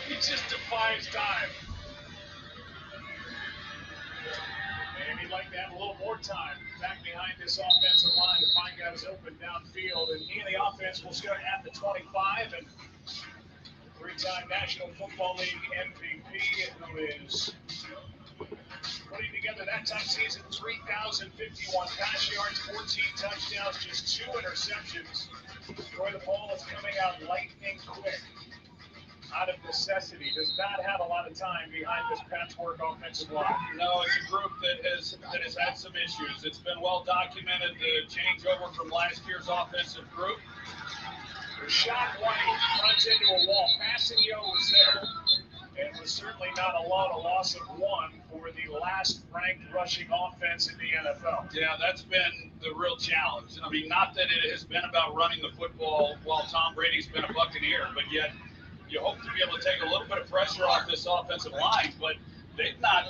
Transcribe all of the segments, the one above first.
He just defies time. And he'd like to have a little more time back behind this offensive line to find guys open downfield. And he and the offense will start at the 25. And three-time National Football League MVP, who is putting together that time season 3,051 pass yards, 14 touchdowns, just 2 interceptions. Where the ball is coming out lightning quick. Out of necessity, does not have a lot of time behind this patchwork offensive line. No, it's a group that has had some issues. It's been well documented, the changeover from last year's offensive group. Rashad White runs into a wall. Passanio was there, and was certainly not alone. A loss of 1 for the last ranked rushing offense in the NFL. Yeah, that's been the real challenge. I mean, not that it has been about running the football while Tom Brady's been a Buccaneer, but yet you hope to be able to take a little bit of pressure off this offensive line, but they've not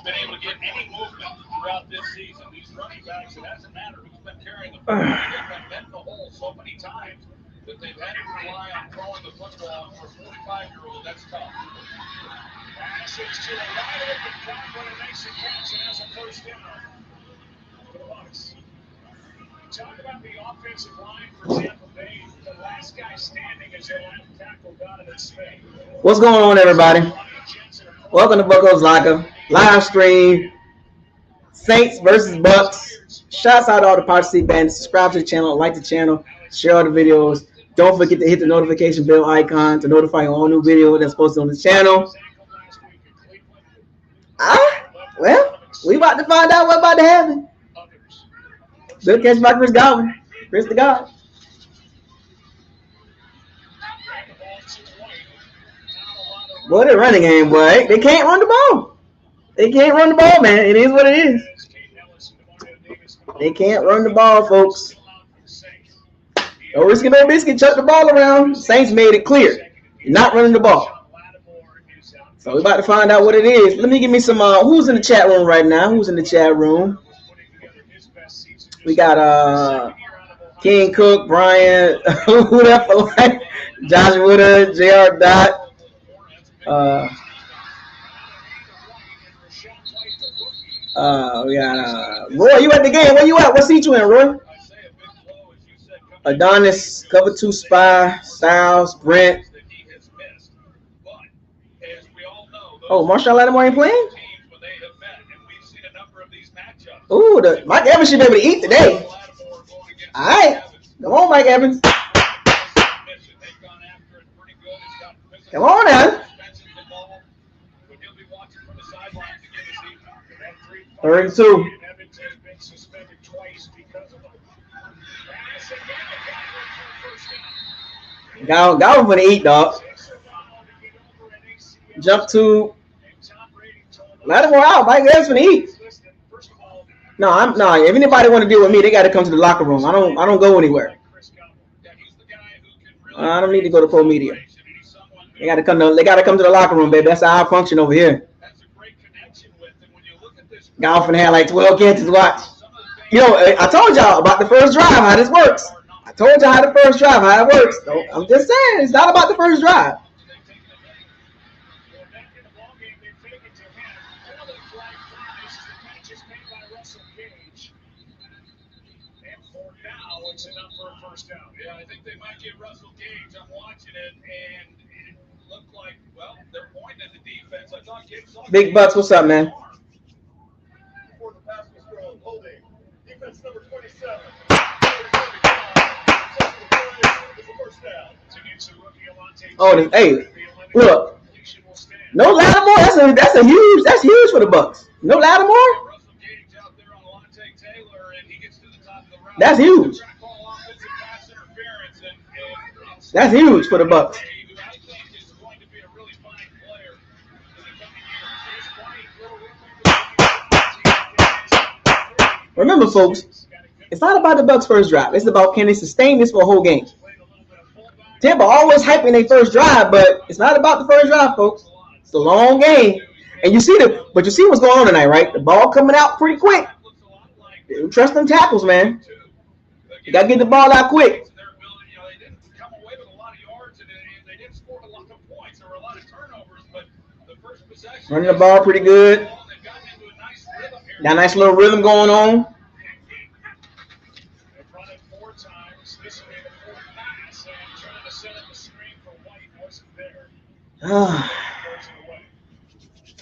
been able to get any movement throughout this season. These running backs, it hasn't mattered who's been carrying the football. They've been bent in the hole so many times that they've had to rely on throwing the football. For a 45-year-old, that's tough. Passes to a wide open Conklin, and makes a catch and has a first down for the Bucs. Talk about the offensive line for Tampa Bay. The last guy standing is their left tackle, Donovan Smith. What's going on, everybody? Welcome to Bucco's Locker live stream. Saints versus Bucks. Shouts out to all the Power Bandits. Subscribe to the channel, like the channel, share all the videos. Don't forget to hit the notification bell icon to notify you all new video that's posted on the channel. Well, we about to find out what's about to happen. Good catch by Chris Godwin. Chris the God. Boy, they're running game, boy. They can't run the ball. They can't run the ball, man. It is what it is. They can't run the ball, folks. No risking, no biscuit. Chuck the ball around. Saints made it clear. You're not running the ball. So we're about to find out what it is. Let me give me some, who's in the chat room right now? Who's in the chat room? We got King Cook, Brian, who that for life, Josh Woodard, JR Dot. We got Roy. You at the game? Where you at? What seat you in, Roy? Adonis, cover 2 spy, Styles, Brent. Oh, Marshawn Lattimore ain't playing? Ooh, Mike Evans should be able to eat today. All right. Come on, Mike Evans. Come on now. 32. Godwin for the eat, dog. Jump to Lattimore out. Mike Evans for the eat. No, if anybody want to deal with me, they got to come to the locker room. I don't go anywhere. I don't need to go to pro media. They got to come to the locker room, baby. That's how I function over here. Golfing had like 12 catches. Watch. You know, I told y'all about the first drive, how this works. I told y'all how the first drive, how it works. So I'm just saying, it's not about the first drive. Yeah, I think they might get Russell Gage. I'm watching it, and it looked like, well, they're pointing at the defense. I thought Gage saw Big Bucks, what's up, man? Before the pass was thrown, holding. Defense number 27. Oh, hey, look. No Lattimore. That's huge for the Bucks. No Lattimore. That's huge. That's huge for the Bucks. Remember, folks, it's not about the Bucks' first drive. It's about can they sustain this for a whole game. Tampa always hyping their first drive, but it's not about the first drive, folks. It's a long game, and you see what's going on tonight, right? The ball coming out pretty quick. Trust them tackles, man. You gotta get the ball out quick. Running the ball pretty good. Got a nice little rhythm going on. All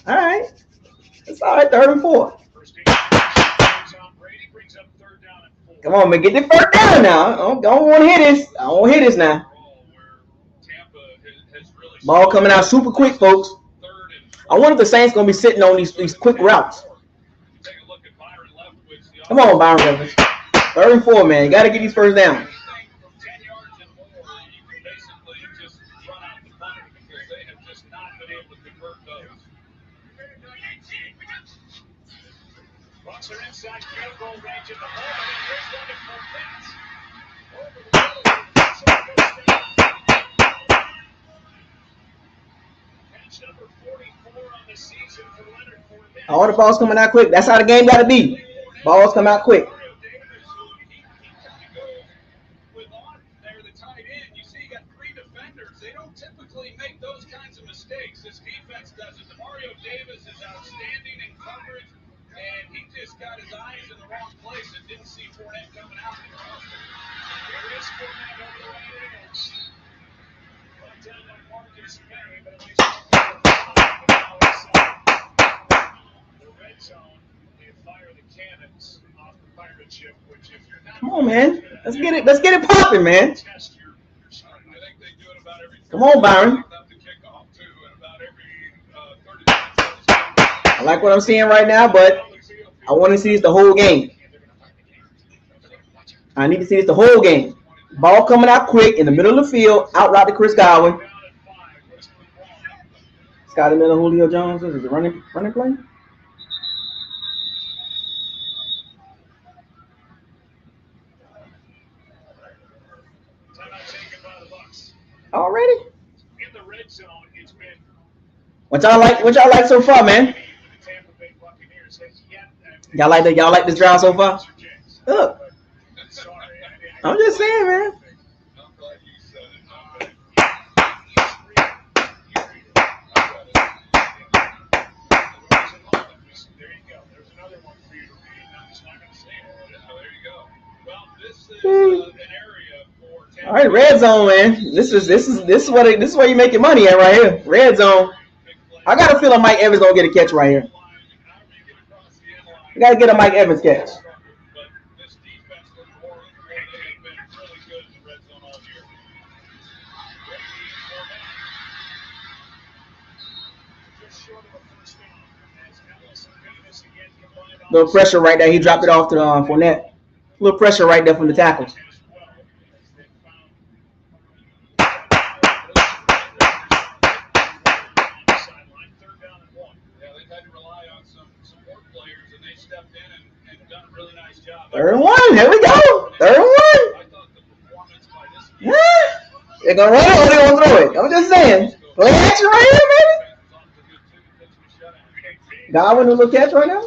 right. It's all right, 3rd and 4. Come on, man. Get the 1st down now. I don't want to hit this. I don't want to hit this now. Ball coming out super quick, folks. I wonder if the Saints going to be sitting on these quick routes. Come on, Byron Evans. 3rd and 4, man. You got to get these 1st down. Bucks are inside field goal range at the moment, and here's one Catch number 44 on the season for Leonard Fournette. All the balls coming out quick. That's how the game got to be. Balls come out quick. They don't typically make those kinds of mistakes. This defense does it. Mario Davis is outstanding in coverage, and he just got his eyes in the wrong place and didn't see Fournette coming out. Here is Fournette over the right edge. Brought down by Marcus May, but at least the red zone, they fire the cannons off the pirate ship, which if you're not... Come on, man. Let's get it popping, man. Come on, Byron. I like what I'm seeing right now, but I want to see this the whole game. I need to see this the whole game. Ball coming out quick in the middle of the field, out route to Chris Godwin. Scotty Miller, Julio Jones. Is it running play? Already? In the red zone, it's been What y'all like so far, man? the Tampa Bay Buccaneers has yet. Y'all like this drive so far? Look, Sorry, I'm just saying, man. There you go. There's another one for you to read. I'm just not going to say it. There you go. Well, this is an area for Tampa. All right, red zone, man. This is where you making money at right here. Red zone. I got a feeling Mike Evans gonna get a catch right here. You gotta get a Mike Evans catch. But this defense for New Orleans, they have been really good in the red zone all year. Just short of a first down as Ellis and Davis again combined on Little pressure right there. He dropped it off to Fournette. Little pressure right there from the tackle. as well as they found sideline, 3rd down and 1. Yeah, they've had to rely on some more players, and they stepped in and done a really nice job. 3rd and 1. Here we go. 3rd and 1. I thought the performance by this team They're gonna run it or they're gonna throw it. I'm just saying. Play action right here, baby. Godwin a little catch right now.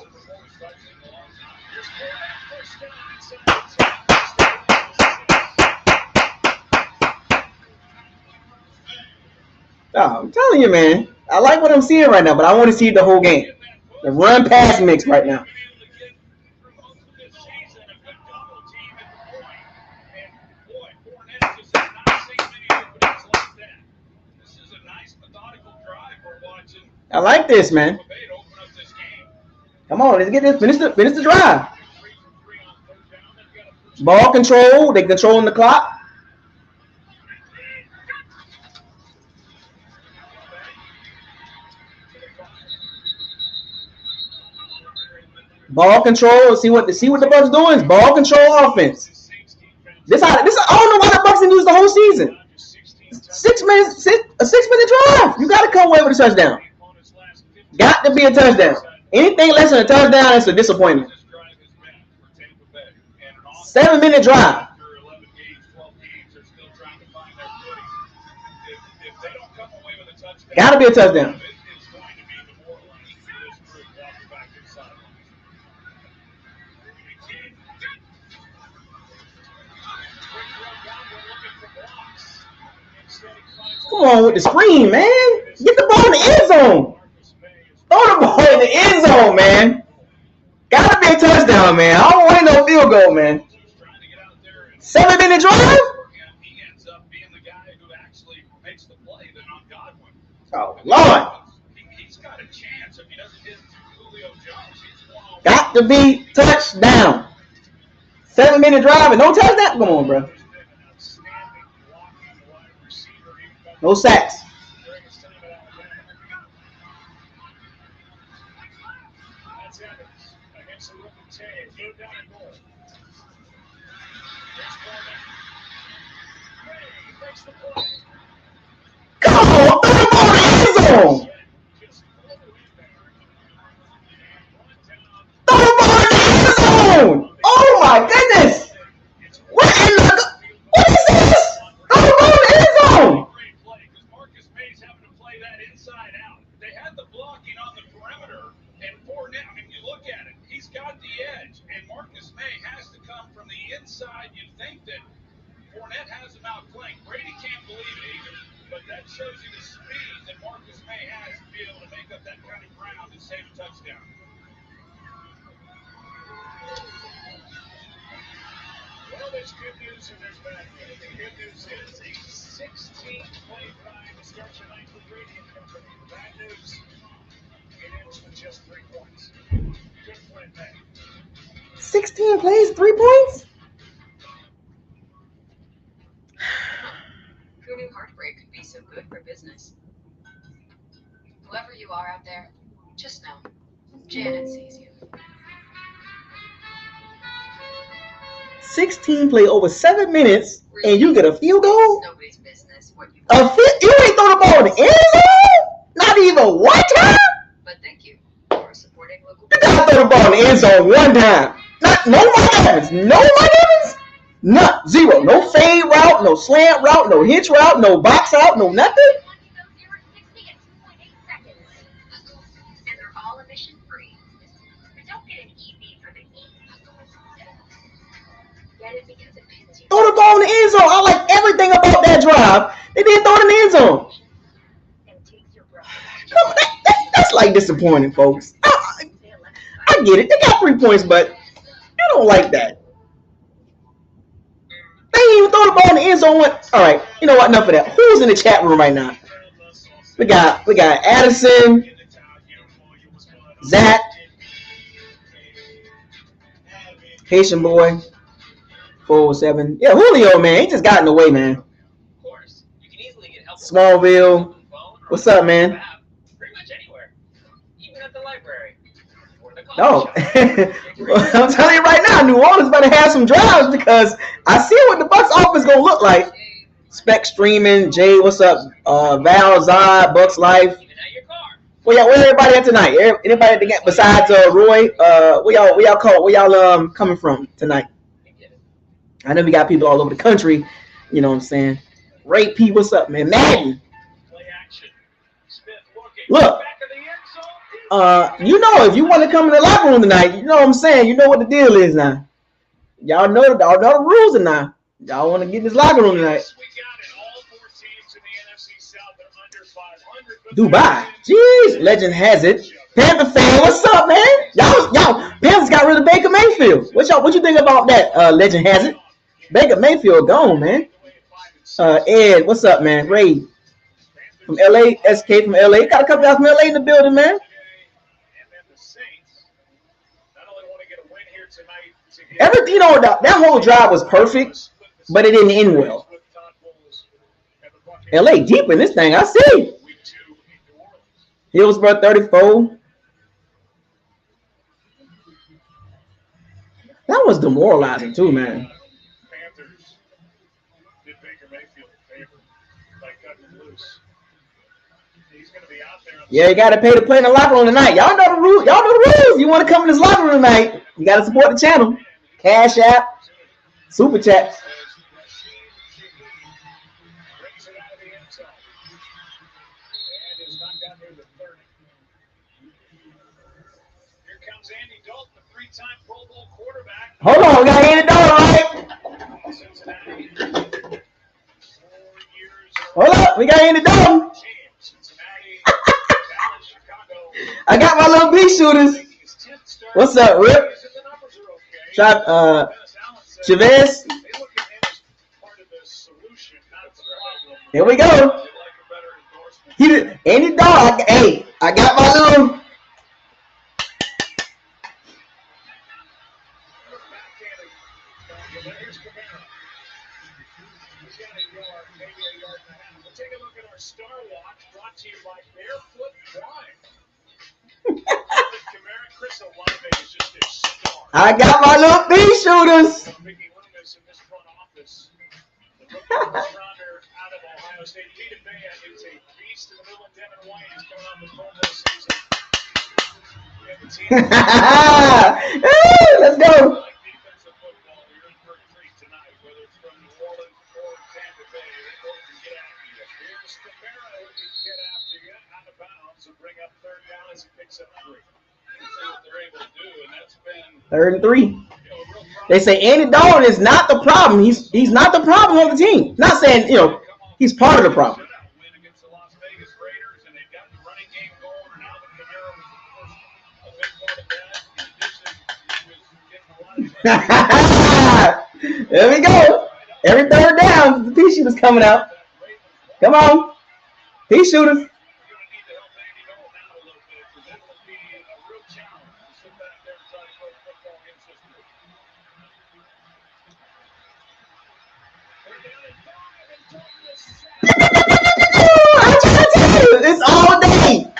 Oh, I'm telling you, man. I like what I'm seeing right now, but I want to see the whole game. The run pass mix right now. I like this, man. Come on, let's get this. Finish the drive. Ball control. They controlling the clock. Ball control. See what the Bucks doing is ball control offense. This I don't know why the Bucks didn't use the whole season. 6 minutes, a 6-minute drive. You got to come away with a touchdown. Got to be a touchdown. Anything less than a touchdown is a disappointment. 7-minute drive. Got to be a touchdown. Come on with the screen, man. Get the ball in the end zone. Throw the ball in the end zone, man. Gotta be a touchdown, man. I don't want no field goal, man. 7-minute drive? He ends up being the guy who actually makes the play than on Godwin. Oh, Lord. He's got a chance if he doesn't hit Julio Jones. Got to be touchdown. 7-minute drive and no touchdown? Come on, bro. No sacks. Come on, throw the ball in the end zone. Throw the ball in the end zone. Oh my goodness. What is this? Throw the ball in the end zone. Marcus May's having to play that inside out. They had the blocking on the perimeter, and Fournette, I mean, you look at it, he's got the edge, and Marcus May has to come from the inside. You'd think that Fournette has him outflanked. Brady can't believe it either, but that shows you the speed that Marcus May has to be able to make up that kind of ground and save a touchdown. Well, there's good news and there's bad news. The good news is a 16-play drive to start tonight for Brady and company. The bad news, it ends with just 3 points. Good play, man. 16 plays, 3 points? Who knew heartbreak could be so good for business? Whoever you are out there, just know, Janet sees you. 16 play over 7 minutes, and you get a field goal? It's nobody's business what you You ain't throw the ball in the end zone? Not even one time? But thank you for supporting local. You gotta throw the ball in the end zone one time. No Mike Evans. No Mike Evans? None. Zero. No fade route, no slant route, no hitch route, no box out, no nothing. And they're all emission free. Don't get an EV for the E. Get it because it pins you. Throw the ball in the end zone. I like everything about that drive. They didn't throw it in the end zone. That's like disappointing, folks. I get it. They got 3 points, but I don't like that. They didn't even throw the ball in the end zone. All right, you know what? Enough of that. Who's in the chat room right now? We got Addison, Zach, Haitian boy, 407. Yeah, Julio, man, he just got in the way, man. Smallville, what's up, man? Pretty much anywhere, even at the library. No, I'm telling you right now, New Orleans better have some drives because I see what the Bucks offense gonna look like. Spec streaming, Jay, what's up? Val, Zod, Bucks Life. Where everybody at tonight? Anybody at the game besides Roy? Where y'all coming from tonight? I know we got people all over the country. You know what I'm saying? Ray P, what's up, man? Madden. Look. You know, if you want to come in the locker room tonight, you know what I'm saying? You know what the deal is now. Y'all know the rules are now. Y'all want to get in this locker room tonight. Dubai. Jeez, legend has it. Panther fan, what's up, man? Y'all, Panthers got rid of Baker Mayfield. What you think about that? Legend has it. Baker Mayfield gone, man. Ed, what's up, man? Ray from LA, SK from LA. Got a couple guys from LA in the building, man. Everything, you know, that whole drive was perfect, but it didn't end well. LA deep in this thing, I see. Hillsborough 34. That was demoralizing too, man. Yeah, you gotta pay to play in the locker room tonight. Y'all know the rules. You want to come in this locker room tonight? You gotta support the channel. Cash App, Super Chat. Hold on, we got Andy Dalton, right? Hold up, We got Andy Dalton. I got my little B shooters. What's up, Rip? Chavez. Here we go. Andy Dog. Hey, I got my little. I got my little B shooters. Let's go. Third and 3. They say Andy Dalton is not the problem. He's not the problem on the team. Not saying, he's part of the problem. There we go. Every third down, the pea shooters coming out. Come on. Pea shooters. I'm trying to tell you, it's all day.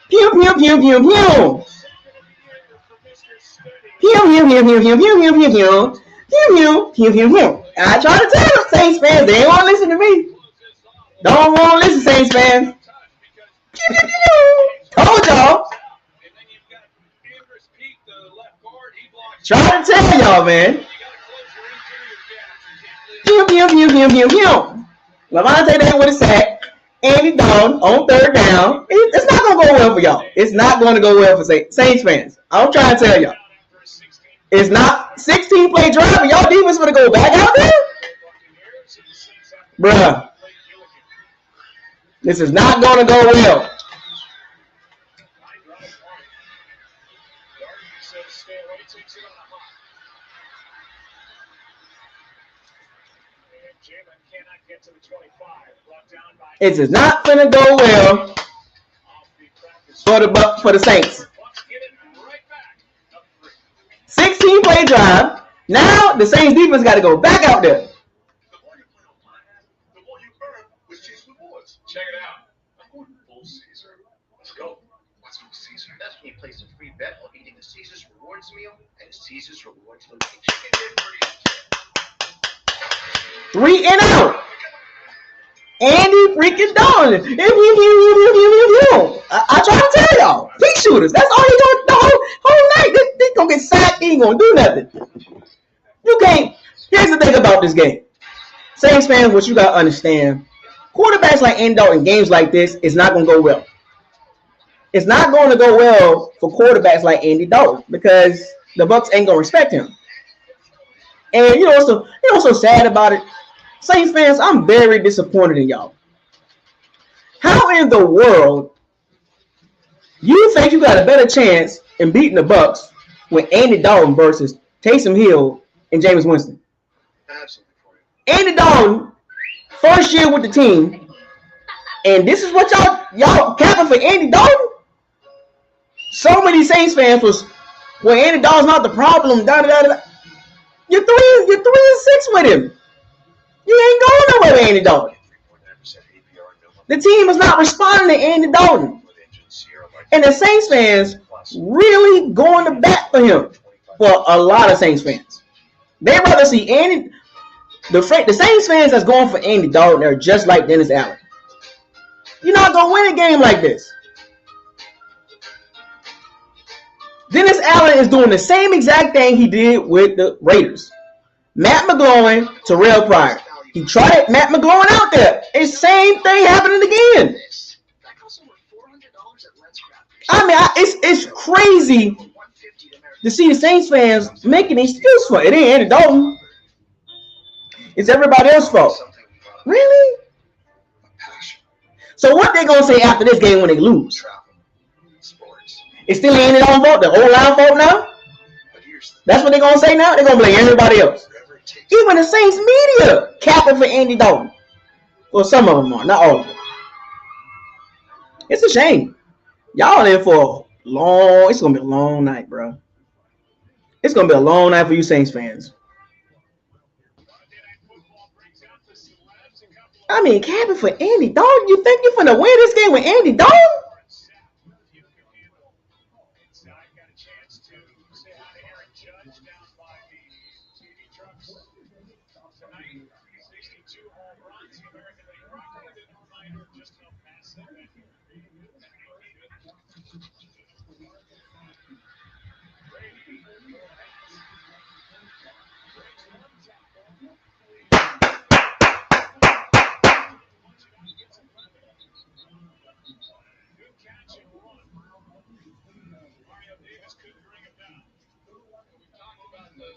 Pew, pew, pew, pew, pew. Pew, pew, pew, pew, pew, pew, pew, pew, pew. Pew, pew, pew, pew. I try to tell you, Saints fans, they ain't want to listen to me. Don't want to listen, Saints fans. Pew, pew, pew. Told y'all. Trying to tell y'all, man. Pew, pew, pew, pew, pew, pew. Lavonte David with a sack. Andy Dalton on third down. It's not going to go well for y'all. It's not going to go well for Saints fans. I'm trying to tell y'all. It's not 16-play drive, and y'all defense going to go back out there? Bruh. This is not going to go well. It is not going to go well for the Saints. 16-play drive. Now the Saints defense got to go back out there. Check it out. I'm going full Caesar. Let's go. What's full Caesar? That's when you place a free bet on eating a Caesar's Rewards meal at a Caesar's Rewards location. 3 and out. Andy freaking Dalton. I try to tell y'all. Pea shooters. That's all he doing the whole night. They gonna get sacked. He ain't gonna do nothing. You can't. Here's the thing about this game. Saints fans, what you gotta understand. Quarterbacks like Andy Dalton in games like this is not gonna go well. It's not going to go well for quarterbacks like Andy Dalton because the Bucs ain't gonna respect him. And you know what's so sad about it? Saints fans, I'm very disappointed in y'all. How in the world you think you got a better chance in beating the Bucs with Andy Dalton versus Taysom Hill and Jameis Winston? Absolutely. Andy Dalton, first year with the team, and this is what y'all capping for Andy Dalton? So many Saints fans was, well, Andy Dalton's not the problem. You're 3-6 with him. You ain't going nowhere with Andy Dalton. The team is not responding to Andy Dalton. And the Saints fans really going to bat for him for a lot of Saints fans. They'd rather see Andy. The Saints fans that's going for Andy Dalton are just like Dennis Allen. You're not going to win a game like this. Dennis Allen is doing the same exact thing he did with the Raiders. Matt McGloin, Terrell Pryor. He tried Matt McGloin out there. And same thing happening again. I mean, it's crazy to see the Saints fans making an excuse for it. It ain't Andy Dalton. It's everybody else's fault. Really? So what they gonna say after this game when they lose? It's still ain't it on fault, the whole line fault now? That's what they're gonna say now? They're gonna blame everybody else. Even the Saints media capping for Andy Dalton. Well, some of them are, not all of them. It's a shame. Y'all in for a long, it's gonna be a long night, bro. It's gonna be a long night for you Saints fans. I mean, capping for Andy Dalton. You think you're gonna win this game with Andy Dalton?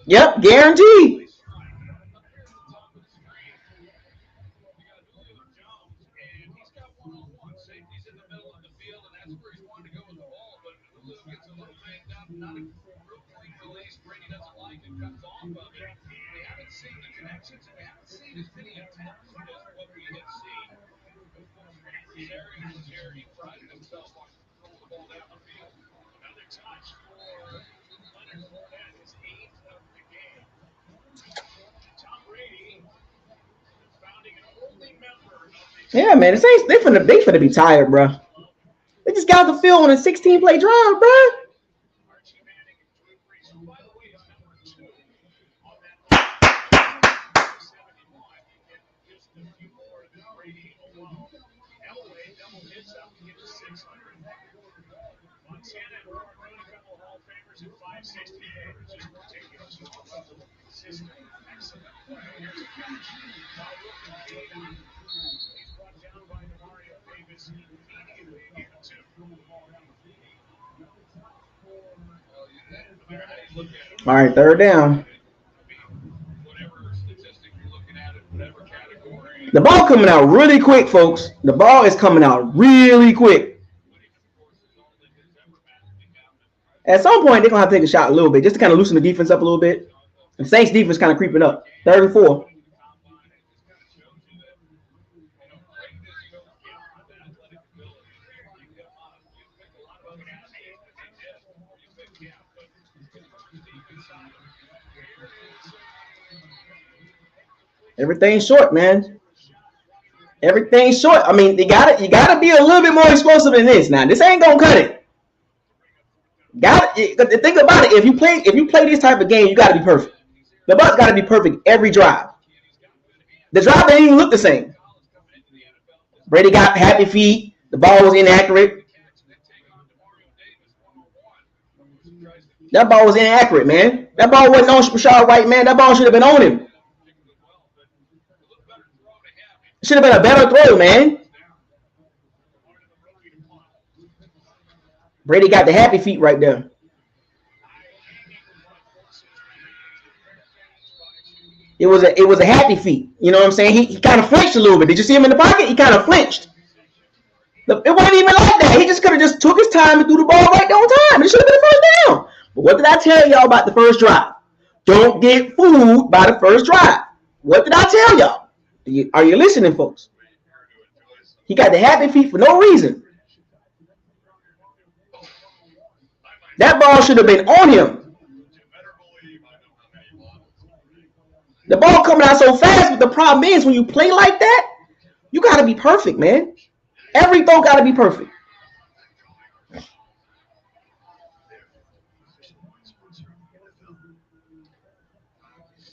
Yep, guaranteed. Yeah, man, the Saints, they finna be tired, bro. They just got the field on a 16-play drive, bro. All right, third down. The ball coming out really quick, folks. The ball is coming out really quick. At some point, they're going to have to take a shot a little bit just to kind of loosen the defense up a little bit. The Saints defense kind of creeping up. 34. Everything's short, man. Everything's short. I mean, you gotta be a little bit more explosive than this. Now, this ain't gonna cut it. Think about it. If you play this type of game, you gotta be perfect. The Bucs gotta be perfect every drive. The drive didn't even look the same. Brady got happy feet. The ball was inaccurate. That ball was inaccurate, man. That ball wasn't on Rashad White, man. That ball should have been on him. It should have been a better throw, man. Brady got the happy feet right there. It was a happy feet. You know what I'm saying? He kind of flinched a little bit. Did you see him in the pocket? He kind of flinched. It wasn't even like that. He just could have just took his time and threw the ball right there on time. It should have been a first down. But what did I tell y'all about the first drive? Don't get fooled by the first drive. What did I tell y'all? Are you listening, folks? He got the happy feet for no reason. That ball should have been on him. The ball coming out so fast, but the problem is when you play like that, you got to be perfect, man. Every throw got to be perfect.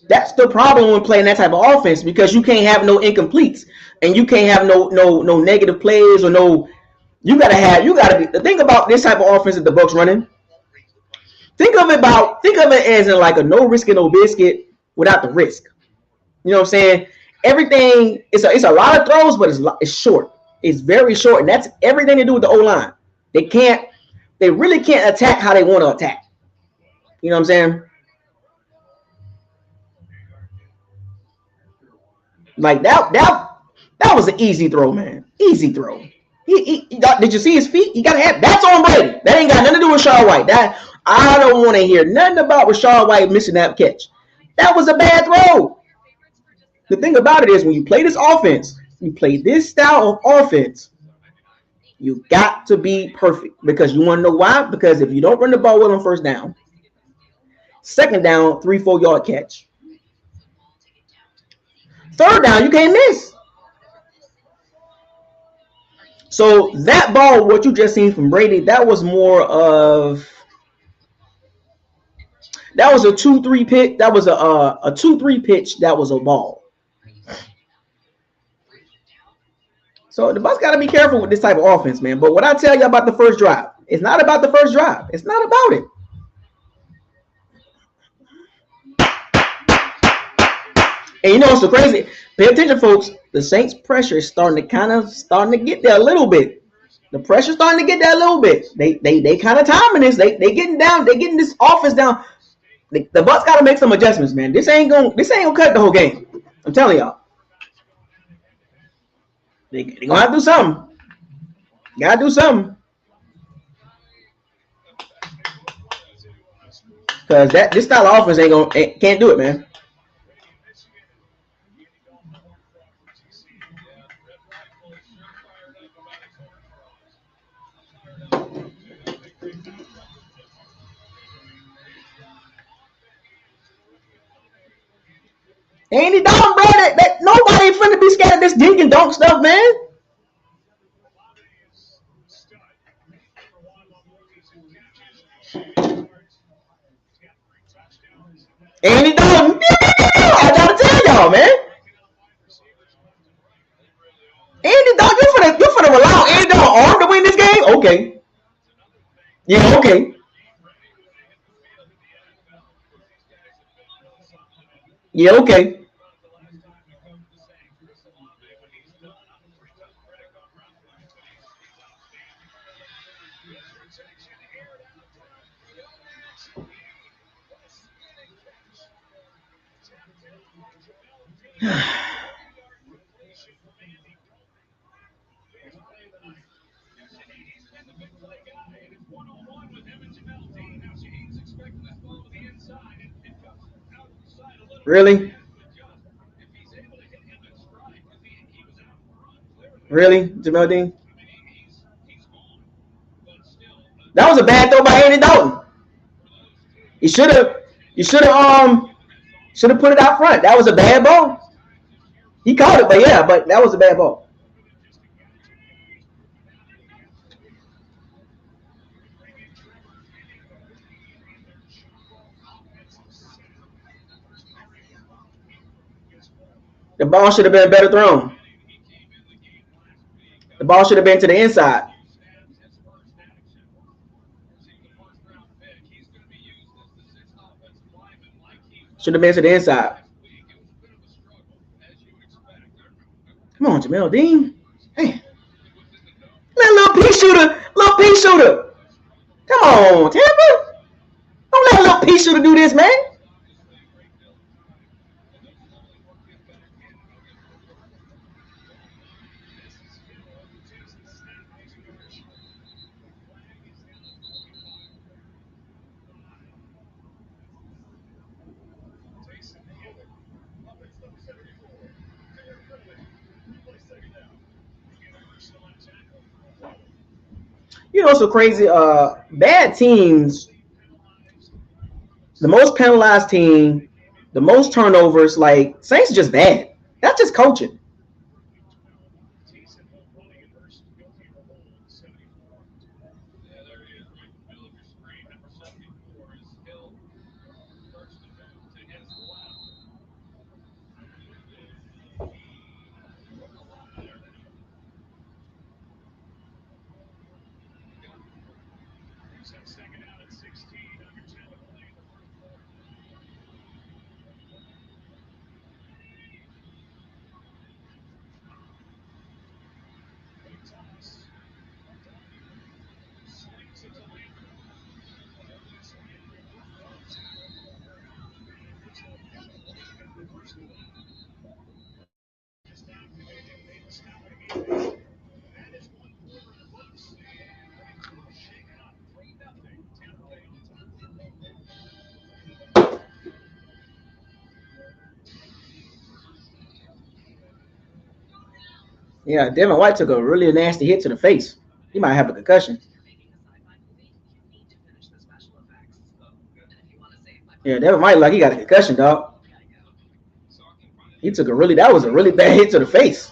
That's the problem when playing that type of offense because you can't have no incompletes and you can't have no negative plays or no. You gotta be. Think about this type of offense that the Bucs running. Think of it as in like a no risk and no biscuit without the risk. You know what I'm saying? Everything it's a lot of throws, but it's short. It's very short, and that's everything to do with the O-line. They really can't attack how they want to attack. You know what I'm saying? Like that was an easy throw, man. Easy throw. Did you see his feet? He got to have that's on Brady. That ain't got nothing to do with Rashad White. That I don't want to hear nothing about Rashad White missing that catch. That was a bad throw. The thing about it is when you play this offense, you play this style of offense, you got to be perfect because you want to know why? Because if you don't run the ball well on first down, second down, 3-4 yard catch. Third down, you can't miss. So that ball, what you just seen from Brady, that was more of that was a 2-3 pitch. That was a 2-3 pitch. That was a ball. So the Bucs got to be careful with this type of offense, man. But what I tell you about the first drive, it's not about the first drive. It's not about it. And you know what's so crazy? Pay attention, folks. The Saints' pressure is starting to get there a little bit. The pressure's starting to get there a little bit. They kind of timing this. They getting down. They getting this offense down. The Bucs got to make some adjustments, man. This ain't gonna cut the whole game. I'm telling y'all. They gonna have to do something. Gotta do something. Because this style of offense can't do it, man. Andy Dalton, bro, that nobody finna be scared of this dink and dunk stuff, man. Andy Dalton, I gotta tell y'all, man. Andy Dalton, you finna rely on Andy Dalton's arm to win this game? Okay. Yeah, okay. Yeah, okay. Really? Really, Jamel Dean? That was a bad throw by Andy Dalton. You should have put it out front. That was a bad ball. He caught it, but that was a bad ball. The ball should have been better thrown. The ball should have been to the inside. Should have been to the inside. Come on, Jamel Dean. Hey. Little pea shooter. Come on, Tampa. Don't let a little pea shooter do this, man. You know, so crazy. Bad teams, the most penalized team, the most turnovers. Like Saints are just bad. That's just coaching. Yeah, Devin White took a really nasty hit to the face. He might have a concussion. Yeah, Devin White like he got a concussion, dog. He took that was a really bad hit to the face.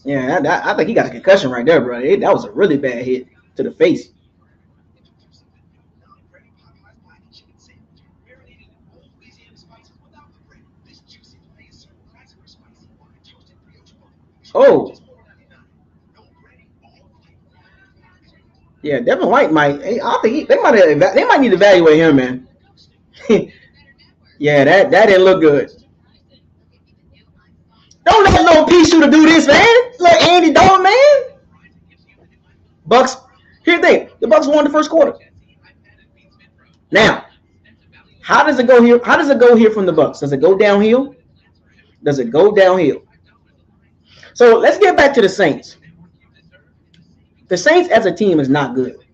Yeah, I think he got a concussion right there, bro. That was a really bad hit to the face. Oh, yeah, Devin White might. I think they might need to evaluate him, man. Yeah, that didn't look good. Don't let no pea shooter do this, man. Let Andy Dalton, man. Bucks. Here's the thing: the Bucks won the first quarter. Now, how does it go here? How does it go here from the Bucks? Does it go downhill? Does it go downhill? So let's get back to the Saints. The Saints as a team is not good.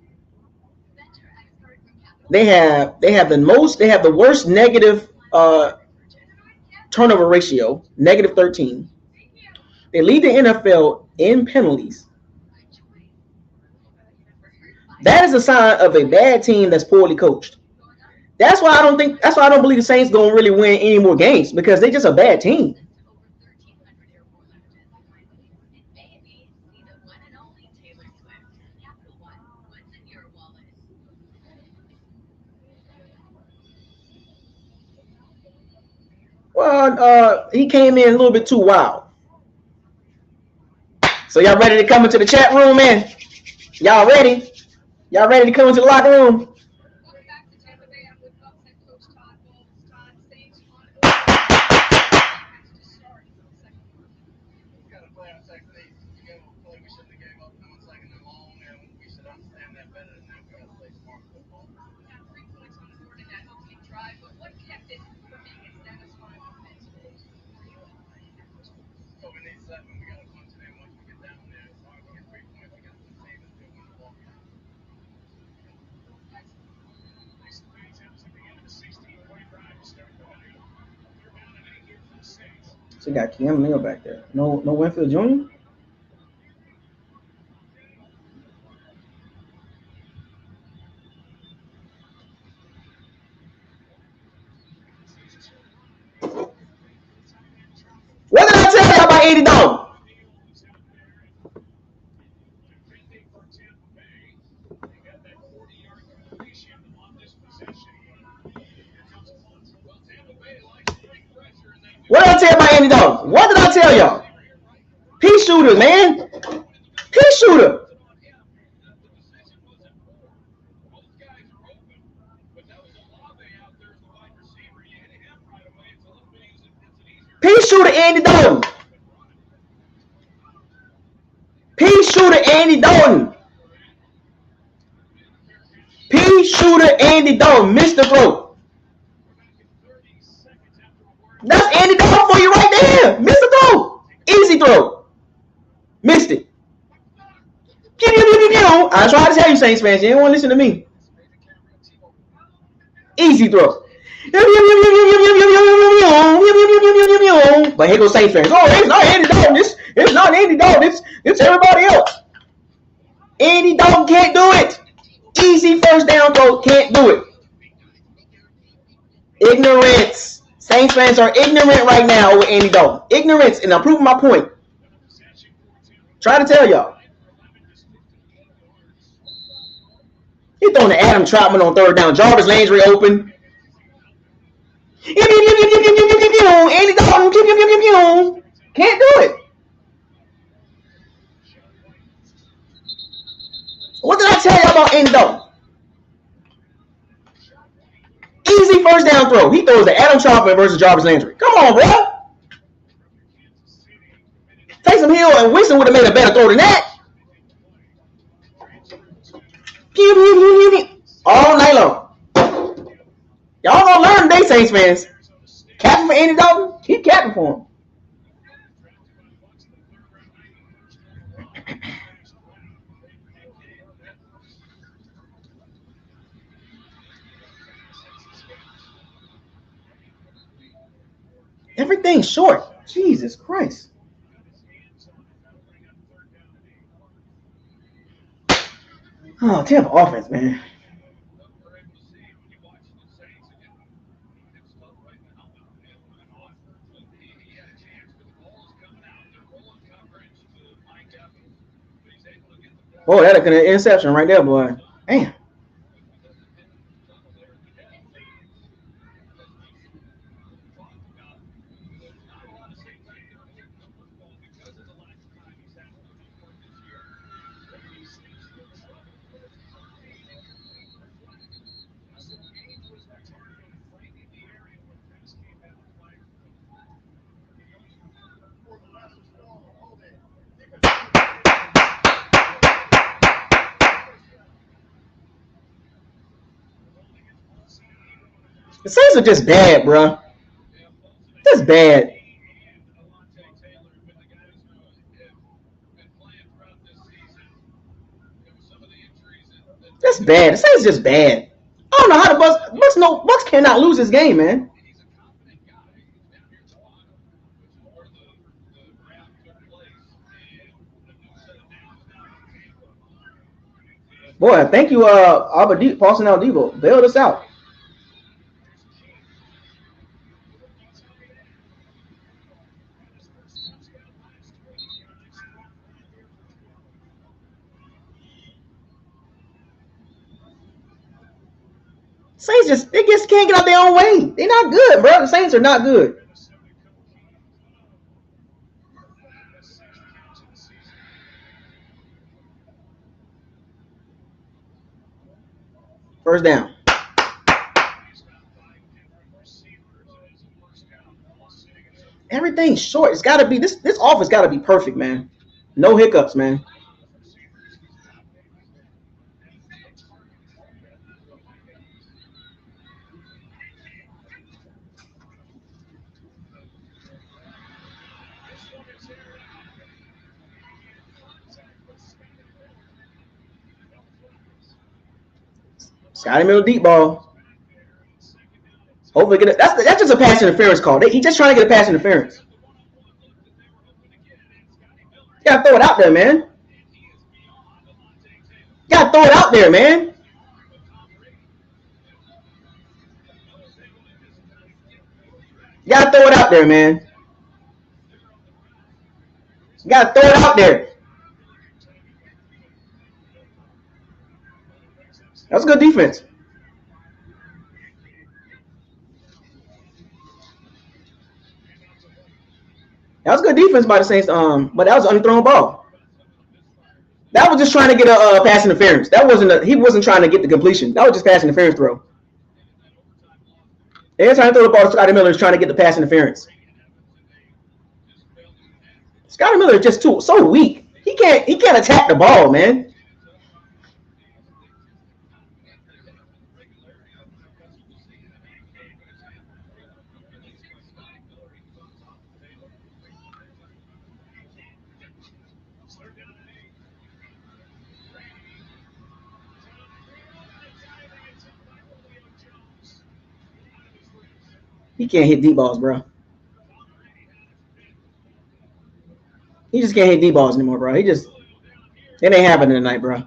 They have the worst negative turnover ratio, negative 13. They lead the NFL in penalties. That is a sign of a bad team that's poorly coached. That's why I don't believe the Saints gonna really win any more games because they're just a bad team. Well, he came in a little bit too wild. So y'all ready to come into the chat room, man? Y'all ready? Y'all ready to come into the locker room? So you got Cam Neal back there. No Winfield Jr.? What did I tell y'all about Andy Dalton? What did I tell you about Andy Dalton? What did I tell y'all? Pea shooter, man. Pea shooter. Pea shooter Andy Dalton. Pea shooter Andy Dalton. Pea shooter Andy Dalton. Missed the throw. That's Andy Dalton for you right there. Missed the throw. Easy throw. Missed it. I tried to tell you, Saints fans. You didn't want to listen to me. Easy throw. But here goes Saints fans. Oh, it's not Andy Dalton. It's not Andy Dalton. It's everybody else. Andy Dalton can't do it. Easy first down throw. Can't do it. Ignorance. Saints fans are ignorant right now over Andy Dalton. Ignorance, and I'm proving my point. Try to tell y'all. He throwing to Adam Troutman on third down. Jarvis Landry open. Andy Dalton. Can't do it. What did I tell y'all about Andy Dalton? Easy first down throw. He throws to Adam Troutman versus Jarvis Landry. Come on, bro. Taysom Hill and Winston would have made a better throw than that. All night long. Y'all gonna learn today, Saints fans. Capping for Andy Dalton? Keep capping for him. Everything's short. Jesus Christ. Oh, Tampa offense, man. Oh, that's an interception right there, boy. Damn. The Saints are just bad, bro. Just bad. That's bad. The Saints just bad. I don't know how the Bucks cannot lose this game, man. Boy, thank you, Paulson Aldevo. Bailed us out. Saints they just can't get out their own way. They're not good, bro. The Saints are not good. First down. Everything's short. It's got to be this offense got to be perfect, man. No hiccups, man. Scotty Miller deep ball. Hopefully get it. That's just a pass interference call. He just trying to get a pass interference. You gotta throw it out there, man. You gotta throw it out there, man. You gotta throw it out there, man. You gotta throw it out there. That's good defense. That was good defense by the Saints. But that was an unthrown ball. That was just trying to get a pass interference. He wasn't trying to get the completion. That was just pass interference throw. Every time I throw the ball to Scotty Miller is trying to get the pass interference. Scotty Miller is just so weak. He can't attack the ball, man. He can't hit deep balls, bro. He just can't hit deep balls anymore, bro. It ain't happening tonight, bro.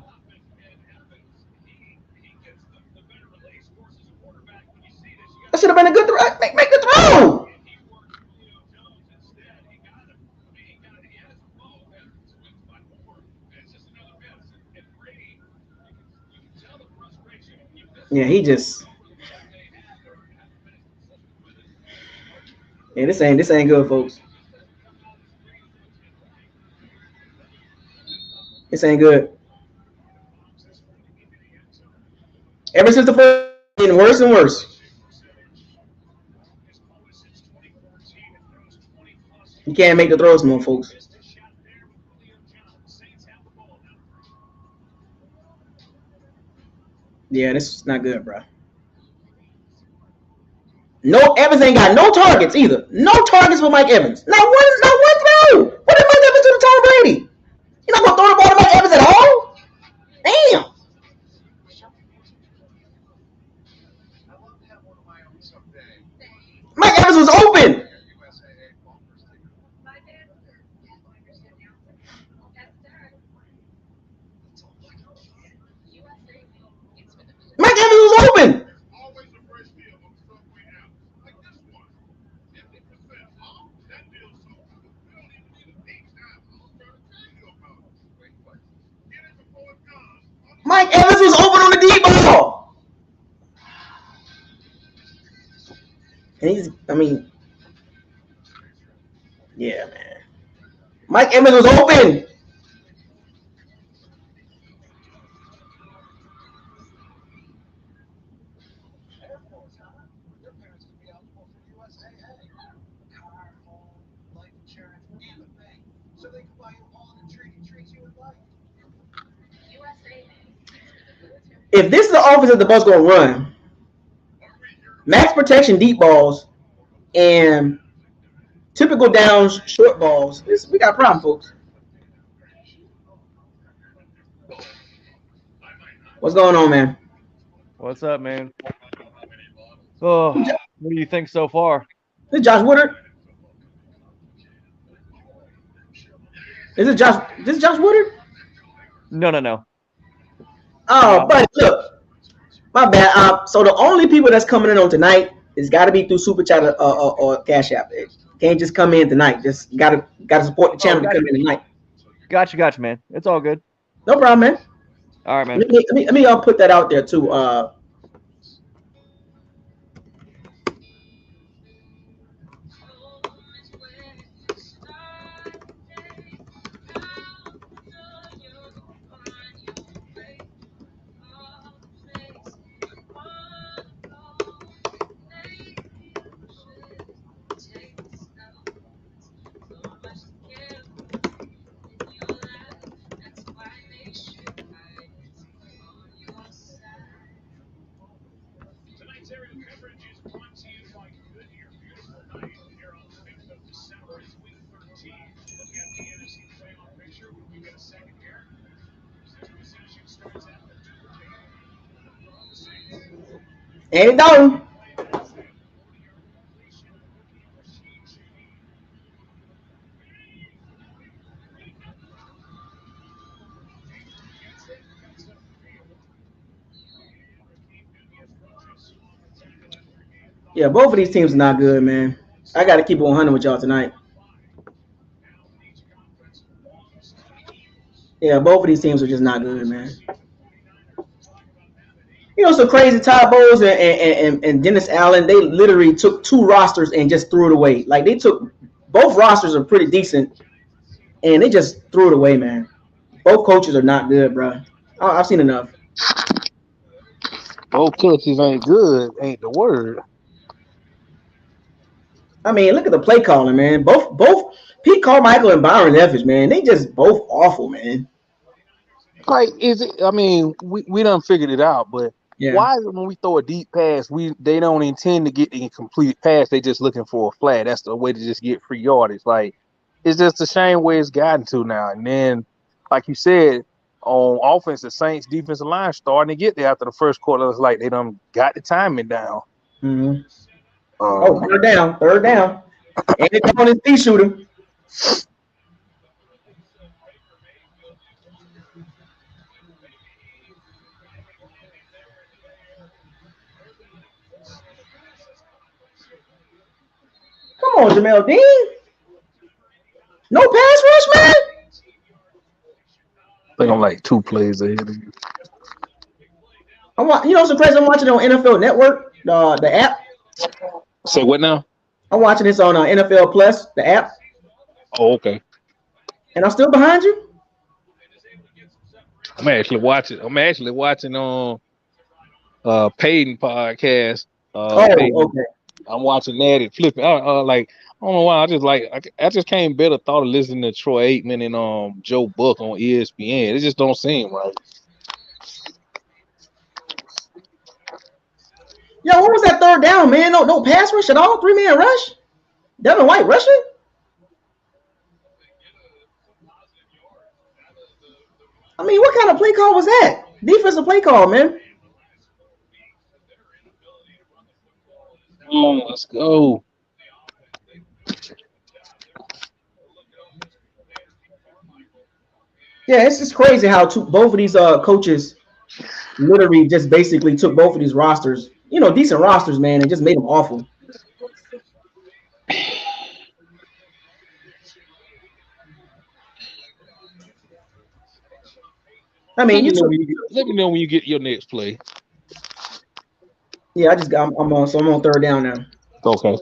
That should have been a good throw. Make the throw. Yeah, Yeah, this ain't good, folks. This ain't good. Ever since the first, getting worse and worse. You can't make the throws more, folks. Yeah, this is not good, bro. No, Evans ain't got no targets either. No targets for Mike Evans. Not one throw. What did Mike Evans do to Tom Brady? You're not gonna throw the ball to Mike Evans at all? Damn. Mike Evans was open. And yeah, man. Mike Evans was open. If this is the offense that the Bucs gonna run, max protection deep balls and typical downs short balls, we got a problem, folks. What's going on, man? What's up, man? Oh, what do you think so far? This is Josh Woodard. Is it Josh? This is Josh Woodard? No. Oh, but look, my bad. So the only people that's coming in on tonight is got to be through Super Chat or Cash App. It can't just come in tonight. Just gotta support the channel to come in tonight. Gotcha, man. It's all good. No problem, man. All right, man. Let me put that out there too. Andy Dalton. Yeah, both of these teams are not good, man. I got to keep it 100 with y'all tonight. Yeah, both of these teams are just not good, man. You know, so crazy. Todd Bowles and Dennis Allen, they literally took two rosters and just threw it away. Like, they took both rosters are pretty decent, and they just threw it away, man. Both coaches are not good, bro. I've seen enough. Both coaches ain't good, ain't the word. I mean, look at the play calling, man. Both Pete Carmichael and Byron Leftwich, man, they just both awful, man. Like, is it? I mean, we done figured it out, but Yeah. why is it when we throw a deep pass, they don't intend to get the incomplete pass? They just looking for a flag. That's the way to just get free yardage. Like, it's just a shame where it's gotten to now. And then, like you said, on offense, the Saints defensive line starting to get there after the first quarter. It's like they done got the timing down. Mm-hmm. Third down. And it's on his pea shooter. Come on, Jamel Dean. No pass rush, man. I think I'm like 2 plays ahead of you. You know, surprised I'm watching it on NFL Network, the app. Say what now? I'm watching this on NFL Plus, the app. Oh, okay. And I'm still behind you. I'm actually watching on Payton podcast. Payton. Okay. I'm watching that and flipping. I don't know why. I just can't better thought of listening to Troy Aikman and Joe Buck on ESPN. It just don't seem right. Yo, what was that third down, man? No pass rush at all. 3-man rush. Devin White rushing. I mean, what kind of play call was that? Defensive play call, man. Oh, let's go. Yeah, it's just crazy how both of these coaches literally just basically took both of these rosters, you know, decent rosters, man, and just made them awful. I mean, let me know when you get your next play. Yeah, I'm on third down now. Okay.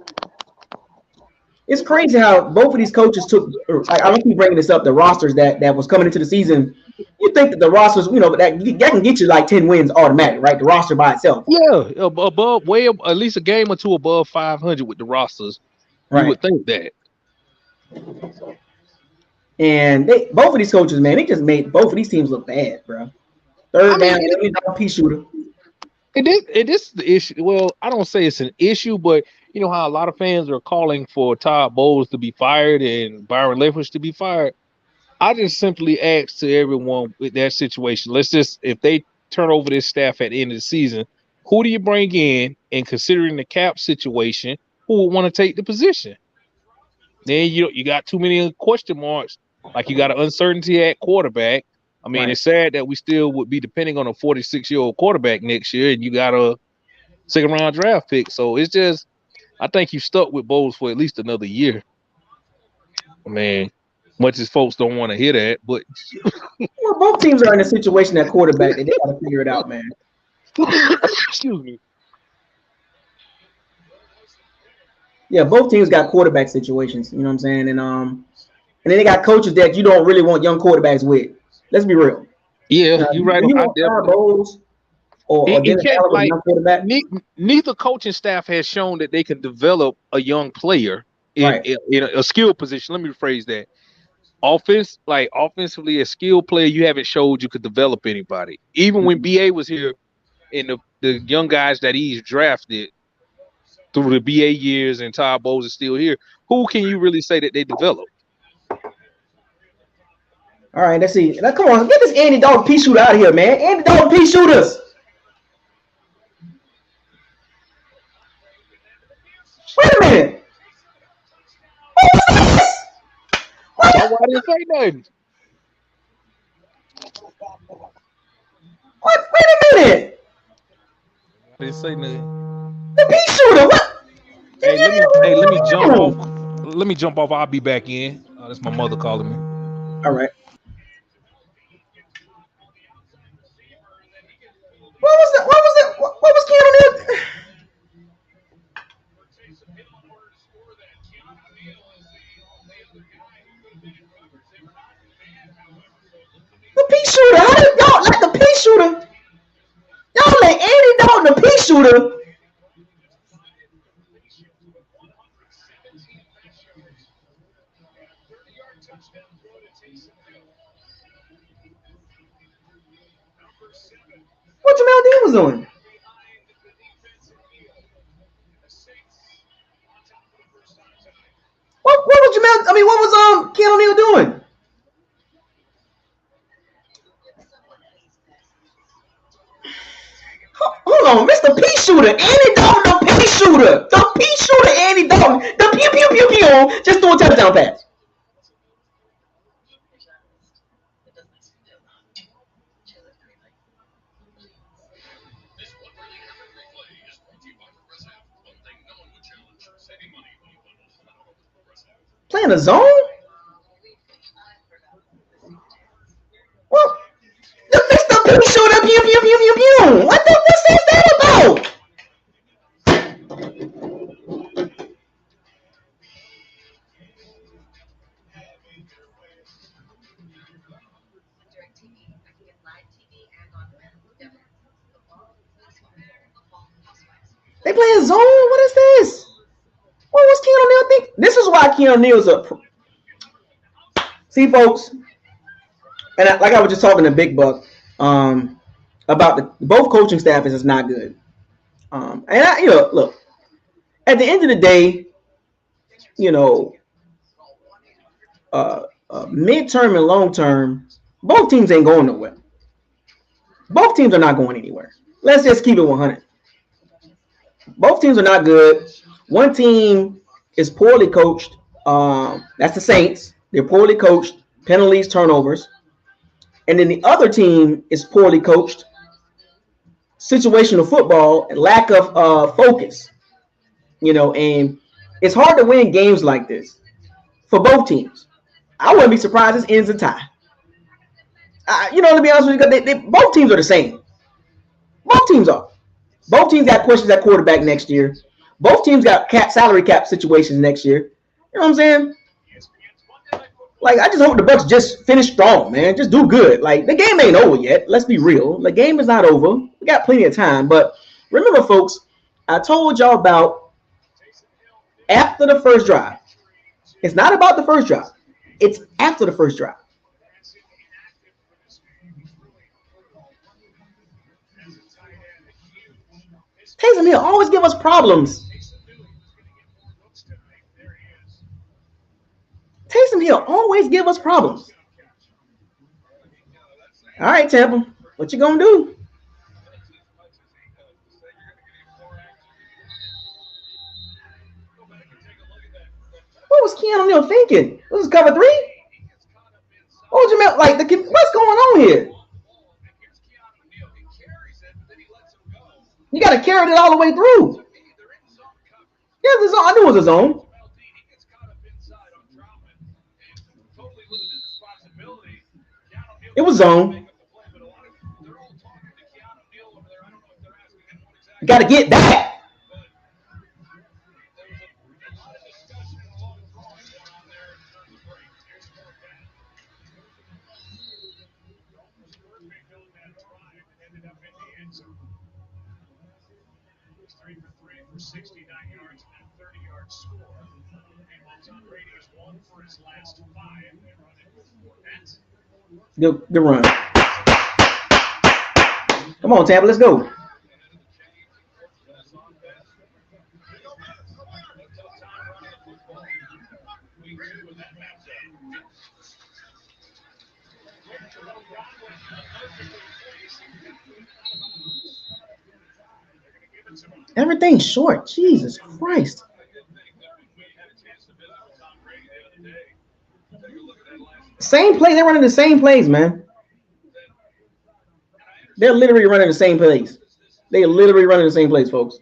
It's crazy how both of these coaches took. I don't keep bringing this up. The rosters that was coming into the season. You think that the rosters, that can get you like 10 wins automatic, right? The roster by itself. Yeah, above, way at least a game or two above 500 with the rosters. You would think that. And both of these coaches, man, they just made both of these teams look bad, bro. Third down, pea shooter. It is the issue. Well, I don't say it's an issue, but you know how a lot of fans are calling for Todd Bowles to be fired and Byron Leftwich to be fired. I just simply ask to everyone with that situation, if they turn over this staff at the end of the season, who do you bring in? And considering the cap situation, who would want to take the position? Then you got too many question marks. Like you got an uncertainty at quarterback. I mean, It's sad that we still would be depending on a 46-year-old quarterback next year, and you got a second-round draft pick. So it's just, I think you stuck with Bowles for at least another year. I mean, much as folks don't want to hear that, but both teams are in a situation at quarterback that they got to figure it out, man. Excuse me. Yeah, both teams got quarterback situations. You know what I'm saying? And then they got coaches that you don't really want young quarterbacks with. Let's be real. Yeah, you're right. You want Todd Bowles or Dennis Allen, young quarterback? Neither coaching staff has shown that they can develop a young player in a skill position. Let me rephrase that. Offensively, a skill player, you haven't showed you could develop anybody. Even when BA was here, and the young guys that he's drafted through the BA years, and Todd Bowles is still here, who can you really say that they developed? All right, let's see. Now, come on, get this Andy Dalton pea shooter out of here, man. Andy Dalton pea shooters. Wait a minute. What was this? Why didn't say nothing? What? Wait a minute. I didn't say nothing. The pea shooter. What? Let me jump off. Let me jump off. I'll be back in. That's my mother calling me. All right. What was Keanu Neal? The pea shooter. How did y'all let the pea shooter? Y'all let Andy Dalton the pea shooter. What Jamel Dean was doing? What was Jamel? I mean, what was Keanu Neal doing? Hold on, Mr. Pea Shooter, Andy Dalton, the Pea Shooter, Andy Dalton, the pew pew pew pew, just threw a touchdown pass. Playing a zone? Well, the Mr. Pea Shooter, pew pew pew pew pew. What the fuck is that about? They playing zone? What is this? What was Keanu Neal think? This is why Keanu Neal's a. See, folks, and like I was just talking to Big Buck about both coaching staff is not good. Look, at the end of the day, midterm and long term, both teams ain't going nowhere. Both teams are not going anywhere. Let's just keep it 100. Both teams are not good. One team is poorly coached. That's the Saints. They're poorly coached, penalties, turnovers. And then the other team is poorly coached, situational football, and lack of focus. And it's hard to win games like this for both teams. I wouldn't be surprised this ends a tie. To be honest with you, both teams are the same. Both teams are. Both teams got questions at quarterback next year. Both teams got salary cap situations next year. You know what I'm saying? Like, I just hope the Bucs just finish strong, man. Just do good. Like, the game ain't over yet. Let's be real. The game is not over. We got plenty of time. But remember, folks, I told y'all about after the first drive. It's not about the first drive. It's after the first drive. Taysom Hill always give us problems. Taysom Hill always give us problems. All right, Tampa, what you gonna do? What was Keanu Neal thinking? This is cover 3? What was you meant? Like, what's going on here? You got to carry it all the way through. Yeah, the zone. I knew it was a zone. It was zone. You got to get that. Good run. Come on, Tampa, let's go. Everything's short. Jesus Christ. Same play. They're running the same plays, man. They're literally running the same plays. They're literally running the same plays, folks.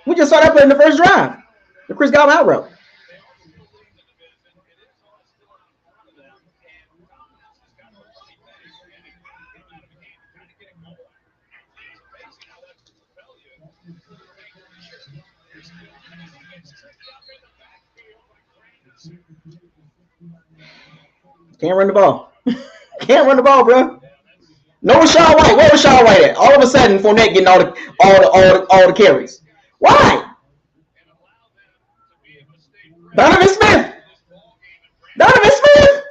We just saw that play in the first drive. The Chris Godwin out route. Can't run the ball. Can't run the ball, bro. No Rachaad White. Where Rachaad White at? All of a sudden, Fournette getting all the carries. Why? Donovan Smith. Donovan Smith.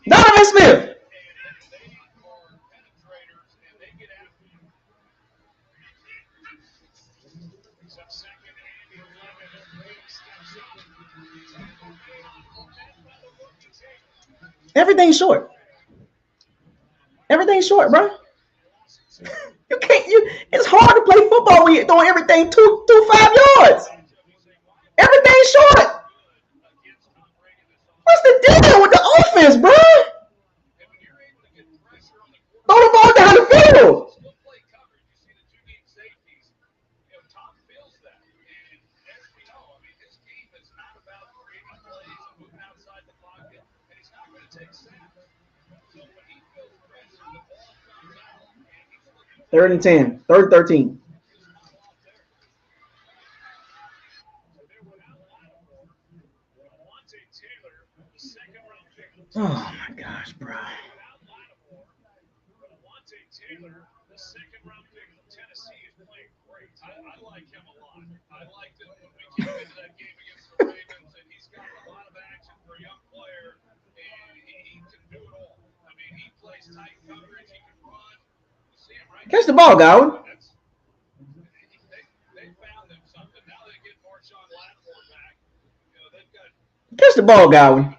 Donovan Smith. Everything's short. Everything's short, bro. You can't. It's hard to play football when you're throwing everything 5 yards. Everything's short. What's the deal with the offense, bro? Throw the ball down the field. Third and 10. Third 13. Oh my gosh, bro. Catch the ball, Godwin. Catch the ball, Godwin.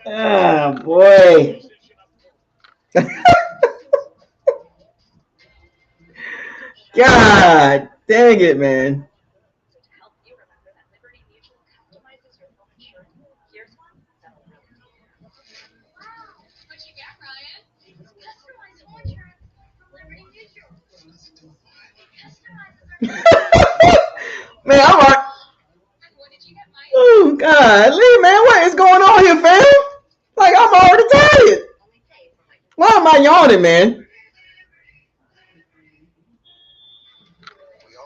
Ah, boy. God dang it, man. Man, I'm like, oh, God. Lee, man, what is going on here, fam? Like, I'm already tired. Why am I yawning, man?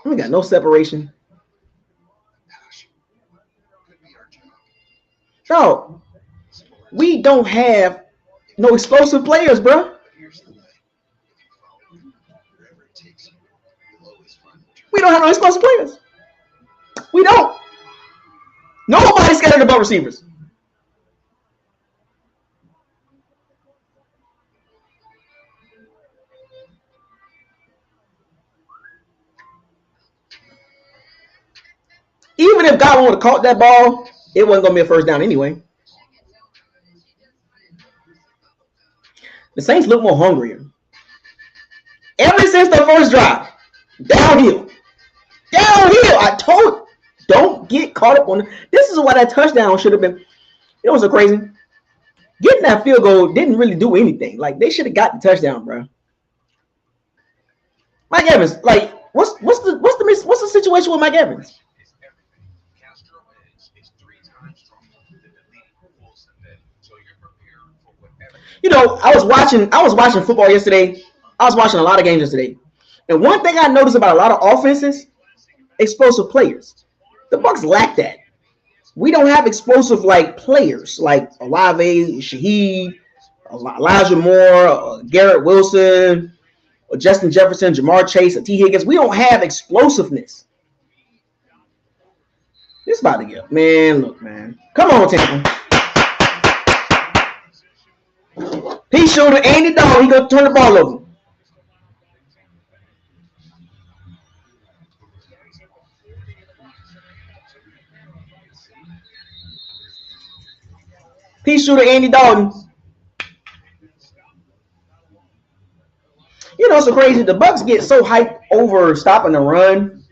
We got no separation. No, we don't have no explosive players, bro. We don't have no explosive players. We don't. Nobody's scattered about receivers. Even if God would have caught that ball, it wasn't going to be a first down anyway. The Saints look more hungrier. Ever since the first drive, downhill. Downhill. I told, don't get caught up on. This is why that touchdown should have been. It was so crazy. Getting that field goal didn't really do anything. Like, they should have got the touchdown, bro. Mike Evans, like, what's the situation with Mike Evans? You know, I was watching football yesterday. I was watching a lot of games yesterday. And one thing I noticed about a lot of offenses, explosive players. The Bucs lack that. We don't have explosive like players like Olave, Shaheed, Elijah Moore, Garrett Wilson, or Justin Jefferson, Jamar Chase, or T. Higgins. We don't have explosiveness. It's about to get, man. Look, man. Come on, Tampa. He showed it Andy Dalton. He gonna turn the ball over. Pea shooter Andy Dalton. You know, it's so crazy. The Bucs get so hyped over stopping the run,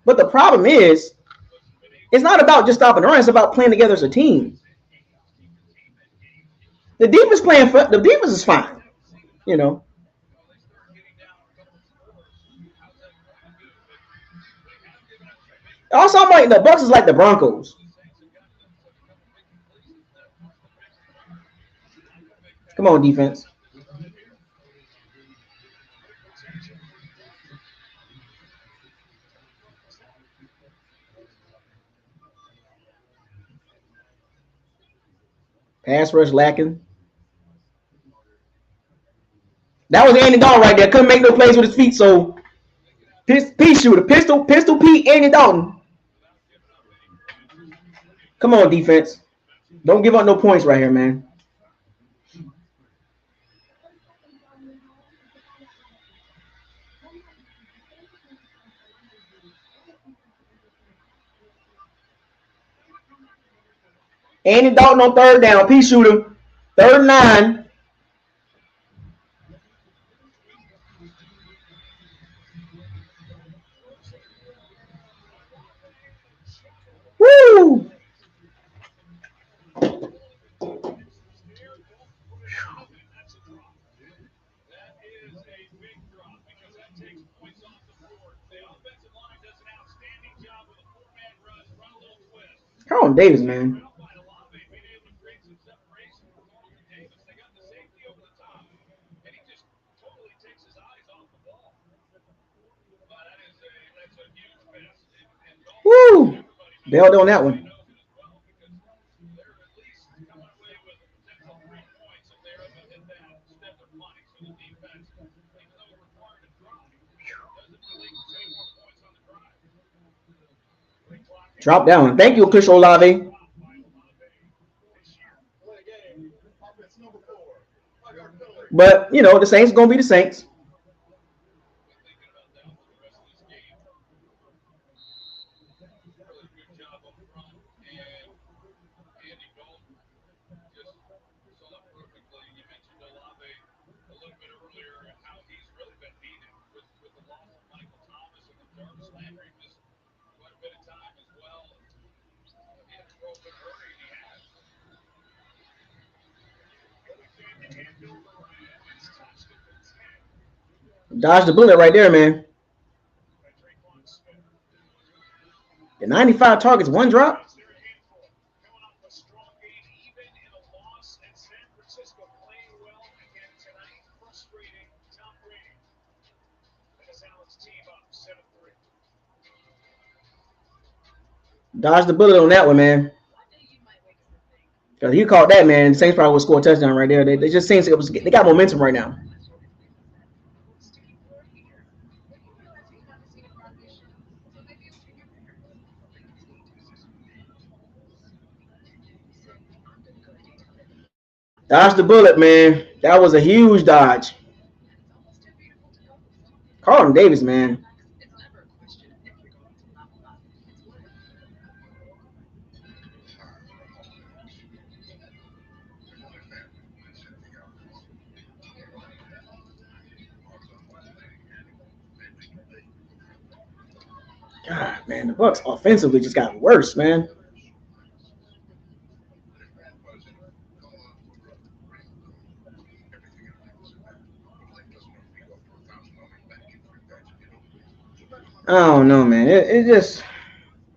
but the problem is, it's not about just stopping the run. It's about playing together as a team. The defense is fine. You know. Also, I'm like the Bucs is like the Broncos. Come on, defense. Pass rush lacking. That was Andy Dalton right there. Couldn't make no plays with his feet, so pea shooter, pistol Pete, Andy Dalton. Come on, defense. Don't give up no points right here, man. Andy Dalton on third down. Pea shooter. 3rd and 9. Woo! Carlton Davis, man. Woo! Bailed on that one. Drop down. Thank you, Chris Olave. But, you know, the Saints going to be the Saints. Dodge the bullet right there, man. The 95 targets, one drop. Dodge the bullet on that one, man. Because he caught that, man. The Saints probably would score a touchdown right there. They just seems they got momentum right now. Dodge the bullet, man. That was a huge dodge. Carlton Davis, man. God, man, the Bucs offensively just got worse, man. I don't know, man. It just,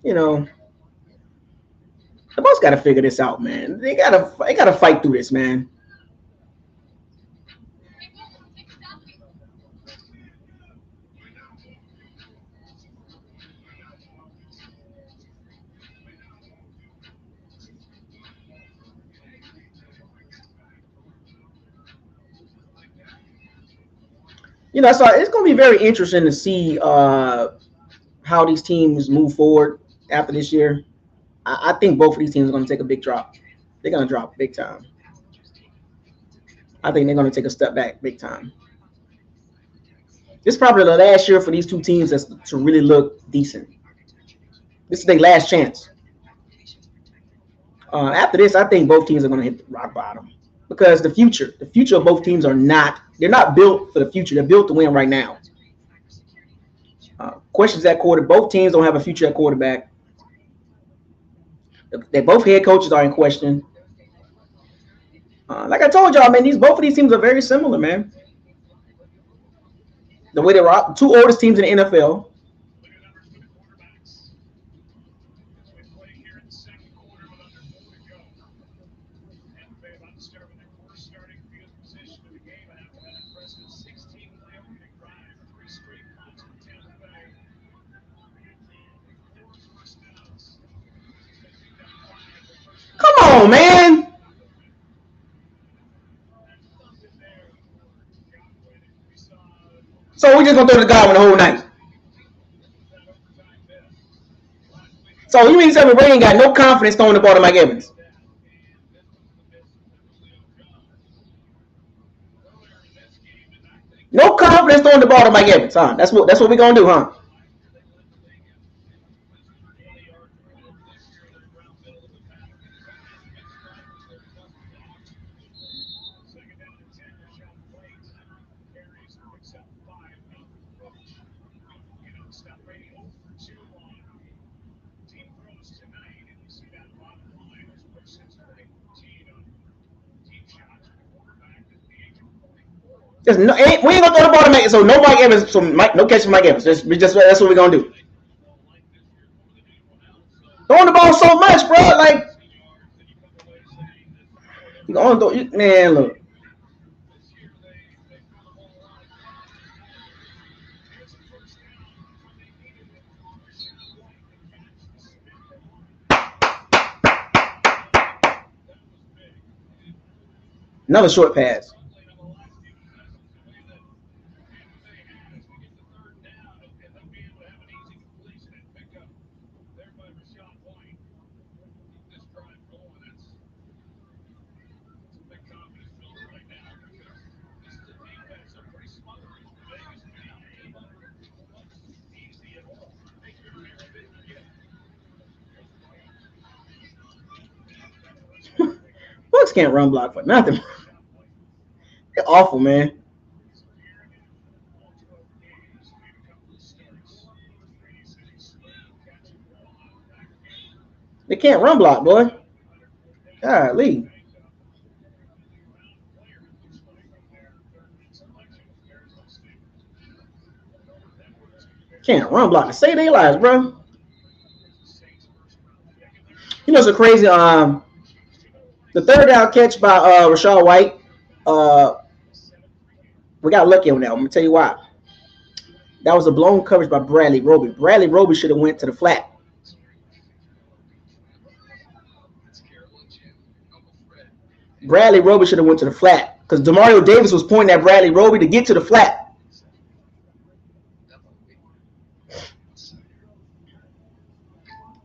you know, the Bucs got to figure this out, man. They gotta fight through this, man. So it's going to be very interesting to see how these teams move forward after this year. I think both of these teams are going to take a big drop. They're going to drop big time. I think they're going to take a step back big time. This is probably the last year for these two teams to really look decent. This is their last chance. After this, I think both teams are going to hit rock bottom because the future of both teams they're not built for the future. They're built to win right now. Questions at quarterback. Both teams don't have a future at quarterback. They both head coaches are in question. Like I told y'all, man, both of these teams are very similar, man. The way they were two oldest teams in the NFL. Come on, man. So we're just gonna throw the Godwin the whole night. So you mean to tell me Ray ain't got no confidence throwing the ball to Mike Evans? No confidence throwing the ball to Mike Evans, huh? That's what we're gonna do, huh? We ain't gonna throw the ball to Mike. So no Mike Evans. So no catch for Mike Evans. That's what we're gonna do. Throwing the ball so much, bro. Like you gonna throw, man. Look. Another short pass. Bucks can't run block for nothing. They're awful, man. They can't run block, boy. Golly. Can't run block to save their lives, bro. You know, so crazy. The third down catch by Rachaad White. We got lucky on that. I'm gonna tell you why. That was a blown coverage by Bradley Roby. Bradley Roby should have went to the flat. Bradley Roby should have went to the flat because Demario Davis was pointing at Bradley Roby to get to the flat.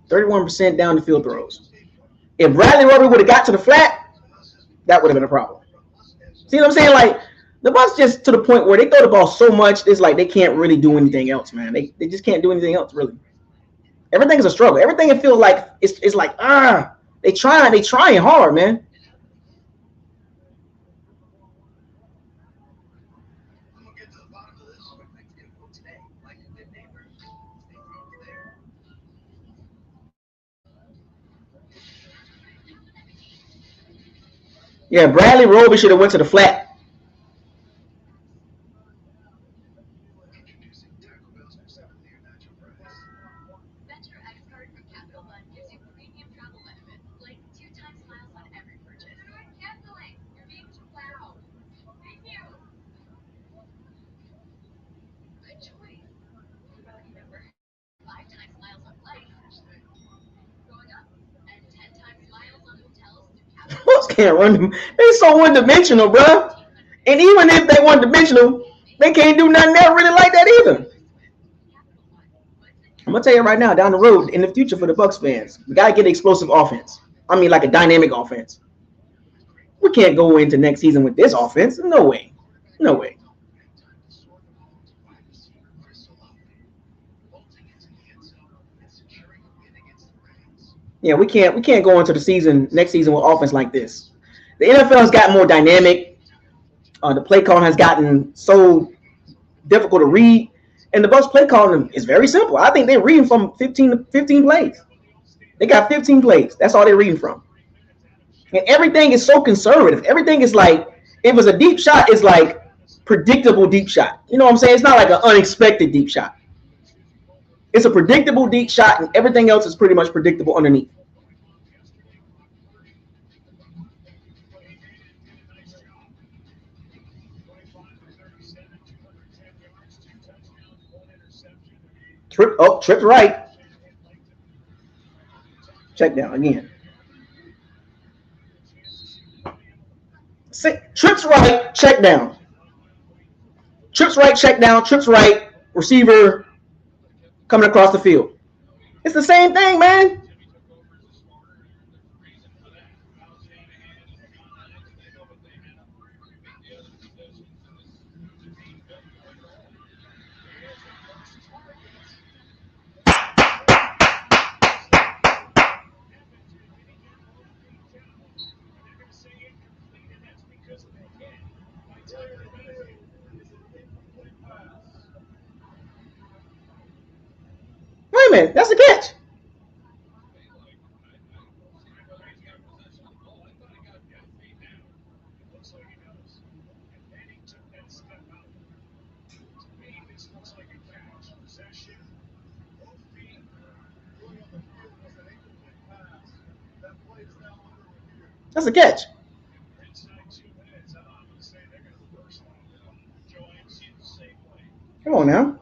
31% down the field throws. If Bradley Roby would have got to the flat, that would have been a problem. See what I'm saying? Like, the Bucs just to the point where they throw the ball so much, it's like they can't really do anything else, man. They just can't do anything else, really. Everything is a struggle. Everything it feels like it's like, they trying hard, man. Yeah, Bradley Roby should have went to the flat. Folks can't run them. They so one-dimensional, bro. And even if they one-dimensional, they can't do nothing else really like that either. I'm gonna tell you right now, down the road, in the future for the Bucs fans, we gotta get an explosive offense. I mean, like a dynamic offense. We can't go into next season with this offense. No way. No way. Yeah, we can't go into the next season with offense like this. The NFL has gotten more dynamic. The play calling has gotten so difficult to read, and the Bucs play calling is very simple. I think they're reading from 15 plays. They got 15 plays. That's all they're reading from. And everything is so conservative. Everything is like, if it was a deep shot, it's like predictable deep shot. You know what I'm saying? It's not like an unexpected deep shot. It's a predictable deep shot, and everything else is pretty much predictable underneath. Tripped right. Check down again. Trips right, check down. Trips right, check down. Trips right, receiver coming across the field. It's the same thing, man. Wait a minute, that's a catch. That's a catch. Come on now.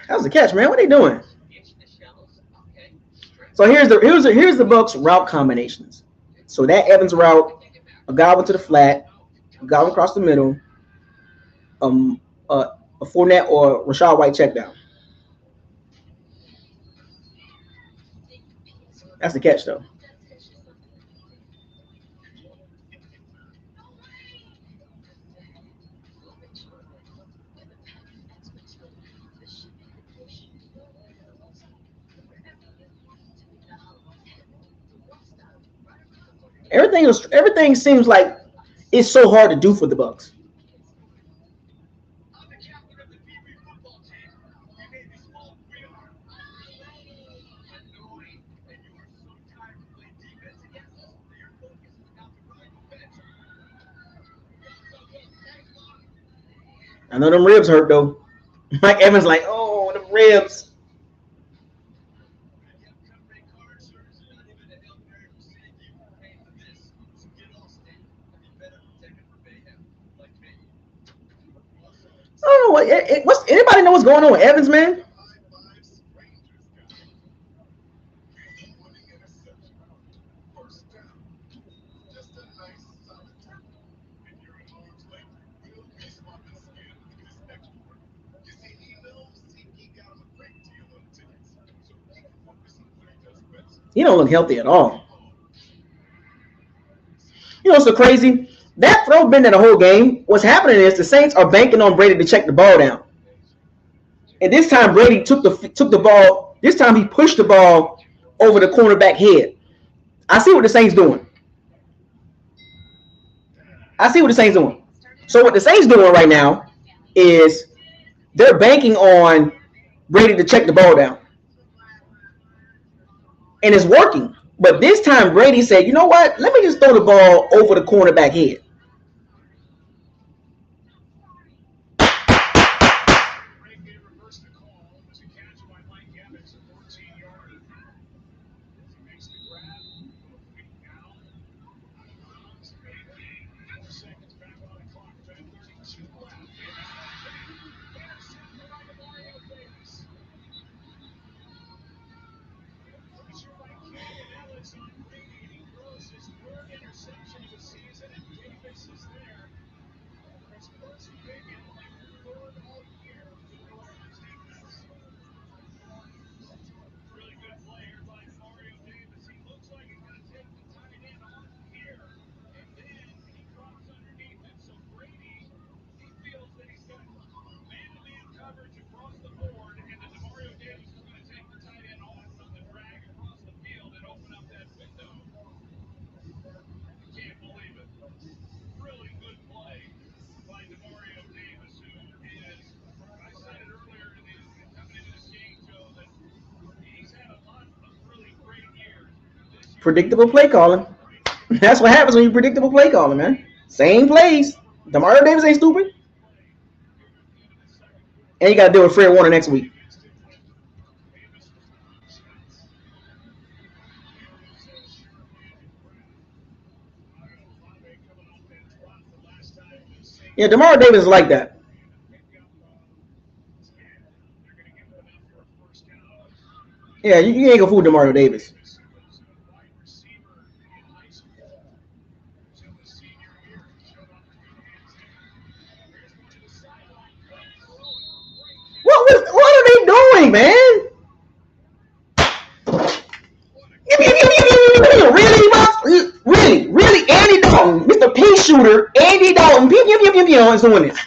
That was a catch, man. What are they doing? So here's the Bucs route combinations. So that Evans route, a guy went to the flat, a guy went across the middle, a Fournette or Rachaad White check down. That's the catch, though. Everything seems like it's so hard to do for the Bucs. I know them ribs hurt though. Mike Evans like, oh, the ribs. I don't know what's anybody know what's going on with Evans, man? He don't look healthy at all. You know what's so crazy? That throw been in the whole game. What's happening is the Saints are banking on Brady to check the ball down. And this time Brady took the ball. This time he pushed the ball over the cornerback head. I see what the Saints doing. So what the Saints doing right now is they're banking on Brady to check the ball down. And it's working. But this time Brady said, you know what? Let me just throw the ball over the cornerback head. Predictable play calling. That's what happens when you predictable play calling, man. Same plays. Demario Davis ain't stupid. And you got to deal with Fred Warner next week. Yeah, Demario Davis is like that. Yeah, you ain't gonna fool Demario Davis. What are they doing, man? Really, Andy Dalton, Mr. Pea Shooter, Andy Dalton, is doing this.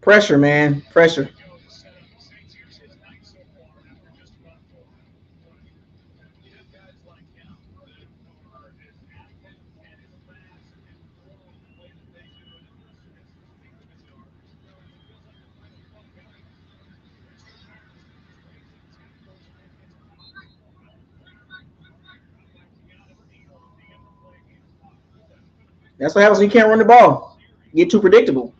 Pressure, man. Pressure. That's what happens when you can't run the ball. You get too predictable.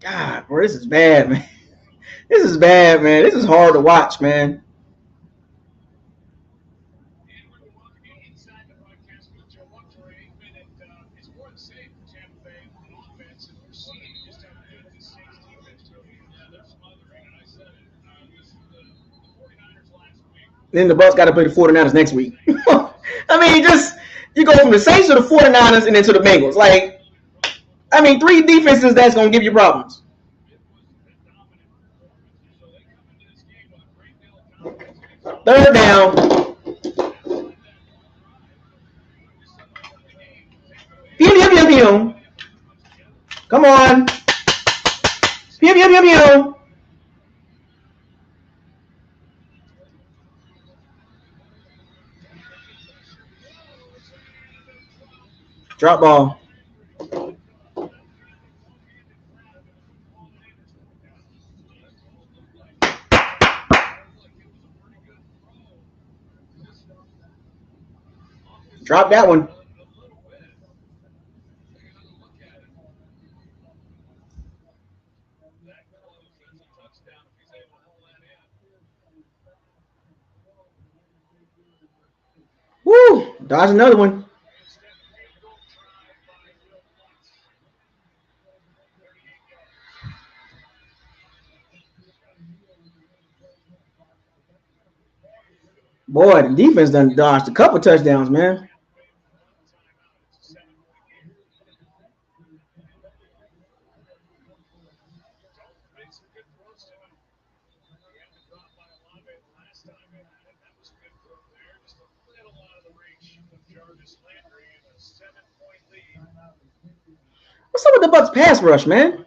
God, bro, this is bad, man. This is bad, man. This is hard to watch, man. Then the Bucks got to play the 49ers next week. I mean, you go from the Saints to the 49ers and then to the Bengals. Like, I mean, 3 defenses that's going to give you problems. Third down. Pew, pew, pew, pew. Come on. Pew, pew, pew, pew. Drop ball. Drop that one. Woo! Dodge another one. Boy, the defense done dodged a couple touchdowns, man. What's up with the Bucks pass rush, man?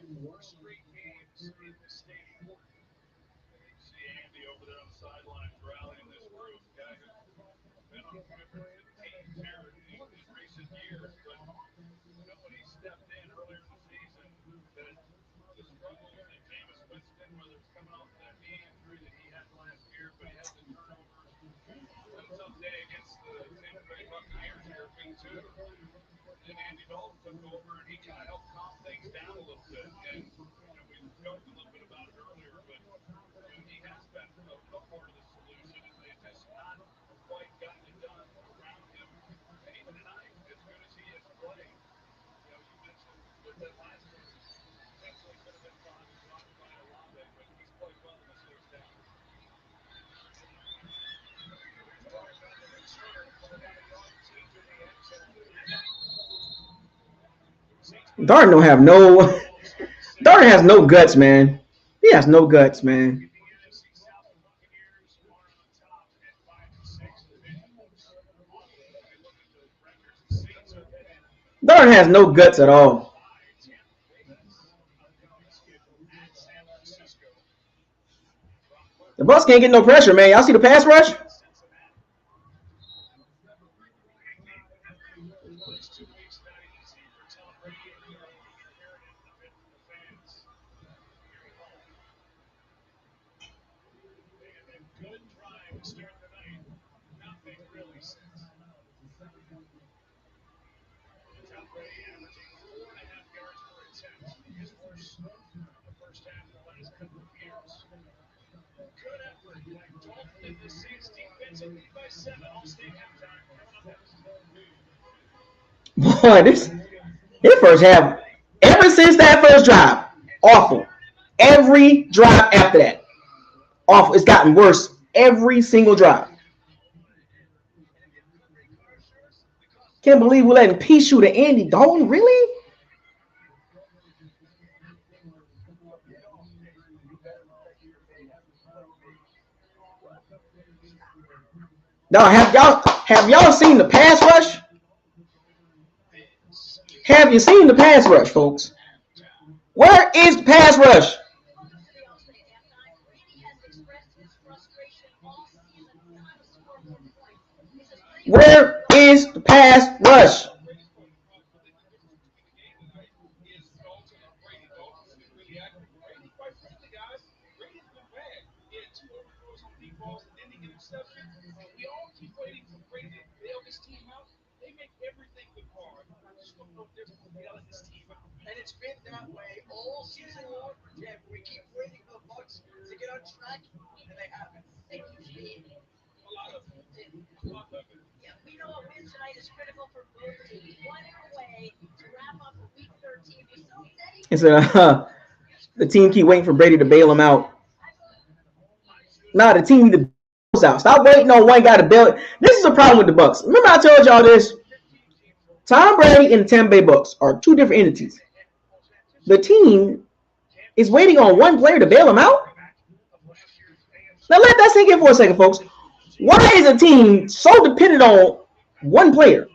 Darden has no guts, man. He has no guts, man. Darden has no guts at all. The Bucks can't get no pressure, man. Y'all see the pass rush? Boy, this first half, ever since that first drive, awful. Every drive after that, awful. It's gotten worse every single drive. Can't believe we're letting P shoot to Andy Dalton. Really? No, have y'all seen the pass rush? Have you seen the pass rush, folks? Where is the pass rush? Where is the pass rush? And it's been that way all season long for Tampa. We keep waiting for the Bucks to get on track, and they haven't. Thank you, Steve. A lot of it. Yeah, we know a win tonight is critical for both teams. One way to wrap up Week 13. It's the team keep waiting for Brady to bail him out. Nah, the team need to out. Stop waiting on one guy to bail. This is a problem with the Bucs. Remember I told y'all this? Tom Brady and the Tampa Bay Bucs are two different entities. The team is waiting on one player to bail him out. Now let that sink in for a second, folks. Why is a team so dependent on one player?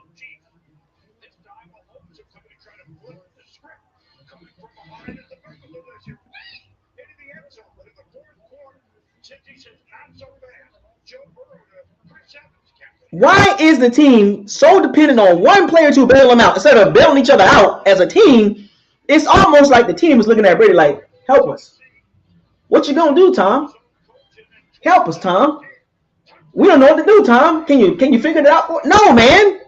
Why is the team so dependent on one player to bail them out instead of bailing each other out as a team? It's almost like the team is looking at Brady like, help us. What you gonna do, Tom? Help us, Tom. We don't know what to do, Tom. Can you figure it out? No, man.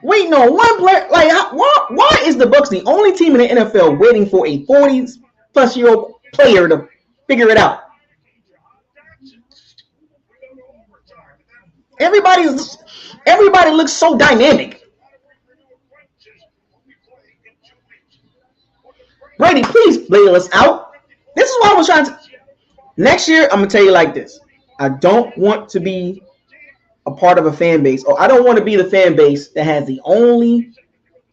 Waiting on one player, like why is the Bucs the only team in the NFL waiting for a 40-plus-year-old player to figure it out? Everybody looks so dynamic. Brady, please bail us out. This is what I was trying to. Next year, I'm gonna tell you like this. I don't want to be a part of a fan base, or I don't want to be the fan base that has the only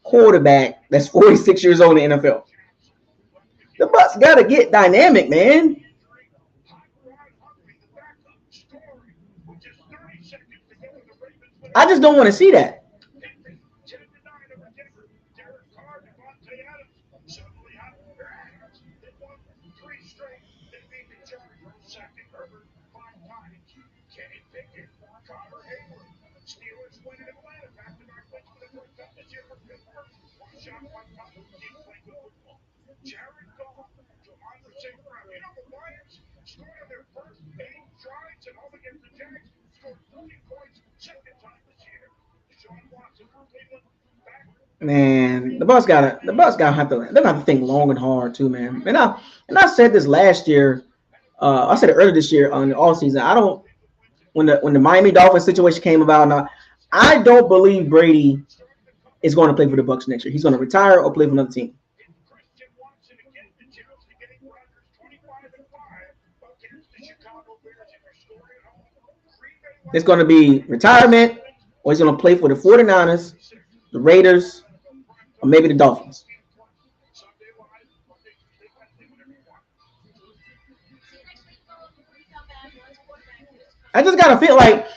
quarterback that's 46 years old in the NFL. The Bucs gotta get dynamic, man. I just don't want to see that. Man, the Bucs gotta have to. They're gonna have to think long and hard too, man. And I said this last year. I said it earlier this year on the all season. I don't when the Miami Dolphins situation came about. Now, I don't believe Brady is going to play for the Bucs next year. He's going to retire or play for another team. It's going to be retirement, or he's going to play for the 49ers, the Raiders, or maybe the Dolphins. I just gotta feel like,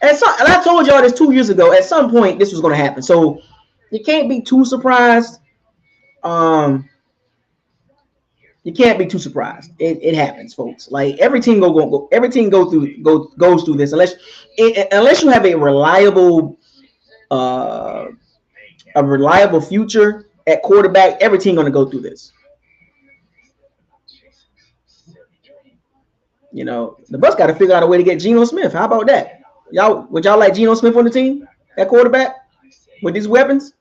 and I told y'all this 2 years ago. At some point, this was gonna happen, so you can't be too surprised. You can't be too surprised. It happens, folks. Like every team goes through this unless you have a reliable future at quarterback. Every team gonna go through this. You know, the Bucs got to figure out a way to get Geno Smith. How about that? Would y'all like Geno Smith on the team at quarterback with these weapons?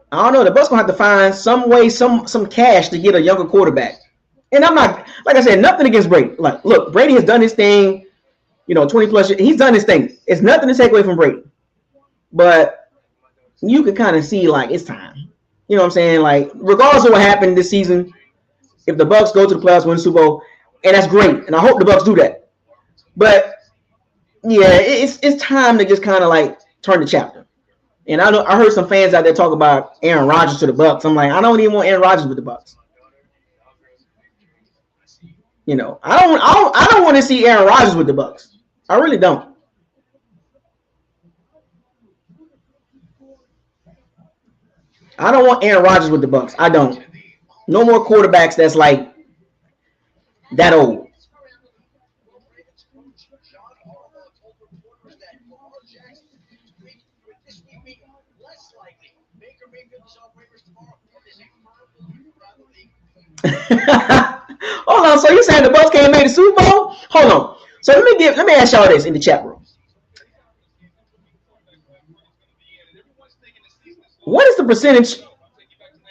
I don't know. The Bucs gonna have to find some way, some cash to get a younger quarterback. And I'm not, like I said, nothing against Brady. Like, look, Brady has done his thing. 20 plus years. He's done his thing. It's nothing to take away from Brady. But you can kind of see like it's time. You know what I'm saying? Like, regardless of what happened this season, if the Bucs go to the playoffs, win the Super Bowl, and that's great, and I hope the Bucs do that. But yeah, it's time to just kind of like turn the chapter. And I heard some fans out there talk about Aaron Rodgers to the Bucs. I'm like, I don't even want Aaron Rodgers with the Bucs. I don't want to see Aaron Rodgers with the Bucs. I really don't. I don't want Aaron Rodgers with the Bucs. I don't. No more quarterbacks that's like that old. Hold on. So you saying the Bucks can't make the Super Bowl? Hold on. So let me ask y'all this in the chat room. What is the percentage?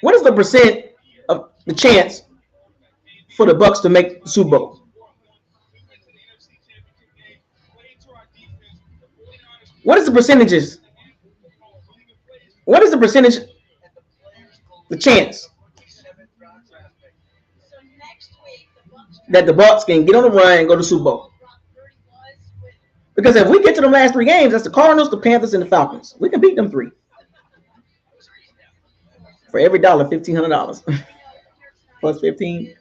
What is the percent of the chance for the Bucks to make the Super Bowl? What is the percentages? What is the percentage? The chance that the Bucks can get on the run and go to the Super Bowl. Because if we get to the last 3 games, that's the Cardinals, the Panthers, and the Falcons. We can beat them 3. For every dollar, $1,500 plus 15. Yeah.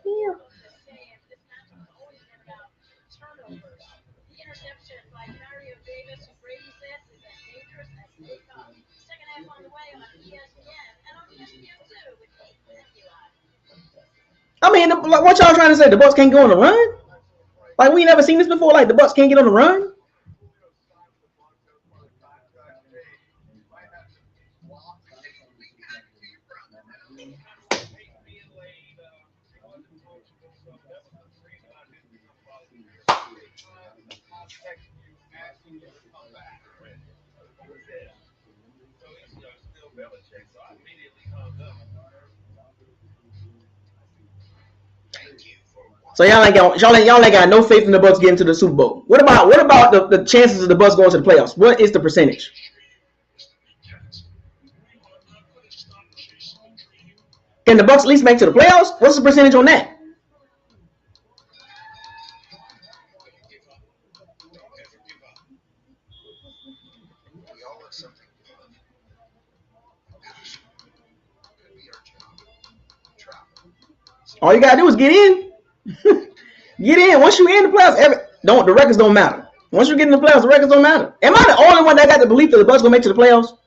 I mean, what y'all trying to say? The Bucks can't go on the run? Like, we never seen this before. Like, the Bucks can't get on the run? So y'all ain't got no faith in the Bucks getting to the Super Bowl. What about the chances of the Bucks going to the playoffs? What is the percentage? Can the Bucks at least make to the playoffs? What's the percentage on that? All you gotta do is get in. Get in. Once you in the playoffs, the records don't matter. Once you get in the playoffs, the records don't matter. Am I the only one that got the belief that the Bucks gonna make to the playoffs?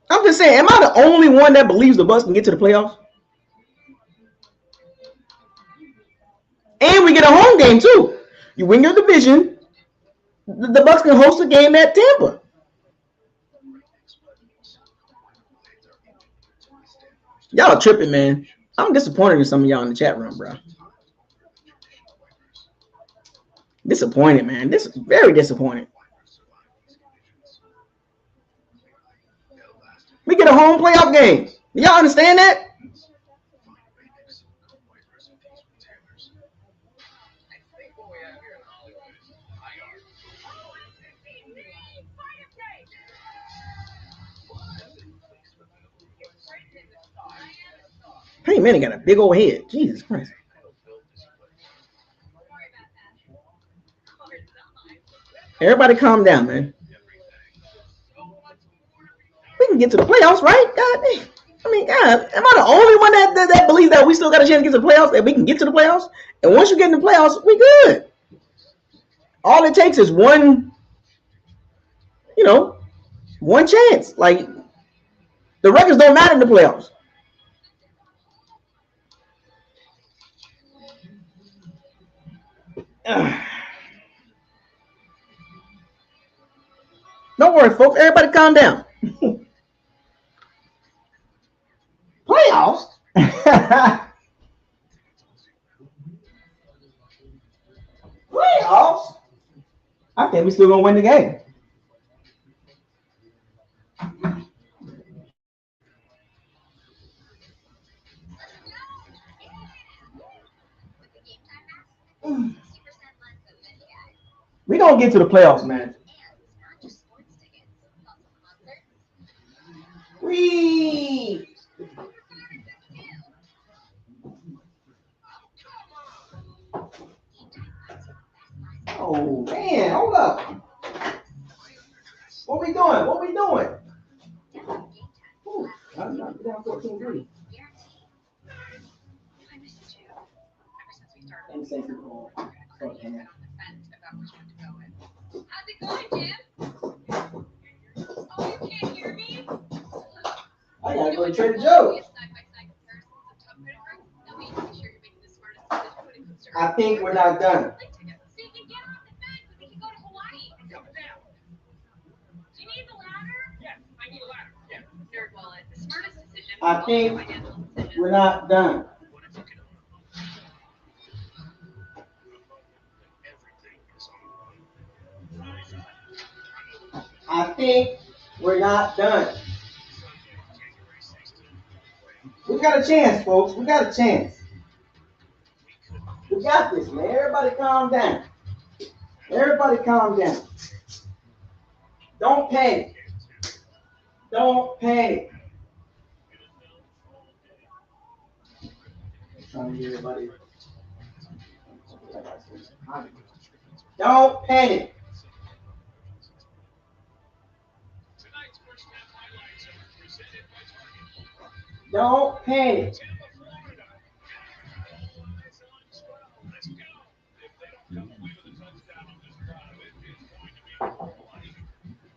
I'm just saying, am I the only one that believes the Bucks can get to the playoffs? And we get a home game too. You win your division, the Bucks can host a game at Tampa. Y'all are tripping, man. I'm disappointed in some of y'all in the chat room, bro. Disappointed, man. This is very disappointed. We get a home playoff game. Do y'all understand that? Hey, man, he got a big old head. Jesus Christ. Everybody calm down, man. We can get to the playoffs, right? God damn. I mean, God, am I the only one that believes that we still got a chance to get to the playoffs, that we can get to the playoffs? And once you get in the playoffs, we good. All it takes is one chance. Like, the records don't matter in the playoffs. Don't worry, folks. Everybody calm down. Playoffs? Playoffs? I think we still gonna win the game. We gonna get to the playoffs, man. Oh man, hold up. What we doing? Ooh, I'm down 14-3. How's it going, Jim? Oh, you can't hear me? I gotta go to Trader Joe's. I think we're not done. So you can get off the fence and we can go to Hawaii. Do you need the ladder? Yeah, I need a ladder. Yeah, here I think we're not done. I think we're not done. We got a chance, folks. We got a chance. We got this, man. Everybody calm down. Everybody calm down. Don't panic. Don't panic. Trying to get everybody. Don't panic. Don't panic.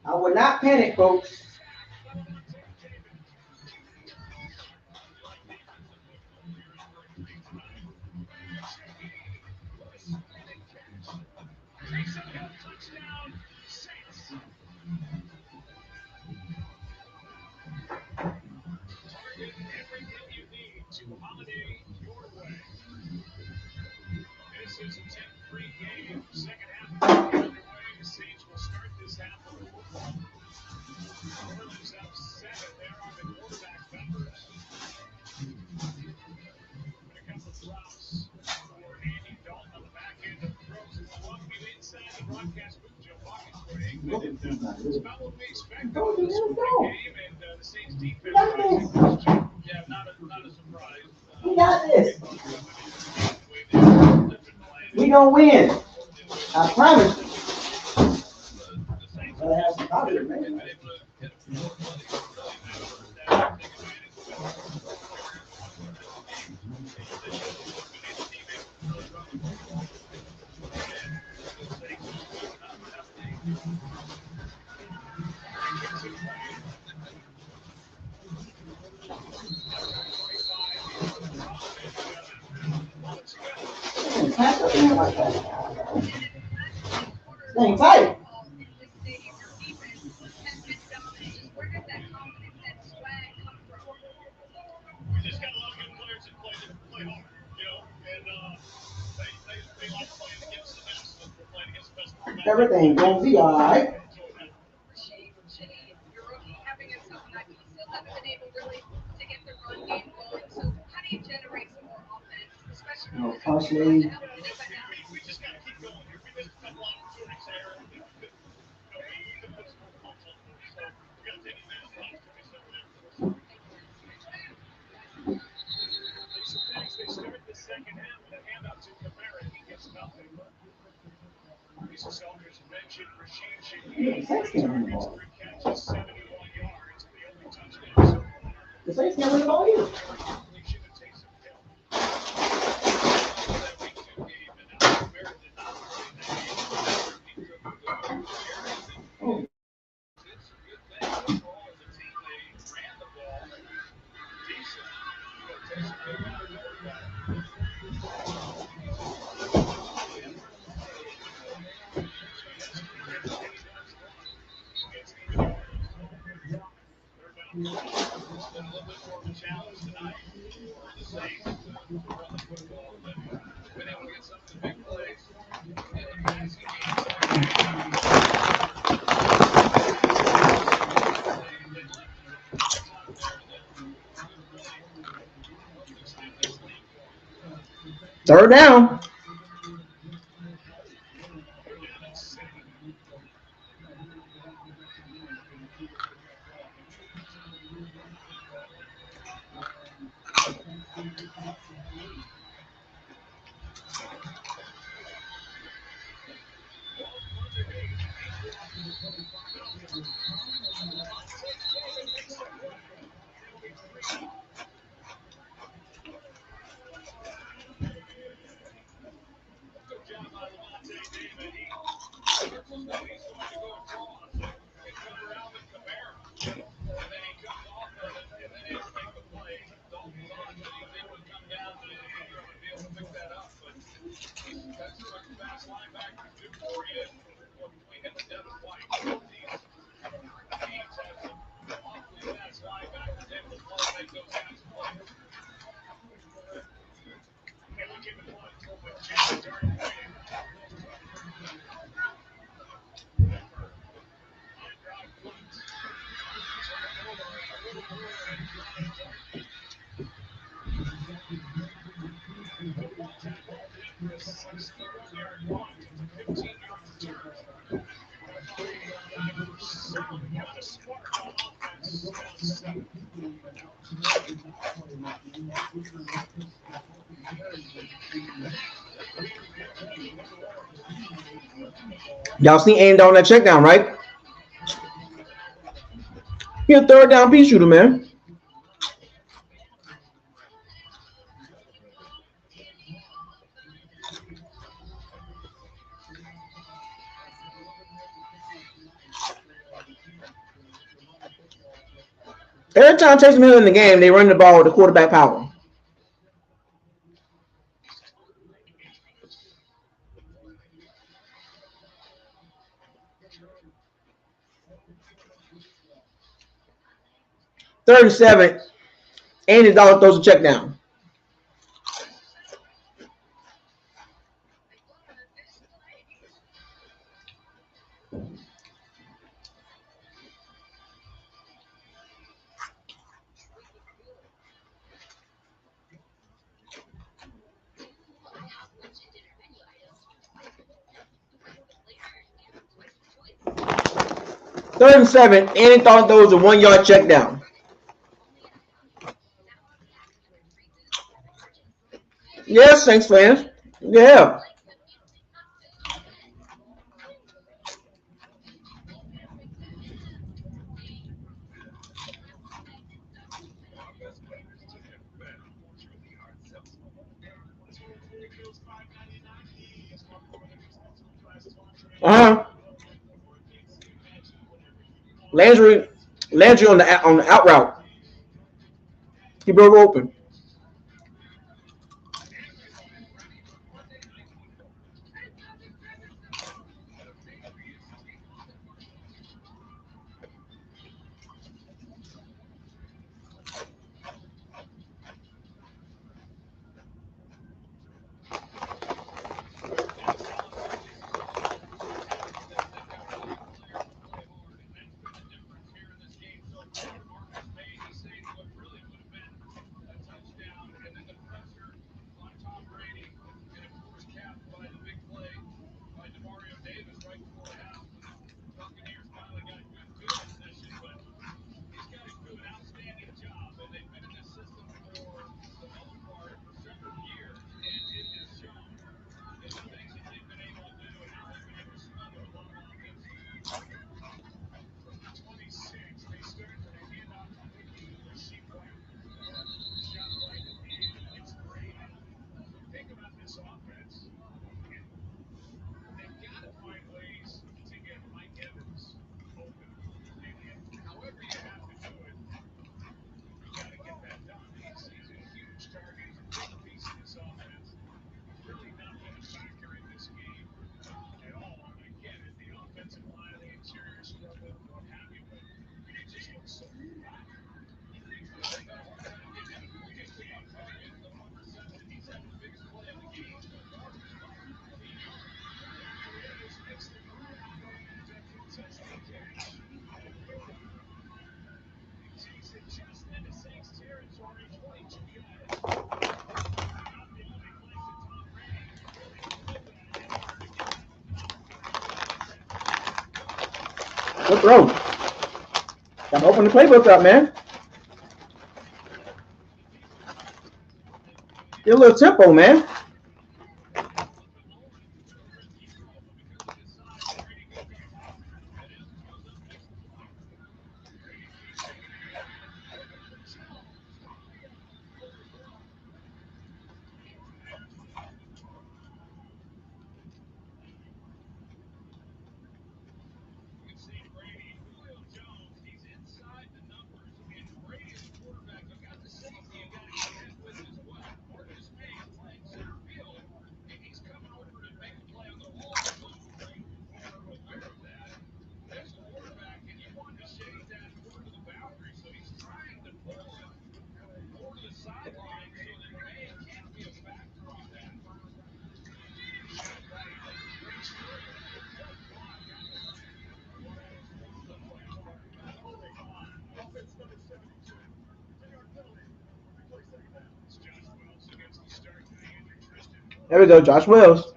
I would not panic, folks. This is a 10-3 game. Second half underway. The Saints will start this half with the football. Orleans up 7. There are the quarterback numbers. A couple of drops for Andy Dalton on the back end of the throws. And welcome you inside the broadcast booth. Joe Hawkins for England. It's about what we expected from this game. And the Saints defense. Yeah, not a surprise. We got this. We gonna win. I promise you. Gotta have some confidence, man. Hang tight. We just got a lot of good players that play hard, you know, and they like playing against the best. We're playing against the best. Everything gonna be all right. Partially. We just got to keep going here. We missed a couple opportunities there. We could put some more points on the board. So we got to take advantage of the opportunities that were there. They start the second half with a handoff to Kamara. He gets nothing. Lisa Selkers mentioned Rashid Shaheed. Targets, 3 catches, 71 yards. The only touchdown so far. The Saints can't win the ball either. Completion of Taysom Hill. That week 2 game, and now Kamara did not play in that game. He took the carries and did some good things overall as a team. They ran the ball decent. Taysom Hill got a quarterback. It's been a little bit more of a challenge tonight for the Saints to run the football, but been able to get some of the big plays in the passing game. Third down. Those Y'all seen Andy on that check down, right? He a third down pea shooter, man. Every time Taysom Hill in the game, they run the ball with the quarterback power. Third and 7. Andy Dalton throws a check down. Third and 7. Andy Dalton throws a 1-yard check down. Yes, thanks, fans. Yeah. Uh-huh. Landry on the out route. He broke open. Good throw. Got to open the playbook up, man. Get a little tempo, man. There we go, Josh Wells.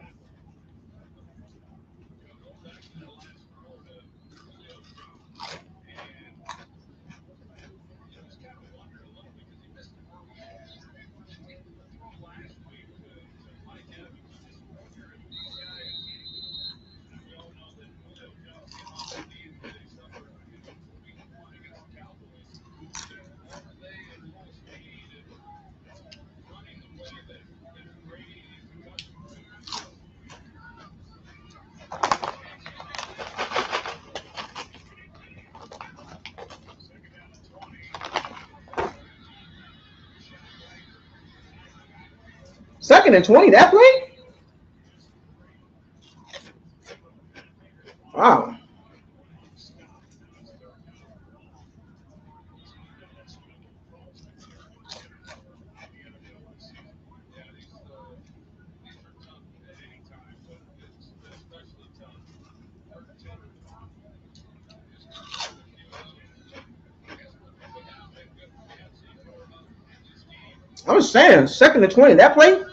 Second and 20, that play? Wow. I was saying, second and 20, that play?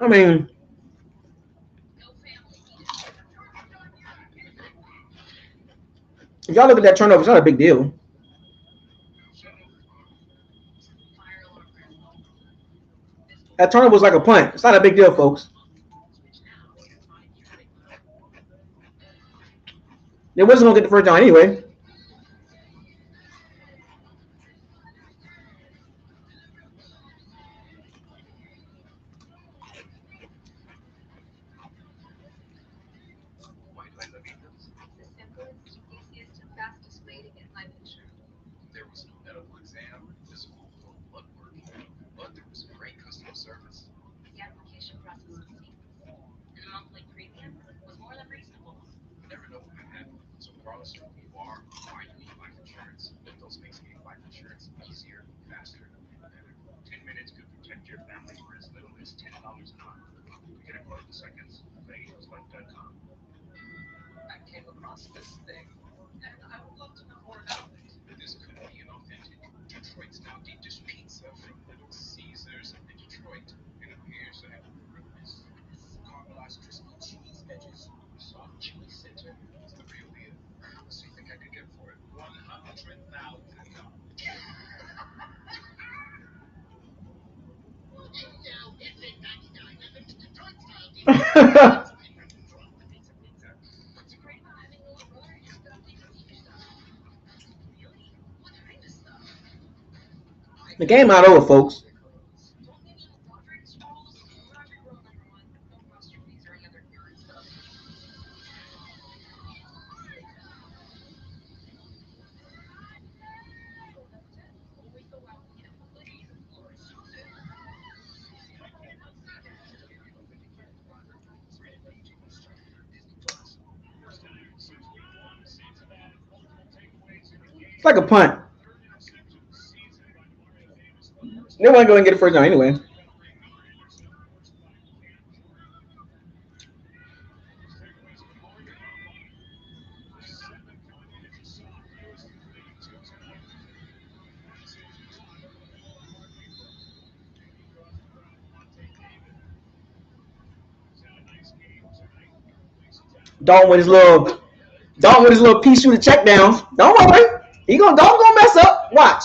I mean, if y'all look at that turnover, it's not a big deal. That turnover was like a punt. It's not a big deal, folks. They wasn't going to get the first down anyway. The game not over, folks. It's like a punt. They want to go and get a first down anyway. Dalton with his little pea shooter check down. Don't worry. Dalton gonna mess up. Watch.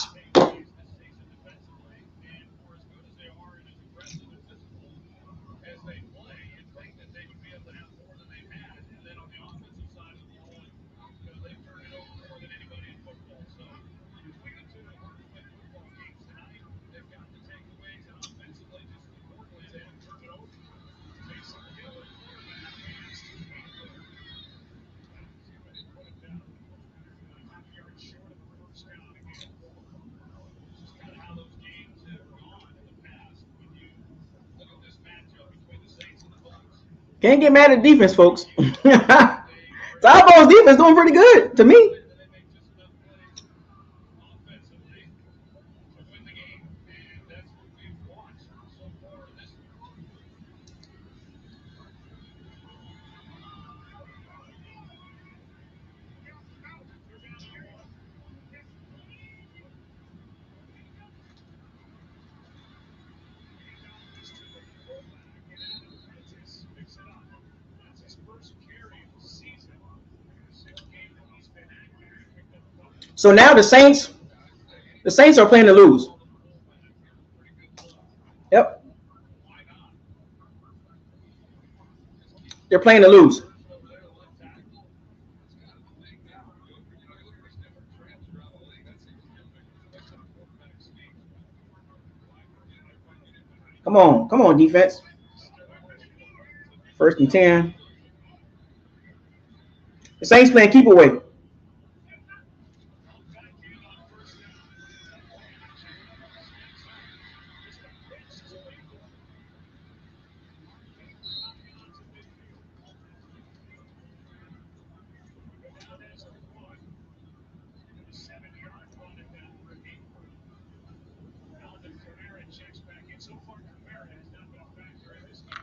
Can't get mad at defense, folks. Tybo's defense doing pretty good to me. So now the Saints are playing to lose. Yep. They're playing to lose. Come on, defense. 1st and 10. The Saints playing keep away.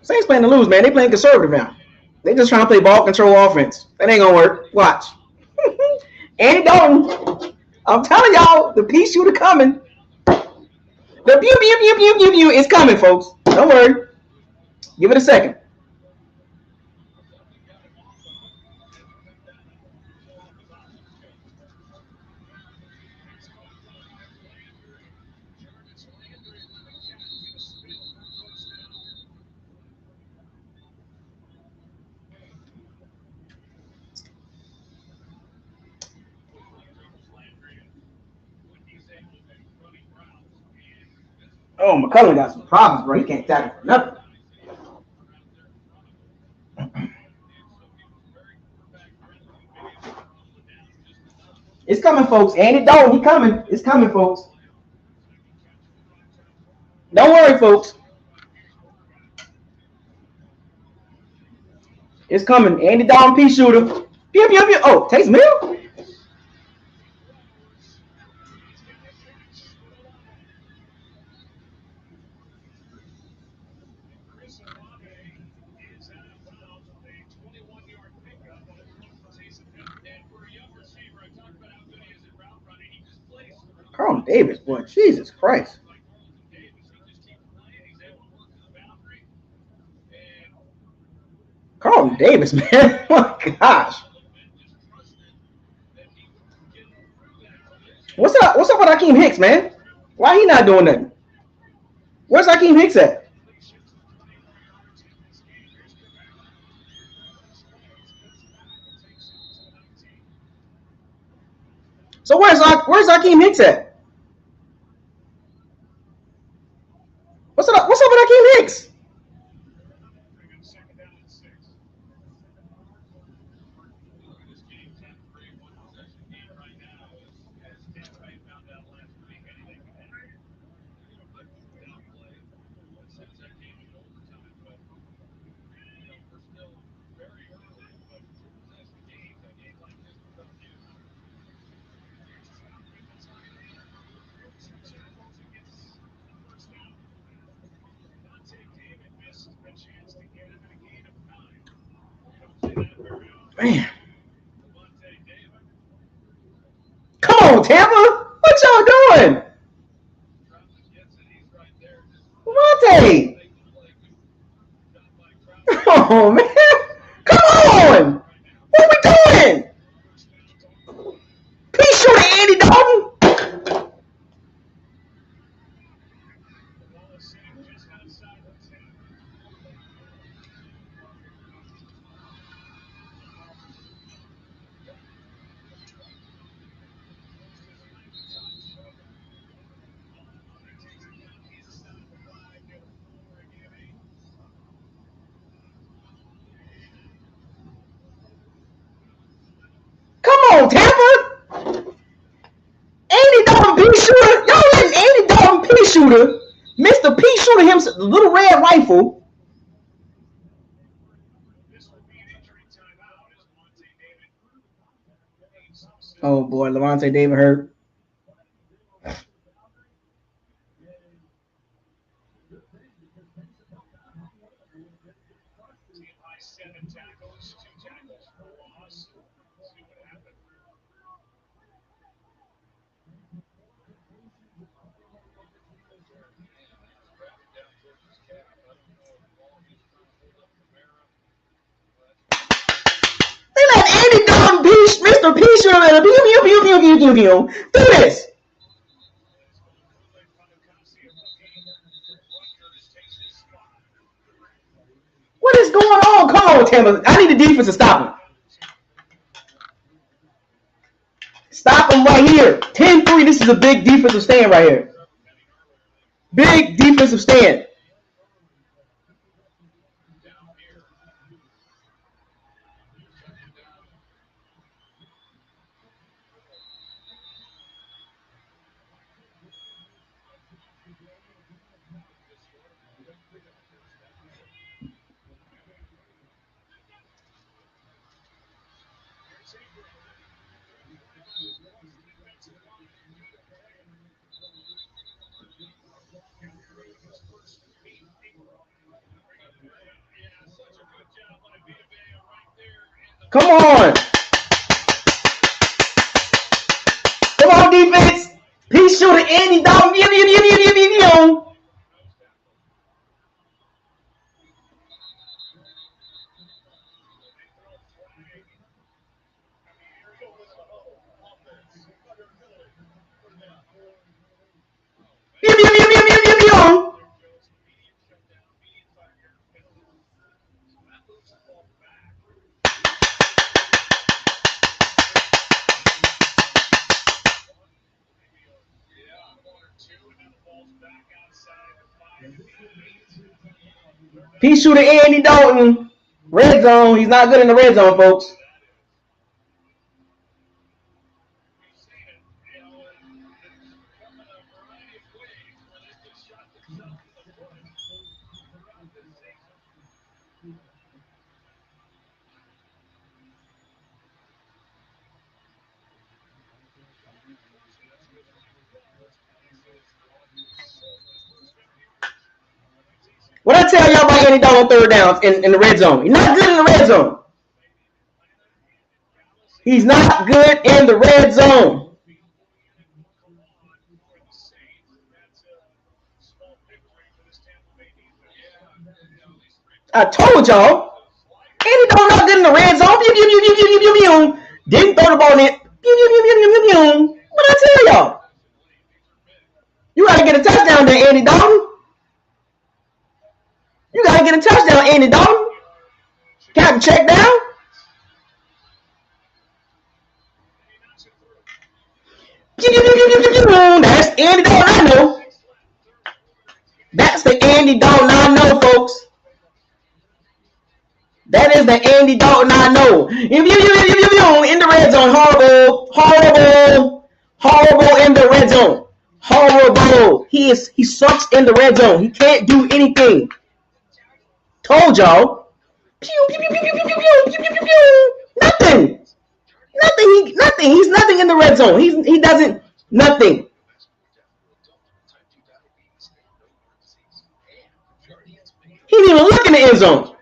Saints playing to lose, man. They playing conservative now. They just trying to play ball control offense. That ain't gonna work. Watch. Andy Dalton. I'm telling y'all, the pea shooter coming. The pew is coming, folks. Don't worry. Give it a second. Oh, McCullough got some problems, bro. He can't tackle for nothing. It's coming, folks. Andy Dalton, he coming. It's coming, folks. Don't worry, folks. It's coming. Andy Dalton, pea shooter. Pew. Oh, Taysom Hill. Carlton Davis, boy, Jesus Christ. Carlton Davis, man. Oh my gosh. What's up with Akeem Hicks, man? Why he not doing nothing? Where's Akeem Hicks at? So where's Akeem Hicks at? What's up with Akeem Hicks? Man. Come on, Tampa. What y'all doing? Monte. Oh, man. Come on. What are we doing? Pea shooter Andy Dalton. Come on, Tampa. Andy Dalton pea shooter. Y'all letting Andy Dalton pea shooter, Mr. Pea shooter himself, the little red rifle. Oh boy, Levante David hurt. They let Andy Dalton Mr. P do this. What is going on? Come on, Tampa. I need the defense to stop him. Stop him right here. 10-3. This is a big defensive stand right here. Big defensive stand. Come on. Come on, defense. Peace shooter, Andy Dalton. Peace shooter, Andy Dalton. Red zone. He's not good in the red zone, folks. What I tell y'all about Andy Dalton on third downs in the red zone? He's not good in the red zone. He's not good in the red zone. I told y'all. Andy Dalton not good in the red zone. Didn't throw the ball in. What I tell y'all? You gotta get a touchdown there, Andy Dalton. You gotta get a touchdown, Andy Dalton. Captain, check down. That's Andy Dalton I know. That's the Andy Dalton I know, folks. That is the Andy Dalton I know. In the red zone, horrible in the red zone. Horrible. He sucks in the red zone. He can't do anything. Told y'all. Nothing. Nothing. He's nothing in the red zone. He doesn't nothing. He didn't even look in the end zone.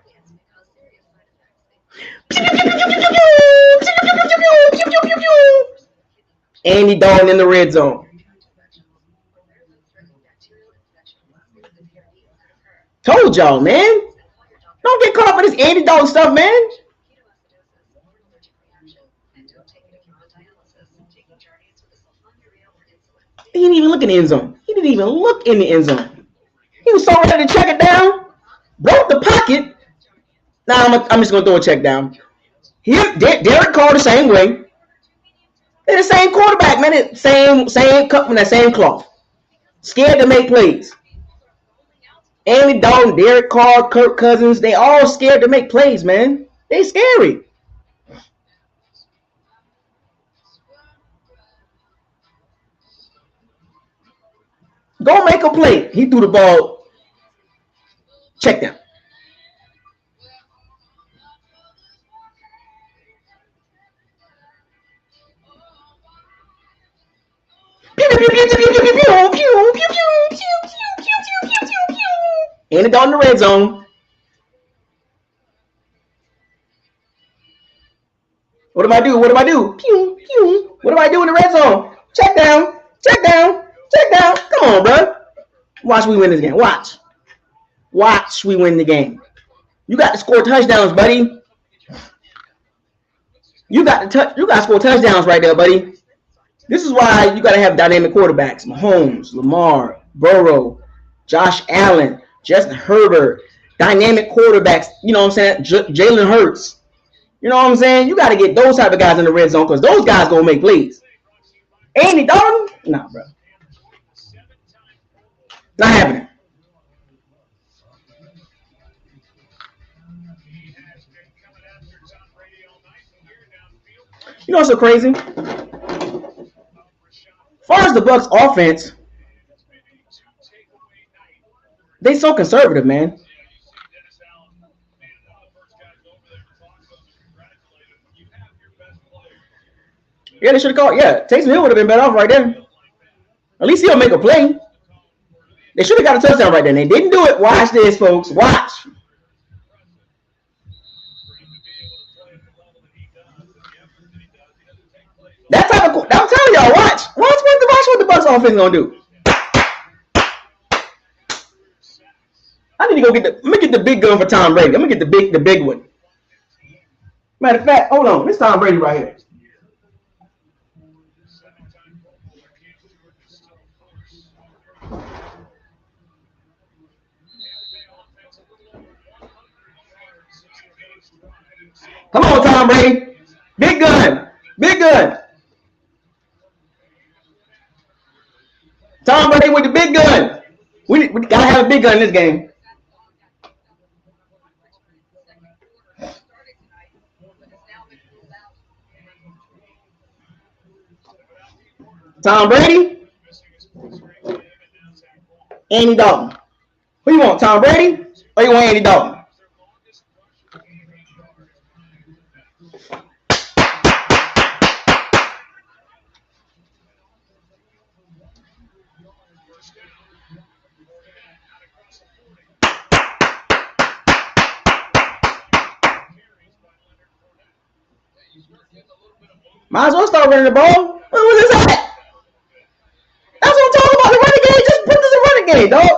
Andy Dalton in the red zone. Told y'all, man. Don't get caught up with this Andy Dalton stuff, man. He didn't even look in the end zone. He didn't even look in the end zone. He was so ready to check it down. Broke the pocket. Now I'm just going to throw a check down. Derek Carr the same way. They're the same quarterback, man. Same cut from that same cloth. Scared to make plays. Andy Dalton, Derek Carr, Kirk Cousins, they all scared to make plays, man. They scary. Go make a play. He threw the ball. Check down. And it on the red zone. What do I do? What do I do? Pew, pew. What do I do in the red zone? Check down. Check down. Check down. Come on, bro. Watch we win this game. Watch. Watch we win the game. You got to score touchdowns, buddy. You got to score touchdowns right there, buddy. This is why you got to have dynamic quarterbacks. Mahomes, Lamar, Burrow, Josh Allen, Justin Herbert. Dynamic quarterbacks. You know what I'm saying? Jalen Hurts. You know what I'm saying? You got to get those type of guys in the red zone because those guys going to make plays. Andy Dalton? Nah, bro. Not happening. You know what's so crazy? As far as the Bucs offense, they so conservative, man. Yeah, they should have called. Yeah, Taysom Hill would have been better off right there. At least he'll make a play. They should have got a touchdown right there. And they didn't do it. Watch this, folks. Watch. That type of. I'm telling y'all, watch. Watch what the Bucs offense gonna do. I need to go get the. Let me get the big gun for Tom Brady. I'm gonna get the big one. Matter of fact, hold on. This Tom Brady right here. Come on, Tom Brady. Big gun. Big gun. Tom Brady with the big gun. We got to have a big gun in this game. Tom Brady. Andy Dalton. Who you want, Tom Brady? Or you want Andy Dalton? Might as well start running the ball. What was this at? That's what I'm talking about. The running game. Just put this in running game, dog.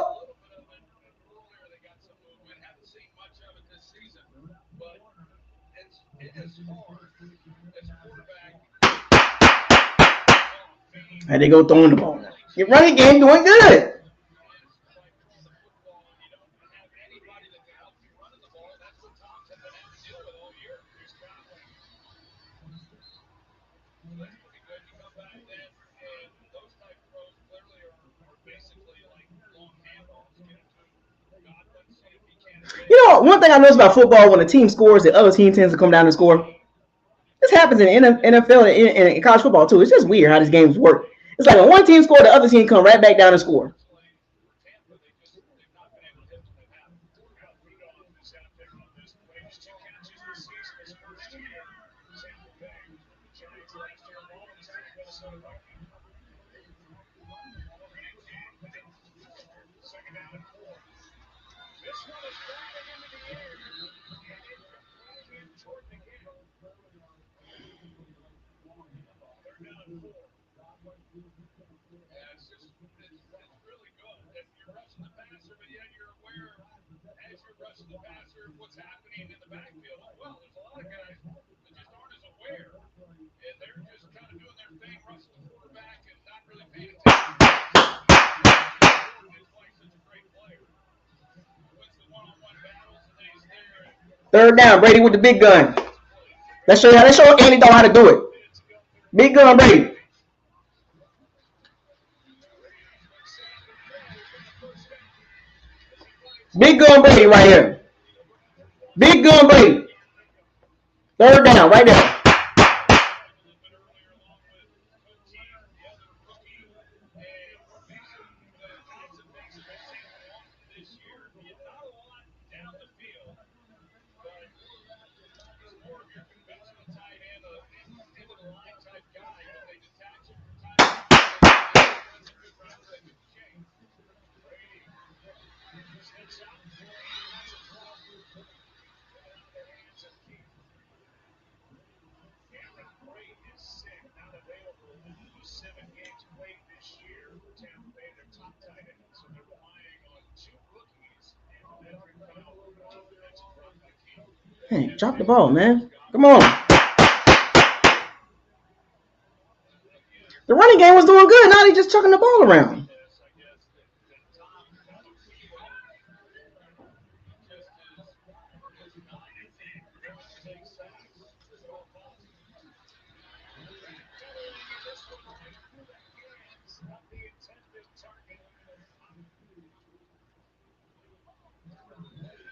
And they go throwing the ball. Your running game doing good. You know, one thing I noticed about football, when a team scores, the other team tends to come down and score. This happens in NFL and in college football, too. It's just weird how these games work. It's like when one team scores, the other team come right back down and score. Third down, Brady with the big gun. Let's show Andy Dalton how to do it. Big gun, Brady. Big gun Brady right here. Big gun Brady. Third down, right there. games played this year for Tampa Bay, their top tight end. So they're relying on 2 rookies and veteran Kyle until the next run by King. Hey, drop the ball, man. Come on. The running game was doing good. Now they just chucking the ball around.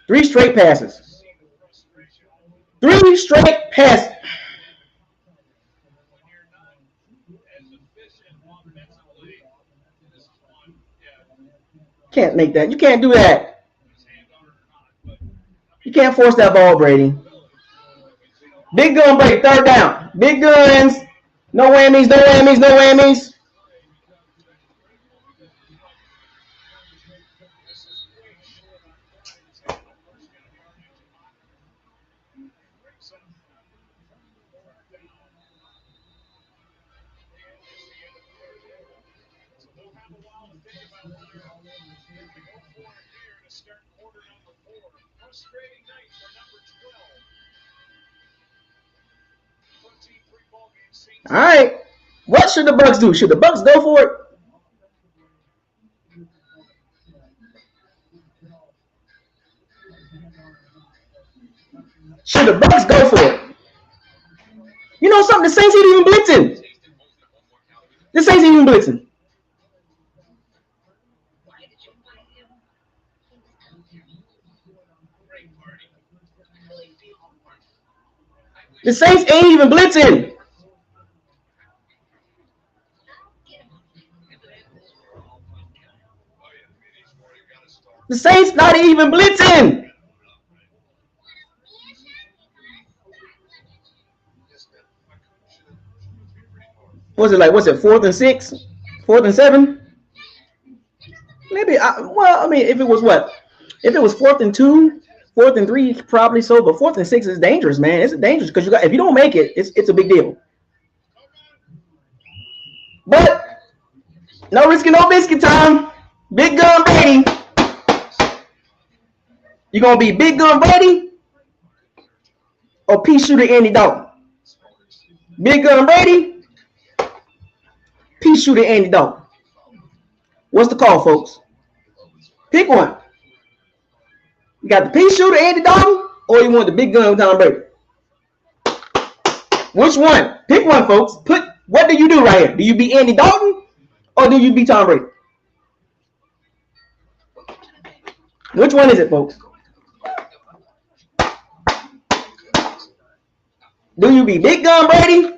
Three straight passes. 3 straight passes. Can't make that. You can't do that. You can't force that ball, Brady. Big gun, Brady. 3rd down. Big guns. No whammies, no whammies, no whammies. All right. What should the Bucs do? Should the Bucs go for it? Should the Bucs go for it? You know something? The Saints ain't even blitzing. The Saints ain't even blitzing. The Saints ain't even blitzing. The Saints not even blitzing. What's it like? What's it? 4th and 6? 4th and 7? Maybe. Well, I mean, if it was what? If it was 4th and 2, 4th and 3, probably so. But 4th and 6 is dangerous, man. It's dangerous because if you don't make it, it's a big deal. But no risky, no biscuit time. Big gun Brady. You gonna be Big Gun Brady or pea shooter Andy Dalton? Big Gun Brady, pea shooter Andy Dalton. What's the call, folks? Pick one. You got the pea shooter Andy Dalton, or you want the big gun Tom Brady? Which one? Pick one, folks. What do you do right here? Do you be Andy Dalton, or do you be Tom Brady? Which one is it, folks? Do you be Big Gun Brady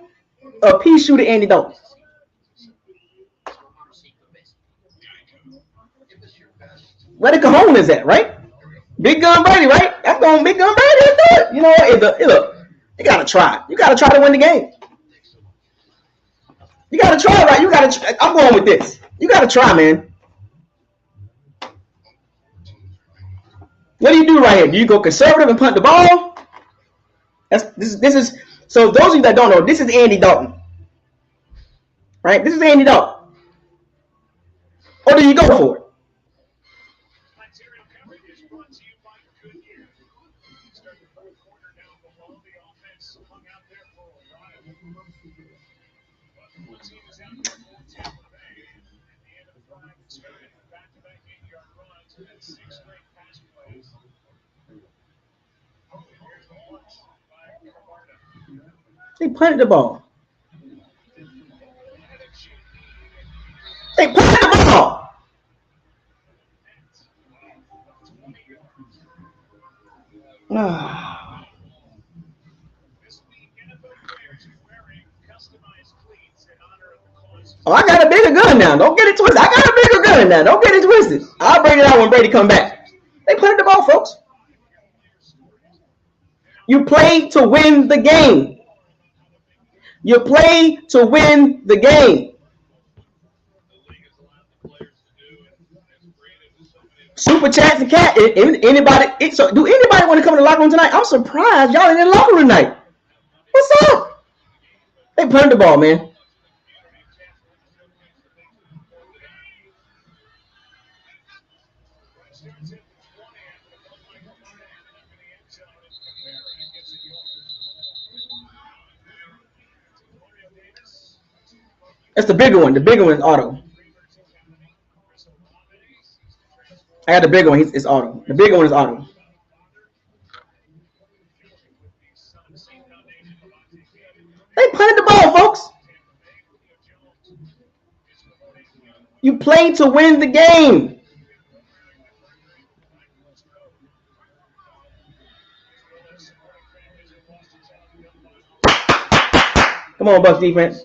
or pea shooter Andy Dalton? Where the cajon is at, right? Big Gun Brady, right? That's going Big Gun Brady. Let's do it. You know what? Look, you gotta try. You gotta try to win the game. You gotta try, right? You gotta. I'm going with this. You gotta try, man. What do you do right here? Do you go conservative and punt the ball? This is. So those of you that don't know, this is Andy Dalton, right? This is Andy Dalton. Or do you go for it? They punted the ball. They punted the ball. Oh, I got a bigger gun now. Don't get it twisted. I got a bigger gun now. Don't get it twisted. I'll bring it out when Brady come back. They punted the ball, folks. You play to win the game. You play to win the game. Super chats and cat. Anybody? So, do anybody want to come to the locker room tonight? I'm surprised y'all in the locker room tonight. What's up? They punted the ball, man. That's the bigger one. The bigger one is auto. I got the bigger one. It's auto. The bigger one is auto. They punted the ball, folks. You play to win the game. Come on, Bucs defense.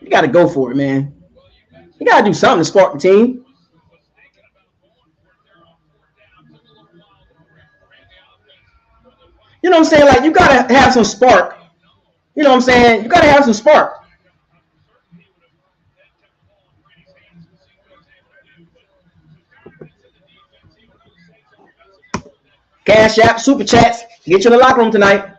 You got to go for it, man. You got to do something to spark the team. You know what I'm saying? Like, you got to have some spark. You know what I'm saying? You got to have some spark. Cash App, Super Chats. Get you in the locker room tonight.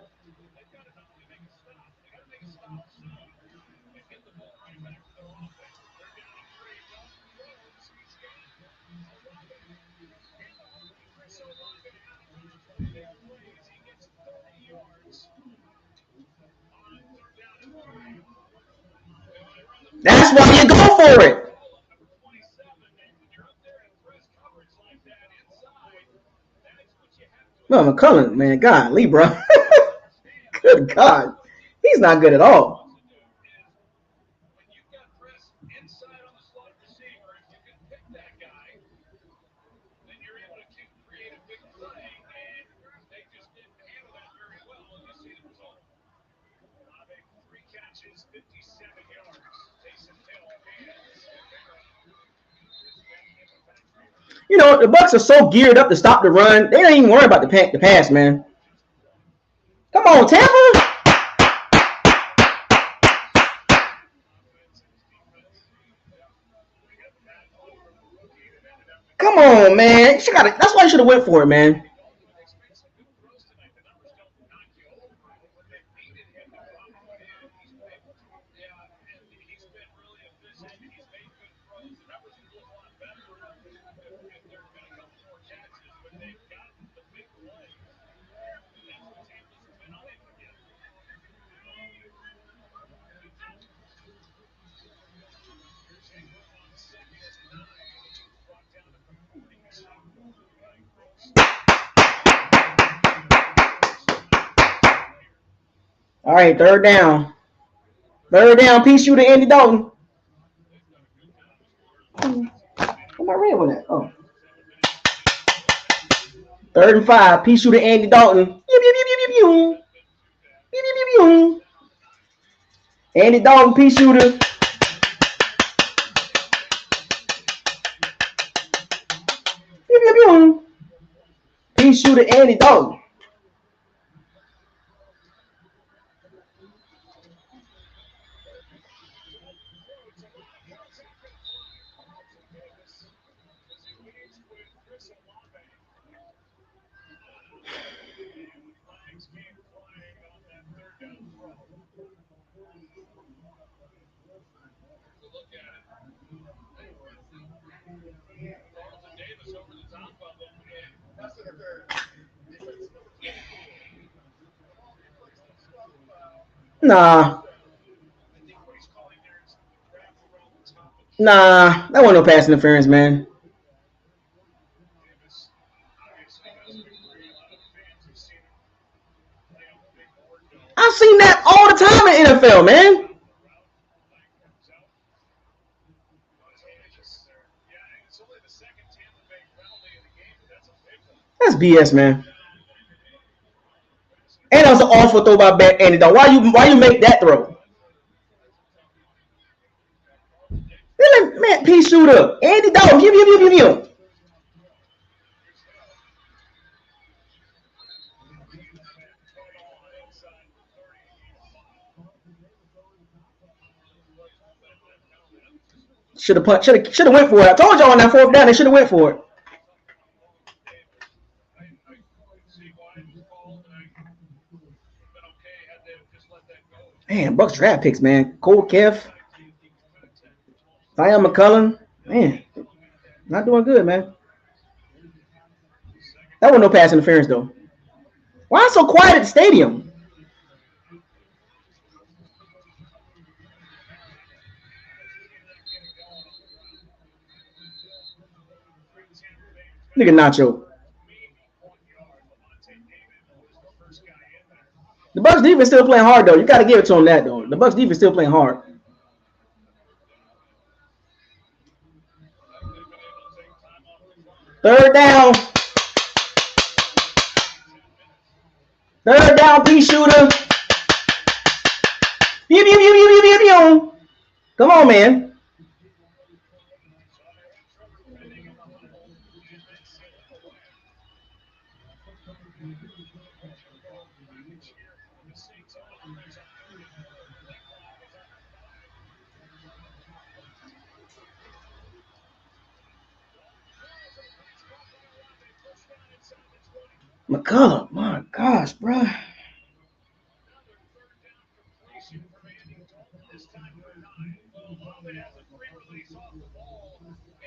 That's why you go for it. No, McCullough, man, God, Lee, bro. Good God. He's not good at all. You know, the Bucs are so geared up to stop the run. They don't even worry about the pass, man. Come on, Tampa. Come on, man. That's why you should have went for it, man. All right, third down. Third down, P shooter Andy Dalton. Where my red one at? Oh. 3rd and 5, P shooter Andy Dalton. Andy Dalton, P shooter. P shooter Andy Dalton. Nah, that wasn't no pass interference, man. I've seen that all the time in NFL, man. That's BS, man. And that was an awful throw by Andy Dalton. Why you make that throw? Man, P shooter Andy Dalton. Give. Should have went for it. I told y'all on that 4th down they should have went for it. Man, Bucs draft picks, man. Cole Keff, Tyon McCullum, man, not doing good, man. That was no pass interference, though. Why so quiet at the stadium? Look at Nacho. The Bucs defense still playing hard, though. You got to give it to them that, though. The Bucs defense still playing hard. Third down. Third down, pea shooter. Pew, pew, pew, pew, pew, pew. Come on, man. McCullough, my gosh, bro.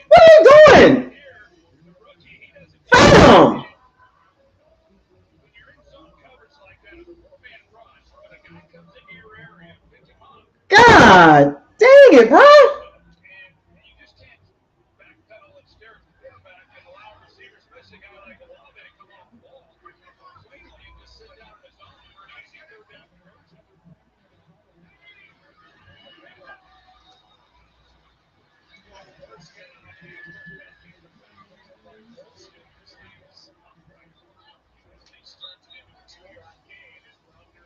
What are you doing? Damn. God dang it, bro.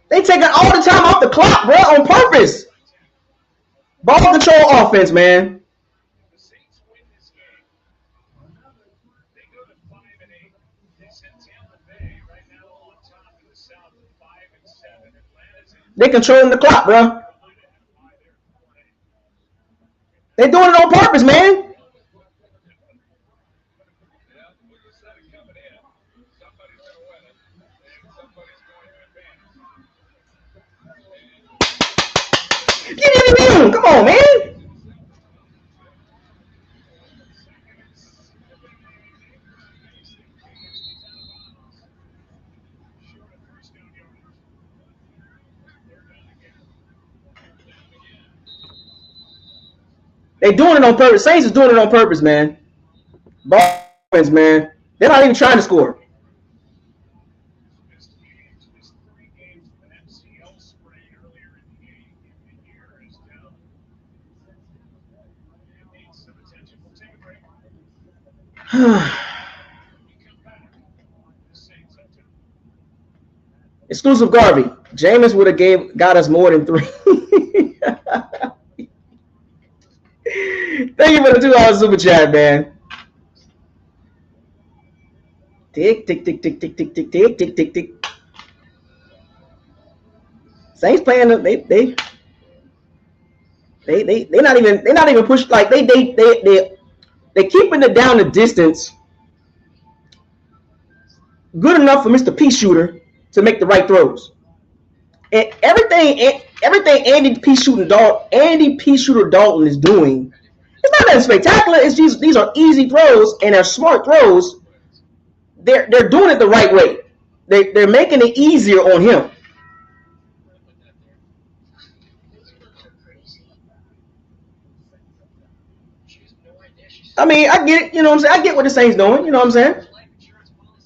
They taking all the time off the clock, bro, on purpose. Ball control offense, man. They controlling the clock, bro. They doing it on purpose, man. Come on, man. They doing it on purpose. Saints is doing it on purpose, man. Ball offense, man. They're not even trying to score. Exclusive Garvey. Jameis would have got us more than 3. Thank you for the $2 super chat, man. Tick, tick, tick, tick, tick, tick, tick, tick, tick, tick, tick. Saints playing. They not even push, like they keeping it down the distance good enough for Mr. P Shooter to make the right throws. And everything Andy P Shooter Dalton is doing, it's not that spectacular. It's just these are easy throws and they're smart throws. They're doing it the right way. They're making it easier on him. I mean, I get it. You know what I'm saying? I get what the Saints doing. You know what I'm saying?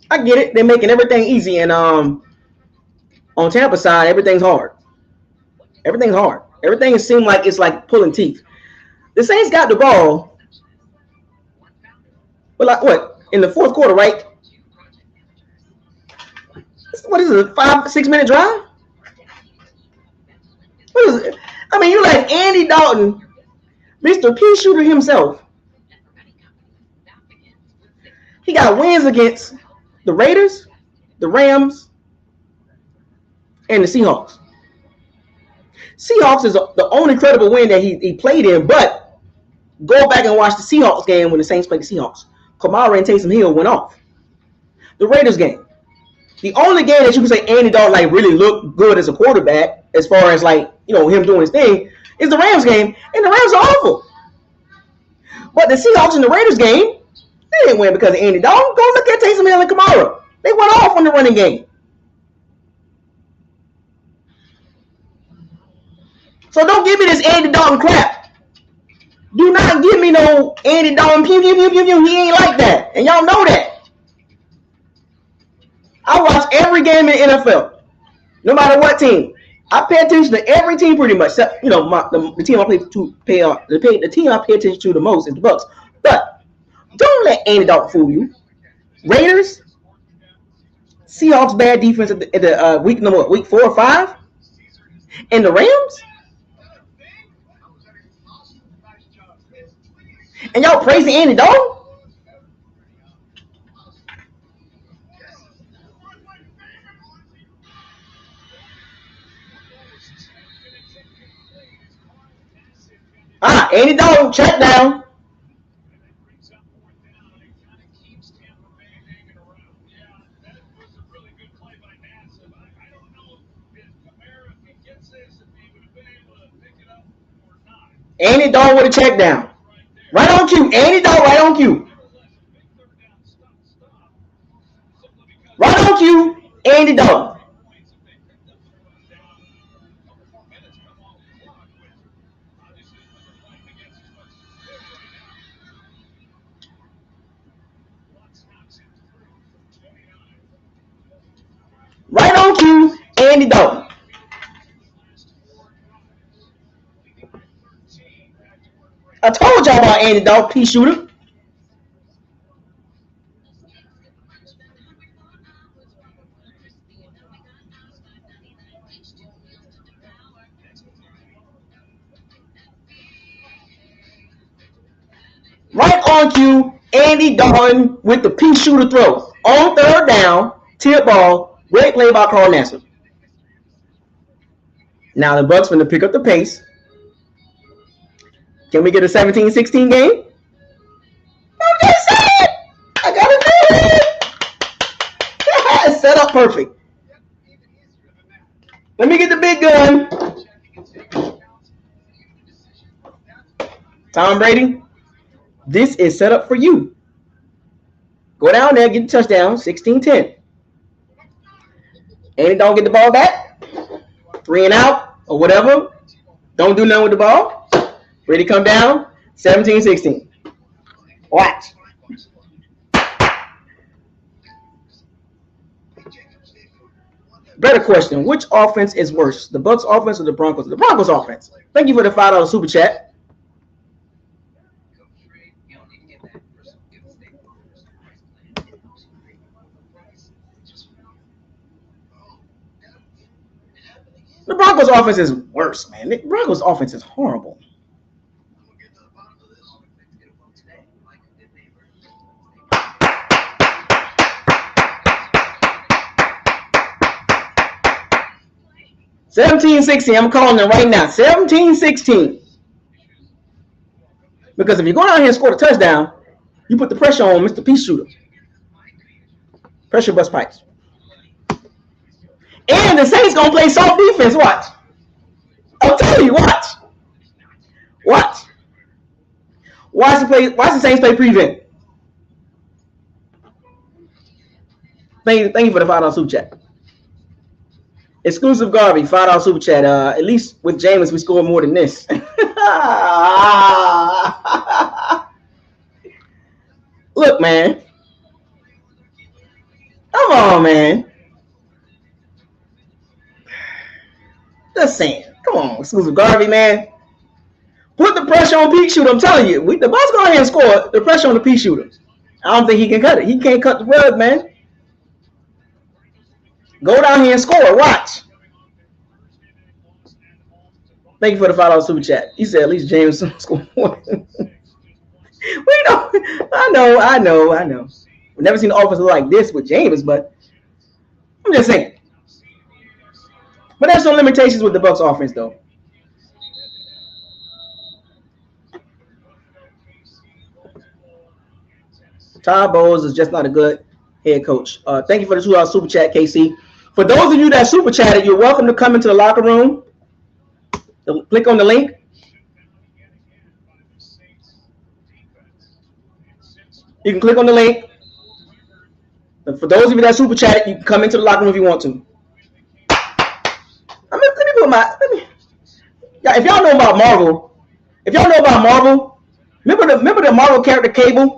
I get it. They're making everything easy. And on Tampa side, everything's hard. Everything's hard. Everything seems like it's like pulling teeth. The Saints got the ball. But like what? In the fourth quarter, right? What is it? A 5-6 minute drive? What is it? I mean, you let Andy Dalton, Mr. P Shooter himself. He got wins against the Raiders, the Rams, and the Seahawks. Seahawks is the only credible win that he played in, but go back and watch the Seahawks game when the Saints played the Seahawks. Kamara and Taysom Hill went off. The Raiders game. The only game that you can say Andy Dalton like really looked good as a quarterback, as far as like, you know, him doing his thing, is the Rams game, and the Rams are awful. But the Seahawks in the Raiders game, they didn't win because of Andy Dalton. Go look at Taysom Hill and Kamara. They went off on the running game. So don't give me this Andy Dalton crap. Do not give me no Andy Dalton. He ain't like that. And y'all know that. I watch every game in the NFL, no matter what team. I pay attention to every team pretty much. Except, you know, the team I the team I pay attention to the most is the Bucs. But don't let Andy Dalton fool you. Raiders, Seahawks bad defense at the week 4 or 5, and the Rams. And y'all praising Andy Dalton? Andy Dalton, check down. Andy Dalton with a check down. Right on cue. Andy Dalton, right on cue. Right on cue. Andy Dalton. Right on cue, Andy Dalton. I told y'all about Andy Dalton, pea shooter. Right on cue, Andy Dalton with the pea shooter throw. On third down, tip ball, great play by Carl Nassib. Now the Bucs going to pick up the pace. Can we get a 17-16 game? I'm just saying. I got to do it. It's set up perfect. Let me get the big gun. Tom Brady, this is set up for you. Go down there, get the touchdown, 16-10. And don't get the ball back. 3 and out or whatever. Don't do nothing with the ball. Brady come down, 17-16. Watch. Better question. Which offense is worse? The Bucs offense or the Broncos? The Broncos offense. Thank you for the $5 super chat. The Broncos offense is worse, man. The Broncos offense is horrible. 17-16. I'm calling it right now. 17-16. Because if you go down here and score the touchdown, you put the pressure on Mr. Pea Shooter. Pressure bust pipes. And the Saints gonna play soft defense. Watch. I'm telling you, watch. Watch. Watch the Saints play prevent. Thank you for the $5 super chat. Exclusive Garvey, $5 super chat. At least with Jameis, we scored more than this. Look, man. Come on, man. Just saying. Come on, exclusive Garvey, man. Put the pressure on Pea Shooter. I'm telling you. The Bucs go ahead and score. The pressure on the Pea Shooter. I don't think he can cut it. He can't cut the rug, man. Go down here and score. Watch. Thank you for the $5 super chat. He said at least James scored one. We don't. I know. We've never seen an offense like this with James, but I'm just saying. But there's some limitations with the Bucs offense, though. Todd Bowles is just not a good head coach. Thank you for the $2 super chat, KC. For those of you that super chatted, you're welcome to come into the locker room. Click on the link. You can click on the link. And for those of you that super chat, you can come into the locker room if you want to. Let me put my. Yeah, if y'all know about Marvel, remember the Marvel character Cable?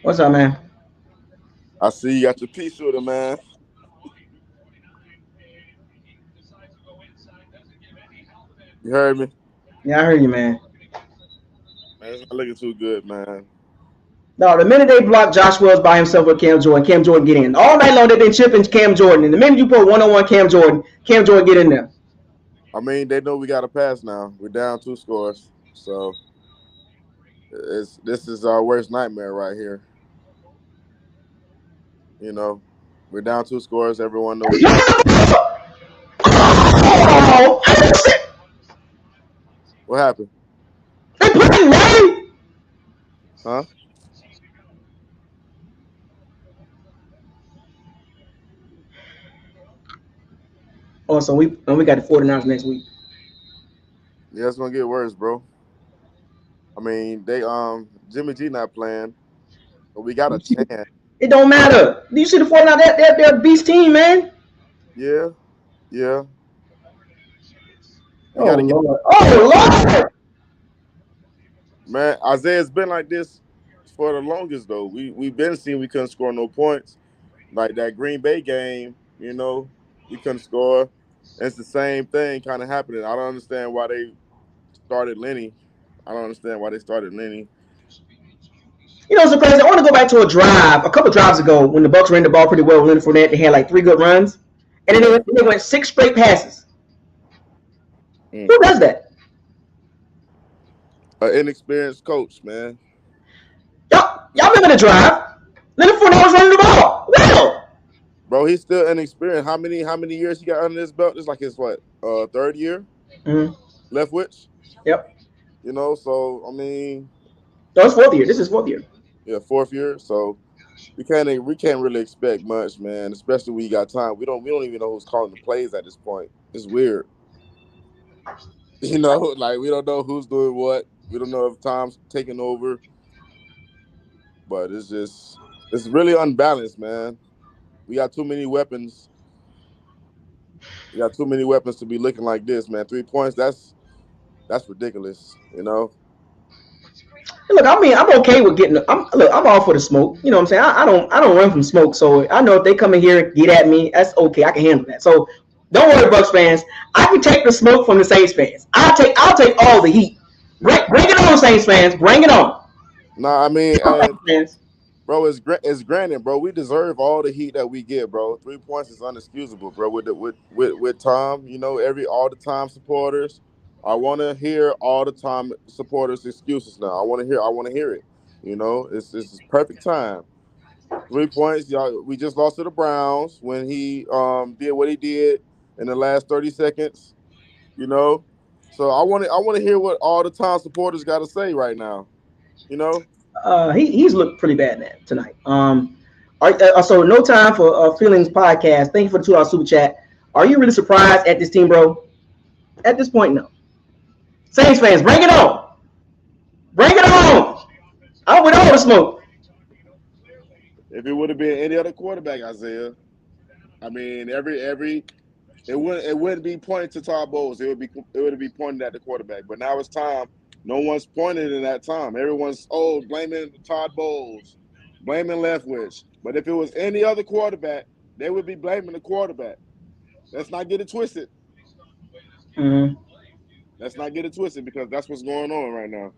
What's up, man? I see you got your pea shooter, man. You heard me? Yeah, I heard you, man. Man, it's not looking too good, man. No, the minute they block Josh Wells by himself with Cam Jordan get in. All night long they've been chipping Cam Jordan. And the minute you put one-on-one Cam Jordan get in there. I mean, they know we got to pass now. We're down 2 scores. So this is our worst nightmare right here. You know, we're down 2 scores. Everyone knows. Oh, What happened? they playing, right? Huh? Oh, so we got the 49ers next week. Yeah, it's gonna get worse, bro. I mean, they Jimmy G not playing, but we got a chance. It don't matter. Do you see the 49ers? They're a beast team, man. Yeah. We Oh got to get. Lord. Oh Lord. Man, Isaiah's been like this for the longest though. We've been seeing we couldn't score no points. Like that Green Bay game, you know, we couldn't score. It's the same thing kind of happening. I don't understand why they started Lenny. I don't understand why they started Lenny. You know, so crazy. I want to go back to a couple drives ago, when the Bucs ran the ball pretty well with Leonard Fournette. They had like 3 good runs, and then they went 6 straight passes. Who does that? An inexperienced coach, man. Y'all remember the drive? Leonard Fournette was running the ball. Well, Bro, he's still inexperienced. How many years he got under his belt? It's like his what? 3rd year? Mm-hmm. Leftwich? Yep. You know, so I mean, no, it's 4th year. This is 4th year. Yeah, 4th year. So we can't really expect much, man. Especially when you got time. We don't even know who's calling the plays at this point. It's weird. You know, like we don't know who's doing what. We don't know if Tom's taking over. But it's really unbalanced, man. We got too many weapons. We got too many weapons to be looking like this, man. 3 points, that's ridiculous, you know. Look, I mean, I'm okay with getting. I'm all for the smoke. You know what I'm saying? I don't run from smoke. So I know if they come in here and get at me, that's okay. I can handle that. So don't worry, Bucs fans. I can take the smoke from the Saints fans. I'll take all the heat. Bring it on, Saints fans. Bring it on. Nah, I mean, bro, it's granted, bro. We deserve all the heat that we get, bro. 3 points is unexcusable, bro. With Tom, you know, all the time supporters. I want to hear all the time supporters' excuses now. I want to hear it. You know, it's perfect time. 3 points, y'all. We just lost to the Browns when he did what he did in the last 30 seconds. You know, so I want to hear what all the time supporters got to say right now. You know. He's looked pretty bad tonight. So no time for feelings podcast. Thank you for the $2 super chat. Are you really surprised at this team, bro? At this point, no. Saints fans, bring it on. Bring it on. I'm with all the smoke. If it would have been any other quarterback, Isaiah, I mean, it wouldn't be pointing to Todd Bowles. It would be pointing at the quarterback. But now it's time. No one's pointing in that time. Everyone's blaming Todd Bowles, blaming Leftwich. But if it was any other quarterback, they would be blaming the quarterback. Let's not get it twisted. Mm-hmm. Let's not get it twisted because that's what's going on right now.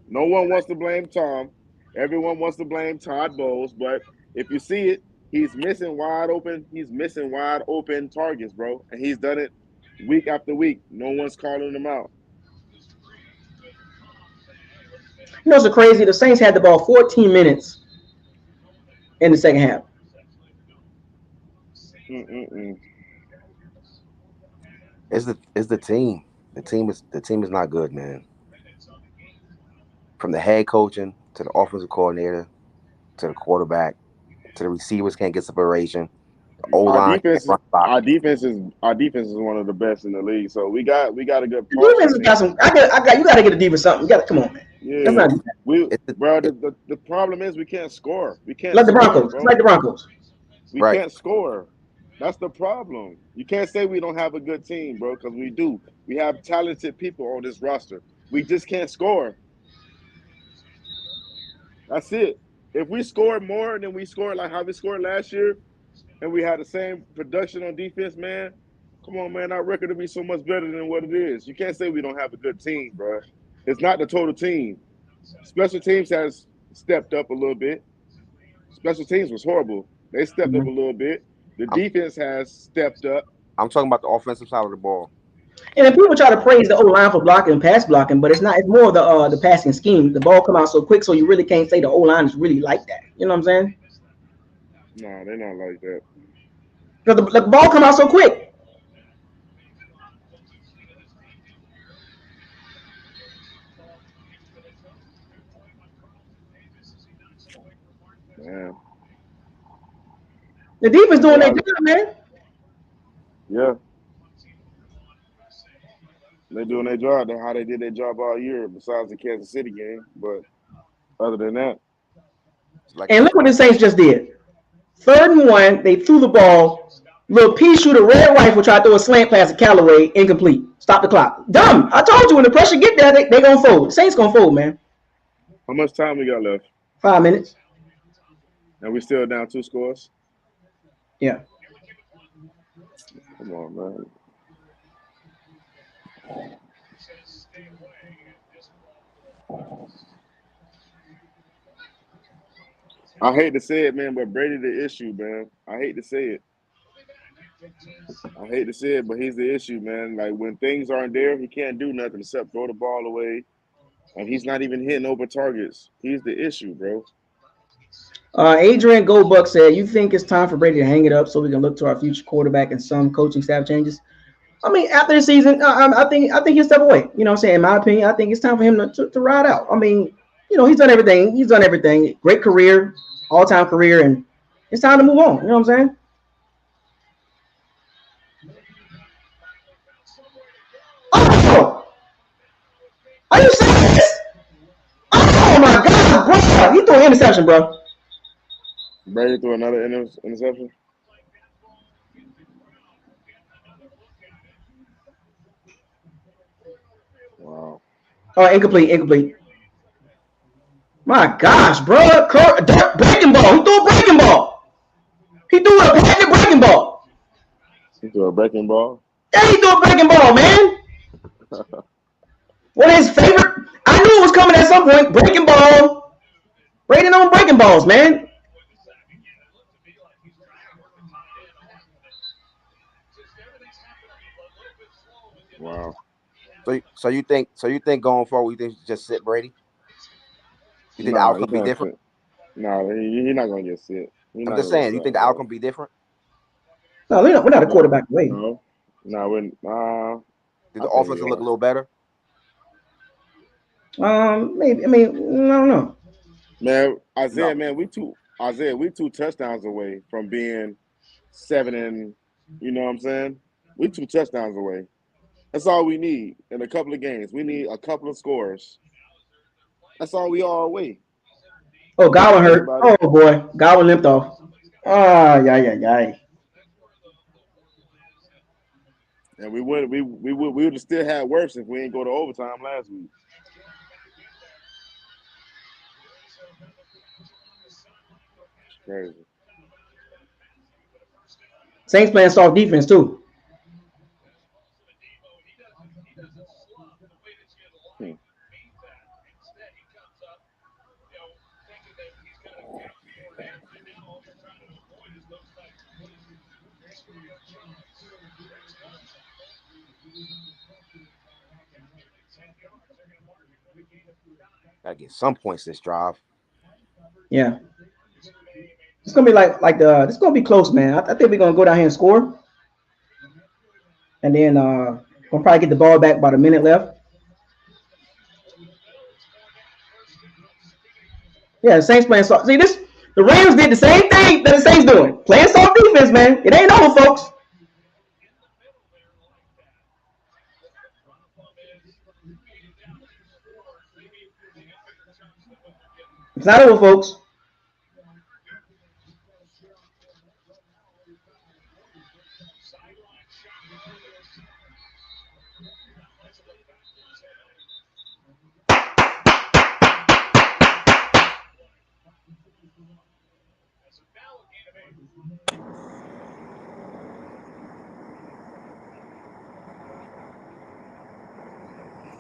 No one wants to blame Tom. Everyone wants to blame Todd Bowles. But if you see it, he's missing wide open. He's missing wide open targets, bro. And he's done it week after week. No one's calling him out. You know what's so crazy? The Saints had the ball 14 minutes in the second half. It's the team. The team is not good, man. From the head coaching to the offensive coordinator to the quarterback to the receivers can't get separation. The O-line our defense is one of the best in the league. So we got a good. The defense has got some. You got to get a defense something. You got to come on, man. Yeah, that's not the problem is we can't score. We can't like the Broncos. It's like the Broncos. We can't score. That's the problem. You can't say we don't have a good team, bro, because we do. We have talented people on this roster. We just can't score. That's it. If we score more than we scored, like how we scored last year, and we had the same production on defense, man, come on, man, our record will be so much better than what it is. You can't say we don't have a good team, bro. It's not the total team. Special teams has stepped up a little bit. Special teams was horrible. They stepped up a little bit. The defense has stepped up. I'm talking about the offensive side of the ball. And then people try to praise the O-line for blocking and pass blocking, but it's not. It's more the passing scheme. The ball come out so quick, so you really can't say the O-line is really like that. You know what I'm saying? No, they're not like that. Because the ball come out so quick. Man. The defense doing their job, man. Yeah. They're doing their job. That's how they did their job all year, besides the Kansas City game. But other than that. And look what the Saints just did. 3rd and 1, they threw the ball. Little pea shooter, red rifle, tried to throw a slant pass at Callaway, incomplete. Stop the clock. Dumb. I told you when the pressure get there, they going to fold. The Saints going to fold, man. How much time we got left? 5 minutes. And we still down 2 scores? Yeah. Come on, man. I hate to say it, man, but Brady the issue, man. I hate to say it. But he's the issue, man. Like, when things aren't there, he can't do nothing except throw the ball away. And he's not even hitting open targets. He's the issue, bro. Adrian Goldbuck said, you think it's time for Brady to hang it up so we can look to our future quarterback and some coaching staff changes? I mean, after the season, I think he'll step away. You know what I'm saying? In my opinion, I think it's time for him to ride out. I mean, you know, he's done everything. Great career, all-time career, and it's time to move on. You know what I'm saying? Oh! Are you serious? Oh, my God, bro. He threw an interception, bro. Brady threw another interception? Wow. Oh, incomplete. My gosh, bro. Breaking ball. He threw a breaking ball. He threw a patented breaking ball. He threw a breaking ball? Yeah, he threw a breaking ball, man. One of his favorite. I knew it was coming at some point. Breaking ball. Brady on breaking balls, man. Wow. So you think going forward, you think you just sit Brady? You think the outcome be different? No, he's not gonna get sit. I'm just saying. You think the outcome be different? No, we're not a quarterback away. No, Did the offense look a little better? Maybe. I mean, I don't know. Man, Isaiah, man, we 2 touchdowns away from being 7 and, you know what I'm saying? We 2 touchdowns away. That's all we need in a couple of games. We need a couple of scores. That's all we are away. Oh, Godwin hurt. Oh boy, Godwin limped off. Yeah. And we would have still had worse if we didn't go to overtime last week. It's crazy. Saints playing soft defense too. Gotta get some points this drive. Yeah. It's gonna be this gonna be close, man. I think we're gonna go down here and score. And then we'll probably get the ball back about a minute left. Yeah, the Saints playing soft. See this? The Rams did the same thing that the Saints doing. Playing soft defense, man. It ain't over, folks. It's not over, folks.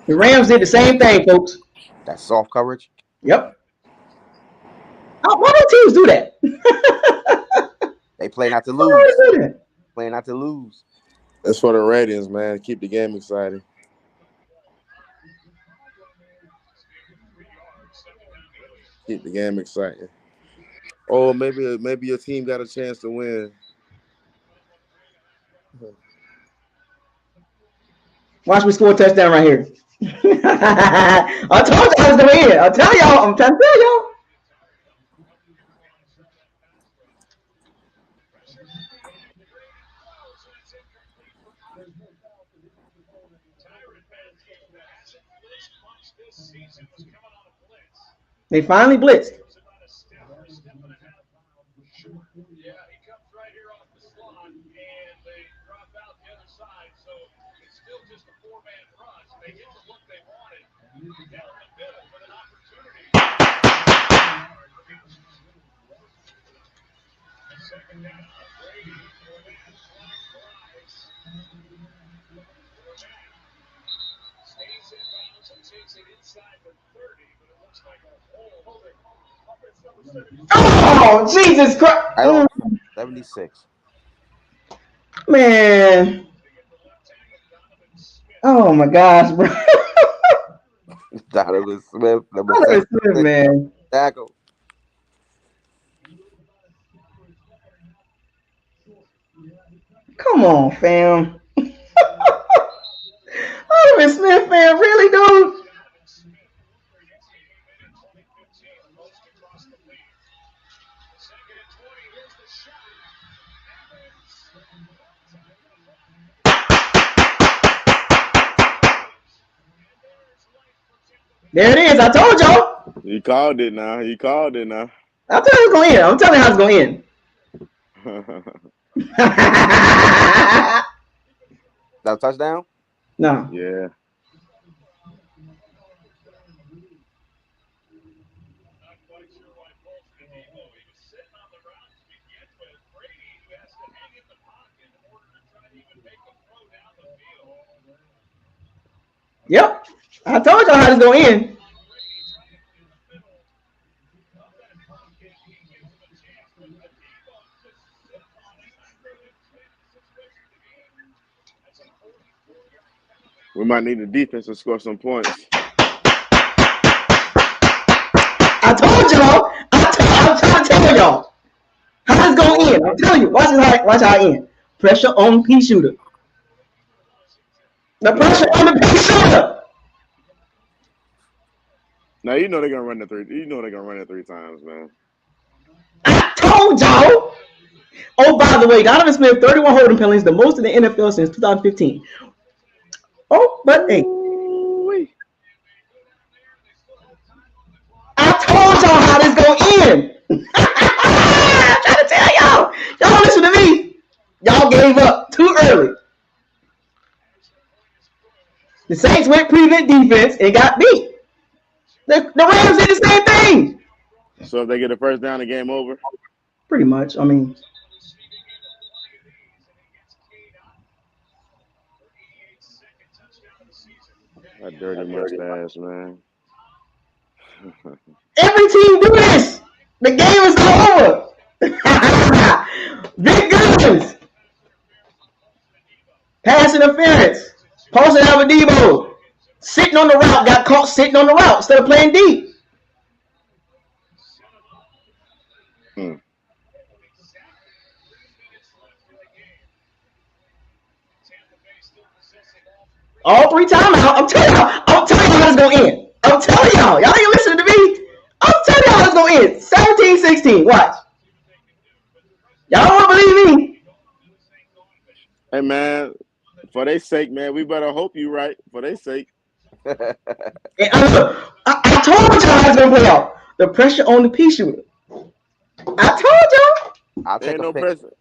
The Rams did the same thing, folks. That's soft coverage. Yep. Why don't teams do that? They play not to lose. Play not to lose. That's for the ratings, man. Keep the game exciting. Keep the game exciting. Oh, maybe your team got a chance to win. Watch me score a touchdown right here. I told you I was gonna win. I'm trying to tell y'all. They finally blitzed. Oh, Jesus Christ. 76. Man. Oh, my gosh, bro. Donovan Smith, Donovan Smith, man. Tackle. Come on, fam. Donovan Smith, fam. Really, dude? There it is. I told y'all. He called it now. I'll tell you it's going to end. I'm telling you how it's going to end. That a touchdown? No. Yeah. Yep. I told y'all how it's going to end. We might need the defense to score some points. I told y'all. I'm trying to tell y'all how it's going to end. I'm telling you. Watch how it end. Pressure on P shooter. The pressure on the P shooter. Now you know they're gonna run it 3. You know they're gonna run it 3 times, man. I told y'all. Oh, by the way, Donovan Smith, 31 holding penalties, the most in the NFL since 2015. Oh, but hey. I told y'all how this gonna end. I'm trying to tell y'all. Y'all don't listen to me. Y'all gave up too early. The Saints went prevent defense and got beat. The Rams did the same thing. So if they get a first down, the game over. Pretty much. I mean, That dirty mustache, man. every team do this. The game is over. Big guns. Pass interference. Posted out with Debo. Sitting on the route. Got caught sitting on the route instead of playing deep. All 3 timeouts. I'm telling y'all how it's going to end. I'm telling y'all. Y'all ain't listening to me. I'm telling y'all how it's going to end. 17-16. Watch. Y'all don't want to believe me. Hey, man, for their sake, man, we better hope you right. For their sake. And I told y'all how it's going to play out. The pressure on the pea shooter. I told y'all. I'll take Ain't a no pick. pressure.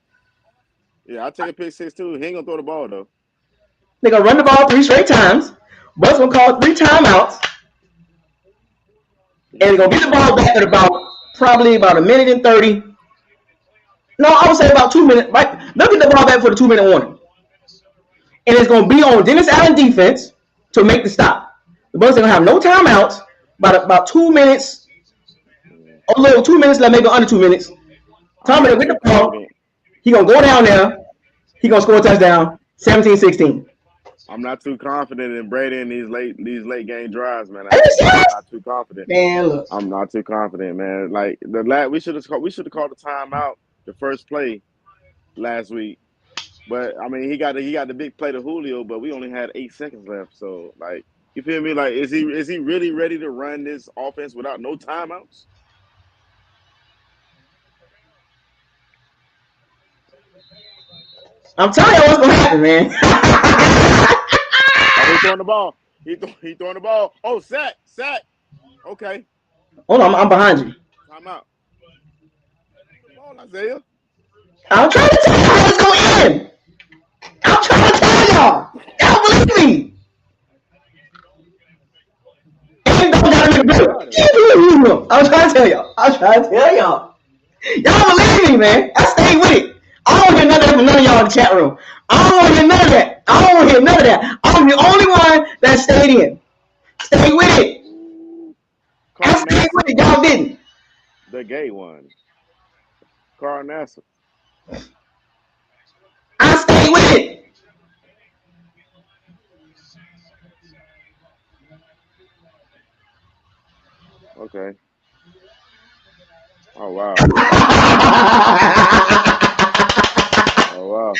Yeah, I'll take a pick 6 too. He ain't gonna throw the ball though. They're gonna run the ball 3 straight times. But's gonna call 3 timeouts. And they're gonna get the ball back at probably about a minute and 30. No, I would say about 2 minutes. Right? They'll get the ball back for the 2-minute warning. And it's gonna be on Dennis Allen defense to make the stop. The Bucks are gonna have no timeouts. About 2 minutes. A little 2 minutes left, maybe under 2 minutes. Tom Brady with the ball. He gonna go down there. He gonna score a touchdown. 17-16. I'm not too confident in Brady in these late game drives, man. Are you serious? I'm not too confident. Man, look. I'm not too confident, man. Like we should have called a timeout the first play last week. But I mean, he got the big play to Julio, but we only had 8 seconds left. So like, you feel me? Like, is he really ready to run this offense without no timeouts? I'm telling you what's gonna happen, man. Oh, he's throwing the ball. He throwing the ball. Oh, sack. Okay. Hold on, I'm behind you. Timeout. The ball, Isaiah. I'm trying to tell you how it's gonna end. I'm trying to tell y'all. Y'all believe me. And don't gotta make a I'm trying to tell y'all. Y'all believe me, man. I stay with it. I don't hear none of that from none of y'all in the chat room. I don't want to hear none of that. I'm the only one that stayed in. Stay with it. I stayed with it. Y'all didn't. The gay one. Carl Nassib. I stayed with it. Okay. Oh wow. Oh wow.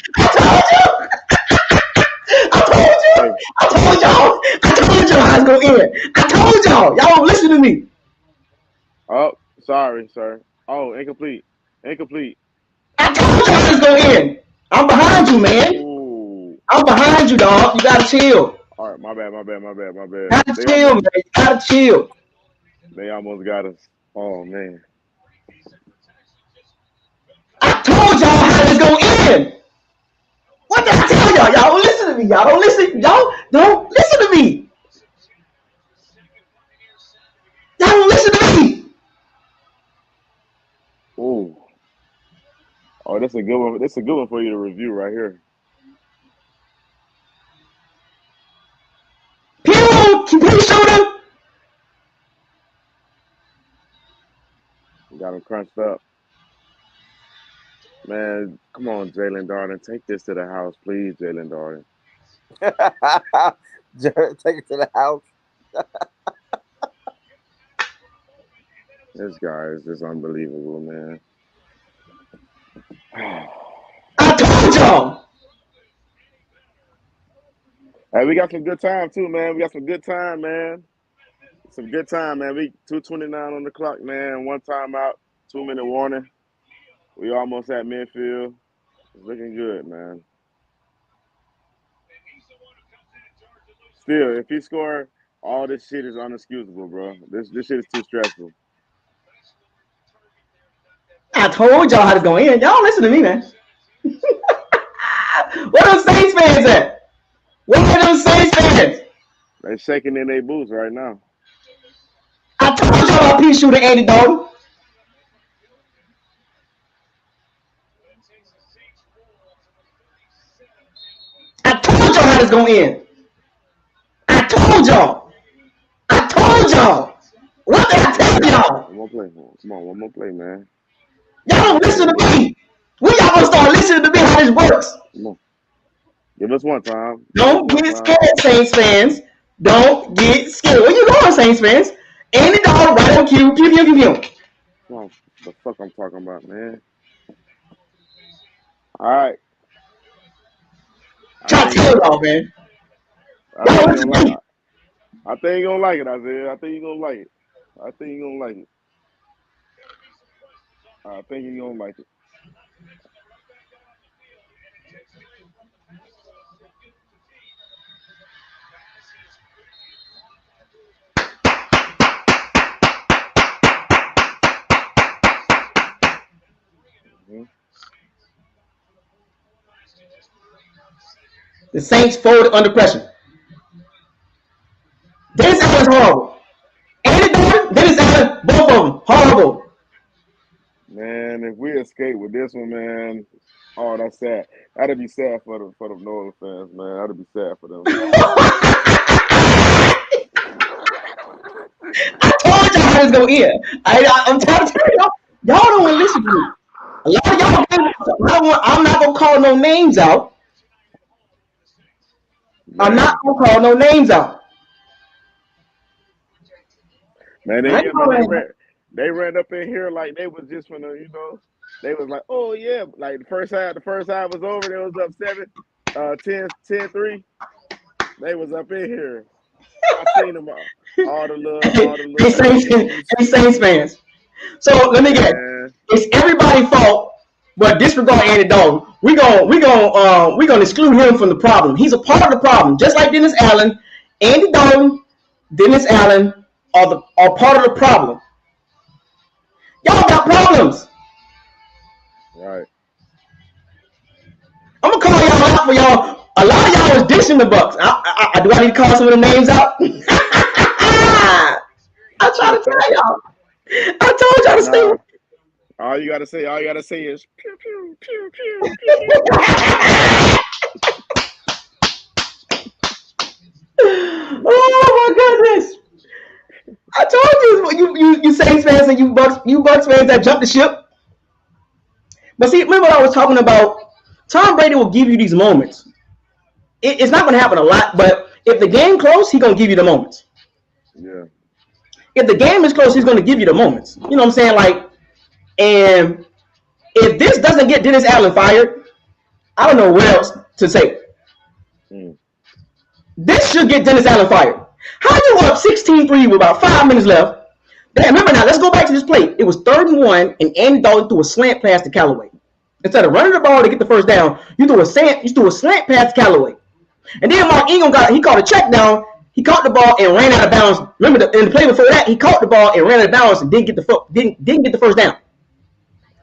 I told y'all how it's gonna end. I told y'all. Y'all don't listen to me. Oh, sorry, sir. Oh, incomplete. I told y'all how it's gonna end. I'm behind you, man. Ooh. I'm behind you, dog. You gotta chill. All right, my bad. Gotta chill, man. You gotta chill. They almost got us. Oh man. I told y'all how it's gonna end. What did I tell y'all? Y'all don't listen to me. Y'all don't listen to me. Y'all don't listen to me. Ooh. Oh, that's a good one. That's a good one for you to review right here. Please show them. Got him crunched up. Man, come on, Jalen Darden. Take this to the house, please, Jalen Darden. Take it to the house. This guy is just unbelievable, man. I told y'all. Hey, we got some good time too, man. We $2:29 on the clock, man. 1 timeout, 2-minute warning. We almost at midfield. It's looking good, man. Still, if he score, all this shit is unexcusable, bro. This shit is too stressful. I told y'all how to go in. Y'all listen to me, man. Where those Saints fans at? Where are those Saints fans? They shaking in their boots right now. I told y'all about Pea Shooter Andy Dalton. I told y'all how this gonna end. I told y'all. I told y'all. What did I tell y'all? One more play. Come on, one more play, man. Y'all don't listen to me. When y'all gonna start listening to me how this works? Come on. Give us one time. Don't get scared, Saints fans. Don't get scared. Where you going, Saints fans? Andy Dalton right on cue. Pew. Come on. The fuck I'm talking about, man. All right. Try to tell y'all, man. I think you're gonna like it, Isaiah. I think you're gonna like it. I think you're gonna like it. The Saints folded under pressure. Dennis Allen's horrible. Andy Dalton, Dennis Allen, both of them horrible. Man, if we escape with this one, man, oh, that's sad. That'd be sad for the Nolan fans, man. That'd be sad for them. I told y'all how this gonna end. I'm trying to tell y'all. Y'all don't want to listen to me. A lot of y'all, I'm not gonna call no names out. I'm not gonna call no names out. Man, they ran up in here like they was just gonna, they was like, oh yeah, like the first half was over. They was up 10-3. They was up in here. I seen them all the little. Hey, Saints fans. So let me get. It's everybody's fault, but disregard Andy Dalton. We gonna exclude him from the problem. He's a part of the problem, just like Dennis Allen. Andy Dalton, Dennis Allen are part of the problem. Y'all got problems. Right. I'm gonna call y'all out for y'all. A lot of y'all was dissing the Bucks. Do I need to call some of the names out? I try to tell y'all. I told y'all to stay. All you gotta say is pew pew pew pew pew. Oh my goodness! I told you Saints fans and you Bucks fans that jumped the ship. But see, remember what I was talking about? Tom Brady will give you these moments. It's not going to happen a lot, but if the game close, he's going to give you the moments. Yeah. If the game is close, he's going to give you the moments. You know what I'm saying? Like, and if this doesn't get Dennis Allen fired, I don't know what else to say. This should get Dennis Allen fired. How you up 16-3 with about 5 minutes left? Remember now, let's go back to this play. It was 3rd and 1, and Andy Dalton threw a slant pass to Callaway. Instead of running the ball to get the first down, you threw a slant pass to Callaway. And then Mark Ingram caught a check down. He caught the ball and ran out of bounds. Remember, in the play before that, he caught the ball and ran out of bounds and didn't get the first down.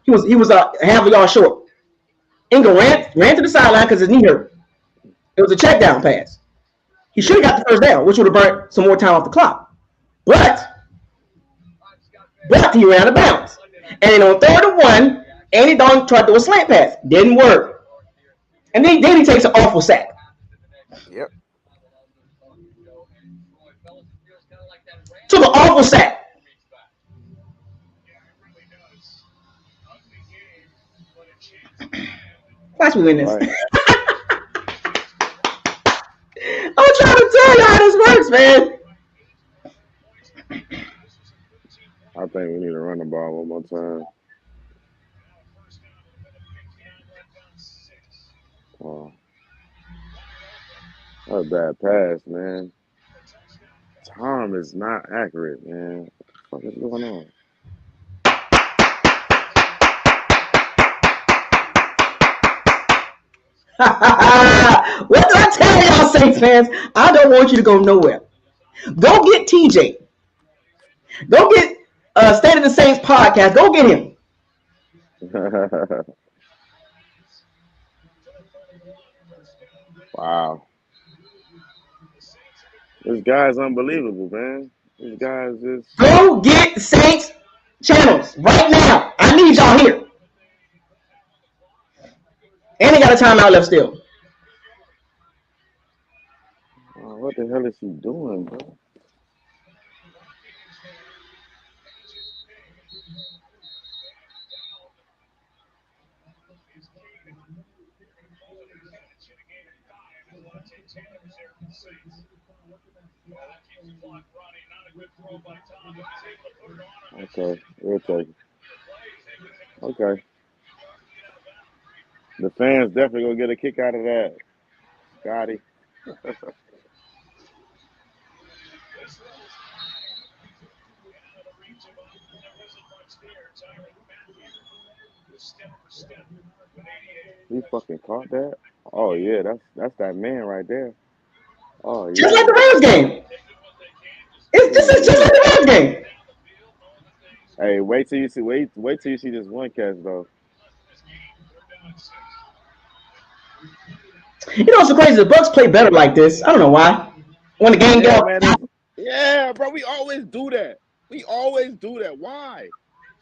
He was half a yard short. Ingram ran to the sideline because his knee hurt. It was a check down pass. He should have got the first down, which would have burnt some more time off the clock. But he ran out of bounds. And on 3rd and 1, Andy Dalton tried to do a slant pass. Didn't work. And then he takes an awful sack. Yep. Took an awful sack. Watch me win this. Right. I'm trying to tell you how this works, man. I think we need to run the ball one more time. Oh. That's a bad pass, man. Tom is not accurate, man. What the fuck is going on? What did I tell y'all, Saints fans? I don't want you to go nowhere. Go get TJ. Go get State of the Saints podcast. Go get him. Wow. This guy's unbelievable, man. This guy's just. Go get Saints channels right now. I need y'all here. And they got a timeout left still. Oh, what the hell is he doing, bro? Okay, we'll take it. Okay. The fans definitely gonna get a kick out of that, Scotty. He fucking caught that. Oh yeah, that's that man right there. Oh Just like yeah. the Rams game. This is just like the Rams game. Hey, wait till you see this one catch though. You know what's so crazy? The Bucks play better like this. I don't know why. When the game Yeah, gets man. Yeah, bro. We always do that. Why?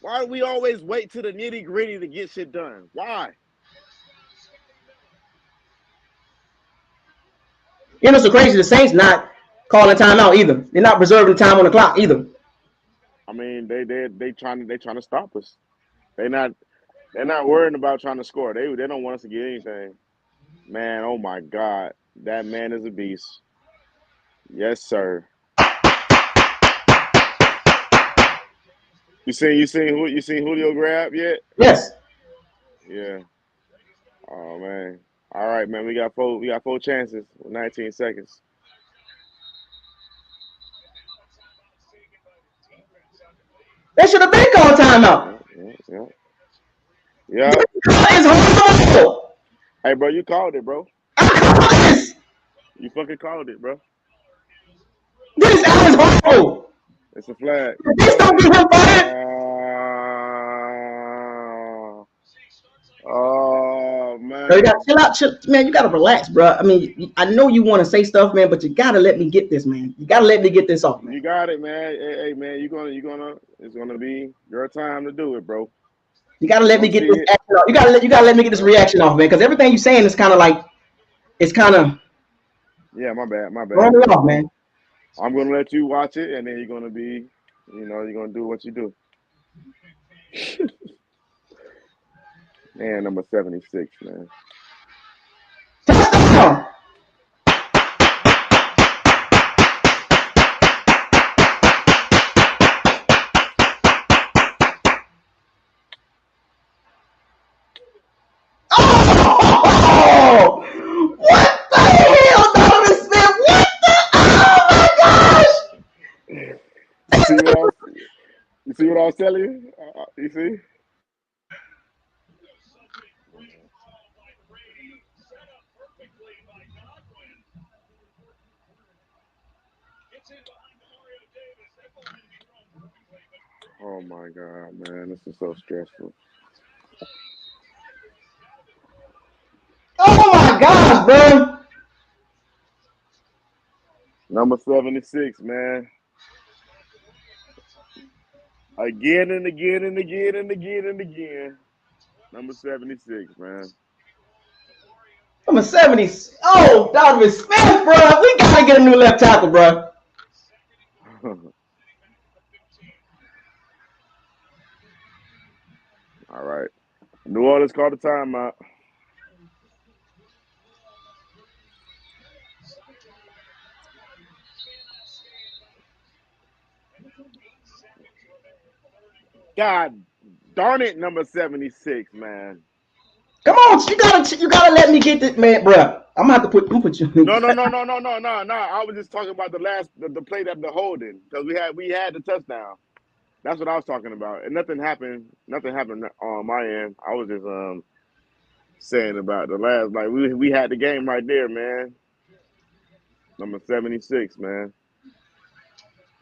Why do we always wait till the nitty gritty to get shit done? Why? you know what's so crazy? The Saints not calling timeout either. They're not preserving time on the clock either. I mean, they trying to stop us. They're not worrying about trying to score. They don't want us to get anything. Man, oh my God, that man is a beast. Yes, sir. You seen Julio grab yet? Yes. Yeah. Oh man. All right, man. We got four chances with 19 seconds. They should have been called timeout. Yeah. It's horrible. Hey, bro, you called it, bro. I call this. You fucking called it, bro. This is horrible. It's a flag. This don't get him fired. Oh man. Bro, you gotta chill out, man. You gotta relax, bro. I mean, I know you want to say stuff, man, but you gotta let me get this, man. You gotta let me get this off, man. You got it, man. Hey, man, it's gonna be your time to do it, bro. You gotta let me get this action off. You gotta let me get this reaction off, man, because everything you're saying is kind of like, it's kind of. Yeah, my bad. Run it off, man. I'm gonna let you watch it, and then you're gonna be, you're gonna do what you do. Man, number 76, man. Touchdown! Oh! What the hell, Donovan Smith? What the? Oh my gosh! You see what I was telling you? You see? Oh my God, man, this is so stressful. Oh my gosh, bro! Number 76, man. Again and again and again and again and again. Number 76, man. Number 70. Oh, Donovan Smith, bro. We gotta get a new left tackle, bro. All right. New Orleans called the timeout. God darn it, number 76, man. Come on, you gotta let me get this, man, bro. I'm gonna have to put you. No. I was just talking about the play that the holding, because we had the touchdown. That's what I was talking about, and nothing happened. Nothing happened on my end. I was just saying about the last, like we had the game right there, man. Number 76, man.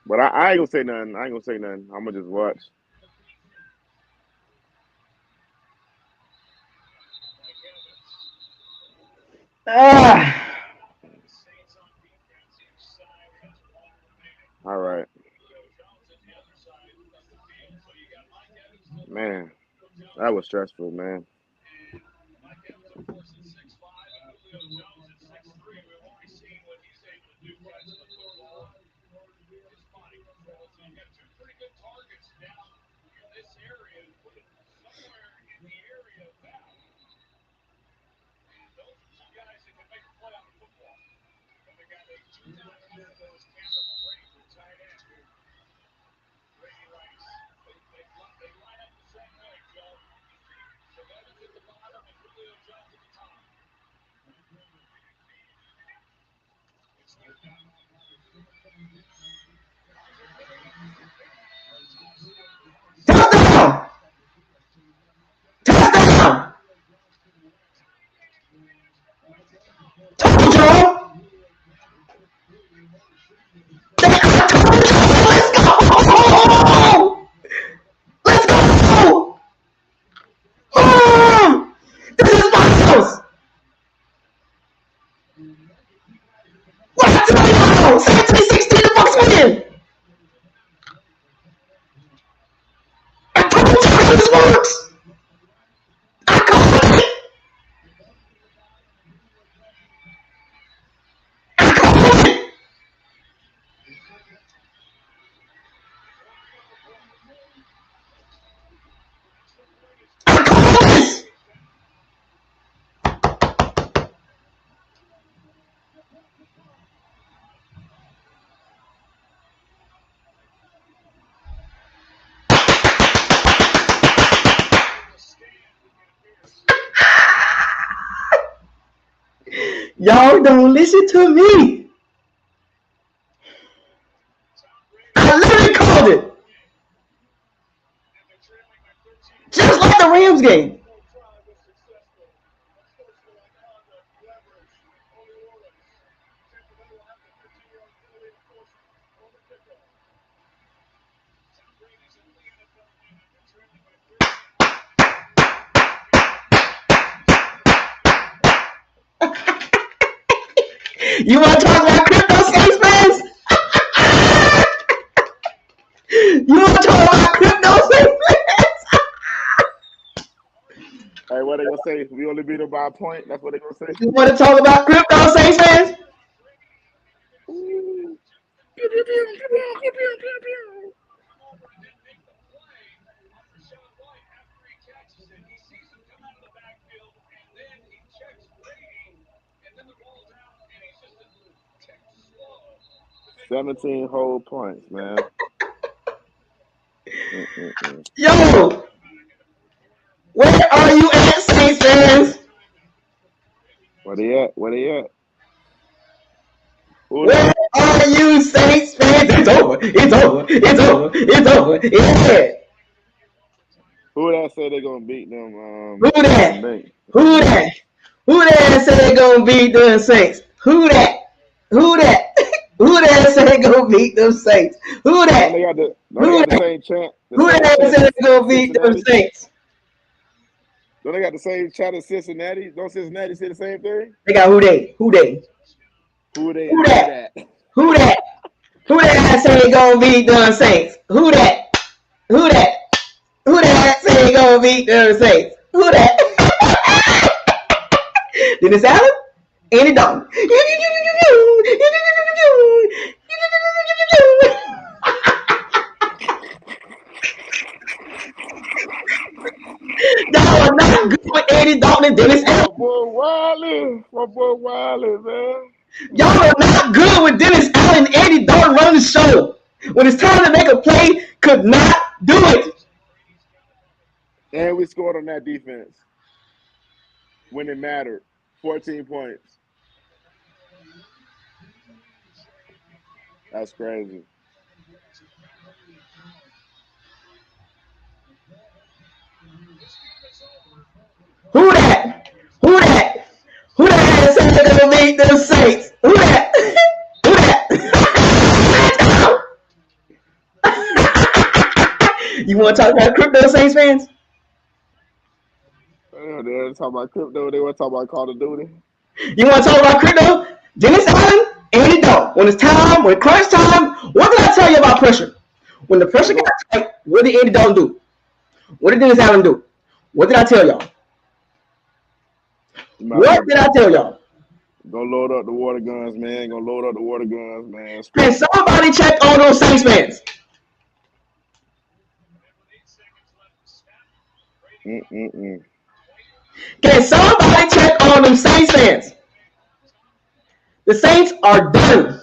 But I ain't gonna say nothing. I'm gonna just watch. Ah. All right, man. That was stressful, man. Touchdown! Touchdown! Touchdown! Let's go! Let's go! Oh, this is my house! What I tell y'all? 17-16, the Bucks win! I told you how this works! I called it! I called it! I called this! Y'all don't listen to me. I literally called it. Just like the Rams game. You want to talk about crypto Saints fans? You want to talk about crypto Saints fans? Hey, what they gonna say? We only beat them by a point. That's what they gonna say. You want to talk about crypto Saints fans? $17 whole points, man. Yo, where are you at, Saints fans? Where they at? Where they at? Where are you, Saints fans? It's over. It's over. It's over. It's over. It's dead. Who that say they gonna beat them? Who that? Who that? Who that say they gonna beat them Saints? Who that? Who that? Who that say they gonna beat them Saints? Who that? They got the same chant. Who that say they gonna beat them Saints? Don't they got the same chant as Cincinnati? Don't Cincinnati say the same thing? They got who they? Who they? Who they? Who that? Who that? Who that say they gonna beat them Saints? Who that? Who that? Who that say they gonna beat them Saints? Who that? Dennis Allen? Andy Dalton. Y'all are not good with Andy Dalton and Dennis Allen. My boy Wiley, man. Y'all are not good with Dennis Allen and Andy Dalton running the show. When it's time to make a play, could not do it. And we scored on that defense when it mattered. 14 points. That's crazy. Who that? Who that? Who that said they're gonna beat the Saints? Who that? Who that? You want to talk about crypto Saints fans? They were talking about crypto. They were talking about Call of Duty. You want to talk about crypto? Dennis Allen, Andy Dalton. When it's time, when crunch time, what did I tell you about pressure? When the pressure got tight, what did Andy Dalton do? What did Dennis Allen do? What did I tell y'all? What did I tell y'all? Go load up the water guns, man. Go load up the water guns, man. Can somebody check on those Saints fans? Can somebody check on them Saints fans? The Saints are done.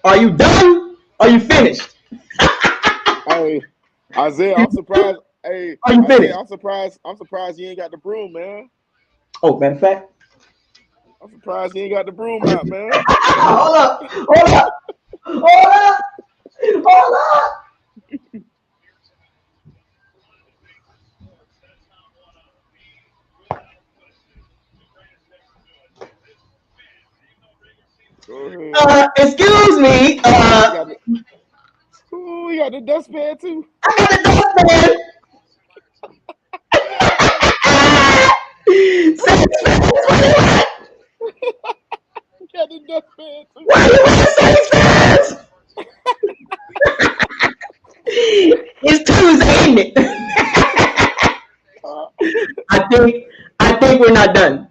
Are you done? Are you finished? Hey, Isaiah, I'm surprised. Hey, Are you finished? Isaiah, I'm surprised you ain't got the broom, man. Oh, matter of fact. I'm surprised you ain't got the broom out, man. Hold up. Excuse me. We got the dustpan too. I got the dustpan. Saints fans, where you at? We got the dustpan too. Where you at, Saints fans? It's Tuesday, ain't it? I think we're not done.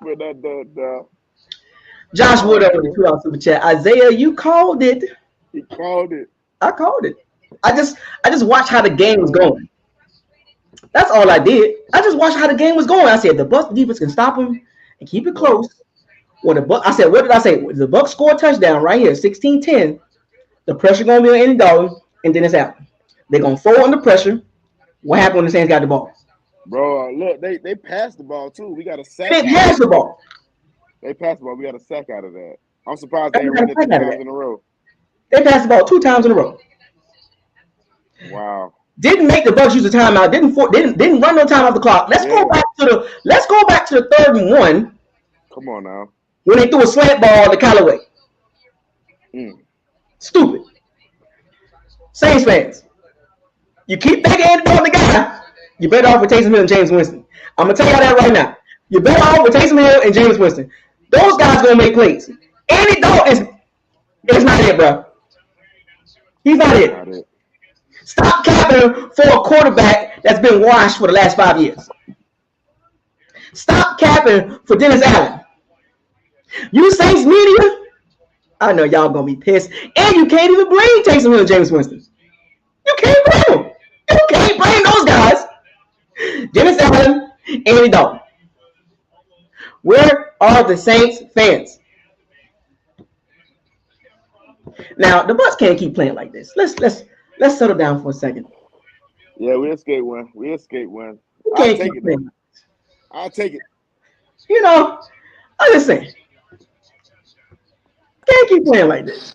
We're not done, dog. Josh Wood over the $2 super chat. Isaiah, you called it. He called it. I called it. I just watched how the game was going. That's all I did. I just watched how the game was going. I said the Bucs defense can stop him and keep it close. Well, I said, what did I say? The Bucs score a touchdown right here, 16-10. The pressure gonna be on Andy Dalton and Dennis Allen. They're gonna fold under pressure. What happened when the Saints got the ball? Bro, look, they passed the ball too. We got a sack. They passed the ball. They passed the ball. We got a sack out of that. I'm surprised they ain't run it 2 times in a row. They passed the ball 2 times in a row. Wow. Didn't make the Bucs use the timeout. Didn't run no time off the clock. Let's go back to the 3rd and 1. Come on now. When they threw a slant ball to Callaway. Stupid. Saints fans, you keep thinking Andy Dalton the guy, you better off with Taysom Hill and James Winston. I'm gonna tell you that right now. You better off with Taysom Hill and James Winston. Those guys gonna make plays. Andy Dalton is not it, bro. He's not it. Stop capping for a quarterback that's been washed for the last 5 years. Stop capping for Dennis Allen. You Saints media, I know y'all gonna be pissed. And you can't even blame Taysom Hill and James Winston. You can't blame them. You can't blame those guys. Dennis Allen, Andy Dalton. Where are the Saints fans? Now the Bucs can't keep playing like this. Let's settle down for a second. Yeah, we escaped one. I'll take it. I'll take it. You know, I'm just saying. Can't keep playing like this.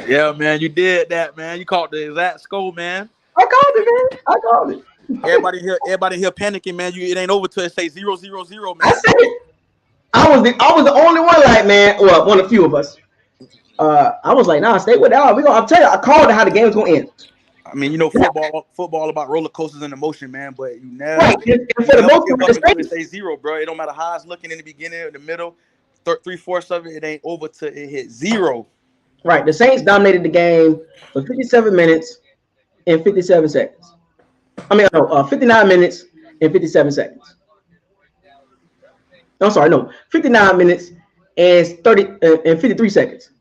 Yeah, man, you did that, man. You caught the exact score, man. I called it, man. I called it. Everybody here panicking, man. It ain't over till it say 0-0-0, man. I said it. I was the only one, like, man. Well, one of the few of us. I was like, nah, stay with that. I'll tell you, I called it how the game was gonna end. I mean, you know, football about roller coasters and emotion, man. But you never, right. And for the most part, it say 0, bro. It don't matter how it's looking in the beginning or the middle. 3/4 of it ain't over till it hit 0. Right. The Saints dominated the game for 57 minutes and 57 seconds. 59 minutes and 57 seconds. I'm sorry, no, 59 minutes and 53 seconds.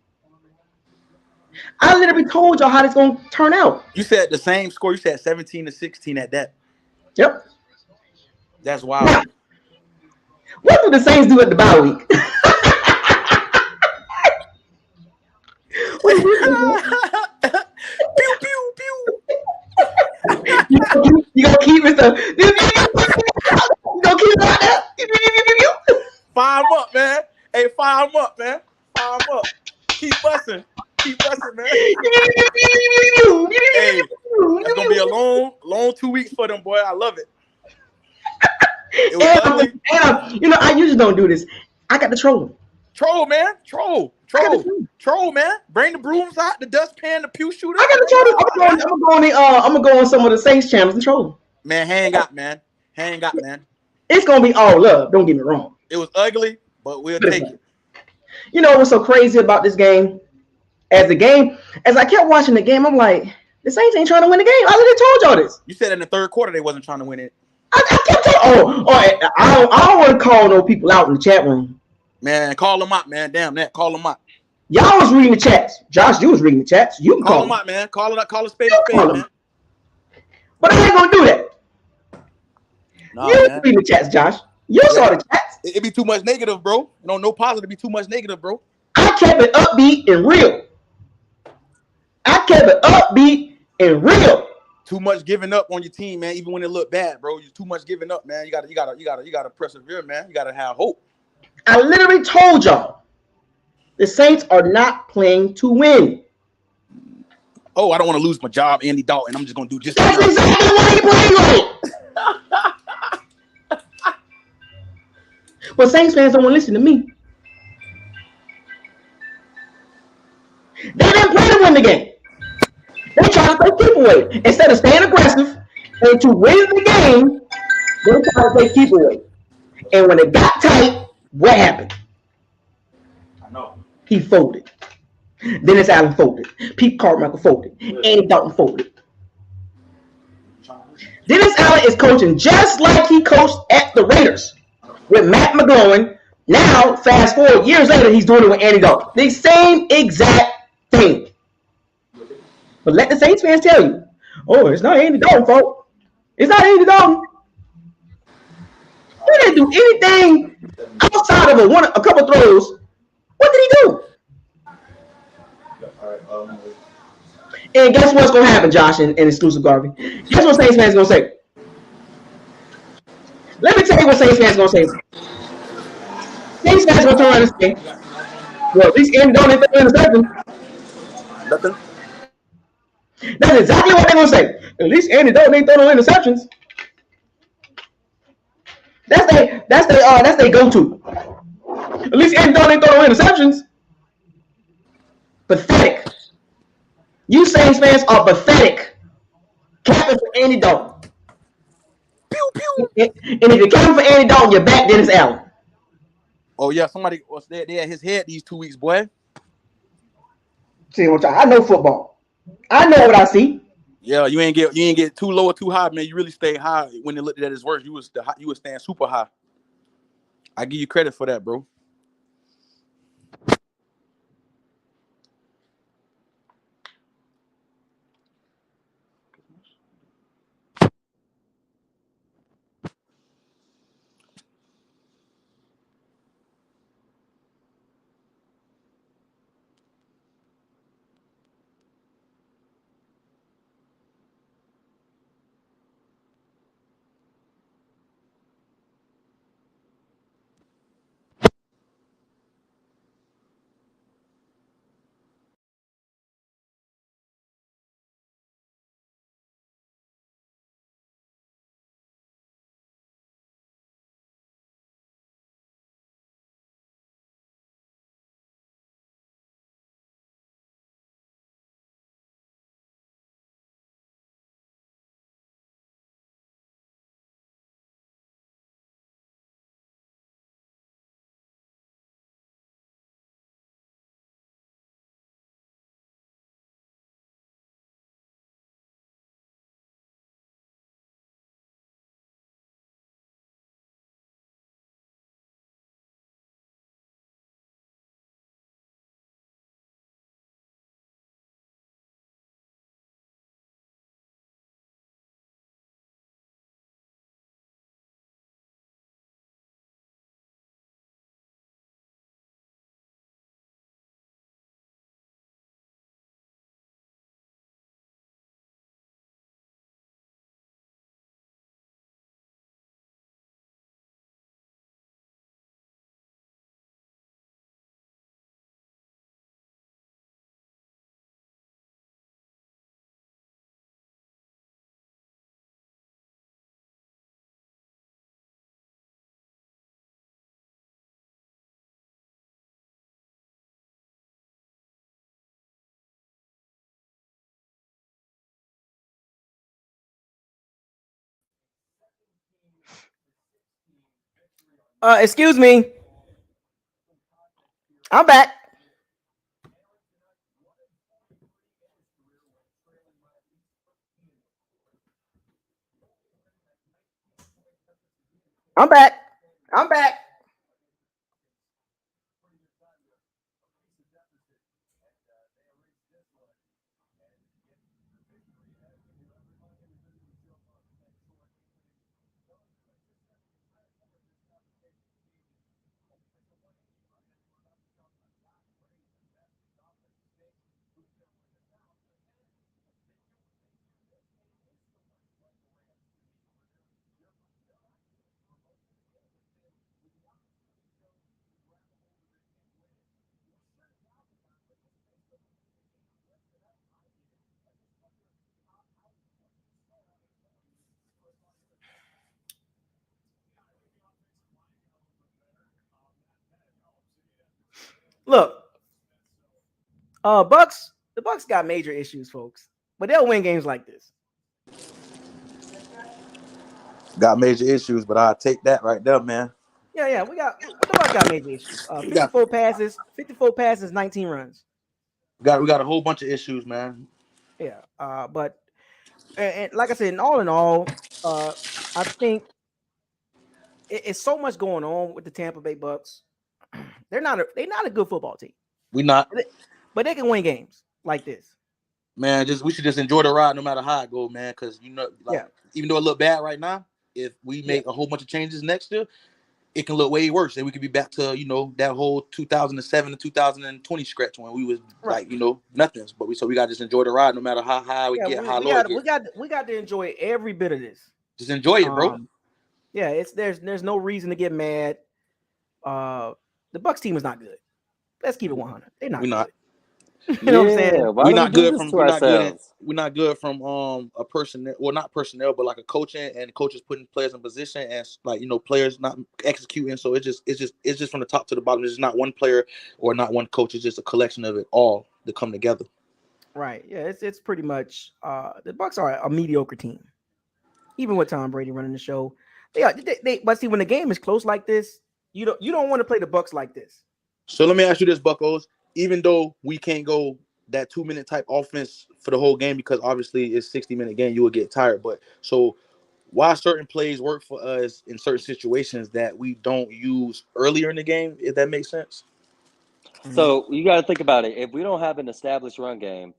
I literally told y'all how this gonna turn out. You said the same score. You said 17-16 at that. Yep. That's wild. What do the Saints do at the bye week? Pew pew pew. You gonna keep it? You gonna keep it like that? Fire them up, man. Hey, fire them up, man. Fire them up. Keep busting, man. Hey, it's gonna be a long 2 weeks for them, boy. I love it. It was ugly. You know, I usually don't do this. I got the troll. Troll, man. Troll, man. Bring the brooms out, the dustpan, the pew shooter. I got the troll. I'm gonna go on some of the Saints channels and troll. Man, hang out, man. It's gonna be all love. Don't get me wrong. It was ugly, but we'll take it. You know what's so crazy about this game? As I kept watching the game, I'm like, the Saints ain't trying to win the game. I already told y'all this. You said in the third quarter they wasn't trying to win it. I kept telling. I don't want to call no people out in the chat room. Man, call them out, man. Damn that. Call them out. Y'all was reading the chats. Josh, you was reading the chats. You can call them out, man. Call a spade, man. But I ain't gonna do that. Nah, you man. reading the chats, Josh. You saw the chats. It be too much negative, bro. No positive. Be too much negative, bro. I kept it upbeat and real. Too much giving up on your team, man. Even when it look bad, bro. You're too much giving up, man. You gotta persevere, man. You gotta have hope. I literally told y'all the Saints are not playing to win. Oh, I don't want to lose my job, Andy Dalton. I'm just gonna do just. That's exactly what he playing like. But Saints fans don't want to listen to me. They didn't play to win the game. They tried to play keep away. Instead of staying aggressive and to win the game, they tried to play keep away. And when it got tight, what happened? I know. He folded. Dennis Allen folded. Pete Carmichael folded. Andy Dalton folded. Dennis Allen is coaching just like he coached at the Raiders with Matt McGloin. Now, fast forward years later, he's doing it with Andy Dalton. The same exact thing. But let the Saints fans tell you, oh, it's not Andy Dalton's fault. It's not Andy Dalton. He didn't do anything outside of a couple throws. What did he do? And guess what's going to happen, Josh, and Exclusive Garvey? Guess what Saints fans going to say? Let me tell you what Saints fans going to say. Saints fans going to turn around and say, well, at least Andy Dalton ain't throwing interceptions. Nothing. That's exactly what they're going to say. At least Andy Dalton ain't throwing no interceptions. That's they go-to. At least Andy Dalton ain't throwing no interceptions. Pathetic. You Saints fans are pathetic. Capping for Andy Dalton. Pew pew. And if you're capping for Andy Dalton, you're back Dennis Allen. Oh yeah, somebody was there at his head these 2 weeks, boy. See what I know football. I know what I see. Yeah, you ain't get too low or too high, man. You really stayed high when they looked at his worst. You was staying super high. I give you credit for that, bro. Excuse me. I'm back. I'm back. I'm back. Look, Bucks. The Bucks got major issues, folks, but they'll win games like this. Got major issues, but I'll take that right there, man. Yeah. The Bucks got major issues. We got 54 passes, 19 runs. we got a whole bunch of issues, man. Yeah. But and like I said, in all, I think it's so much going on with the Tampa Bay Bucks. They're not a good football team. We not, but they can win games like this. man. We should just enjoy the ride, no matter how it go, man. Because even though it look bad right now, if we make a whole bunch of changes next year, it can look way worse, and we could be back to that whole 2007 to 2020 stretch when we was nothings. But we got to just enjoy the ride, no matter how high we get, how low it gets. We got to enjoy every bit of this. Just enjoy it, bro. Yeah, there's no reason to get mad. The Bucks team is not good. Let's keep it 100. They're not. We're not. You know what I'm saying? We're not good from a personnel, well, not personnel, but like a coaching and coaches putting players in position and players not executing. So it's just from the top to the bottom. It's just not one player or not one coach. It's just a collection of it all to come together. Right. Yeah. It's pretty much the Bucks are a mediocre team, even with Tom Brady running the show. But see, when the game is close like this, you don't want to play the Bucks like this. So let me ask you this, Buccos. Even though we can't go that 2-minute type offense for the whole game because obviously it's 60-minute game, you will get tired. But so why certain plays work for us in certain situations that we don't use earlier in the game, if that makes sense? So you got to think about it. If we don't have an established run game,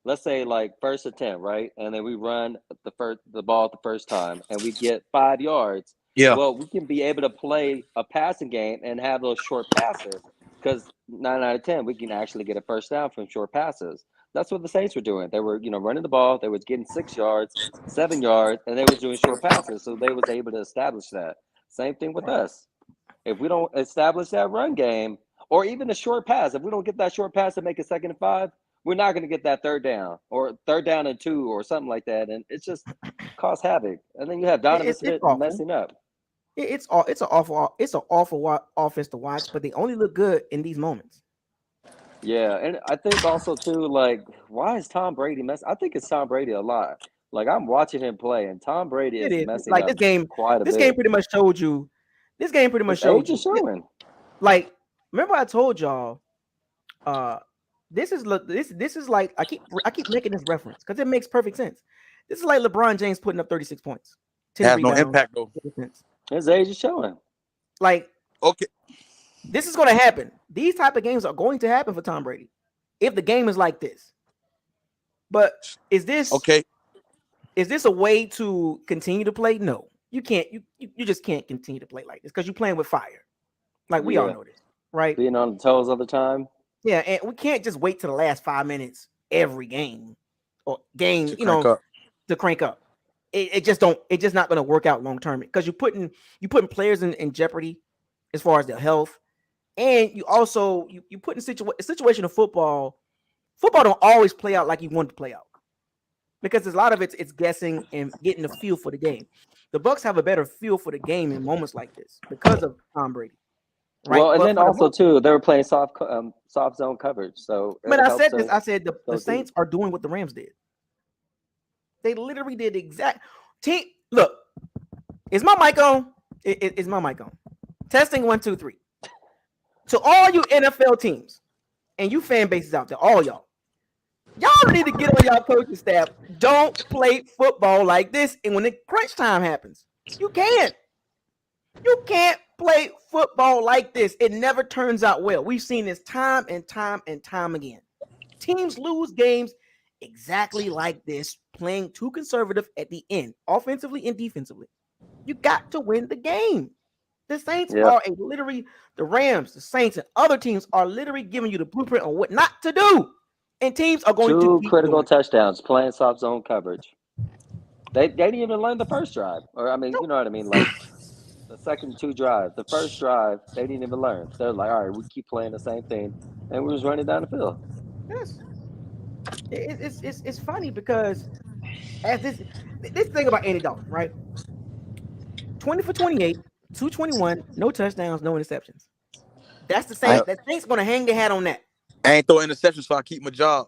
let's say like first attempt, right? And then we run the ball the first time and we get 5 yards. Yeah. Well, we can be able to play a passing game and have those short passes because 9 out of 10, we can actually get a first down from short passes. That's what the Saints were doing. They were, running the ball. They was getting 6 yards, 7 yards, and they was doing short passes. So they was able to establish that. Same thing with us. If we don't establish that run game, or even a short pass, if we don't get that short pass to make it 2nd and 5, we're not going to get that 3rd down or 3rd down and 2 or something like that, and it's just cause havoc. And then you have Donovan Smith messing up. It's an awful offense to watch, but they only look good in these moments. Yeah, and I think also too, like, why is Tom Brady messing? I think it's Tom Brady a lot. Like I'm watching him play, and Tom Brady is messing up this game. Quite a bit. This game pretty much showed you. This game pretty much showed you. Showing. Like, remember I told y'all, this is like I keep making this reference because it makes perfect sense. This is like LeBron James putting up 36 points. It has no impact though. His age is showing. Like, okay, this is going to happen. These type of games are going to happen for Tom Brady if the game is like this. But is this okay? Is this a way to continue to play? No, you can't. You just can't continue to play like this because you're playing with fire. Like we all know this, right? Being on the toes all the time. Yeah, and we can't just wait to the last 5 minutes every game or game, to crank up. It's just not going to work out long term because you're putting players in jeopardy as far as their health, and you also you put in a situation of football. Football don't always play out like you want it to play out because there's a lot of it's guessing and getting a feel for the game. The Bucks have a better feel for the game in moments like this because of Tom Brady. Right? Well, and then also too, they were playing soft zone coverage. So, but I said this. I said the Saints are doing what the Rams did. They literally did exact. Look, is my mic on? Is my mic on? Testing 1, 2, 3. To all you NFL teams and you fan bases out there, all y'all need to get on y'all coaching staff. Don't play football like this. And when the crunch time happens, you can't play football like this. It never turns out well. We've seen this time and time and time again. Teams lose games exactly like this, playing too conservative at the end, offensively and defensively. You got to win the game. The Saints are literally, the Rams, the Saints, and other teams are literally giving you the blueprint on what not to do. And teams are going to keep critical doing touchdowns, playing soft zone coverage. They didn't even learn the first drive. Or, I mean, you know what I mean? Like, the second 2 drives. The first drive, they didn't even learn. They're like, all right, we keep playing the same thing. And we're just running down the field. Yes. It's funny because as this thing about Andy Dalton, right? 20 for 28, 221, no touchdowns, no interceptions. That's the same. That Saints going to hang their hat on that. I ain't throwing interceptions, so I keep my job.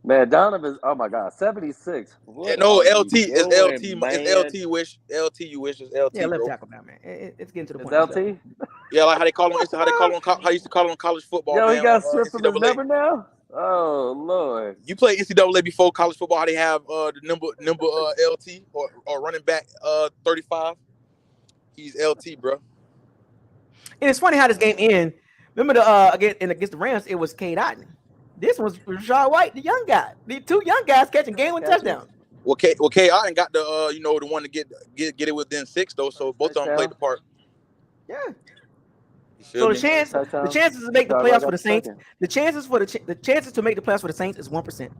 Man, Donovan's, oh my God, 76. What LT doing, is LT. man? It's LT wish. LT you wish is LT. Yeah, left bro. tackle now, man. It's getting to the point. LT? Yeah, like how they call him. How you used to call him in college football. Yo, man, he got stripped from his NCAA. number now. Oh Lord! You play NCAA before college football. How they have the number LT or running back 35. He's LT, bro. And it's funny how this game ends. Remember the against the Rams, it was Cade Otton. This was Rashad White, the young guy. The 2 young guys catching game-winning touchdowns. Well, Cade Otton got the the one to get it within 6 though. So both of them played the part. Yeah. So the chances to make the playoffs for the Saints, the chances to make the playoffs for the Saints is 1%.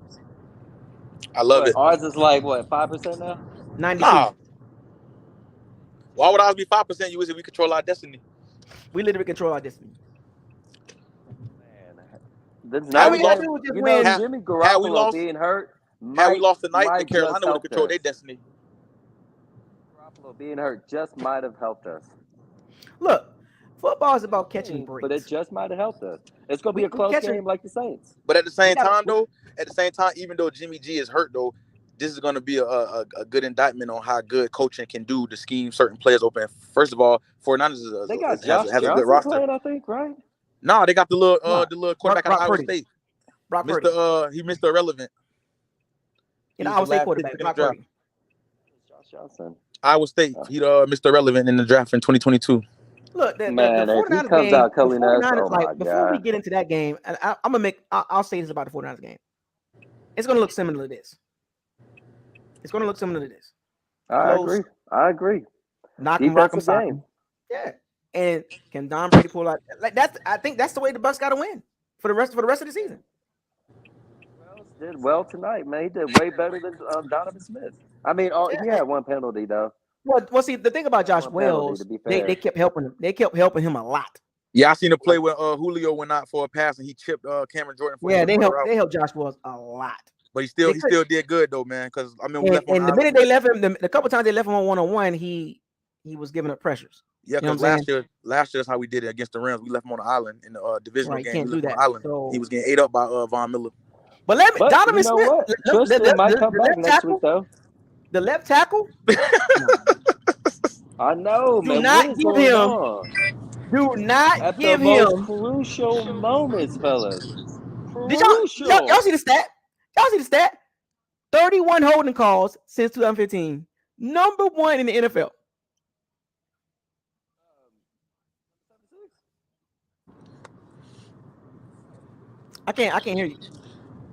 I love it. Ours is like what, 5% now? 92. Nah. Why would ours be 5%? You said we control our destiny. We literally control our destiny. Man, Jimmy Garoppolo being hurt. Had we lost tonight, then Carolina would have controlled their destiny. Garoppolo being hurt just might have helped us. Look, football is about catching breaks. But it just might have helped us. It's going to be a close game like the Saints. But at the same time, even though Jimmy G is hurt, though, this is going to be a good indictment on how good coaching can do to scheme certain players open. First of all, 49ers has a good roster. Playing, I think, right? No, they got the little quarterback out of Iowa State. He Mr. Irrelevant. Iowa State quarterback, Brock Purdy. Josh Johnson. Iowa State. He Mr. Irrelevant in the draft in 2022. Look, the 49ers game, out killing us, before we get into that game, I'll say this about the 49ers game. It's going to look similar to this. I agree. Knock 'em, rock 'em, sock 'em. Yeah. And can Tom Brady pull out? I think that's the way the Bucs got to win for the rest of the season. Wells did well tonight, man. He did way better than Donovan Smith. I mean, he had one penalty though. Well, see, the thing about Josh Wells, they kept helping him. They kept helping him a lot. Yeah, I seen a play where Julio went out for a pass and he chipped Cameron Jordan. They helped Josh Wells a lot. But he still did good though, man. Because I mean, the minute they left him, the couple times they left him on 1-on-1, he was giving up pressures. Yeah, because last year that's how we did it against the Rams. We left him on the island in the divisional game. Can't do that. So, he was getting ate up by Von Miller. But Donovan Smith, Tristan might come back next week though. The left tackle. I know, man. Do not give him crucial moments, fellas. Did y'all see the stat? Y'all see the stat? 31 holding calls since 2015. Number 1 in the NFL. I can't hear you.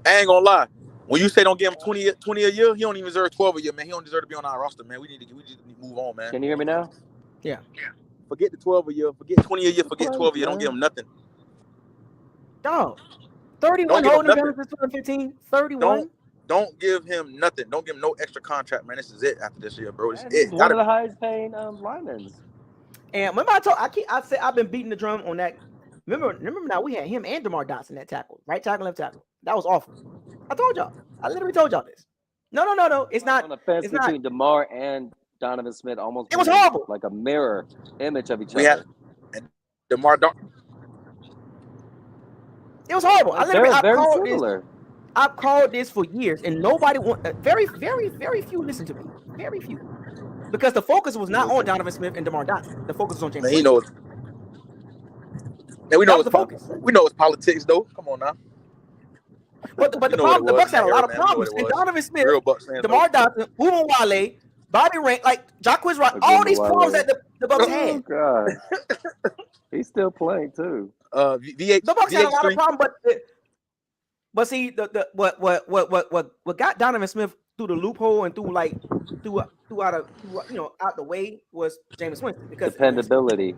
I ain't gonna lie. When you say don't give him 20 a year, he don't even deserve 12 a year, man. He don't deserve to be on our roster, man. We just need to move on, man. Can you hear me now? Yeah. Forget the 12 a year. Forget 20 a year. Forget 12 a year. Don't give him nothing. Dog. 31 holding penalties since 2015. 31. Don't give him nothing. Don't give him no extra contract, man. This is it after this year, bro. He's one of the highest paying linemen. And remember I've been beating the drum on that. Remember now we had him and DeMar Dotson that tackle, right tackle, left tackle. That was awful. I told y'all. I literally told y'all this. No. It's not. On the fence between DeMar and Donovan Smith, almost. It was horrible. Like a mirror image of each other. And DeMar Dotson. It was horrible. I've called this for years, and nobody very, very, very few listen to me. Very few. because the focus was not on Donovan Smith and DeMar Dotson. The focus was on James Man, Winston. We That know was the focus. We know it's politics, though. Come on now. But the problem, the Bucks had a lot of problems. And Donovan Smith, Real Bucks fans, DeMar Dotson, Umo Wale, Bobby Rank, like Jacquizz Rock, all these problems that the Bucks had. Oh God, he's still playing too. The Bucks had a lot of problems, but see what got Donovan Smith through the loophole and out the way was James Winston because dependability.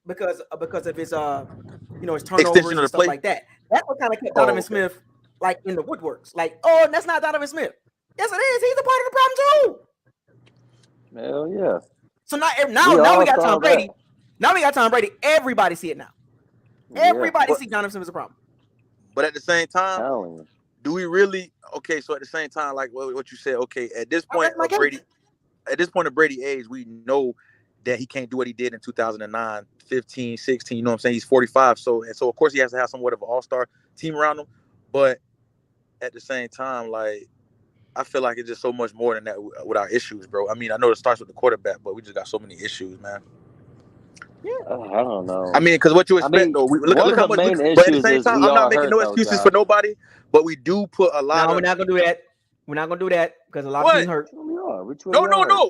Because of his his turnovers and stuff like that. That's what kind of kept Donovan Smith like in the woodworks. Like, oh, that's not Donovan Smith. Yes, it is. He's a part of the problem too. Hell yeah. So now we got Tom Brady. That. Now we got Tom Brady. Everybody see it now. Everybody see Donovan Smith as a problem. But at the same time, do we really? Okay, so at the same time, like what you said. Okay, at this point of Brady age, we know that he can't do what he did in 2009, 15, 16. You know what I'm saying? He's 45. So of course he has to have somewhat of an all-star team around him. But at the same time, like, I feel like it's just so much more than that with our issues, bro. I mean, I know it starts with the quarterback, but we just got so many issues, man. Yeah, I don't know. I mean, because what you expect, though. Look how much. But at the same time, I'm not making no excuses for nobody, but we do put a lot. No, we're not gonna do that. We're not gonna do that because a lot of teams hurt. No.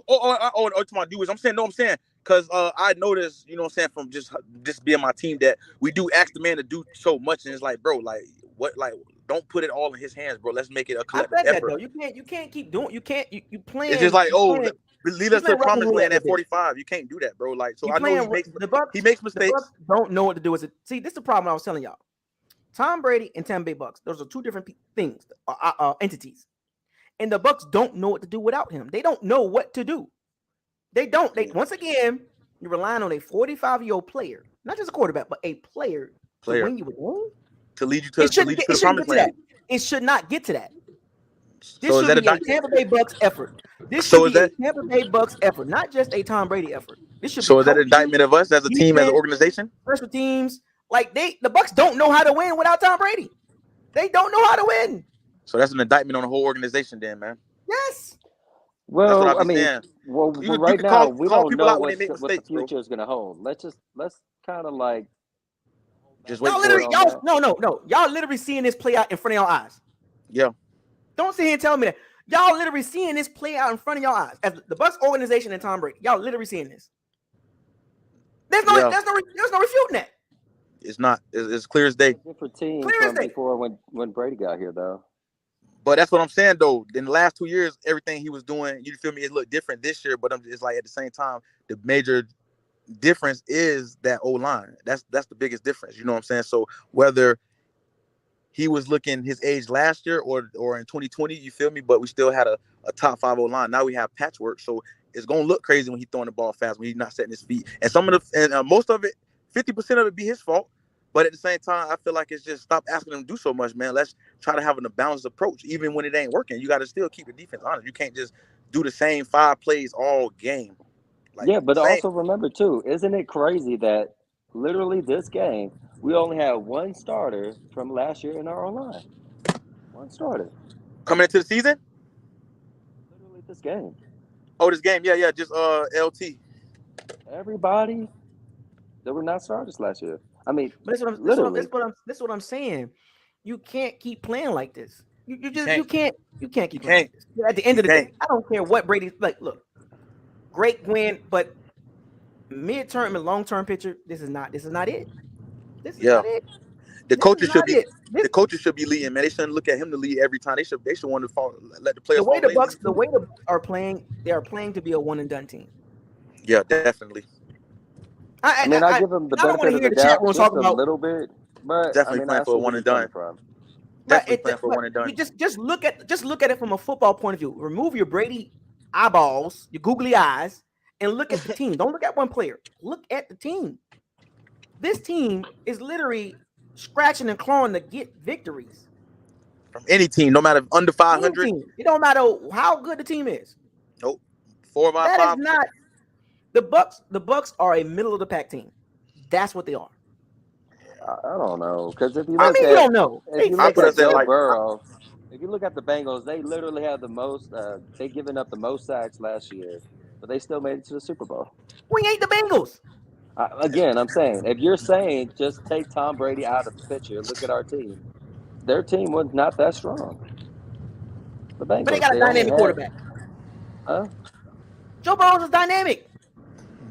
Oh, to my dudes. I'm saying because I noticed, you know what I'm saying, from just being my team that we do ask the man to do so much, and it's like, bro, like what, like don't put it all in his hands, bro. Let's make it a collective effort. That, though. You can't keep doing. You playing. It's just like lead us to the promised land at 45. You can't do that, bro. Like so, I know he makes mistakes. The Bucks don't know what to do. See, this is the problem I was telling y'all. Tom Brady and Tampa Bay Bucks. Those are two different things, entities. And the Bucks don't know what to do without him. They don't know what to do. They don't. Once again, you're relying on a 45-year-old player, not just a quarterback, but a player. To win you with one. To lead you to the promised land. It should not get to that. This should be a Tampa Bay Bucks effort. This should be a Tampa Bay Bucks effort, not just a Tom Brady effort. This should. So is that an indictment of us as a team, as an organization? Special teams, like the Bucks don't know how to win without Tom Brady. They don't know how to win. So that's an indictment on the whole organization, then, man. Yes. Well, I mean, right now we don't know what the future is going to hold. Let's kind of like just wait. No. Y'all literally seeing this play out in front of y'all eyes. Yeah. Don't sit here and tell me that. Y'all literally seeing this play out in front of y'all eyes as the Bucks organization and Tom Brady. Y'all literally seeing this. There's no refuting that. It's not. It's clear as day. Different team from before when Brady got here, though. But that's what I'm saying, though. In the last 2 years, everything he was doing, you feel me, it looked different this year. But it's like at the same time, the major difference is that O-line. That's the biggest difference. You know what I'm saying? So whether he was looking his age last year or in 2020, you feel me? But we still had a top 5 O-line. Now we have patchwork. So it's gonna look crazy when he's throwing the ball fast, when he's not setting his feet. And most of it, 50% of it be his fault. But at the same time, I feel like it's just stop asking them to do so much, man. Let's try to have a balanced approach. Even when it ain't working, you got to still keep the defense honest. You can't just do the same 5 plays all game. But also remember, too, isn't it crazy that literally this game, we only had one starter from last year in our line? One starter. Coming into the season? Literally this game. Oh, this game. Yeah. Just LT. Everybody, they were not starters last year. I mean, but this is what I'm saying. You can't keep playing like this. You can't keep playing like this. At the end of the day, I don't care what Brady's like. Look, great win, but mid-term and long-term picture, this is not it. This is not it. The coaches should be leading, man. They shouldn't look at him to lead every time. They should want to let the players. The way the are playing, they are playing to be a one and done team. Yeah, definitely. I give them the benefit of the doubt just a little bit, but definitely playing for a one and done. Definitely playing for one and done. Just look at it from a football point of view. Remove your Brady eyeballs, your googly eyes, and look at the team. Don't look at one player. Look at the team. This team is literally scratching and clawing to get victories from any team, no matter under 500. It don't matter how good the team is. Nope. 4 by 5. That is not. The Bucks are a middle of the pack team. That's what they are. I don't know, because if you look you don't know. If you look at Joe Burrow, if you look at the Bengals, they literally have the most. They given up the most sacks last year. but they still made it to the Super Bowl. We ain't the Bengals. Again, I'm saying if you're saying just take Tom Brady out of the picture, look at our team. Their team was not that strong. The But they Bengals, got a they only dynamic had, quarterback. huh? Joe Burrow is dynamic.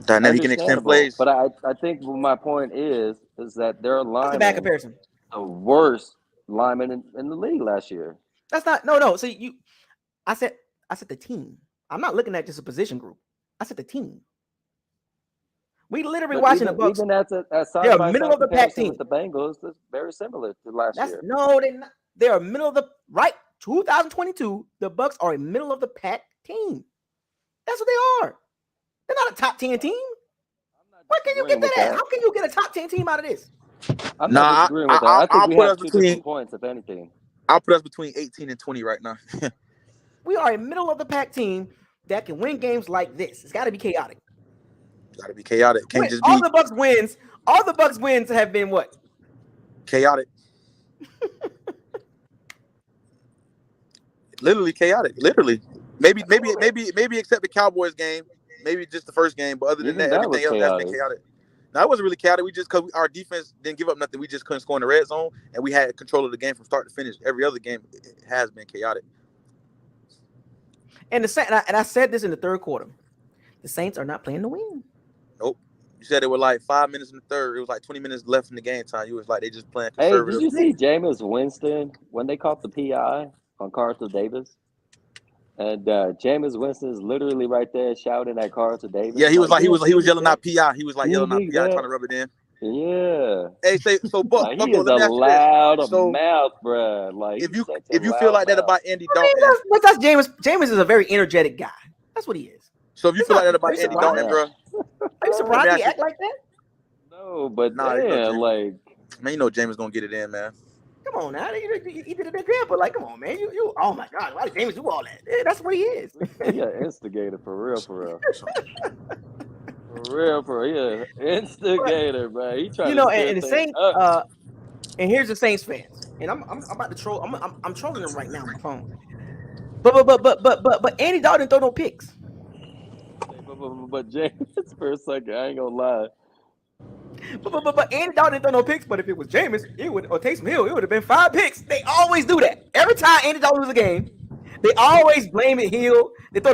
Dynamic can extend Understandable, plays. but I think my point is that their That's a bad linemen, comparison. the worst linemen in the league last year. That's not no. See, I said the team. I'm not looking at just a position group. I said the team. We literally But watching the Bucks. even at They're side a by middle side of the pack comparison team. with the Bengals, it's very similar to last year. No, they're not. They're a middle of the right. 2022. The Bucks are a middle of the pack team. That's what they are. They're not a top 10 team. Where can you get that at? How can you get a top 10 team out of this? I'm not disagreeing with that. I think I'll we put have us two between. different points, if anything. I'll put us between 18 and 20 right now. We are a middle of the pack team that can win games like this. It's got to be chaotic. Got to be chaotic. Can't just be all the Bucks wins. All the Bucks wins have been what? Chaotic. Literally chaotic. Literally. Maybe except the Cowboys game. Maybe just the first game. But other than that, everything else has been chaotic. Now, it wasn't really chaotic. We just, because our defense didn't give up nothing. We just couldn't score in the red zone, and we had control of the game from start to finish. Every other game has been chaotic. And I said this in the third quarter. The Saints are not playing to win. Nope. You said it was like 5 minutes in the third. It was like 20 minutes left in the game time. You was like, they just playing conservative. Hey, did you see Jameis Winston when they caught the PI on Carlton Davis? And Jameis Winston is literally right there shouting at Carlton Davis. Yeah, he was yelling out PI. He was like yelling out PI, trying to rub it in. Yeah. Hey, so Buck, he is a loud mouth, bro. Like if you feel like that about Andy Dalton, that's Jameis. Jameis is a very energetic guy. That's what he is. So if you feel like that about Andy Dalton, bro, are you surprised he act like that? No, but like, man, you know Jameis gonna get it in, man. Come on now, he did it again, but like, come on, man, you. Oh my God, why did Jameis do all that? Yeah, that's what he is. He an instigator for real. For real. Instigator, bro. He trying to and the Saints. And here's the Saints fans, and I'm about to troll. I'm trolling them right now on my phone. But Andy Dalton didn't throw no picks. But Jameis, for a second, I ain't gonna lie. But Andy Dalton didn't throw no picks. But if it was Jameis, or Taysom Hill, it would have been 5 picks. They always do that. Every time Andy Dalton loses a game, they always blame it Hill. I'm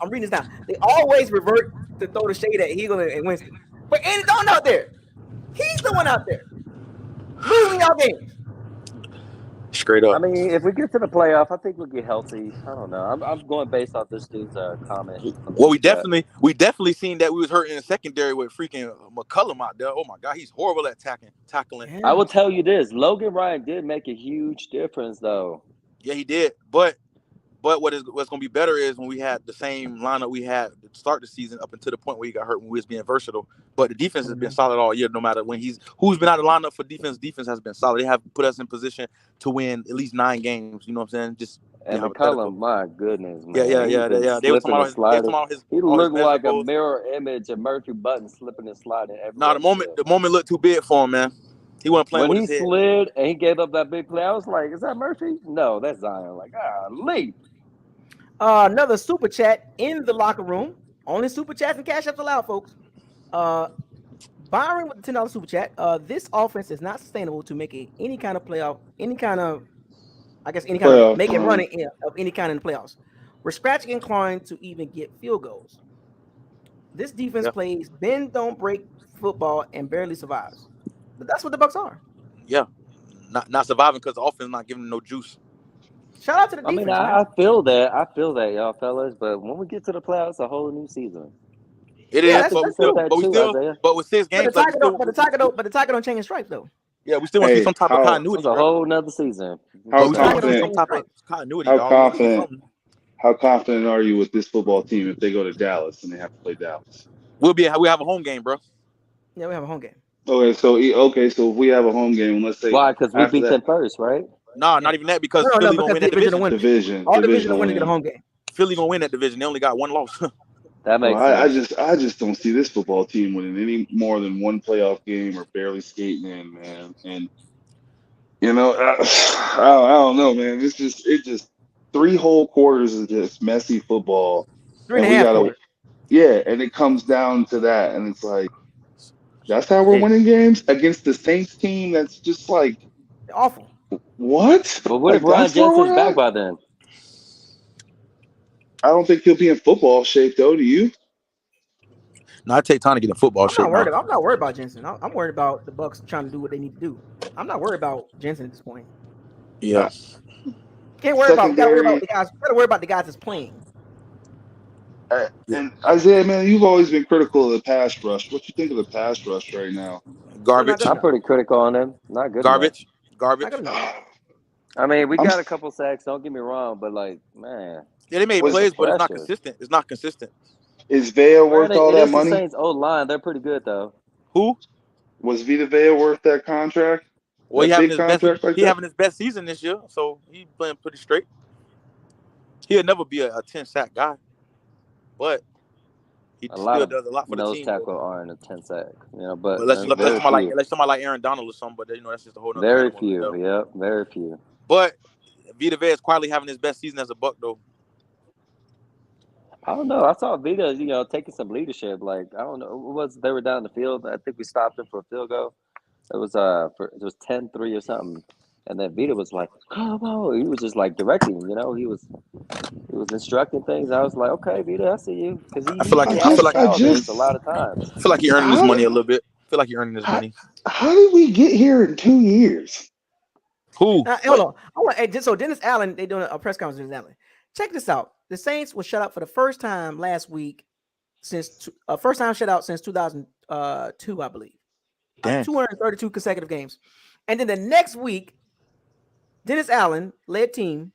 reading this down. They always revert to throw the shade at Hill and Winston. But Andy Dalton out there, he's the one out there losing y'all games. Straight up. I mean, if we get to the playoff, I think we'll get healthy. I don't know. I'm going based off this dude's comment. Well, we definitely seen that we was hurting in the secondary with freaking McCullum out there. Oh my God, he's horrible at tackling. Yeah. I will tell you this: Logan Ryan did make a huge difference, though. Yeah, he did. But what's going to be better is when we had the same lineup we had to start the season up until the point where he got hurt when we was being versatile. But the defense has been solid all year, no matter who's been out of the lineup for defense. Defense has been solid. They have put us in position to win at least 9 games. You know what I'm saying? And McCullum, my goodness, man. Yeah. They were talking about his. He looked like a mirror image of Murphy Button slipping and sliding. The moment looked too big for him, man. He wasn't playing with his head. When he slid and he gave up that big play, I was like, "Is that Murphy?" No, that's Zion. Like, leap. Another super chat in the locker room. Only super chats and cash apps allowed, folks. Byron with the $10 super chat. This offense is not sustainable to make any kind of playoff, any kind of make it running of any kind in the playoffs. We're scratching and clawing to even get field goals. This defense plays bend don't break football and barely survives. But that's what the Bucks are. Yeah, not surviving because the offense not giving them no juice. Shout out to the defense. I feel that, y'all fellas. But when we get to the playoffs, a whole new season. It is, but with 6 games, but the Tiger don't change his stripes though. Yeah, we still want to see some type of continuity. It's a whole nother season. How confident are you with this football team if they go to Dallas and they have to play Dallas? We have a home game, bro. Yeah, we have a home game. Okay, so if we have a home game, let's say why? Because we beat them first, right? No, not even that. Because Philly gonna win that division. All division win to get a home game. Philly gonna win that division. They only got 1 loss. That makes sense. I just don't see this football team winning any more than 1 playoff game or barely skating in, man. And I don't know, man. It's just 3 whole quarters of just messy football, and a half quarters. Yeah, and it comes down to that, and it's like that's how we're winning games against the Saints team. That's just like awful. What? But what if Like Ron that's where Jensen's we're back at? by then? I don't think he'll be in football shape, though. Do you? No, I take time to get in football shape. I'm not worried about Jensen. I'm worried about the Bucs trying to do what they need to do. I'm not worried about Jensen at this point. Yeah. Can't worry about. Gotta worry about the guys. Gotta worry about the guys that's playing. And Isaiah, man, you've always been critical of the pass rush. What you think of the pass rush right now? Garbage. I'm pretty critical on them. Not good Garbage. enough. Garbage. Not good enough. I mean, we got a couple sacks. Don't get me wrong, but like, man, yeah, they made plays, but it's not consistent. It's not consistent. Is Vea worth all that money? The Saints' old line. They're pretty good though. Who was Vita Vea worth that contract? Well, that he having his best season this year, so he's playing pretty straight. He'll never be a 10-sack guy, but he still does a lot for the team. Nose tackle aren't a 10 sack, but let's somebody like Aaron Donald or something, but that's just a whole nother very few. Yep, very few. But Vita Vea is quietly having his best season as a Buck, though. I don't know. I saw Vita, taking some leadership. Like, I don't know. They were down the field. I think we stopped him for a field goal. It was 10-3 or something. And then Vita was like, "Come on!" He was just like directing. He was instructing things. I was like, "Okay, Vita, I see you." Because I feel like a lot of times. I feel like he earning his money a little bit. I feel like he earning his money. How did we get here in 2 years? Who? Hold on. So Dennis Allen, they doing a press conference with Dennis Allen. Check this out. The Saints were shut out for the first time last week since first time shutout since 2002, I believe. 232 consecutive games. And then the next week, Dennis Allen led team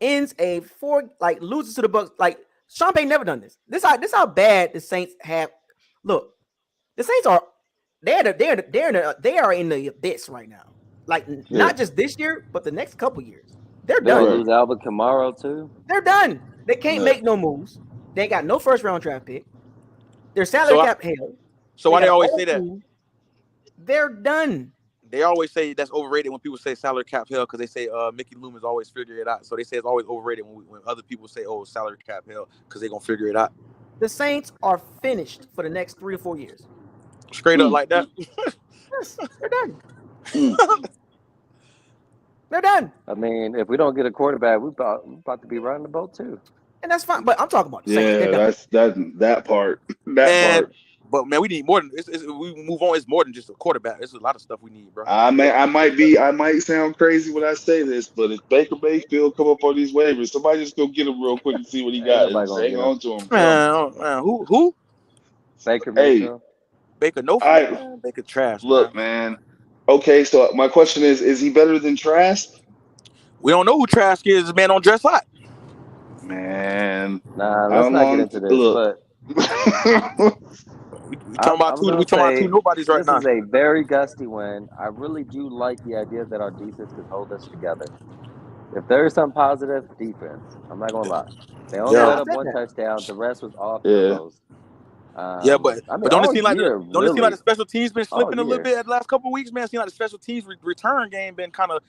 ends loses to the Bucs. Like Sean Payton never done this. This how bad the Saints have. Look, the Saints are they are in the abyss right now. Like not just this year, but the next couple years. They're done. Lose Alvin Kamara too. They're done. They can't make no moves. They got no first round draft pick. Their salary cap held. So why they always say that? They're done. They always say that's overrated when people say salary cap hell because they say Mickey Loomis always figure it out. So they say it's always overrated when other people say, "Oh, salary cap hell," because they're gonna figure it out. The Saints are finished for the next 3 or 4 years. Straight up like that. Yes, they're done. They're done. I mean, if we don't get a quarterback, we're about to be running the boat too. And that's fine. But I'm talking about the Saints. That part. Part. But man, we need more than we move on. It's more than just a quarterback. There's a lot of stuff we need, bro. I might sound crazy when I say this, but if Baker Mayfield come up on these waivers, somebody just go get him real quick and see what he got and hang on to him. Man, who? Baker Mayfield. Baker Baker trash. Look, man. Okay, so my question is he better than Trask? We don't know who Trask is. This man don't dress hot. Man. Nah, let's not get into this. But we talking about two nobodies right now. This is a very gusty win. I really do like the idea that our defense could hold us together. If there is some positive, defense. I'm not gonna lie. They only let up one touchdown. The rest was all field goals. But don't it seem like the special teams been slipping a little bit at the last couple of weeks, man? It seems like the special teams return game been kind of,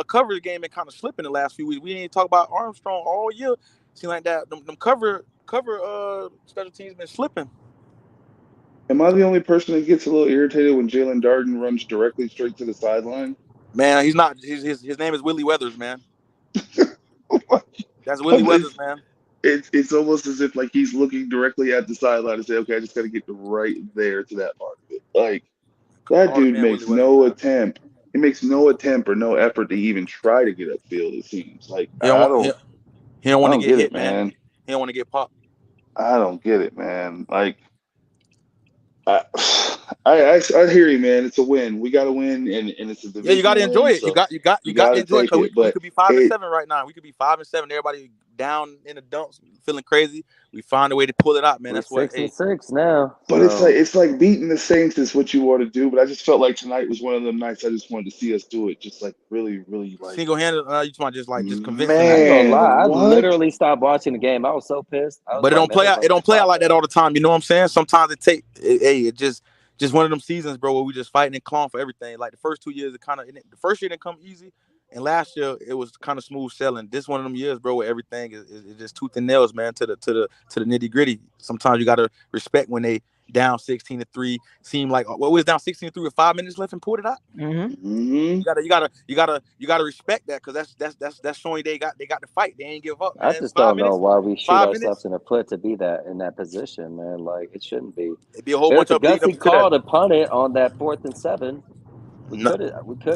coverage game been kind of slipping the last few weeks. We didn't talk about Armstrong all year. Seem like that them cover special teams been slipping. Am I the only person that gets a little irritated when Jalen Darden runs directly straight to the sideline? Man, he's not. His name is Willie Weathers, man. That's Willie Weathers, man. It's almost as if like he's looking directly at the sideline and say, "Okay, I just got to get right there to that part of it." Like that dude makes no attempt. He makes no attempt or no effort to even try to get upfield. It seems like he don't want to get hit, man. He don't want to get popped. I don't get it, man. Like I hear you, man. It's a win. We got to win, and it's a division. Yeah, you got to enjoy it. So you got to enjoy it. We could be 5-7 right now. We could be 5-7. Everybody down in the dumps, feeling crazy. We find a way to pull it out, man. That's what 6-6 now. But it's like beating the Saints is what you want to do. But I just felt like tonight was one of them nights I just wanted to see us do it. Just like really, really like single-handed. You talking just convincing. Man, I literally stopped watching the game. I was so pissed. But it don't play out. It don't play out like that all the time. You know what I'm saying? Sometimes it just one of them seasons, bro, where we just fighting and clawing for everything. Like the first 2 years, the first year didn't come easy, And last year it was kind of smooth sailing. This one of them years, bro, where everything is just tooth and nails, man, to the nitty gritty. Sometimes you gotta respect when they down 16-3. Seem like we was down 16-3 with 5 minutes left and pulled it out. Mm-hmm. You gotta respect that, because that's showing they got the fight. They ain't give up, man. I just don't know why we shoot 5 ourselves minutes. in the foot to be in that position, man. Like, it shouldn't be. It'd be a whole There's bunch a of leading up gutsy to call that. to punt it on that 4th and 7. We No, could have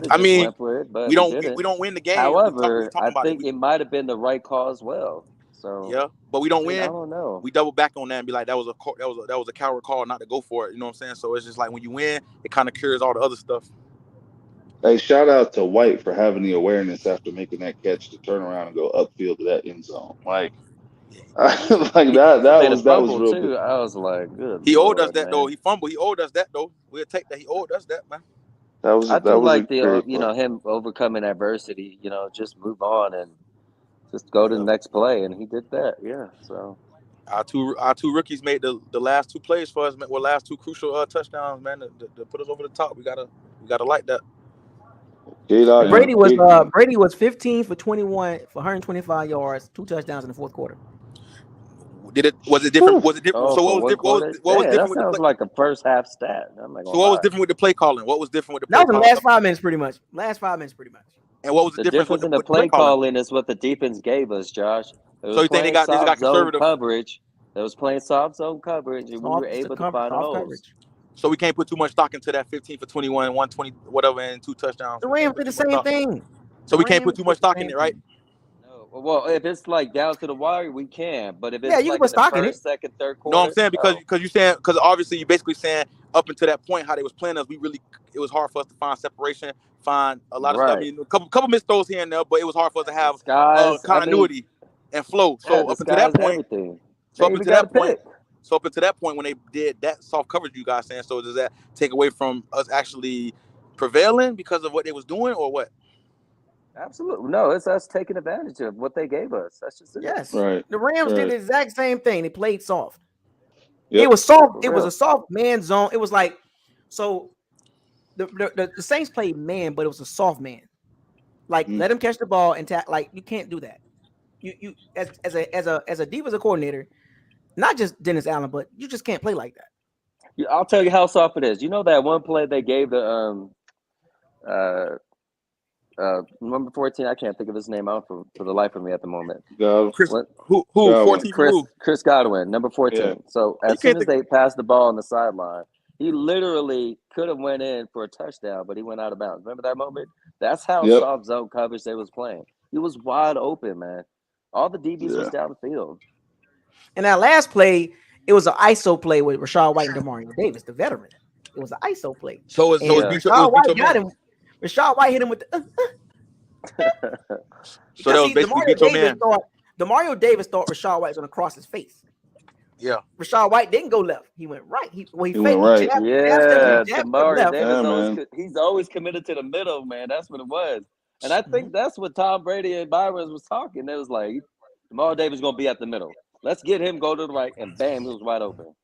I just mean, went for it, but we we don't didn't. win the game. However, we talking I about think it might have been the right call as well. So yeah, but we don't I mean, win. I don't know. We double back on that and be like, that was a coward call not to go for it. You know what I'm saying? So it's just like when you win, it kind of cures all the other stuff. Hey, shout out to White for having the awareness after making that catch to turn around and go upfield to that end zone. Like, like that made a was fumble real too. good. I was like, good. He owed us Lord, that man. though. He fumbled. He owed us that though. We'll take that. He owed us that, man. I do like a great play. him overcoming adversity. Just move on and just go to the next play, and he did that. Yeah. So our two rookies made the last 2 plays for us. Well, last 2 crucial touchdowns, man, to put us over the top. We gotta like that. Brady was 15 for 21 for 125 yards, 2 touchdowns in the 4th quarter. Was it different? Was it different? Oh, so what was different that with the play? Like a first half stat. I'm not gonna so what lie. was different with the play calling? What was different with the play That was calling? the last 5 minutes, pretty much. And what was The difference difference with in the play calling is what the defense gave us, Josh. It was So you think they got soft zone conservative coverage. It was playing soft zone coverage, and we were able to find holes. Coverage. So we can't put too mumuch stock into that 15 for 21, 120, whatever, and 2 touchdowns. The Rams did the same thing. So we can't put too much stock in it, right? No. Well, if it's like down to the wire, we can. But if it's you like can in the first, second, third quarter, no, I'm saying because obviously you're basically saying up until that point how they was playing us, it was hard for us to find separation, find a lot of stuff. I mean, a couple missed throws here and there, but it was hard for us to have continuity and flow. So up until that point, So up until that point, when they did that soft coverage, you guys saying, so does that take away from us actually prevailing because of what they was doing, or what? Absolutely. No, it's us taking advantage of what they gave us. That's just it. Yes. Right. The Rams did the exact same thing. They played soft. Yep. It was soft. It was a soft man zone. It was like, so the Saints played man, but it was a soft man. Like, let him catch the ball and like, you can't do that. You as a defensive coordinator, not just Dennis Allen, but you just can't play like that. Yeah, I'll tell you how soft it is. You know that one play they gave the number 14. I can't think of his name out for the life of me at the moment. Chris 14? Chris Godwin, number 14. Yeah. So as soon as they passed the ball on the sideline, he literally could have went in for a touchdown, but he went out of bounds. Remember that moment? That's how soft zone coverage they was playing. He was wide open, man. All the DBs was down the field. And that last play, it was an ISO play with Rashad White and Demario Davis, the veteran. It was an ISO play. Rashad White got him. Rashad White hit him with the. So that was basically beat your man. Demario Davis thought Rashad White was going to cross his face. Yeah. Rashad White didn't go left. He went right. He went right. Demario Davis he's always committed to the middle, man. That's what it was. And I think that's what Tom Brady and Byron was talking. It was like, Demario Davis going to be at the middle. Let's get him go to the right, and bam, he was wide open.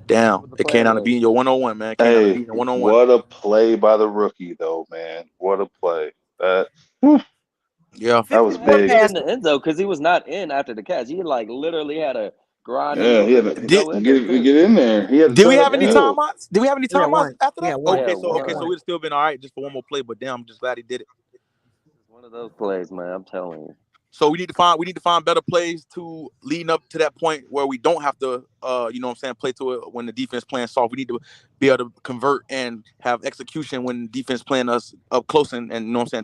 Damn, it came down to beating your 1-on-1, man. Hey, what a play by the rookie, though, man. What a play. That was big. In the end, though, because he was not in after the catch. He literally had a grind. Yeah, he had to get in there. Did we have any timeouts? Did we have any timeouts after that? Yeah, so we'd still been all right just for one more play. But damn, I'm just glad he did it. It's one of those plays, man. I'm telling you. So we need to find better plays to leading up to that point where we don't have to, play to it when the defense playing soft. We need to be able to convert and have execution when defense playing us up close and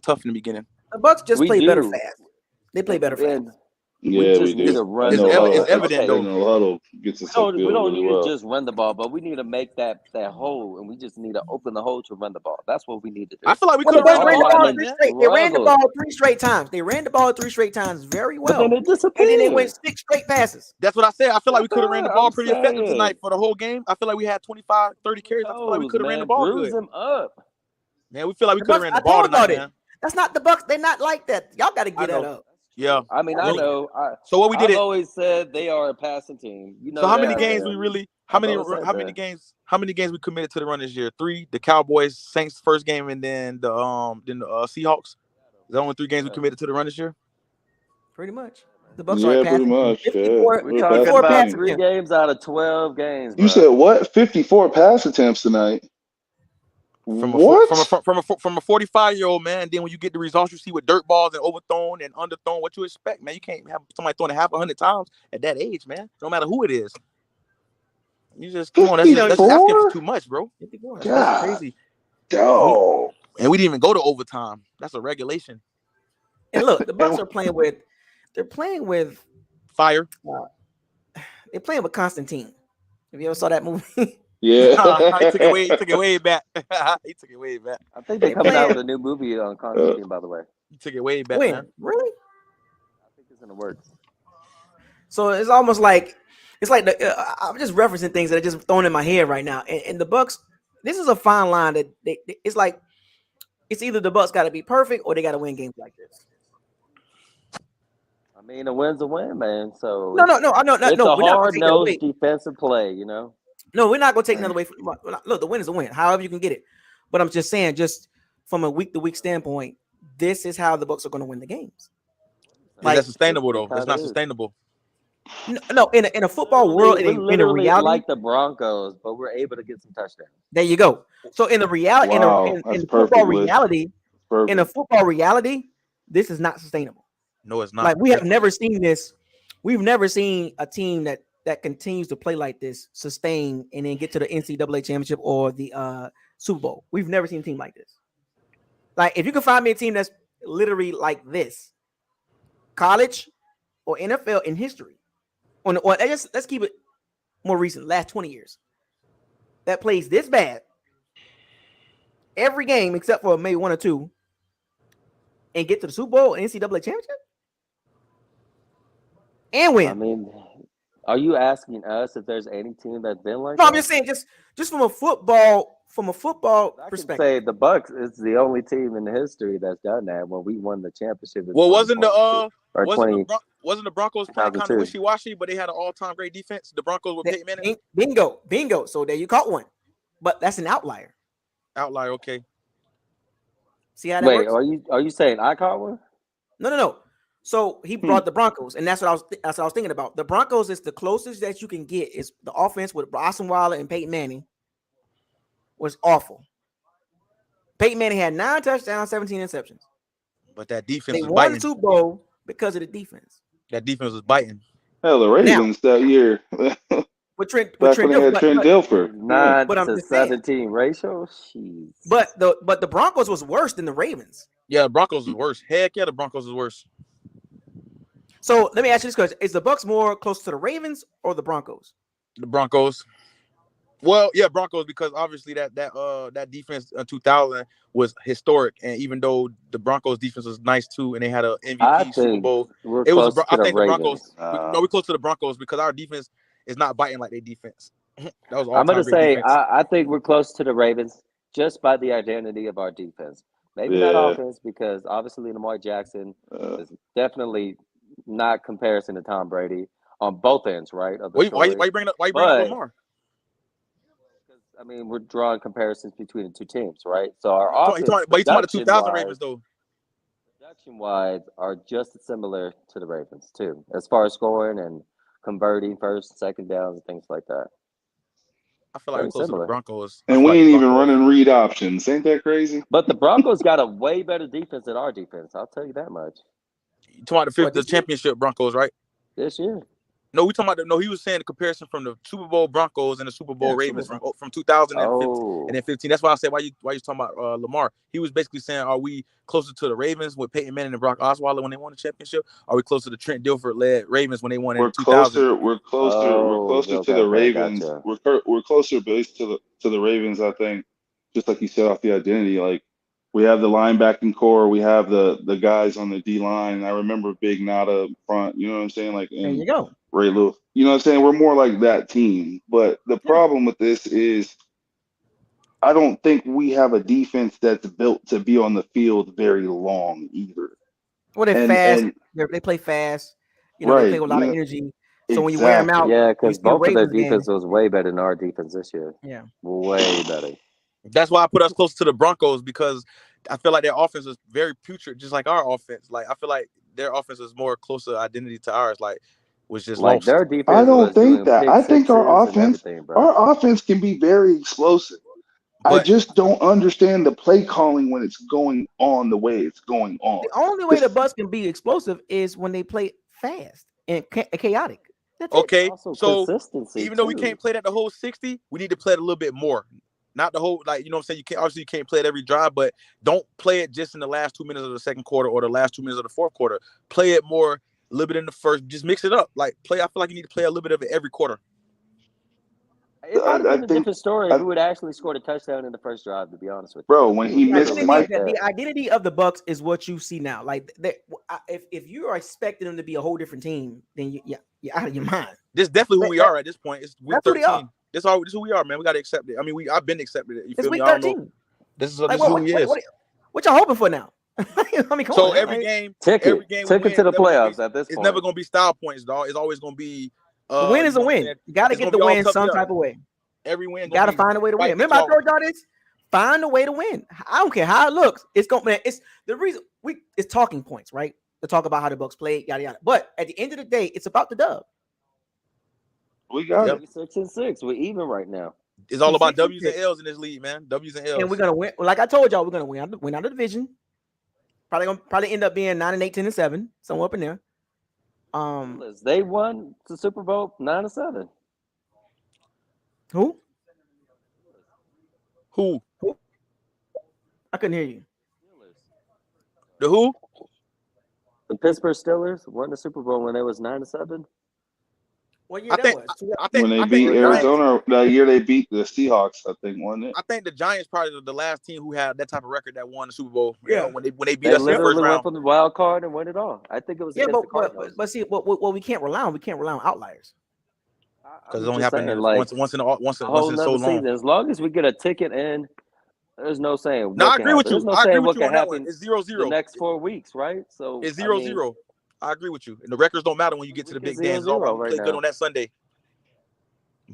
tough in the beginning. The Bucs just play better fast. They play better fast. Yeah, we do. To run it's evident though. Huddle gets us we don't need to just run the ball, but we need to make that hole, and we just need to open the hole to run the ball. That's what we need to do. I feel like we could have ran the ball. They ran the ball 3 straight times. They ran the ball 3 straight times very well. But then it disappeared. And then they went 6 straight passes. That's what I said. I feel like we could have ran the ball pretty effective tonight for the whole game. I feel like we had 25, 30 carries. I feel like we could have ran the ball good. Him up. Man, we feel like we could have ran the ball tonight, man. That's not the Bucs. They're not like that. Y'all got to get that up. Yeah, I mean, I know. So what we did? I've always said they are a passing team. So how many games we really? How many games? How many games we committed to the run this year? 3. The Cowboys, Saints first game, and then the Seahawks. the only 3 games we committed to the run this year. Pretty much. The Bucks Yeah, are pretty passing much. 54, We're talking 54 about passing 3 attempts. games out of 12 games, bro. You said what? 54 pass attempts tonight. From What? a 45-year-old man. And then when you get the results, you see with dirt balls and overthrown and underthrown, what you expect, man. You can't have somebody throwing it 100 times at that age, man. No matter who it is. You just come on. That's just asking for too much, bro. 54. That's crazy. Oh. And we didn't even go to overtime. That's a regulation. And look, the Bucks are playing with fire. They're playing with Constantine. Have you ever saw that movie? Yeah. He took it way back. He took it way back. I think they're coming out with a new movie on Constantine, by the way. He took it way back, When? man. Really? I think it's in the works. So it's almost like I'm just referencing things that are just thrown in my head right now. And the Bucks, this is a fine line that it's like it's either the Bucks got to be perfect or they got to win games like this. I mean, a win's a win, man. So No. It's a hard-nosed defensive play, you know. No, we're not going to take another away. Look, the win is a win. However you can get it. But I'm just saying, just from a week-to-week standpoint, this is how the Bucks are going to win the games. Like, that's sustainable, though. It's not sustainable. No, in a football world, we're in a reality, like the Broncos, but we're able to get some touchdowns. There you go. So in the reality, in football reality, in a football reality, this is not sustainable. No, it's not. Like we have never seen this. We've never seen a team that continues to play like this sustain and then get to the NCAA championship or the Super Bowl. We've never seen a team like this. Like if you can find me a team that's literally like this, college or NFL in history, or let's keep it more recent, last 20 years, that plays this bad every game except for maybe 1 or 2 and get to the Super Bowl and NCAA championship and win. I mean, are you asking us if there's any team that's been like that? No, I'm just saying, just from a football perspective. I can say the Bucks is the only team in the history that's done that when we won the championship. Well, wasn't the Broncos playing kind of wishy-washy, but they had an all-time great defense? The Broncos with Peyton Manning. Bingo. So there you caught one, but that's an outlier. Outlier, okay. See how that works? Are you saying I caught one? No. So he brought the Broncos, and that's what I was thinking about. The Broncos is the closest that you can get is the offense with Osweiler and Peyton Manning was awful. Peyton Manning had 9 touchdowns, 17 interceptions. But that defense was won biting. The Super Bowl because of the defense. That defense was biting. Hell, the Ravens that year. With Trent Dilfer. 9 to 17 ratio. Jeez. But the Broncos was worse than the Ravens. Yeah, the Broncos was worse. Heck yeah, the Broncos was worse. So let me ask you this question: is the Bucks more close to the Ravens or the Broncos? The Broncos. Well, yeah, Broncos, because obviously that defense in 2000 was historic, and even though the Broncos defense was nice too, and they had an MVP Super Bowl, it was. I think the Broncos. We're close to the Broncos because our defense is not biting like their defense. That was all. I'm going to say I think we're close to the Ravens just by the identity of our defense. Maybe not offense because obviously Lamar Jackson is definitely not comparison to Tom Brady on both ends, right? Why you bring up Lamar? I mean, we're drawing comparisons between the two teams, right? So our offense, but you talking about the 2000 Ravens though. Production-wise, are just similar to the Ravens too, as far as scoring and converting first, second downs, and things like that. I feel like we're close to the Broncos. And we ain't even running read options. Ain't that crazy? But the Broncos got a way better defense than our defense. I'll tell you that much. You talking about the championship Broncos, right? This year. No, we talking about he was saying the comparison from the Super Bowl Broncos and the Super Bowl Ravens from 2015. That's why I said why you talking about Lamar. He was basically saying, are we closer to the Ravens with Peyton Manning and Brock Osweiler when they won the championship? Are we closer to Trent Dilfer led Ravens when they won in 2000? We're closer to the Ravens. Gotcha. We're closer based to the Ravens, I think. Just like you said off the identity, like we have the linebacking core, we have the guys on the D line. I remember Big Nada front, you know what I'm saying? Like there you go. Ray Lewis. You know what I'm saying? We're more like that team. But the problem with this is I don't think we have a defense that's built to be on the field very long either. Well, they're fast. They play fast. You know, they play with a lot of energy. So when you wear them out, because both of their defense was way better than our defense this year. Yeah. Way better. That's why I put us close to the Broncos because I feel like their offense is very putrid, just like our offense. Like I feel like their offense is more closer identity to ours. Like was just Like lost. their I defense don't was think doing that. pick I think sixes and everything, bro. our offense can be very explosive. I But just don't understand the play calling when it's going on the way it's going on. The only way the Bucs can be explosive is when they play fast and chaotic. That's it. okay, Also so consistency even though we too. can't play that the whole 60, we need to play it a little bit more. Not the whole, like, you know what I'm saying? You can't, obviously you can't play it every drive, but don't play it just in the last 2 minutes of the second quarter or the last 2 minutes of the fourth quarter. Play it more, a little bit in the first. Just mix it up. Like I feel like you need to play a little bit of it every quarter. It might have I been a think, different story if we would actually scored a touchdown in the first drive, to be honest with you. bro, when he The missed identity, Mike, the identity of the Bucs is what you see now. Like if you are expecting them to be a whole different team, then you're out of your mind. This is definitely who we are at this point. It's week That's who they 13. are. This is who we are, man. We got to accept it. I mean, I've been accepted it. You It's feel me? week I don't know. 13. This is Like, who he is. What y'all hoping for now? I mean, come So on, every like, game ticket we to win, the playoffs at this it's point. never gonna be style points, dog. It's always gonna be the win is a win. You got to get the win some type of way. Every win, you got to find a way to win. Remember, I told y'all this. Find a way to win. I don't care how it looks. It's going. It's the reason it's talking points, right? To talk about how the Bucs played, yada yada. But at the end of the day, it's about the dub. We got it. 6-6. We're even right now. It's all about W's and L's in this league, man. W's and L's. And we're gonna win. Like I told y'all, we're gonna win out of the division. Probably end up being 9-8, 10-7, somewhere up in there. They won the Super Bowl 9-7. Who? Who? I couldn't hear you. The who? The Pittsburgh Steelers won the Super Bowl when they was 9-7. What year that was? I think when they beat Arizona that year, they beat the Seahawks. I think, wasn't it? I think the Giants probably the last team who had that type of record that won the Super Bowl. Yeah, when they beat us in the first literally round. went from the wild card and won it all. I think it was against the Cardinals. But see, what we can't rely on. We can't rely on outliers. Because it only happened once in so long. Season. As long as we get a ticket in, there's no saying. No, I agree with you. There's no I agree saying with what you can on that happen. one. It's 0-0 the next 4 weeks, right? So it's 0-0. I agree with you. And the records don't matter when you get to the big dance. It's all about play good on that Sunday.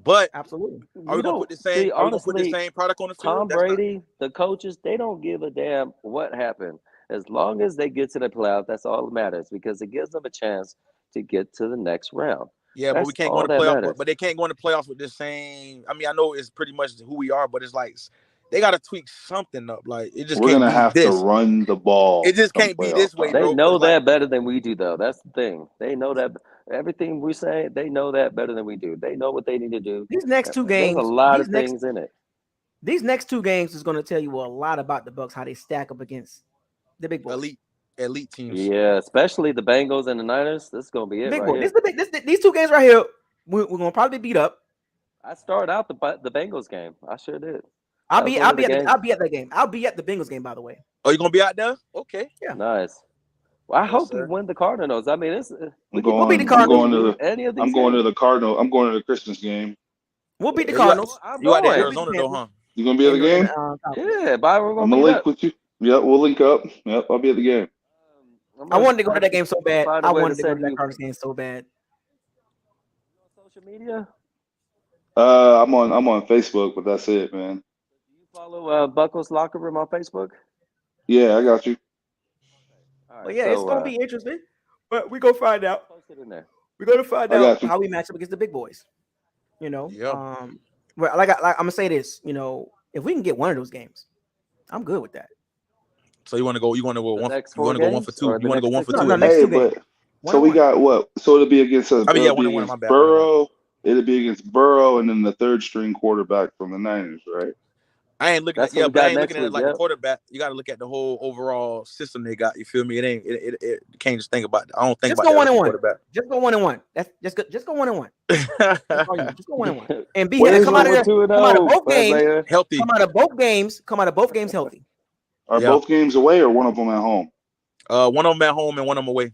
But absolutely, are we gonna put the same? Are we gonna put the same product on the field? Tom Brady, the coaches, they don't give a damn what happened. As long as they get to the playoff, that's all that matters because it gives them a chance to get to the next round. Yeah, but we can't go in the playoffs. But they can't go in the playoffs with the same. I mean, I know it's pretty much who we are, but it's like they got to tweak something up. Like it just we're can't gonna be have this. to run the ball. It just can't be this way, bro. They know that better than we do, though. That's the thing. They know that everything we say. They know that better than we do. They know what they need to do. These next two games, there's a lot of things in it. These next two games is going to tell you a lot about the Bucs, how they stack up against the big boys. Elite teams. Yeah, especially the Bengals and the Niners. This is going to be it. Big right boy. These two games right here, we're going to probably beat up. I started out the Bengals game. I sure did. I'll be at that game. I'll be at the Bengals game, by the way. Oh, you gonna be out there? Okay. Yeah. Nice. Well, I hope we win the Cardinals. I mean, we'll beat the Cardinals. I'm going to the Cardinals. I'm going to the Christmas game. We'll beat the Cardinals. You out there in Arizona though, huh? You gonna be at the game? Yeah, Byron. I'm gonna link with you. Yep, we'll link up. Yep, I'll be at the game. I wanted to go to that game so bad. I wanted to go to that Cardinals game so bad. Social media? I'm on Facebook, but that's it, man. Do you follow Buckles Locker Room on Facebook? Yeah, I got you. Well, yeah, it's gonna be interesting, but we go find out. We're gonna find out how we match up against the big boys. You know, well, I'm gonna say this. You know, if we can get one of those games, I'm good with that. So you want to go? You want to go one? You want to go 1 for 2? You want to go 1 for 2? No, next two games. So we got what? So it'll be against us. I mean, yeah, 1-1. My bad. Burrow. It'll be against Burrow and then the third string quarterback from the Niners, right? I ain't looking at it like a quarterback. You got to look at the whole overall system they got. You feel me? It ain't. It can't just think about. I don't think just about go 1-1. Quarterback. Just go 1-1. That's just go 1-1. Just go 1-1. And come out of both games healthy. Come out of both games healthy. Are both games away or one of them at home? One of them at home and one of them away.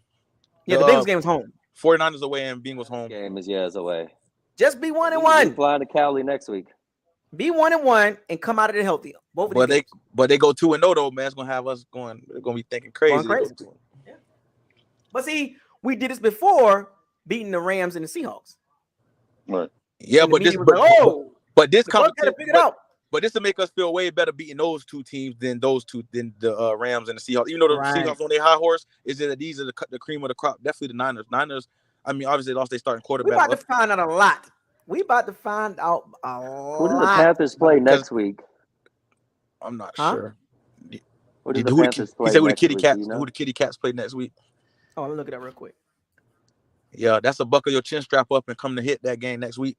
Yeah, the Bengals game is home. 49ers away and Bengals home. Game is away. Just be 1-1. Flying to Cali next week. Be 1-1 and come out of it healthy. Both but they go 2-0 though, man. It's gonna have us going. They're gonna be thinking crazy. Yeah. But see, we did this before, beating the Rams and the Seahawks. Right. Yeah, but this, but this got to figure it out. But this will make us feel way better beating those two teams than the Rams and the Seahawks. Even though the Seahawks on their high horse, is that these are the cream of the crop. Definitely the Niners. Niners, I mean, obviously they lost their starting quarterback. We about to find out a lot. We about to find out a lot. Who do the Panthers play next week? I'm not sure. Who do the Panthers play? He said who the Kitty Cats? Who the Kitty Cats play next week? Oh, let me look at that real quick. Yeah, that's a buckle your chin strap up and come to hit that game next week.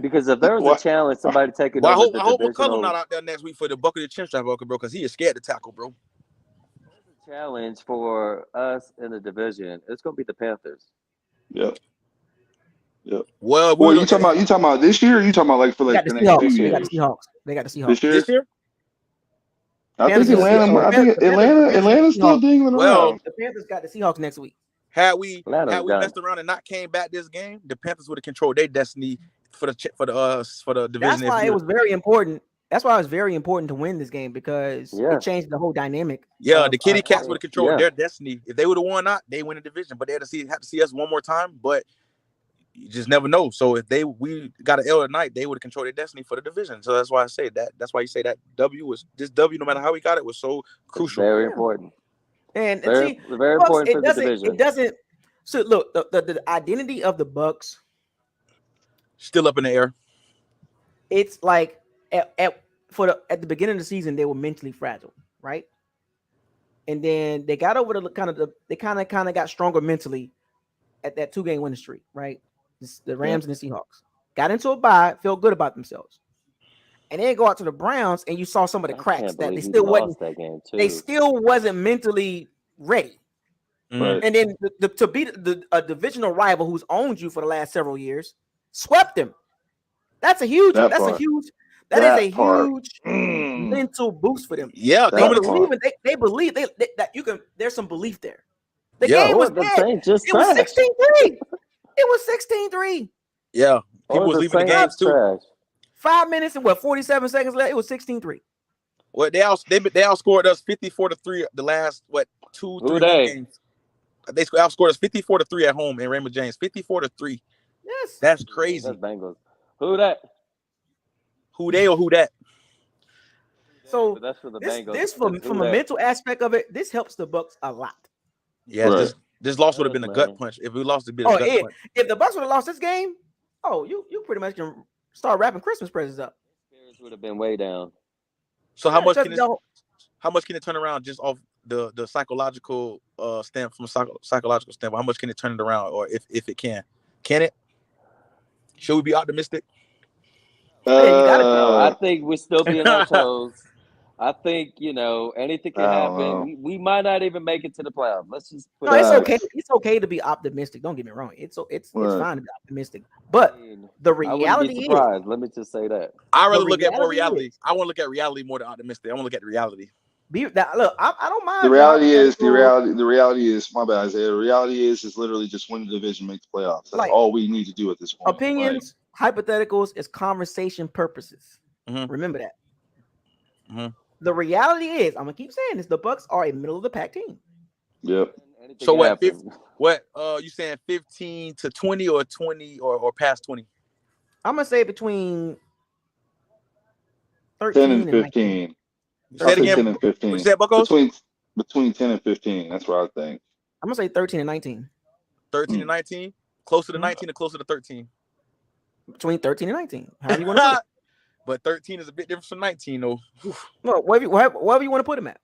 Because if there was a challenge, somebody taking over the I hope divisional... McCullum not out there next week for the buckle your chin strap, bro, because he is scared to tackle, bro. Challenge for us in the division, it's going to be the Panthers. Yep. Well, you talking about this year? Or you talking about like for like the next 2 years? They got the Seahawks. This year? I Panthers think Atlanta's still dingling around. The Panthers got the Seahawks next week. Had we messed around and not came back this game, the Panthers would have controlled their destiny for the division. That's why it was very important. That's why it was very important to win this game because it changed the whole dynamic. Yeah, the Kitty Cats would have controlled their destiny. If they would have won out, they win the division. But they had to see us one more time. But you just never know. So if we got an L tonight, they would have controlled their destiny for the division. So that's why I say that. That's why you say that W, no matter how we got it, was so crucial. Very important. And very important for the division. It doesn't. So look, the identity of the Bucs still up in the air. It's like at the beginning of the season they were mentally fragile, right? And then they got over they kind of got stronger mentally at that 2-game winning streak, right? The Rams and the Seahawks got into a bye, felt good about themselves, and then go out to the Browns and you saw some of the cracks that they still wasn't. They still wasn't mentally ready. Right. And then to beat a divisional rival who's owned you for the last several years, swept them. That is a huge mental boost for them. Yeah, they believe that you can. There's some belief there. The game was dead. It was 16-3. It was 16-3. Yeah, people was leaving the games too. 5 minutes and 47 seconds left. It was 16-3. Well, they outscored us 54-3 the last 2-3 games. They outscored us 54-3 at home in Raymond James. 54-3. Yes, that's crazy. That's Bengals. Who that? Who they or who that? So that's for the Bengals. This from a mental aspect of it, this helps the Bucs a lot. Yeah, this loss would have been a gut punch. If we lost, it'd be a gut punch. If the Bucs would have lost this game, you pretty much can start wrapping Christmas presents up. Spirits would have been way down. So how much can it turn around just off the psychological psychological standpoint? How much can it turn it around, or if it can it? Should we be optimistic? I think we're still being on toes. I think anything can happen. We might not even make it to the playoffs. Let's just it's okay. It's okay to be optimistic. Don't get me wrong. It's fine to be optimistic. But the reality is, let me just say that I rather look at more reality. I want to look at reality more than optimistic. I want to look at reality. Look, I don't mind. The reality is. My bad, Isaiah. The reality is literally just win the division, make the playoffs. That's all we need to do at this point. Opinions, hypotheticals is conversation purposes. Mm-hmm. Remember that. Mm-hmm. The reality is, I'm gonna keep saying this: the Bucs are a middle of the pack team. Yep. So what? You saying 15-20 or 20 or past 20? I'm gonna say between 13 and 15. Say it again. 10 and 15. What you said, Buccos? Between 10 and 15. That's what I think. I'm gonna say 13 and 19. 13 and 19? Closer to 19 or closer to 13? Between 13 and 19. How do you want to put it? But 13 is a bit different from 19, though. Well, wherever you want to put him at.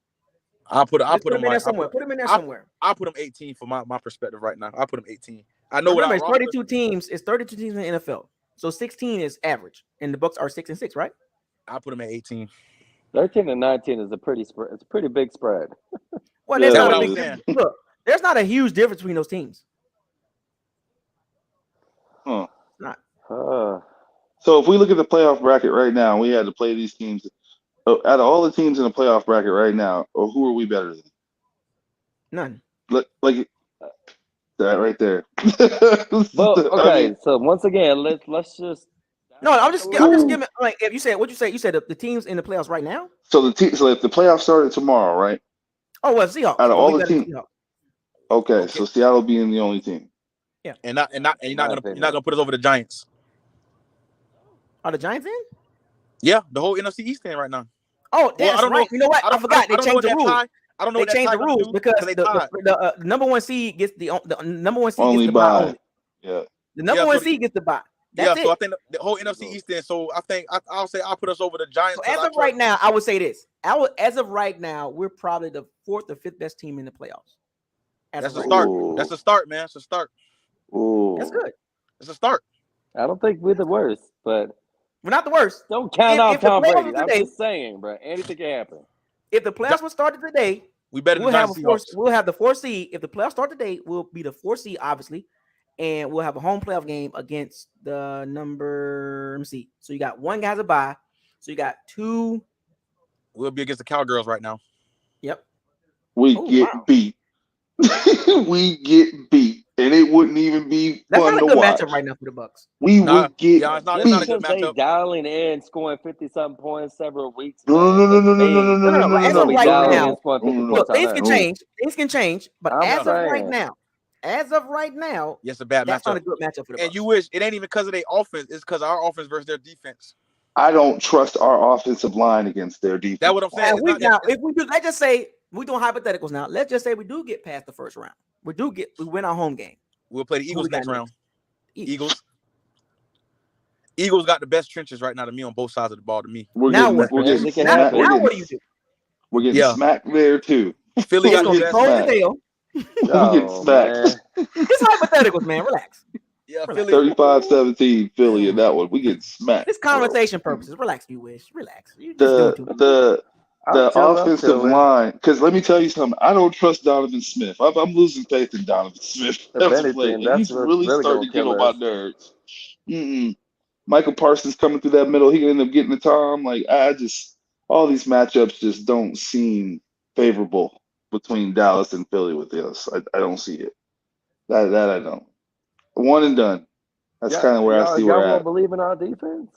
I'll put him in there somewhere. Put him in there somewhere. I'll put him 18 for my perspective right now. I'll put him 18. I know Remember, it's 32 teams. It's 32 teams in the NFL. So 16 is average, and the Bucs are 6-6, right? I'll put him at 18. 13 and 19 is a pretty big spread. Well, there's not a big difference. Look, there's not a huge difference between those teams. Huh. Not. So if we look at the playoff bracket right now, we had to play these teams. Out of all the teams in the playoff bracket right now, who are we better than? None. Like that right there. Well, okay. So once again, let's just. No, I'm just giving like if you said what you said the teams in the playoffs right now. So if the playoffs started tomorrow, right? Oh, well, Seahawks. Out of all the teams. Okay, so Seattle being the only team. Yeah, and you're not gonna put us over the Giants. Are the Giants in? Yeah, the whole NFC East in right now. Oh, that's right. You know what? I forgot. They changed the rules. I don't know. They changed the rules because the number one seed gets the number one seed only gets the bye. Only. Yeah. The number one seed gets the bye. That's it. So I think the whole NFC East in. So I think I'll say I'll put us over the Giants. So as of right now, I would say this. As of right now, we're probably the 4th or 5th best team in the playoffs. That's a start. That's a start, man. It's a start. Ooh. That's good. It's a start. I don't think we're the worst, but we're not the worst. Don't count out Tom Brady. I'm just saying, bro. Anything can happen. If the playoffs were started today, we'll have the 4th seed. If the playoffs start today, we'll be the 4th seed, obviously, and we'll have a home playoff game against the number. Let me see. So you got one guy's a bye. So you got 2. We'll be against the Cowgirls right now. Yep. We get beat. We get beat, and it wouldn't even be That's fun not a to good watch. matchup right now for the Bucs. We would get it's not a good They matchup. dialing in, scoring 50-something points several weeks. No. As of right now, look, things can change. Things can change, but I'm as of right now, yes, a bad that's matchup. not a good matchup for the Bucs. And you wish it ain't even because of their offense; it's because our offense versus their defense. I don't trust our offensive line against their defense. That's what I'm saying. If we do, let's just say we're doing hypotheticals now. Let's just say we do get past the first round. We win our home game. We'll play the Eagles next round. Eagles got the best trenches right now to me on both sides of the ball. To me, now what do you do? We're getting smacked there too. Philly got the best. We get smacked. It's hypotheticals, man. Relax. Yeah, 35-17 Philly in that one. We get smacked. It's conversation purposes. Relax, you wish. Relax. You The offensive line, because let me tell you something. I don't trust Donovan Smith. I'm losing faith in Donovan Smith. He's really starting to get on my nerves. Michael Parsons coming through that middle, he can end up getting the Tom. Like all these matchups just don't seem favorable between Dallas and Philly with us. I don't see it. That I don't. One and done. That's kind of where I see we're at. Y'all won't believe in our defense?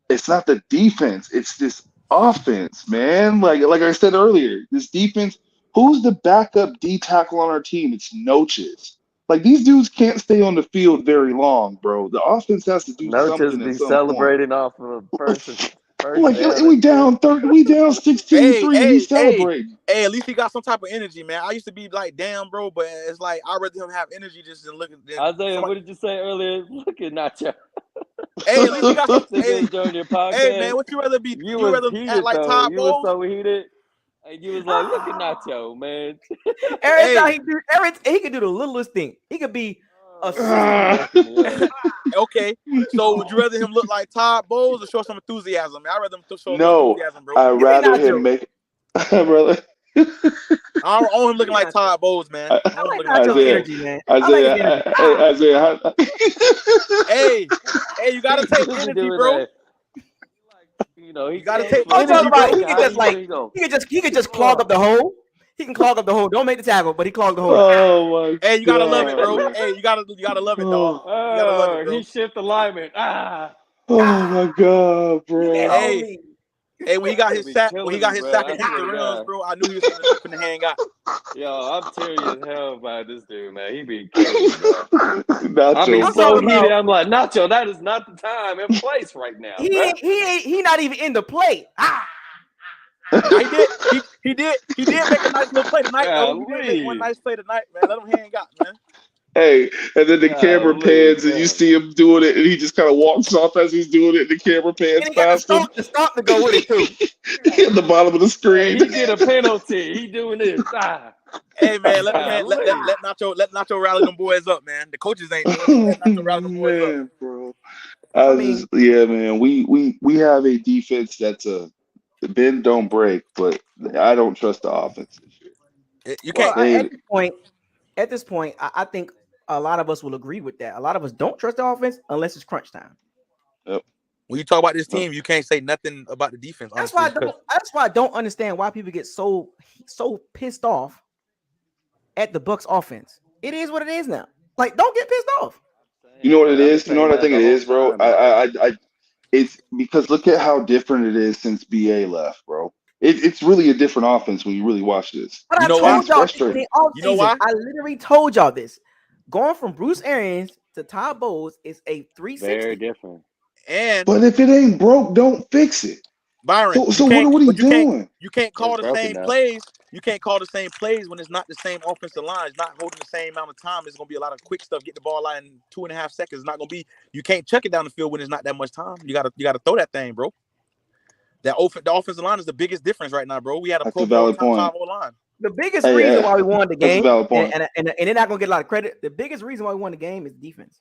It's not the defense. It's this offense, man. Like I said earlier, this defense. Who's the backup D tackle on our team? It's Noches. Like these dudes can't stay on the field very long, bro. The offense has to do something. Noches be celebrating off of first like we down 30, we down 16-3. He's celebrating. Hey, at least he got some type of energy, man. I used to be like, damn, bro, but it's like I'd rather him have energy just than look at them. Isaiah, what did you say earlier? Look at Nacho. Hey, at least he got some. Hey, man, what you rather be? You rather heated, act like Todd Bowles? You were so heated. And you was like, look at Nacho, man. Every time he could do the littlest thing. He could be Okay, so would you rather him look like Todd Bowles or show some enthusiasm? I'd rather him show enthusiasm, bro. I'd rather him make. I don't want him looking like Todd Bowles, man. I like Nacho's energy, man. Isaiah. Hey, you gotta take energy, bro. You know, you gotta take energy, bro. He could just clog up the hole. He can clog up the hole. Don't make the tackle, but he clogged the hole. Oh my! Hey, you gotta love it, bro. Hey, you gotta love it, dog. You gotta love it, bro. He shift alignment. Oh my God, bro. Hey, when he got his sack, and beat the Rams, bro, I knew he was finna hang out. Yo, I'm serious as hell about this dude, man. He be killing me, bro. Nacho. I mean, so heated. I'm like, Nacho, that is not the time and place right now. He not even in the play. He did make a nice little play tonight, though. He did make one nice play tonight, man. Let him hang out, man. Hey, and then the camera pans and you see him doing it, and he just kind of walks off as he's doing it. And the camera pans past him. The stop to go with it too. At the bottom of the screen. He get a penalty. He doing this. Hey man, let Nacho rally them boys up, man. The coaches ain't doing it. Let Nacho rally them boys up, bro. Man. We have a defense that's a bend don't break, but I don't trust the offense this year. You can't. At this point, I think a lot of us will agree with that. A lot of us don't trust the offense unless it's crunch time. Yep. When you talk about this team, you can't say nothing about the defense. That's why I don't understand why people get so pissed off at the Bucs offense. It is what it is now. Like, don't get pissed off. You know what it is? You know what I think it is, bro? It's because look at how different it is since BA left, bro. It's really a different offense when you really watch this. But I told y'all this in the offseason. You know why? I literally told y'all this. Going from Bruce Arians to Todd Bowles is a 360. Very different. But if it ain't broke, don't fix it. Byron, So what are you doing? You can't call It's the broken same now. plays. You can't call the same plays when it's not the same offensive line. It's not holding the same amount of time. It's gonna be a lot of quick stuff. Get the ball out in 2.5 seconds. It's not gonna be. You can't chuck it down the field when it's not that much time. You gotta throw that thing, bro. The offensive line is the biggest difference right now, bro. We had a Pro Bowl top 5 O-line. The biggest reason why we won the game, that's a valid point. And they're not gonna get a lot of credit. The biggest reason why we won the game is defense.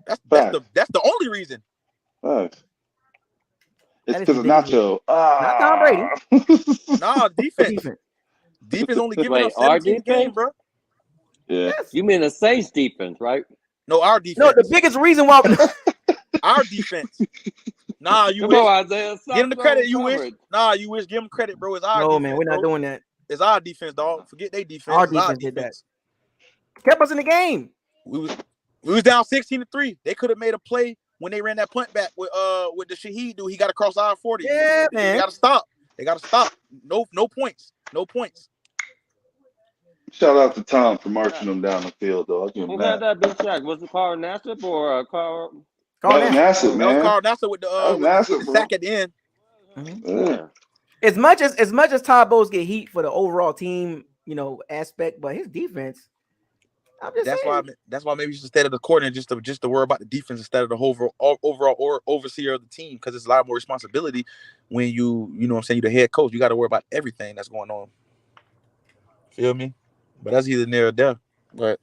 That's the only reason. It's because of Nacho. Not Tom Brady. Nah, defense. Defense only giving up 17 games, bro. Yeah. Yes. You mean the Saints defense, right? No, our defense. No, the biggest reason why our defense. Nah, you Come wish. on, Isaiah. Give them the credit. You wish. Nah, you wish. Give them credit, bro. It's our defense. man, we're not doing that. It's our defense, dog. Forget their defense. Our it's defense did that. Kept us in the game. We was down 16-3. They could have made a play when they ran that punt back with the Shaheed dude. He got across our 40. Yeah, man. They gotta stop. They gotta stop. No points. No points. Shout out to Tom for marching them down the field, though. Who had that big sack? Was it Carl Nassib or Carl? Nassib, man. That was Carl Nassib with the sack at the end. Yeah. As much as Todd Bowles get heat for the overall team, aspect, but his defense. That's why maybe you should stay at the coordinator just to worry about the defense instead of the overall or overseer of the team, because it's a lot more responsibility when you know what I'm saying, you're the head coach. You got to worry about everything that's going on. Feel me? But that's either near or there. But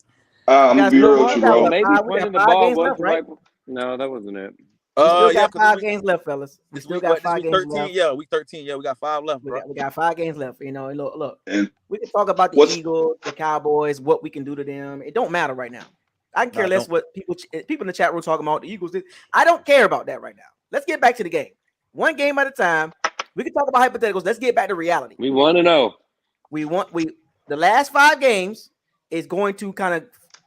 I'm gonna be real with you, bro. Maybe winning the ball was right. No, that wasn't it. We still got 5 games left, fellas. We still got 5 games 13, left. Yeah, week 13. Yeah, we got 5 left, bro. We got 5 games left. Look. We can talk about the Eagles, the Cowboys, what we can do to them. It don't matter right now. I can care less what people in the chat room talking about the Eagles. I don't care about that right now. Let's get back to the game. One game at a time. We can talk about hypotheticals. Let's get back to reality. We want to know. The last 5 games is going to kind of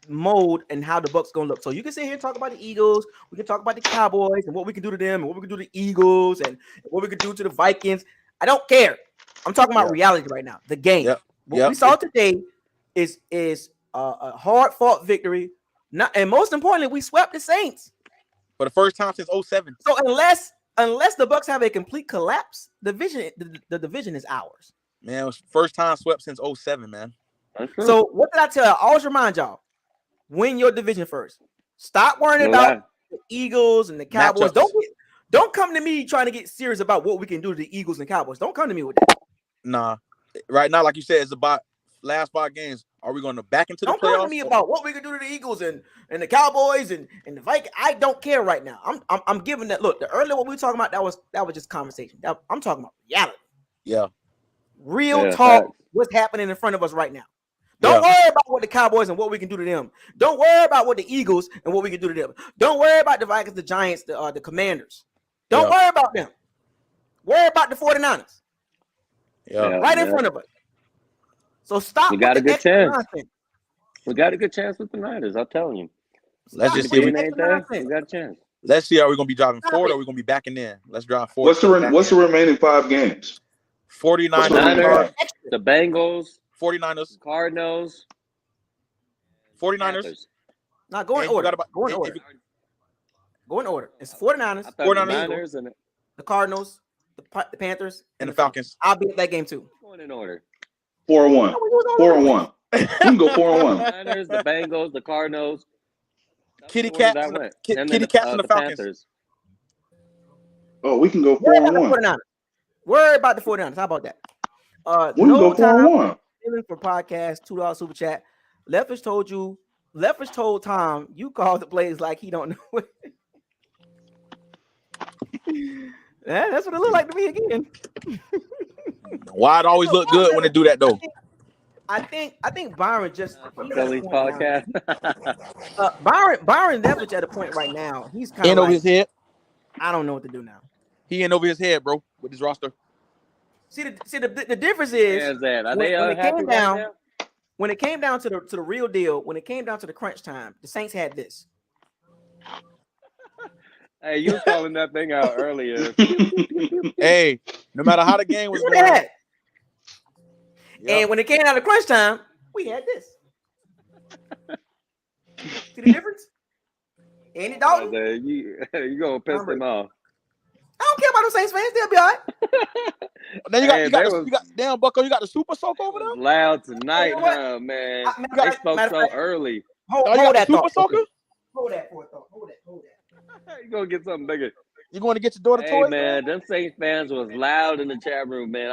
mold and how the Bucs gonna look. So you can sit here and talk about the Eagles. We can talk about the Cowboys and what we can do to them, and what we can do to the Eagles, and what we can do to the Vikings. I don't care. I'm talking about reality right now. The game. What we saw today is a hard fought victory. And most importantly, we swept the Saints for the first time since 2007. So unless the Bucs have a complete collapse, the division is ours. Man, it was first time swept since 2007, man. So what did I tell you? I always remind y'all, win your division first. Stop worrying about the Eagles and the Cowboys. Don't come to me trying to get serious about what we can do to the Eagles and Cowboys. Don't come to me with that. Nah. Right now, like you said, it's about last 5 games. Are we going to back into the playoffs? Don't come to me about what we can do to the Eagles and the Cowboys and the Vikings. I don't care right now. I'm giving that. Look, the earlier what we were talking about, that was just conversation. I'm talking about reality. Yeah. Real talk. What's happening in front of us right now? Don't worry about what the Cowboys and what we can do to them. Don't worry about what the Eagles and what we can do to them. Don't worry about the Vikings, the Giants, the Commanders. Don't worry about them. Worry about the 49ers. Right in front of us. So stop. We got a good chance. We got a good chance with the Niners. I'm telling you. Let's just see. We got a chance. Let's see. Are we going to be driving forward or are we going to be backing in? Let's drive forward. What's the remaining 5 games? 49ers, the Bengals, 49ers, Cardinals, 49ers. Now go in order. Go in order. It's 49ers, 49ers, and the Cardinals, the Panthers, and the Falcons. I'll be at that game too. Going in order. 4-1. 4-1. We can go 4-1. Niners, the Bengals, the Cardinals, Kitty Cats, and the Falcons. Panthers. Oh, we can go 4-1. Worry about the 49ers. How about that? We can go 4-1. For podcast, $2 super chat. Leverage told Tom, you call the plays like he don't know it. That's what it looked like to me again. Why it always look good when they do that though? I think Byron just Philly's podcast. Byron Leverage at a point right now. He's kind of over his head. I don't know what to do now. He ain't over his head, bro, with his roster. See the difference is when it came down to the real deal, when it came down to the crunch time, the Saints had this. Hey, you were calling that thing out earlier. Hey, no matter how the game was going. And when it came down to crunch time, we had this. See the difference? Andy Dalton. You gonna piss them off. I don't care about them Saints fans. They'll be all right. Then you got damn Bucko. You got the super soak over there. Loud tonight, huh, man. They spoke so early. Hold that super soaker. Hold that for a thought. Hold that. You gonna get something bigger. You going to get your daughter toys? Hey man, them Saints fans was loud in the chat room, man.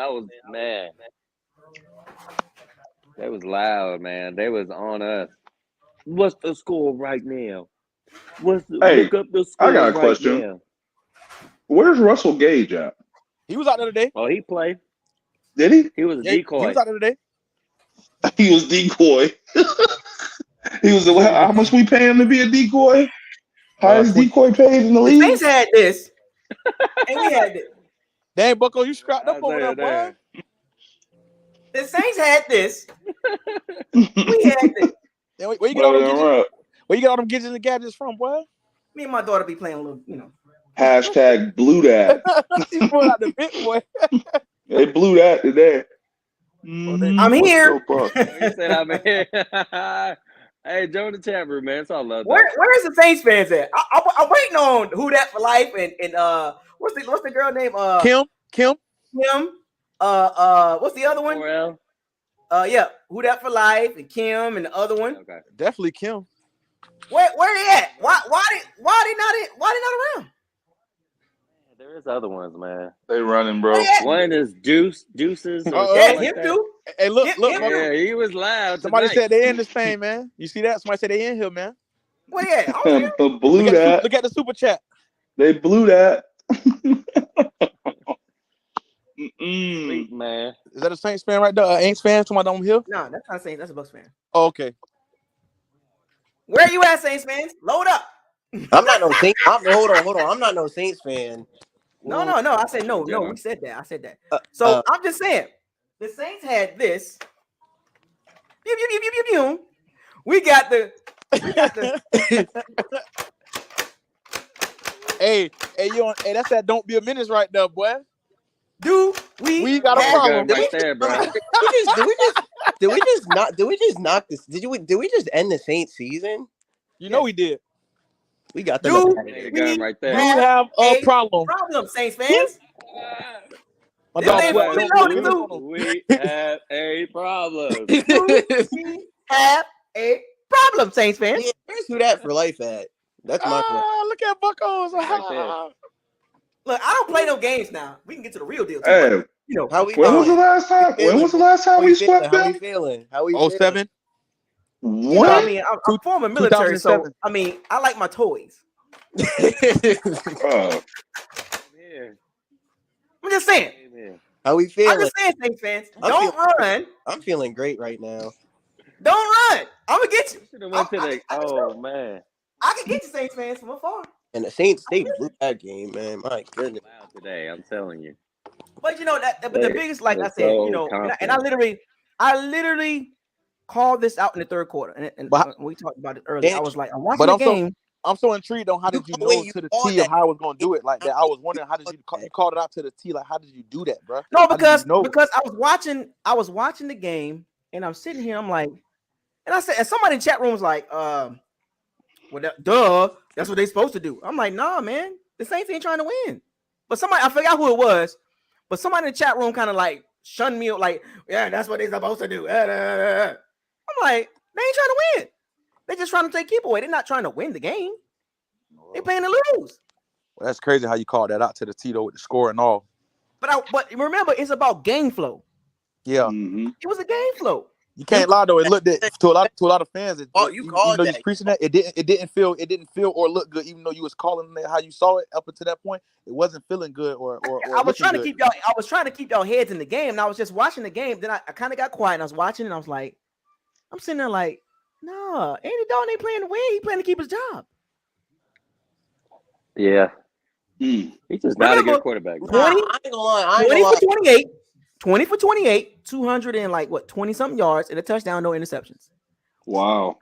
They was loud, man. They was on us. What's the score right now? Look up the score. I got a question. Now. Where's Russell Gage at? He was out there today. Oh, he played. Did he? He was a decoy. He was out there today. He was decoy. He was. How much we pay him to be a decoy? Highest decoy paid in the league. The Saints had this, and we had this. Dang, Bucko, you scrapped up over there, boy. The Saints had this. We had this. Yeah, where you get all them gadgets? Where you get all them gadgets and gadgets from, boy? Me and my daughter be playing a little, Hashtag blew that. You pulled out the bit, boy. They blew that today. I'm here. You said I'm here. Hey, join the chat room, man. It's all love. Where's the Saints fans at? I'm waiting on Who Dat for Life and what's the girl name? Kim. What's the other one? Morel. Yeah, Who Dat for Life and Kim and the other one. Okay. Definitely Kim. Where they at? Why they not around? There is other ones, man. They running, bro. One is Deuces. Yeah, him too. Hey, look. Yeah, he was loud. Somebody tonight. said they in this thing, man. You see that? Somebody said they in here, man. Where they at? Blew that. Look at the super chat. They blew that. Sweet, man. Is that a Saints fan right there? Aints fan? Somebody on here? No, that's not Saints. That's a Bucs fan. Oh, okay. Where you at, Saints fans? Load up. I'm not no Saints. Hold on. I'm not no Saints fan. No. I said no. We said that. I said that. So I'm just saying, the Saints had this. We got the. Hey, that's that don't be a menace right there, boy. We got a problem right there, bro. Did we just knock this? Did we just end the Saints season? You know we did. We got them right there. We have a problem. Saints fans. We have a problem. We have a problem, Saints fans. Yeah, where's Who Dat for Life at? That's my question. Look at Bucko's. Look, I don't play no games now. We can get to the real deal. Hey, how we when was the last time? When was the last time we swept them? How we feeling? 07. What? I mean, I'm former military, so I mean, I like my toys. I'm just saying. How we feeling? I'm just saying, Saints fans. Don't run. I'm feeling great right now. Don't run. I'm gonna get you. Man. I can get you, Saints fans, from afar. And the Saints, they blew that game, man. My goodness. Today, I'm telling you. But but the biggest, like I said, and I literally called this out in the third quarter, and we talked about it earlier. I was like, I'm watching the game. I'm so intrigued on how did you know to the T of how I was going to do it like that. I was wondering how did you called it out to the T, like how did you do that, bro? No, because I was watching the game, and I'm sitting here, I'm like, and I said, and somebody in the chat room was like, well, duh, that's what they're supposed to do. I'm like, nah, man, the Saints ain't trying to win. But somebody, I forgot who it was, but somebody in the chat room kind of like shunned me, like, yeah, that's what they're supposed to do. I'm like, they ain't trying to win. They're just trying to keep away. They're not trying to win the game. They're playing to lose. Well, that's crazy how you called that out to the Tito with the score and all. But remember, it's about game flow. Yeah, It was a game flow. You can't lie though. It looked to a lot of fans. You called that. You preaching that it didn't feel or look good, even though you was calling it how you saw it up until that point. It wasn't feeling good or I was trying to keep y'all. I was trying to keep y'all heads in the game, and I was just watching the game. Then I kind of got quiet, and I was watching, and I was like, I'm sitting there like, no, Andy Dalton ain't playing to win. He playing to keep his job. Yeah. He's just not a good quarterback. 20 for 28, 200 and like 20-something yards and a touchdown, no interceptions. Wow.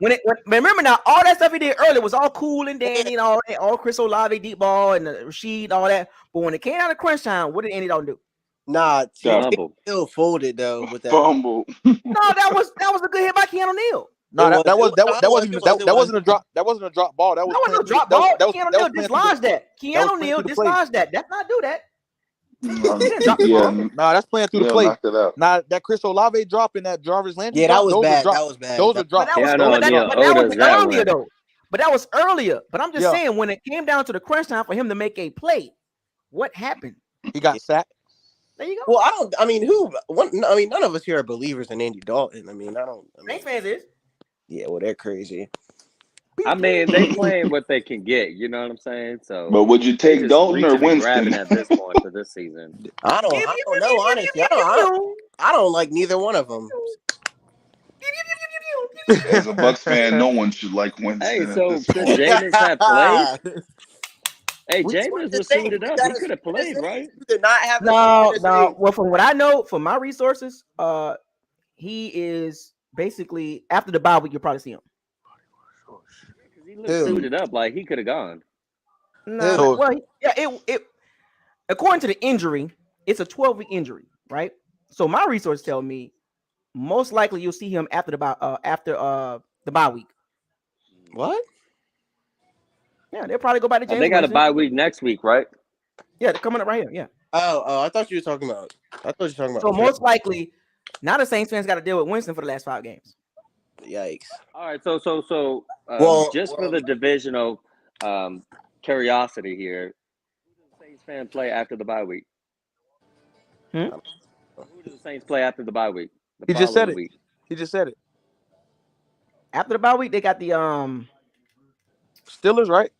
Remember now, all that stuff he did earlier was all cool and dandy and all Chris Olave deep ball and Rashid, all that. But when it came out of crunch time, what did Andy Dalton do? Nah, still folded though with that fumble. No, that was a good hit by Keanu Neal. No, It that wasn't was. a drop. That wasn't a drop ball. That was That playing was through. no drop ball. That was Keanu that was Neal playing through dislodged that. that was Keanu playing Neal through the play. dislodged that. That's not do that. He No, didn't drop the yeah, ball. Nah, that's playing through the Neil play. knocked it out. Nah, that Chris Olave drop and that Jarvis Landry Yeah, that drop, was those are bad. drops. That was bad. Those are But drops. that was, Keanu Neal but that was Oda's that earlier one. though. But that was earlier. But I'm just Yeah. saying, when it came down to the crunch time for him to make a play, what happened? He got sacked. There you go. Well, I don't. I mean, none of us here are believers in Andy Dalton. I mean, Saints fans is. Yeah, well, they're crazy. I mean, they playing what they can get. You know what I'm saying? So, But would you they take just Dalton or reaching and grabbing Winston? at this point for this season. I don't know, honestly. I don't like neither one of them. As a Bucks fan, no one should like Winston Hey, at so this could point. Jameis have played? Hey, We Jameis the was same. suited up. He could have played, right? You did not have No. Well, from what I know, from my resources, he is basically after the bye week. You'll probably see him. He looked suited up, like he could have gone. No, well, yeah. It according to the injury, it's a 12-week injury, right? So my resources tell me most likely you'll see him after the bye week. What? Yeah, they'll probably go back to James. They got Winston. a bye week next week, right? Yeah, they're coming up right here. Yeah. Oh, I thought you were talking about. So most likely, now the Saints fans got to deal with Winston for the last 5 games. Yikes! All right, so just for the divisional curiosity here, who does the Saints fan play after the bye week? Who does the Saints play after the bye week? He just said it. He just said it. After the bye week, they got the Steelers, right?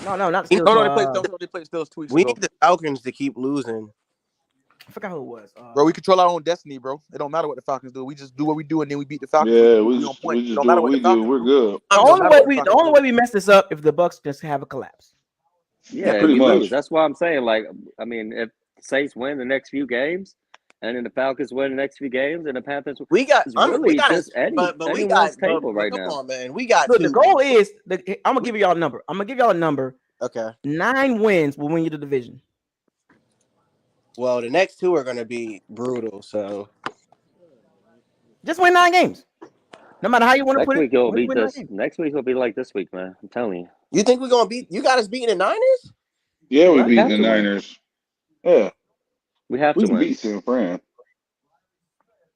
No, not the Steelers. No, they played Steelers 2 weeks We ago. need the Falcons to keep losing. I forgot who it was. Bro, we control our own destiny, bro. It don't matter what the Falcons do. We just do what we do, and then we beat the Falcons. Yeah, we just do what we do. We're good. The only way we mess this up if the Bucks just have a collapse. Yeah, pretty much. lose. That's why I'm saying, like, I mean, if the Saints win the next few games, and then the Falcons win the next few games, and the Panthers, we got anyone's table right now. On, man. We got. Look, the goal is I'm gonna give y'all a number. Okay. 9 wins will win you the division. Well, the next 2 are gonna be brutal. So just win 9 games. No matter how you want to put it. Next week will be like this week, man. I'm telling you. You think we're gonna beat? You got us beating the Niners? Yeah, we beat the Niners. Yeah, we have to beat San Fran.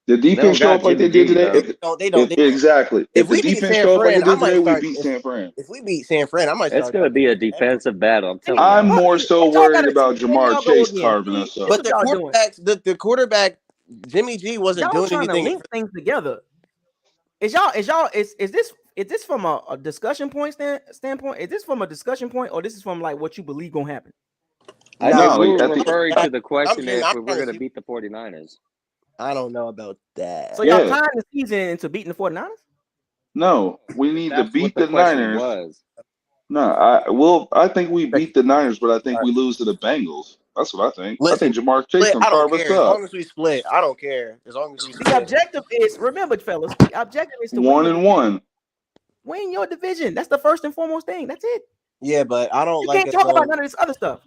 The defense show up like they did today. They don't. Exactly. If the defense show up like they did today, we beat San Fran. If we beat San Fran, I might. It's going to be a defensive battle. I'm telling you. I'm more so worried about Jamar Chase carving us up. But the quarterback, Jimmy G wasn't doing trying anything. To link things together. Is this from a discussion standpoint? Is this from a discussion point, or this is from like what you believe gonna happen? I think we were referring to the question if we're going to beat the 49ers. I don't know about that. So y'all tying the season into beating the 49ers? No, we need to beat the Niners. No, I think we beat the Niners, but I think we lose to the Bengals. That's what I think. I think Jamar Chase can carve us up. As long as we split, I don't care. As long as we split. The objective is, remember, fellas, the objective is to 1-1. Win your division. That's the first and foremost thing. That's it. Yeah, but I don't You can't talk about none of this other stuff.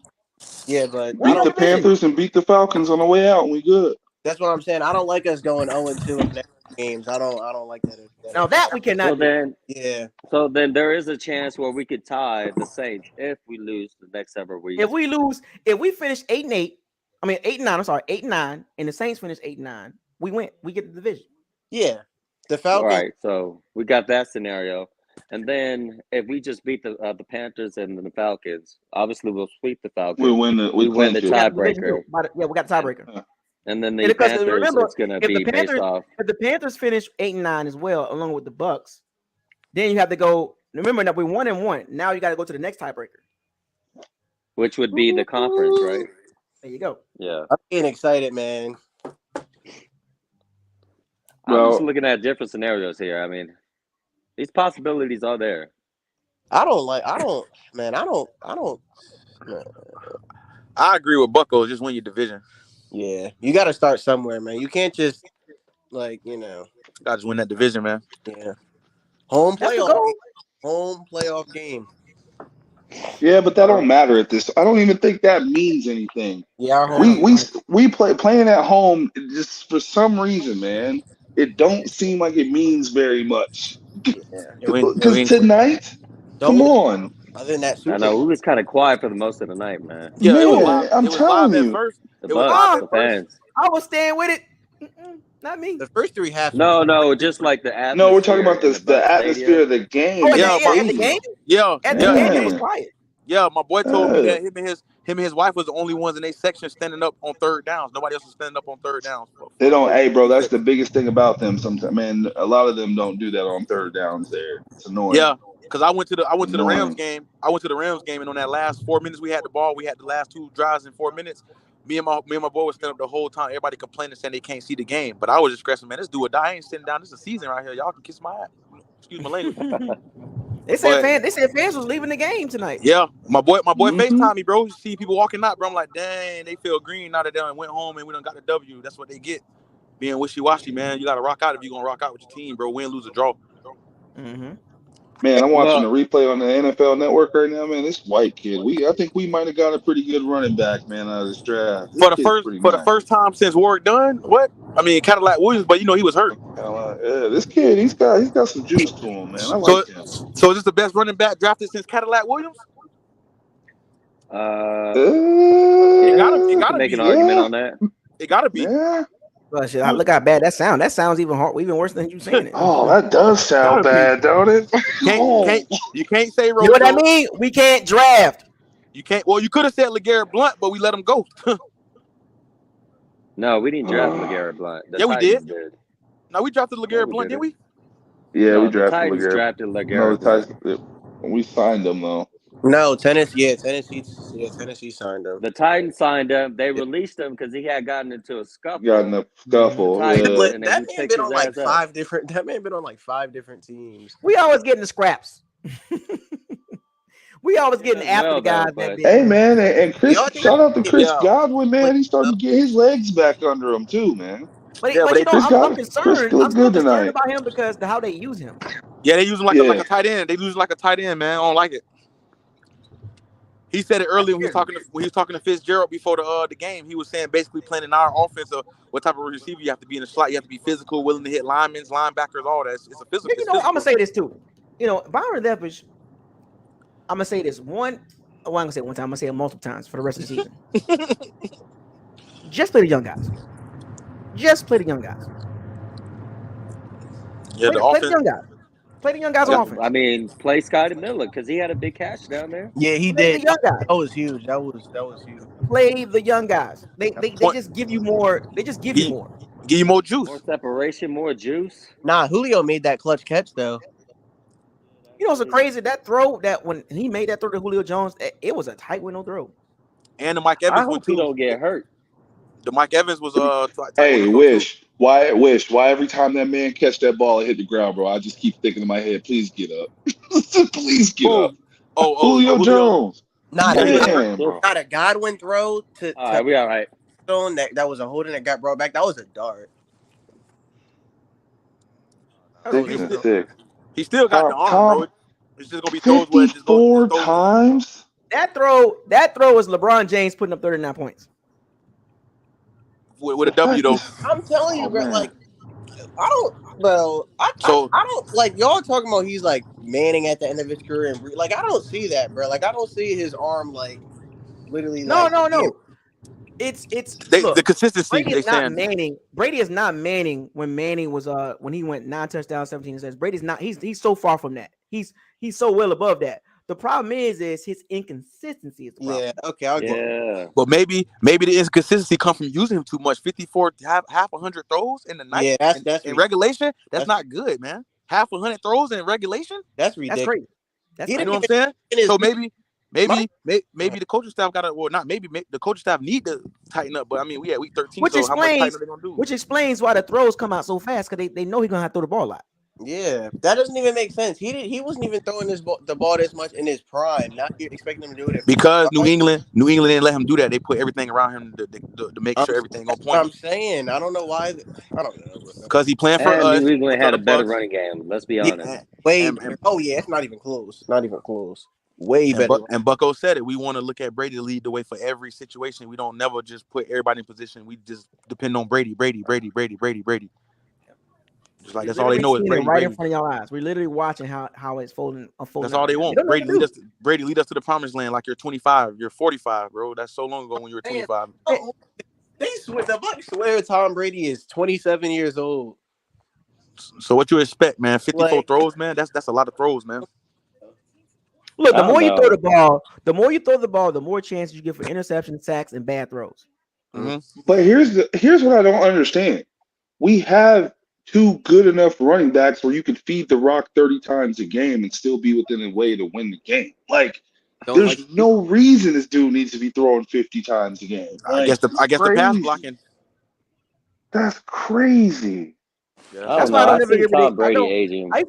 Yeah, but beat the Panthers and beat the Falcons on the way out, and we good. That's what I'm saying. I don't like us going 0-2 in the next games. I don't like that. Now that we cannot. So then there is a chance where we could tie the Saints if we lose the next several weeks. If we finish 8-8, I mean 8-9. I'm sorry, 8-9, and the Saints finish 8-9, we win. We get the division. Yeah, the Falcons. All right, so we got that scenario. And then if we just beat the Panthers and the Falcons, obviously we'll sweep the Falcons. We win the tiebreaker. Yeah, we got the tiebreaker. And then the Panthers, it's going to be based off. If the Panthers finish 8-9 as well, along with the Bucks, then you have to go. Remember that we're 1-1. Now you got to go to the next tiebreaker, which would be the conference, right? There you go. Yeah, I'm getting excited, man. I'm just looking at different scenarios here. I mean, these possibilities are there. I agree with Bucko. Just win your division. Yeah, you got to start somewhere, man. You can't just got to just win that division, man. Yeah, home playoff game. Yeah, but that don't matter at this. I don't even think that means anything. Yeah, we playing at home just for some reason, man. It don't seem like it means very much. Because tonight, come on. Other than that, I know we was kind of quiet for the most of the night, man. Yeah, it was Man, live. I'm It was live telling at you. first. The It was Bucks, live at the first. fans. I was staying with it. Not me. the first 3 halves. No, just like the atmosphere. No, we're talking about in the the Bucks atmosphere of stadium. the game. Oh, in at the the stadium. game? Yeah, At the yeah, game, it yeah. was quiet. Yeah, my boy told me Yeah. that him and his wife was the only ones in their section standing up on third downs. Nobody else was standing up on third downs. They don't. Hey, bro, that's the biggest thing about them. Sometimes, man, a lot of them don't do that on third downs. There, it's annoying. Yeah, because I went to the Rams Annoying. game. I went to the Rams game, and on that last 4 minutes we had the ball. We had the last 2 drives in 4 minutes. Me and my boy was standing up the whole time. Everybody complaining, saying they can't see the game. But I was just stressing, man, this do or die. I ain't sitting down. This is a season right here. Y'all can kiss my ass. Excuse my language. They said fans was leaving the game tonight. Yeah, my boy FaceTime me, bro. You see people walking out, bro. I'm like, dang, they feel green now that they done went home and we done got the W. That's what they get. Being wishy-washy, man. You got to rock out if you're going to rock out with your team, bro. Win, lose, or draw. Mm-hmm. Man, I'm watching the replay on the NFL Network right now, man. This white kid, I think we might have got a pretty good running back, man, out of this draft. This The first time since Warwick Dunn, what? I mean, Cadillac Williams, but he was hurt. Yeah, this kid, he's got some juice to him, man. I like him. So is this the best running back drafted since Cadillac Williams? It gotta make an argument on that. It gotta be. Yeah. Well, shit, look how bad that sounds. That sounds even worse than you saying it. Oh, that does sound bad, don't it? You can't say Rojo. You know what I mean? We can't draft. You can't. Well, you could have said LeGarrette Blunt, but we let him go. No, we didn't draft LeGarrette Blunt. Yeah, we did. No, we drafted LeGarrette Blunt, didn't we? Yeah, we the drafted Titans LeGarrette. drafted LeGarrette Blunt. We signed him though. No, Tennessee signed him. The Titans signed him. They released him because he had gotten into a scuffle. Got in a scuffle. That man been on like 5 different. That man been on like 5 different teams. We always getting the scraps. We always getting after the guys. Hey man, and Chris, shout out to Chris Godwin, man. He's starting to get his legs back under him too, man. But you know, I'm concerned. I'm still concerned about him because of how they use him. Yeah, they use him like a tight end. They use him like a tight end, man. I don't like it. He said it earlier when he was talking to Fitzgerald before the game. He was saying basically playing in our offense of what type of receiver you have to be in the slot. You have to be physical, willing to hit linemen, linebackers, all that. It's a physical. You know, I'm gonna say this too. You know, Byron Leftwich. I'm gonna say this one. Well, I'm gonna say it one time. I'm gonna say it multiple times for the rest of the season. Just play the young guys. Just play the young guys. Yeah, play the young guys. Play the young guys on offense. I mean, play Scotty Miller because he had a big catch down there. Yeah, he did. The young guys. That was huge. That was huge. Play the young guys. They just give you more. They just give you more. Give you more juice. More separation, more juice. Nah, Julio made that clutch catch though. You know, it's crazy that throw that when he made that throw to Julio Jones, it was a tight window throw. And the Mike Evans I hope he don't get hurt. The Mike Evans was Hey, why every time that man catch that ball and hit the ground, bro, I just keep thinking in my head, please get up. Please get up. Julio Jones. Not a Godwin throw to all right, we all right. That was a holding that got brought back. That was a dart. He still got the arm, bro. It's just gonna be throws where it just goes 4 times. That throw is LeBron James putting up 39 points. With a W though. I'm telling you, bro. Like, I don't like y'all talking about he's like Manning at the end of his career, and like I don't see that, bro. Like I don't see his arm like literally. No. It's the consistency. Brady is not Manning. Brady is not Manning when Manning was when he went 9 touchdowns, 17 says Brady's not. He's so far from that. He's so well above that. The problem is his inconsistency is the problem. Yeah, okay, I'll get it. But maybe the inconsistency comes from using him too much. 54, half 100 throws in the night. Yeah, that's in regulation. That's not good, man. Half 100 throws in regulation. That's ridiculous. That's great. That's you know what I'm saying? So maybe the coaching staff got to, well, not maybe the coaching staff need to tighten up. But I mean, we at week 13. Which so how much tighter they gonna do? Which explains why the throws come out so fast because they know he's gonna have to throw the ball a lot. Yeah, that doesn't even make sense. He wasn't even throwing the ball this much in his prime. Now you're expecting him to do it because New England didn't let him do that. They put everything around him to make sure everything on point. I'm saying I don't know why. I don't know because he playing for us. New England had a better running game. Let's be honest. It's not even close. Not even close. Way better. And Bucko said it. We want to look at Brady to lead the way for every situation. We don't never just put everybody in position. We just depend on Brady. Just like that's all they know is Brady. Right in front of your eyes. We're literally watching how it's unfolding. That's all they want. Brady lead us to the promised land like you're 25, you're 45, bro. That's so long ago when you were 25. The Bucs swear Tom Brady is 27 years old. So what you expect, man? 54 throws, man. That's a lot of throws, man. Look, the more you throw the ball, the more chances you get for interception, sacks, and bad throws. Mm-hmm. But here's what I don't understand. We have 2 good enough running backs where you could feed the rock 30 times a game and still be within a way to win the game. Like, there's no reason this dude needs to be throwing 50 times a game. I guess the pass blocking. That's crazy. Yeah, that's why I don't ever get Tom Brady aging. I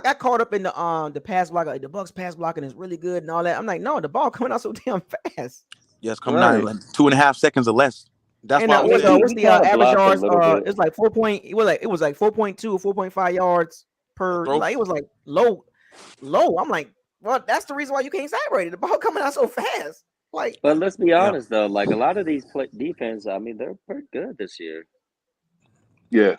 got caught up in the pass blocker. The Bucs pass blocking is really good and all that. I'm like, no, the ball coming out so damn fast. Yeah, it's coming out in like 2.5 seconds or less. That's why what's the average yards? It's like 4 point. It was like 4.2 or 4.5 yards per. Like it was like low. I'm like, well, that's the reason why you can't sack Brady. The ball coming out so fast. Like, but let's be honest though. Like a lot of these defense, I mean, they're pretty good this year. Yeah.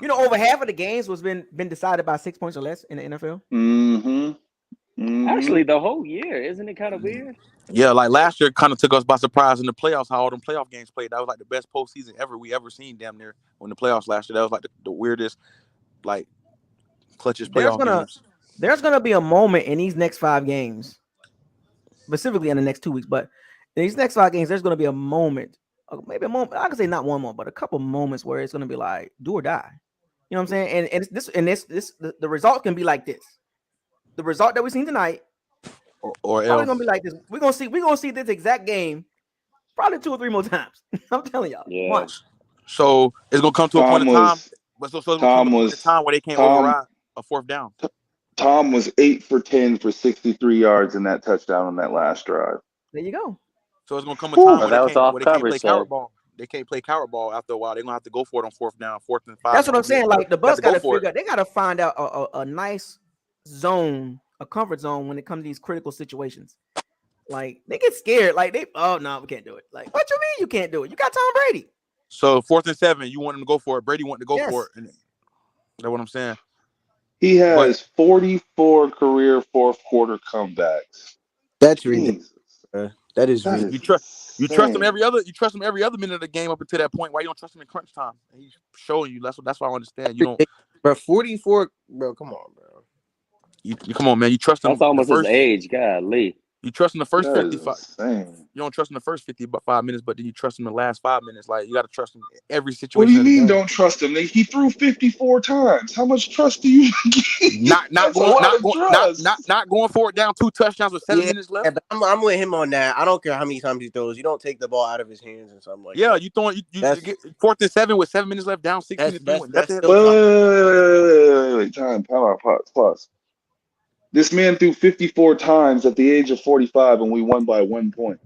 Over half of the games was been decided by 6 points or less in the NFL. Mm-hmm. Actually, the whole year, isn't it kind of weird? Yeah, like last year kind of took us by surprise in the playoffs, how all them playoff games played. That was like the best postseason we ever seen damn near when the playoffs last year. That was like the weirdest, like clutchest playoff games. There's gonna be a moment in these next 5 games, specifically in the next 2 weeks, but in these next 5 games, there's gonna be a moment, maybe a moment. I can say not one moment, but a couple moments where it's gonna be like do or die. You know what I'm saying? And the result can be like this. The result that we seen tonight. Or probably gonna be like this. We're gonna see this exact game probably 2 or 3 more times. I'm telling y'all. Yeah. Watch. So it's gonna come to a point in time. But so it's gonna come to a point in time where they can't override a 4th down. Tom was 8 for 10 for 63 yards in that touchdown on that last drive. There you go. So it's gonna come a time where they can't play so. coward ball. They can't play coward ball after a while. They're gonna have to go for it on 4th down, 4th and 5. That's what I'm saying. Like the Bucs gotta figure out. They gotta find out a nice zone, a comfort zone when it comes to these critical situations. Like they get scared. Like we can't do it. Like what you mean you can't do it? You got Tom Brady. So 4th and 7, you want him to go for it. Brady wanted to go for it. And that's what I'm saying. He has 44 career 4th quarter comebacks. That's ridiculous. That is ridiculous. You trust him every other. You trust him every other minute of the game up until that point. Why you don't trust him in crunch time? And he's showing you. That's why I understand. You don't. Bro, 44. Bro, come on, bro. You come on, man. You trust him. That's almost his age. Golly. You trust in the first 55. You don't trust in the first 55 minutes, but then you trust him in the last 5 minutes. Like you got to trust him in every situation. What do you mean? Don't trust him? He threw 54 times. How much trust do you give? Not going for it down 2 touchdowns with 7 minutes left. Yeah, I'm with him on that. I don't care how many times he throws. You don't take the ball out of his hands and something like that. Yeah, you throwing you get 4th and 7 with 7 minutes left, down 6 minutes. Wait. Time. Pause. This man threw 54 times at the age of 45, and we won by 1 point.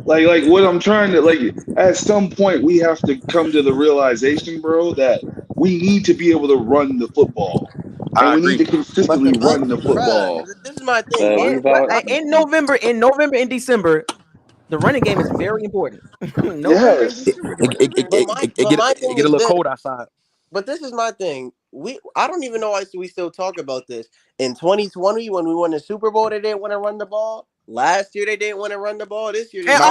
Like what I'm trying to at some point we have to come to the realization, bro, that we need to be able to run the football, and we need to consistently run the football. This is my thing. In November and December, the running game is very important. Yes. It get a little cold outside. But this is my thing. I don't even know why we still talk about this. In 2020, when we won the Super Bowl, they didn't want to run the ball. Last year, they didn't want to run the ball. This year, no. If you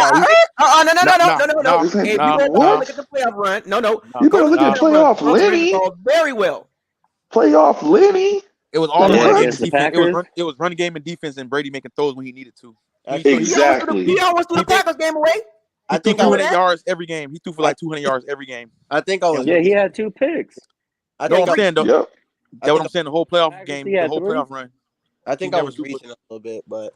look at the playoff run, you better look at playoff Lenny. Very well. Playoff Lenny. It was all it was running game and defense, and Brady making throws when he needed to. Exactly. He almost threw the Packers game away. I think 200 yards every game. He threw for like 200 yards every game. I think I was. Yeah, he had 2 picks. That's what I'm saying, though. Yep. That's what I'm saying. The whole playoff game, the whole playoff run. I think I was reaching a little bit, but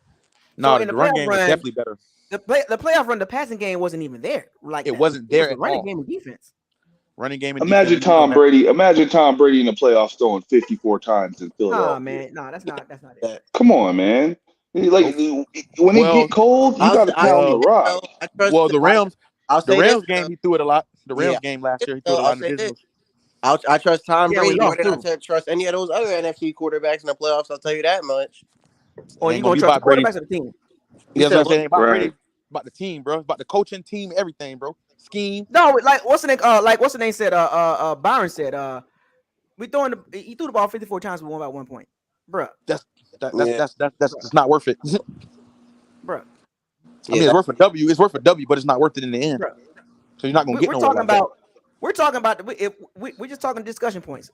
no, the run game was definitely better. The playoff run, the passing game wasn't even there. Like it wasn't there at running all. Game and defense. Running game and Imagine Tom Brady. Imagine Tom Brady in the playoffs throwing 54 times in Philadelphia. Nah, man. No, that's not it. Come on, man. Like when it get cold, you got to pound the rock. Well, the Rams game, he threw it a lot. The Rams game last year, he threw it a lot in business. I trust Tom Brady more than I trust any of those other NFC quarterbacks in the playoffs. I'll tell you that much. Or you gonna trust the quarterbacks of the team? You know what I'm saying? About Brady, about the team, bro. About the coaching team, everything, bro. scheme. No, like what's the name said? Byron said, he threw the ball 54 times. We won by 1 point, bruh. That's not worth it, bruh. I mean, it's worth a W. It's worth a W, but it's not worth it in the end. Bruh. So you're not gonna get nowhere like that. We're talking about we're just talking discussion points.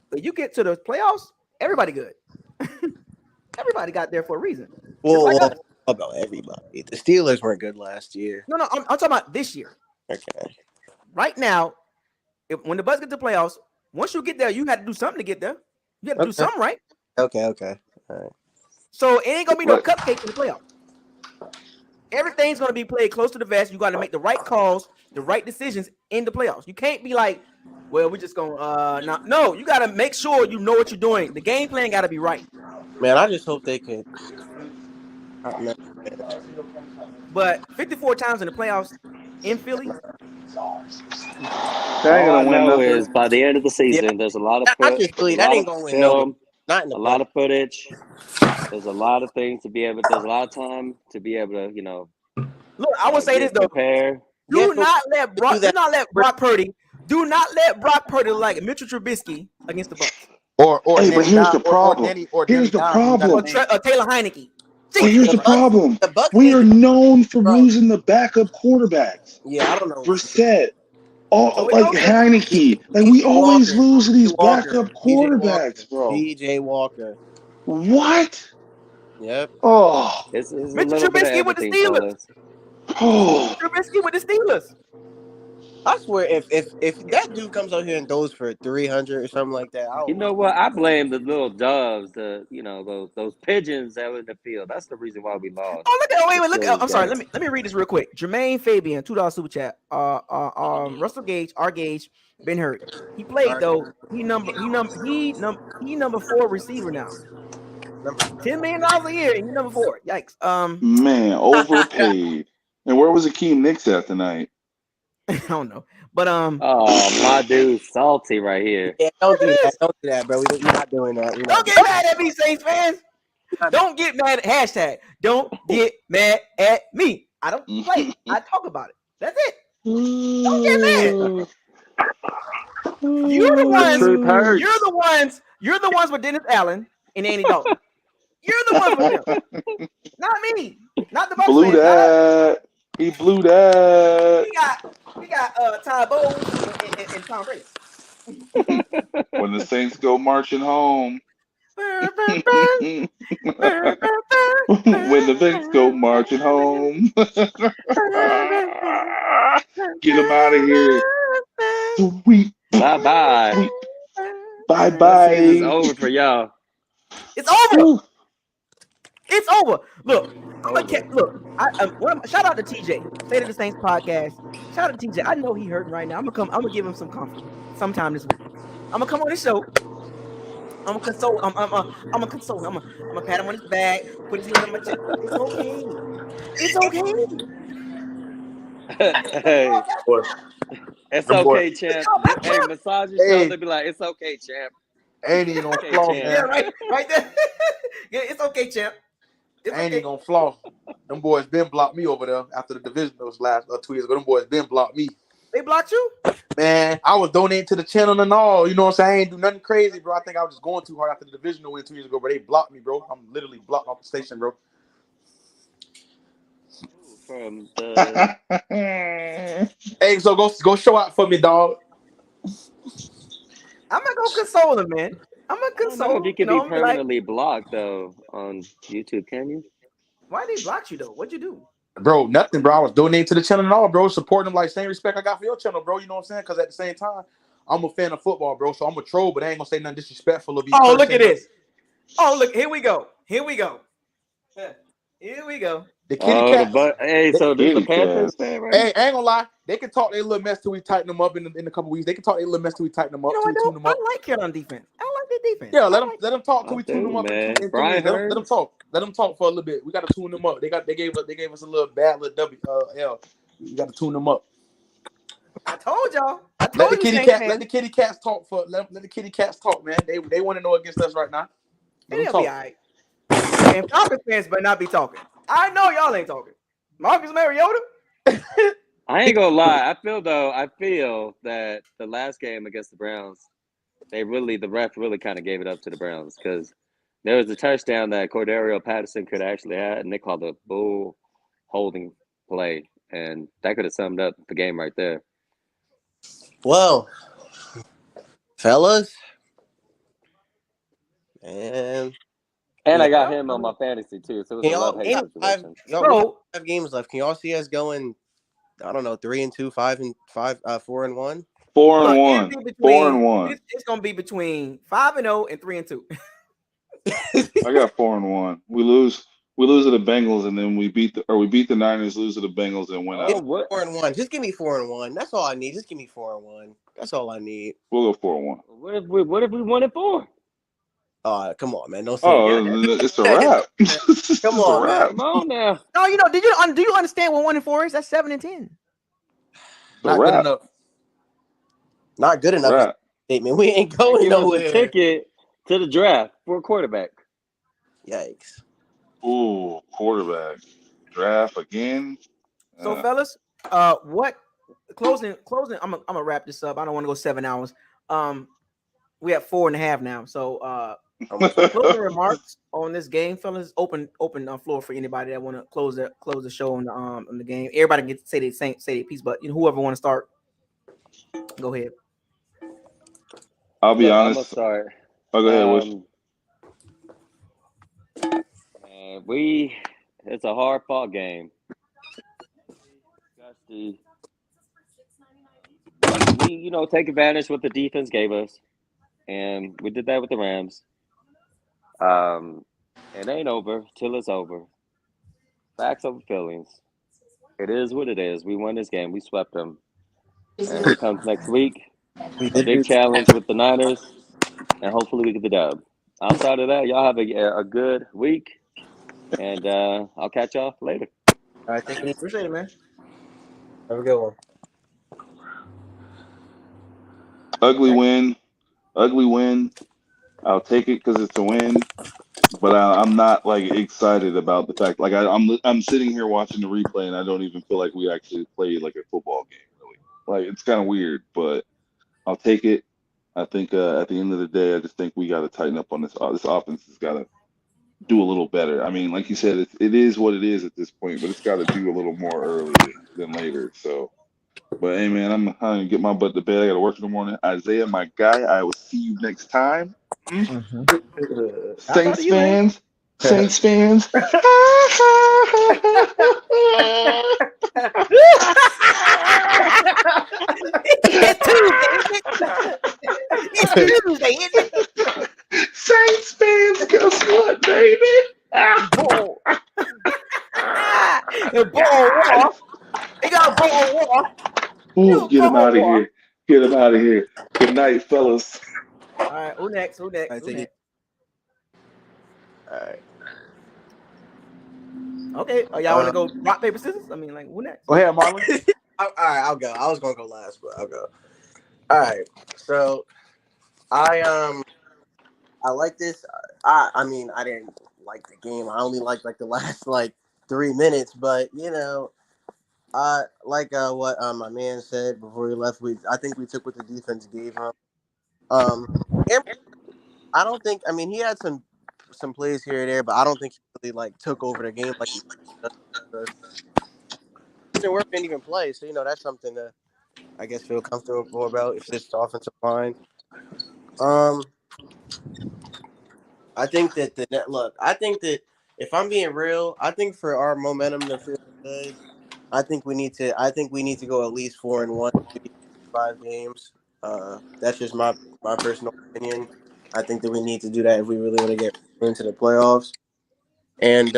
When you get to the playoffs, everybody good. Everybody got there for a reason. Well, about everybody. The Steelers weren't good last year. No, I'm talking about this year. Okay. Right now, when the Bucs get to the playoffs, once you get there, you got to do something to get there. You got to do something, right? Okay. All right. So it ain't gonna be no cupcake in the playoffs. Everything's gonna be played close to the vest. You got to make the right calls, the right decisions in the playoffs. You can't be like, well, we're just gonna no. You got to make sure you know what you're doing. The game plan got to be right. Man, I just hope they could. But 54 times in the playoffs in Philly. All I know is by the end of the season, there's a lot of film, a lot of footage. There's a lot of things to be able. There's a lot of time to be able to, Look, I would say this though. Prepare. Do not let Brock Purdy like Mitchell Trubisky against the Bucs. But here's the problem. Here's the problem. Or Taylor Heineke. But here's the problem. We are known for losing the backup quarterbacks. Yeah, I don't know. Brissett, Heineke. Like we always lose to these backup quarterbacks, bro. DJ Walker. What? Yep. Oh. It's Mitchell Trubisky with the Steelers. Oh. Trubisky with the Steelers. I swear, if that dude comes out here and goes for 300 or something like that, you know what? I blame the little doves, those pigeons that were in the field. That's the reason why we lost. I'm sorry. Let me read this real quick. Jermaine Fabian, $2 super chat. Russell Gage, R. Gage, been hurt. He played though. He number 4 receiver now. $10 million a year, and he number 4. Yikes. Man, overpaid. And where was Akeem Nicks at tonight? I don't know, but oh, my dude's salty right here. Yeah, don't do that. Don't do that, bro. We're not doing that. Don't get mad at me, Saints fans. Don't get mad. # Don't get mad at me. I don't play. I talk about it. That's it. Don't get mad. You're the ones with Dennis Allen and Andy Dalton. You're the ones with them. Not me. Not the Bucs blew fans. that. He blew that. We got Ty Bowles and Tom Brady. When the Saints go marching home. When the Saints go marching home. Get them out of here. Sweet. Bye-bye. Bye-bye. It's over for y'all. It's over. It's over. Look, shout out to TJ. State of the Saints podcast. Shout out to TJ. I know he hurting right now. I'm gonna give him some comfort sometime this week. I'm gonna come on his show. I'm gonna console. I'm gonna console. I'm gonna pat him on his back. Put his hand on my chest. It's okay. It's okay. Hey, it's okay, champ. Hey, massage your shoulder. Be like, it's okay, champ. Ain't even gonna floss, man. Yeah, right there. Yeah, it's okay, champ. Ain't even gonna floss. Them boys been blocked me over there after the division those last 2 years ago. Them boys been blocked me. They blocked you? Man, I was donating to the channel and all. You know what I'm saying? I ain't do nothing crazy, bro. I think I was just going too hard after the divisional win 2 years ago, but they blocked me, bro. I'm literally blocked off the station, bro. From the... Hey, so go show out for me, dog. I'm not gonna console him, man. I'm gonna console him. You can be permanently blocked though on YouTube, can you? Why did they block you though? What'd you do? Bro, nothing, bro. I was donating to the channel and all, bro. Supporting them like same respect I got for your channel, bro. You know what I'm saying? Because at the same time, I'm a fan of football, bro. So I'm a troll, but I ain't gonna say nothing disrespectful of you. Oh, look at this. Oh, look, here we go. Here we go. Here we go. The kitty cats. Hey, so this the Panthers fan, right? Hey, I ain't gonna lie. They can talk their little mess till we tighten them up in a couple weeks. They can talk their little mess till we tighten them up. I like Carolina defense. I like their defense. Yeah, let them talk till we tune them up. Let them talk. Let them talk for a little bit. We gotta tune them up. They gave us a little bad little L. We gotta tune them up. I told y'all. Let the kitty cats talk let the kitty cats talk, man. They want to know against us right now. They'll be all right. And Falcons fans better not be talking. I know y'all ain't talking. Marcus Mariota? I ain't gonna lie. I feel that the last game against the Browns, the ref really kind of gave it up to the Browns because there was a touchdown that Cordarrelle Patterson could actually have, and they called a bull holding play, and that could have summed up the game right there. Well, fellas, and I got him on my fantasy too, so it was a love-hate situation. We have 5 games left. Can y'all see us going? I don't know, 3-2, 5-5, 4-1. 4-1. 4-1. It's gonna be between 5-0 and 3-2. I got 4-1. We lose to the Bengals, and then we beat the Niners, lose to the Bengals, and win out. 4-1. Just give me 4-1. That's all I need. Just give me 4-1. That's all I need. We'll go 4-1. What if we won it 4? Come on, man. Don't say that. It's a wrap. Come on, man. Come on now. No, do you understand what 1-4 is? That's 7 and 10. Not good enough. Not good enough. Statement. We ain't going nowhere. A ticket to the draft for a quarterback. Yikes. Ooh, quarterback draft again. So, fellas, what closing? I'm gonna wrap this up. I don't want to go 7 hours. We have 4.5 now. So, closing remarks on this game, fellas. Open floor for anybody that want to close the show on the game. Everybody gets to say their piece, but whoever want to start, go ahead. I'll be honest. I'm gonna start. Oh, go ahead, Wish. It's a hard fought game. We take advantage of what the defense gave us, and we did that with the Rams. It ain't over till it's over. Facts over feelings. It is what it is. We won this game. We swept them. And here comes next week. A big challenge with the Niners, and hopefully we get the dub. Outside of that, y'all have a good week, and I'll catch y'all later. All right, thank you. Appreciate it, man. Have a good one. Ugly win. I'll take it because it's a win, but I'm not excited about the fact. I'm sitting here watching the replay, and I don't even feel like we actually played a football game. Really, it's kind of weird, but I'll take it. I think at the end of the day, I just think we got to tighten up on this. This offense has got to do a little better. I mean, like you said, it is what it is at this point, but it's got to do a little more early than later. So, but hey, man, I'm gonna get my butt to bed. I got to work in the morning. Isaiah, my guy, I will see you next time. Saints fans. It's Tuesday, isn't it? Saints fans, guess what, baby? Ball. War. They got ball war. Ooh, get him out of here. Get him out of here. Good night, fellas. All right, who next? All right. Okay, y'all want to go rock, paper, scissors? I mean, who next? Go ahead, Marlon. All right, I'll go. I was gonna go last, but I'll go. All right, so I like this. I mean, I didn't like the game. I only liked the last 3 minutes, but what my man said before he left. I think we took what the defense gave him. I don't think. I mean, he had some plays here and there, but I don't think he really took over the game like he does. Worth didn't even play, so that's something to, I guess, feel comfortable about if this offensive line. I think that I think that if I'm being real, I think for our momentum to feel good, I think we need to go at least 4-1, 5 games. That's just my personal opinion. I think that we need to do that if we really want to get into the playoffs. And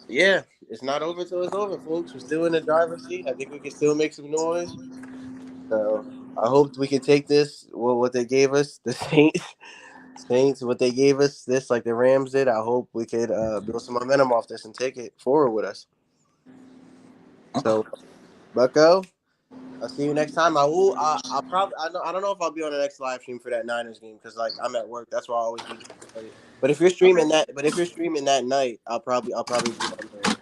yeah, it's not over till it's over, folks. We're still in the driver's seat. I think we can still make some noise. So I hope we can take this. What they gave us, the Saints, what they gave us, this like the Rams did. I hope we could build some momentum off this and take it forward with us. So, Bucko, I'll see you next time. I'll probably. I don't know if I'll be on the next live stream for that Niners game because I'm at work. That's why I always be getting late. But if you're streaming that night, I'll probably be on there.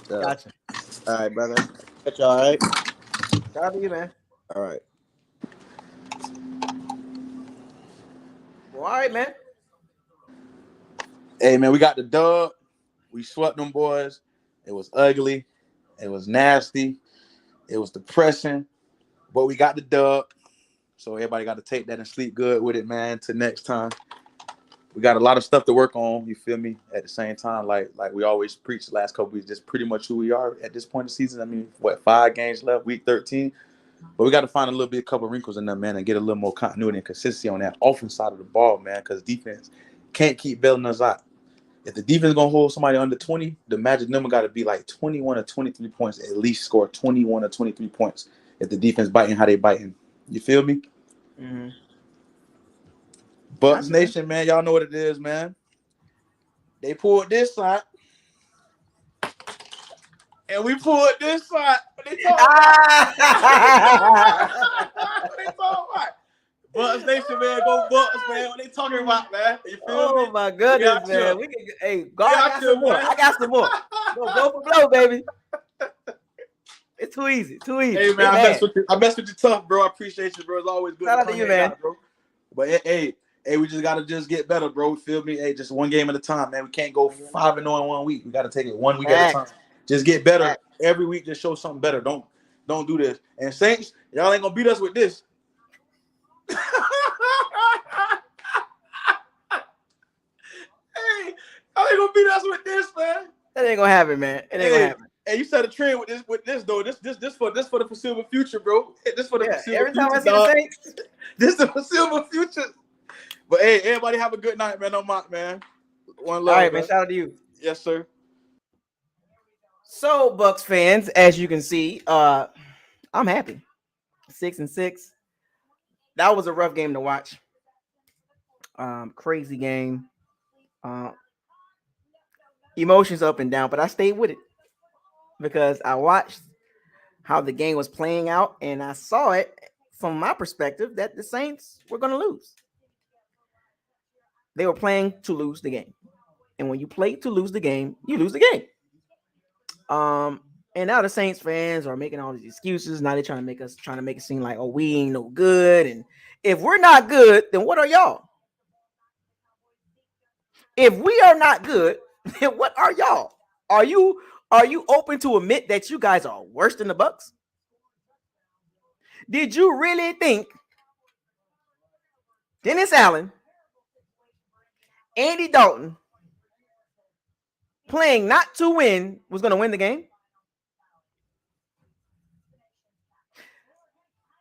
So, gotcha. All right, brother. That's all right. Shout out to you, man. All right. Well, all right, man. Hey, man, we got the dub. We swept them boys. It was ugly. It was nasty. It was depressing. But we got the dub. So everybody got to take that and sleep good with it, man, till next time. We got a lot of stuff to work on, you feel me? At the same time, like we always preach the last couple weeks, just pretty much who we are at this point in the season. I mean, 5 games left, week 13. But we got to find a little bit, a couple wrinkles in there, man, and get a little more continuity and consistency on that offense side of the ball, man, because defense can't keep bailing us out. If the defense is going to hold somebody under 20, the magic number got to be like 21 or 23 points, at least score 21 or 23 points if the defense biting how they biting. You feel me? Mm-hmm. Bucks Nation, man, y'all know what it is, man. They pulled this side, and we pulled this side. What they talking about? What they talking about? Bucks Nation, man, go Bucks, man. What they talking about, man? You feel me? Oh my goodness, man. We can. Hey, God, I got some more. I got some more. Go for blow, baby. It's too easy. Too easy. Hey, man, I mess with you tough, bro. I appreciate you, bro. It's always good Shout to out to you, man. out, bro. But hey, we just gotta get better, bro. Feel me? Hey, just one game at a time, man. We can't go 5-0 in 1 week. We gotta take it 1 week at a time. Just get better every week. Just show something better. Don't do this. And Saints, y'all ain't gonna beat us with this. Hey, y'all ain't gonna beat us with this, man. That ain't gonna happen, man. It ain't gonna happen. Hey, you set a trend with this though. This for the foreseeable future, bro. This for the foreseeable every time future, I see the Saints, this is the foreseeable future. But hey, everybody have a good night, man. I'm out, man. One love. All right, man. Shout out to you. Yes, sir. So, Bucks fans, as you can see, I'm happy. 6-6. That was a rough game to watch. Crazy game. Emotions up and down, but I stayed with it because I watched how the game was playing out, and I saw it from my perspective that the Saints were going to lose. They were playing to lose the game, and when you play to lose the game, you lose the game. And now the Saints fans are making all these excuses. Now they're trying to make it seem like, oh, we ain't no good, and if we're not good, then what are y'all? If we are not good, then what are y'all? Are you open to admit that you guys are worse than the Bucks? Did you really think Dennis Allen, Andy Dalton playing not to win was going to win the game?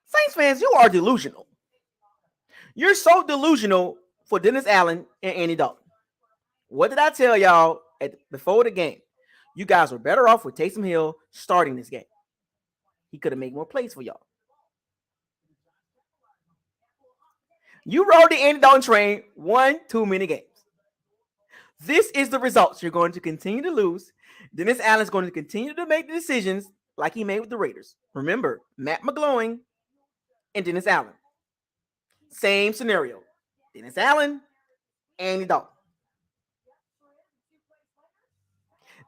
Saints fans, you are delusional. You're so delusional for Dennis Allen and Andy Dalton. What did I tell y'all before the game? You guys were better off with Taysom Hill starting this game. He could have made more plays for y'all. You rode the Andy Dalton train 1 too many games. This is the results. You're going to continue to lose. Dennis Allen's going to continue to make the decisions like he made with the Raiders. Remember, Matt McGloin and Dennis Allen. Same scenario. Dennis Allen, Andy Dalton.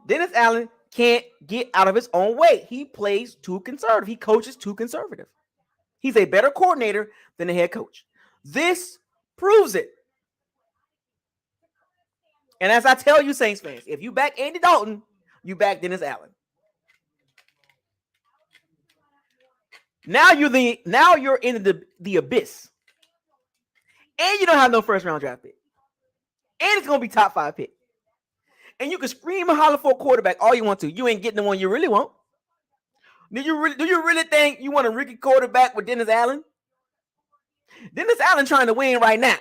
Dennis Allen can't get out of his own way. He plays too conservative. He coaches too conservative. He's a better coordinator than the head coach. This proves it. And as I tell you, Saints fans, if you back Andy Dalton, you back Dennis Allen. Now you're in the abyss. And you don't have no first round draft pick. And it's gonna be top 5 pick. And you can scream and holler for a quarterback all you want to. You ain't getting the one you really want. Do you really think you want a rookie quarterback with Dennis Allen? Dennis Allen trying to win right now.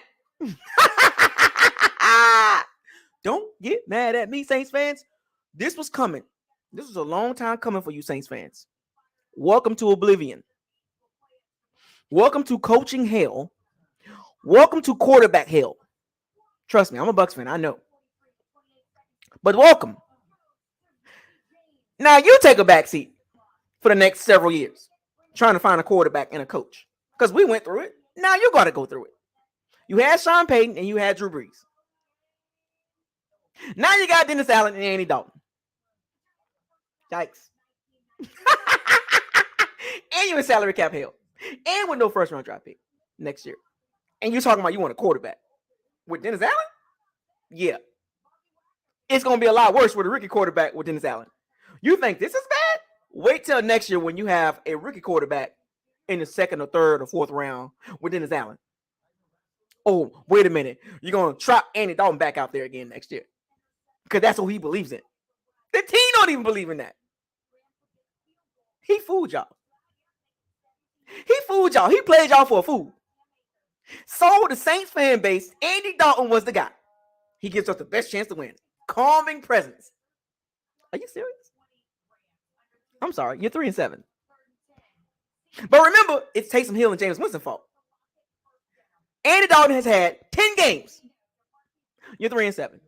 Don't get mad at me, Saints fans. This was coming. This was a long time coming for you, Saints fans. Welcome to oblivion. Welcome to coaching hell. Welcome to quarterback hell. Trust me, I'm a Bucs fan. I know. But welcome. Now you take a back seat for the next several years, trying to find a quarterback and a coach. Because we went through it. Now you got to go through it. You had Sean Payton and you had Drew Brees. Now you got Dennis Allen and Andy Dalton. Yikes. and you're in salary cap hell, and with no first round draft pick next year. And you're talking about you want a quarterback with Dennis Allen? Yeah. It's going to be a lot worse with a rookie quarterback with Dennis Allen. You think this is bad? Wait till next year when you have a rookie quarterback in the second or third or fourth round with Dennis Allen. Oh, wait a minute. You're going to trot Andy Dalton back out there again next year because that's what he believes in. The team don't even believe in that. He fooled y'all. He played y'all for a fool. So the Saints fan base, Andy Dalton was the guy. He gives us the best chance to win. Calming presence. Are you serious? I'm sorry. You're 3-7. But remember, it's Taysom Hill and James Winston's fault. Andy Dalton has had 10 games. You're 3-7.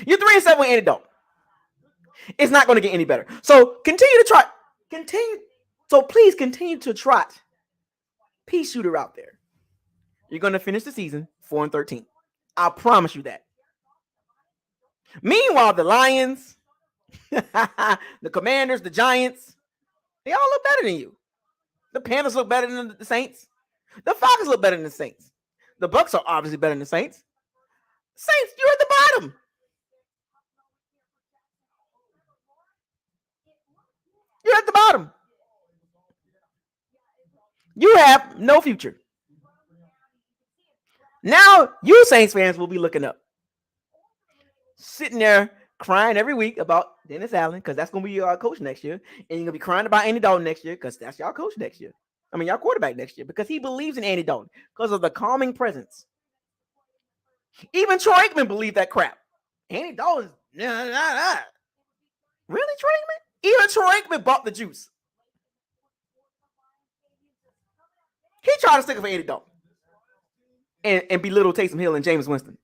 You're 3-7 with Andy Dalton. It's not going to get any better. So continue to try. Please continue to trot pea shooter out there. You're going to finish the season 4-13. I promise you that. Meanwhile, the Lions, the Commanders, the Giants, they all look better than you. The Panthers look better than the Saints. The Falcons look better than the Saints. The Bucs are obviously better than the Saints. Saints, you're at the bottom. You're at the bottom. You have no future. Now, you Saints fans will be looking up. Sitting there crying every week about Dennis Allen because that's going to be your coach next year. And you're going to be crying about Andy Dalton next year because that's y'all coach next year. Y'all quarterback next year because he believes in Andy Dalton because of the calming presence. Even Troy Aikman believed that crap. Andy Dalton, really, Troy Aikman? Even Troy Aikman bought the juice. He tried to stick up for Andy Dalton and belittle Taysom Hill and James Winston.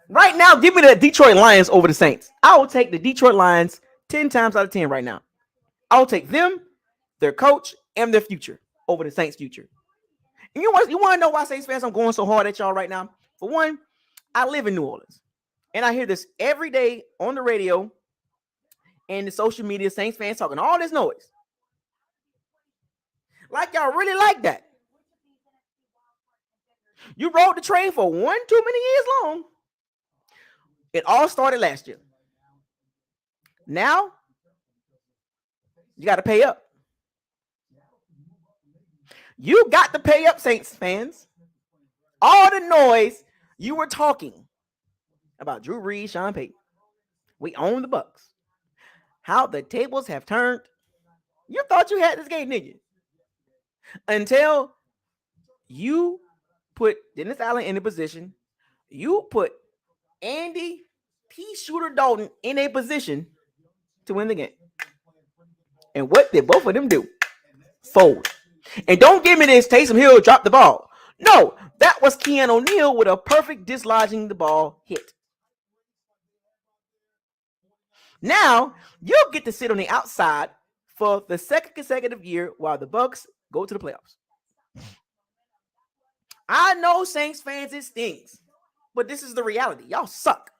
Right now, give me the Detroit Lions over the Saints. I will take the Detroit Lions 10 times out of 10 right now. I'll take them, their coach, and their future over the Saints' future. And you want to know why, Saints fans, I'm going so hard at y'all right now? For one, I live in New Orleans, and I hear this every day on the radio and the social media, Saints fans talking all this noise. Like y'all really like that. You rode the train for one too many years long. It all started last year. Now, you got to pay up. You got to pay up, Saints fans. All the noise you were talking about Drew Brees, Sean Payton. We own the Bucs. How the tables have turned. You thought you had this game, didn't you? Until you put Dennis Allen in a position, you put Andy P. Shooter Dalton in a position to win the game. And what did both of them do? Fold. And don't give me this Taysom Hill dropped the ball. No, that was Keanu O'Neal with a perfect dislodging the ball hit. Now, you'll get to sit on the outside for the second consecutive year while the Bucs go to the playoffs. I know, Saints fans, it stings, but this is the reality. Y'all suck.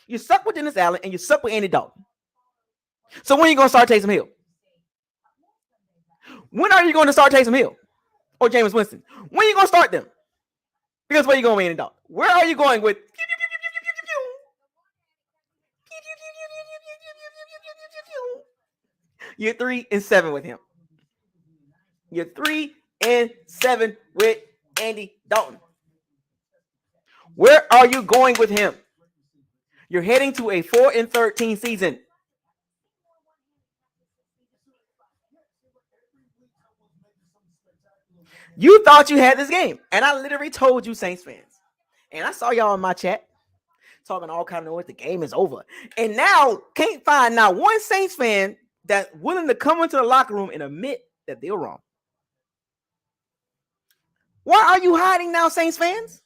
You suck with Dennis Allen and you suck with Andy Dalton. So when are you going to start Taysom Hill? When are you going to start Taysom Hill or James Winston? When are you going to start them? Because where are you going with Andy Dalton? Where are you going with? You're 3-7 with him. You're 3-7 with Andy Dalton. Where are you going with him? You're heading to a 4-13 season. You thought you had this game. And I literally told you, Saints fans. And I saw y'all in my chat talking all kind of noise. The game is over. And now can't find not one Saints fan that's willing to come into the locker room and admit that they're wrong. Why are you hiding now, Saints fans?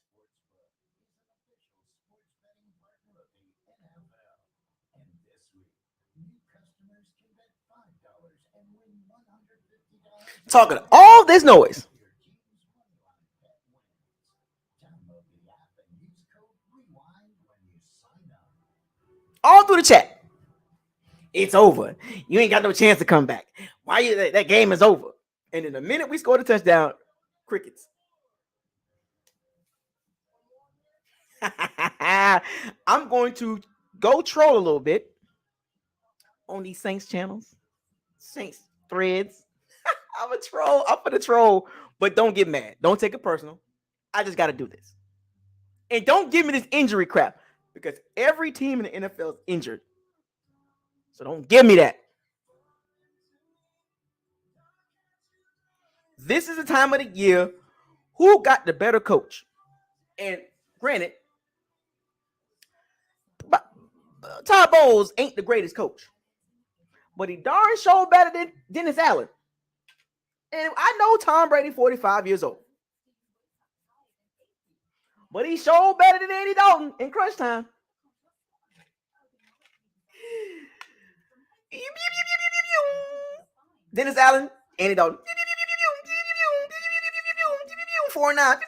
Talking all this noise. through the chat. It's over. You ain't got no chance to come back. Why you that game is over? And in the minute we scored a touchdown, crickets. I'm going to go troll a little bit on these Saints channels, Saints threads. I'm a troll. I'm for the troll, but don't get mad. Don't take it personal. I just got to do this. And don't give me this injury crap because every team in the NFL is injured. So don't give me that. This is the time of the year. Who got the better coach? And granted, Todd Bowles ain't the greatest coach, but he darn sure better than Dennis Allen. And I know Tom Brady, 45 years old, but he sure better than Andy Dalton in crunch time. Dennis Allen, Andy Dalton. 4-9,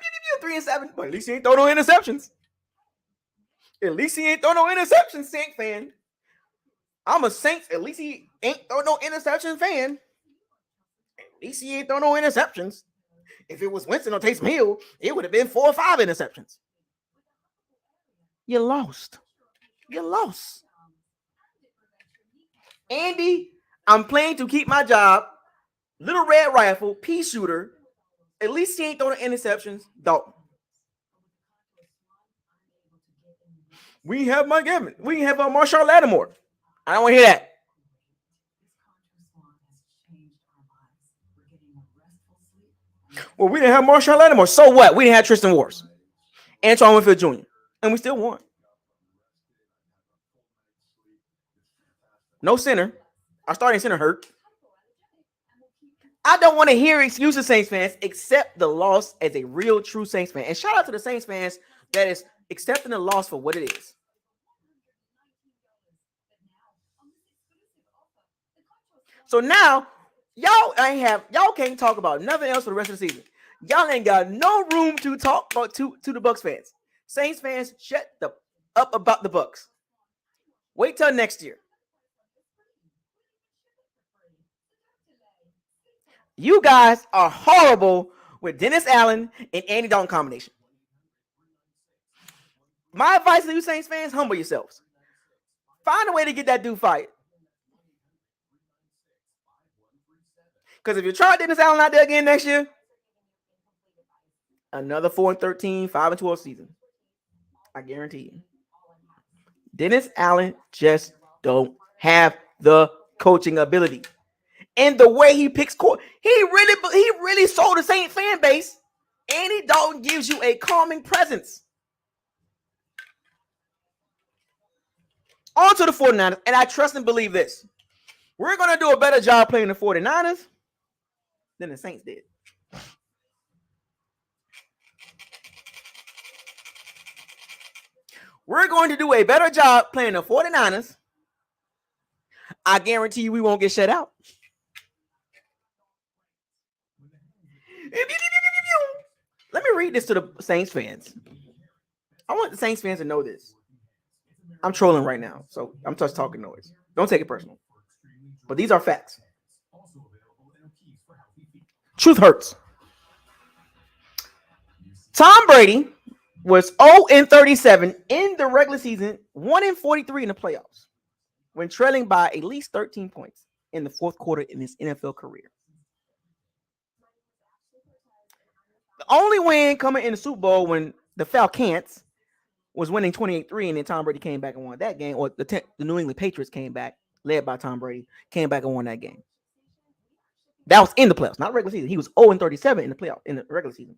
3-7. But at least he ain't throw no interceptions. At least he ain't throw no interceptions, Saint fan. I'm a Saints. At least he ain't throw no interceptions fan. At least he ain't throw no interceptions. If it was Winston or Taysom Hill, it would have been 4 or 5 interceptions. You lost. You lost. Andy, I'm playing to keep my job. Little Red Rifle, pea shooter. At least he ain't throwing interceptions. Dalton. We have Mike Evans. We have Marshawn Lattimore. I don't want to hear that. Well, we didn't have Marshawn Lattimore. So what? We didn't have Tristan Wirfs. Antoine Winfield Jr. And we still won. No center. Our starting center hurt. I don't want to hear excuses, Saints fans, accept the loss as a real, true Saints fan. And shout out to the Saints fans that is accepting the loss for what it is. So now, y'all can't talk about nothing else for the rest of the season. Y'all ain't got no room to talk about to the Bucs fans. Saints fans, shut up about the Bucs. Wait till next year. You guys are horrible with Dennis Allen and Andy Dalton combination. My advice to you Saints fans, humble yourselves. Find a way to get that dude fired. Because if you try Dennis Allen out there again next year, another 4-13, 5-12 season. I guarantee you. Dennis Allen just don't have the coaching ability. And the way he picks he really sold the Saint fan base. Andy Dalton gives you a calming presence. On to the 49ers, and I trust and believe this. We're going to do a better job playing the 49ers than the Saints did. We're going to do a better job playing the 49ers. I guarantee you we won't get shut out. Let me read this to the Saints fans. I want the Saints fans to know this. I'm trolling right now, so I'm just talking noise. Don't take it personal. But these are facts. Truth hurts. Tom Brady was 0-37 in the regular season, 1-43 in the playoffs, when trailing by at least 13 points in the fourth quarter in his NFL career. The only win coming in the Super Bowl when the Falcons was winning 28-3, and then Tom Brady came back and won that game, or the New England Patriots came back, led by Tom Brady, came back and won that game. That was in the playoffs, not regular season. He was 0-37 in the playoff in the regular season.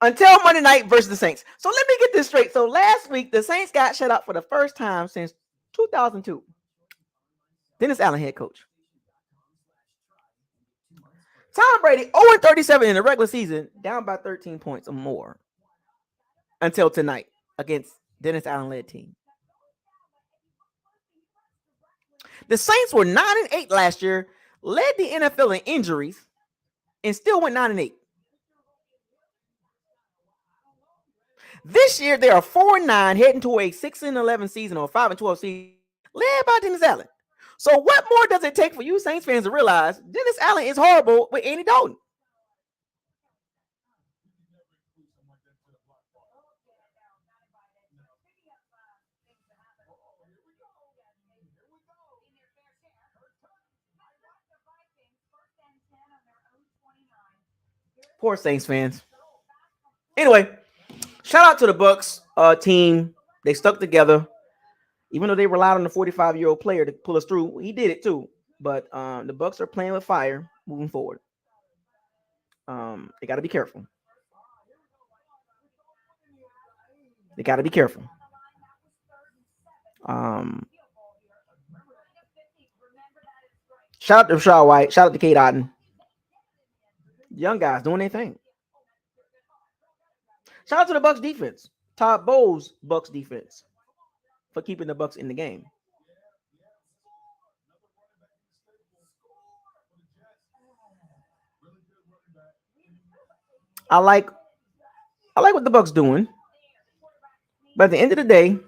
Until Monday night versus the Saints. So let me get this straight. So last week, the Saints got shut out for the first time since 2002. Dennis Allen, head coach. Tom Brady, 0-37 in the regular season, down by 13 points or more. Until tonight against Dennis Allen-led team. The Saints were 9-8 last year, led the NFL in injuries, and still went 9-8. This year, they are 4-9, heading to a 6-11 season or 5-12 season, led by Dennis Allen. So what more does it take for you Saints fans to realize Dennis Allen is horrible with Andy Dalton? Poor Saints fans. Anyway, shout out to the Bucs team. They stuck together. Even though they relied on the 45-year-old player to pull us through, he did it too. But the Bucs are playing with fire moving forward. They got to be careful. They got to be careful. Shout out to Rashad White. Shout out to Kate Otten. Young guys doing their thing. Shout out to the Bucs defense. Todd Bowles' Bucs defense for keeping the Bucs in the game. I like what the Bucs doing. But at the end of the day,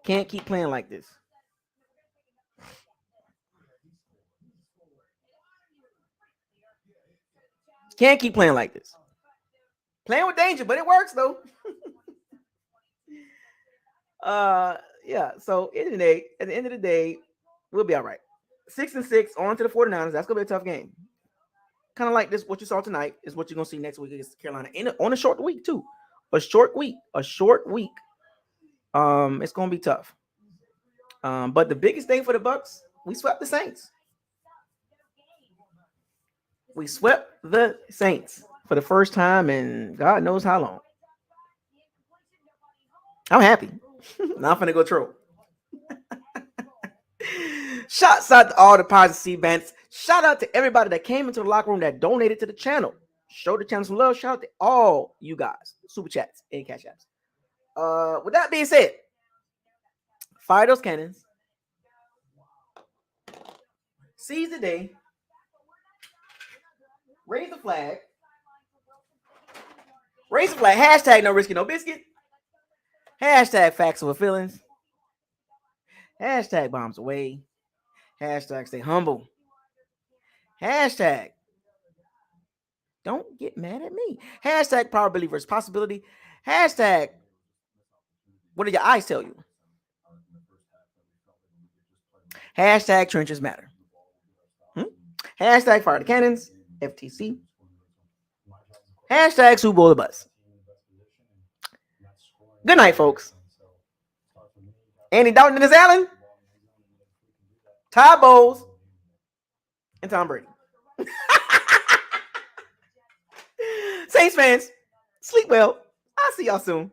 can't keep playing like this. Can't keep playing like this. Playing with danger, but it works though. Yeah. So at the end of the day, we'll be all right. 6-6 on to the 49ers. That's gonna be a tough game. Kind of like this, what you saw tonight is what you're gonna see next week against Carolina. On a short week too. A short week. It's gonna be tough. But the biggest thing for the Bucs, we swept the Saints. We swept the Saints for the first time in God knows how long. I'm happy. Now I'm finna go troll. Shouts out to all the positive bands. Shout out to everybody that came into the locker room that donated to the channel. Show the channel some love. Shout out to all you guys. Super chats and cash apps. With that being said, fire those cannons. Seize the day. Raise the flag. Raise the flag. Hashtag no risky, no biscuit. Hashtag facts over feelings. Hashtag bombs away. Hashtag stay humble. Hashtag don't get mad at me. Hashtag probability versus possibility. Hashtag what do your eyes tell you? Hashtag trenches matter. Hashtag fire the cannons. FTC. Hashtag Super Bowl the bus. Good night, folks. Andy Dalton and Dennis Allen. Todd Bowles. And Tom Brady. Saints fans, sleep well. I'll see y'all soon.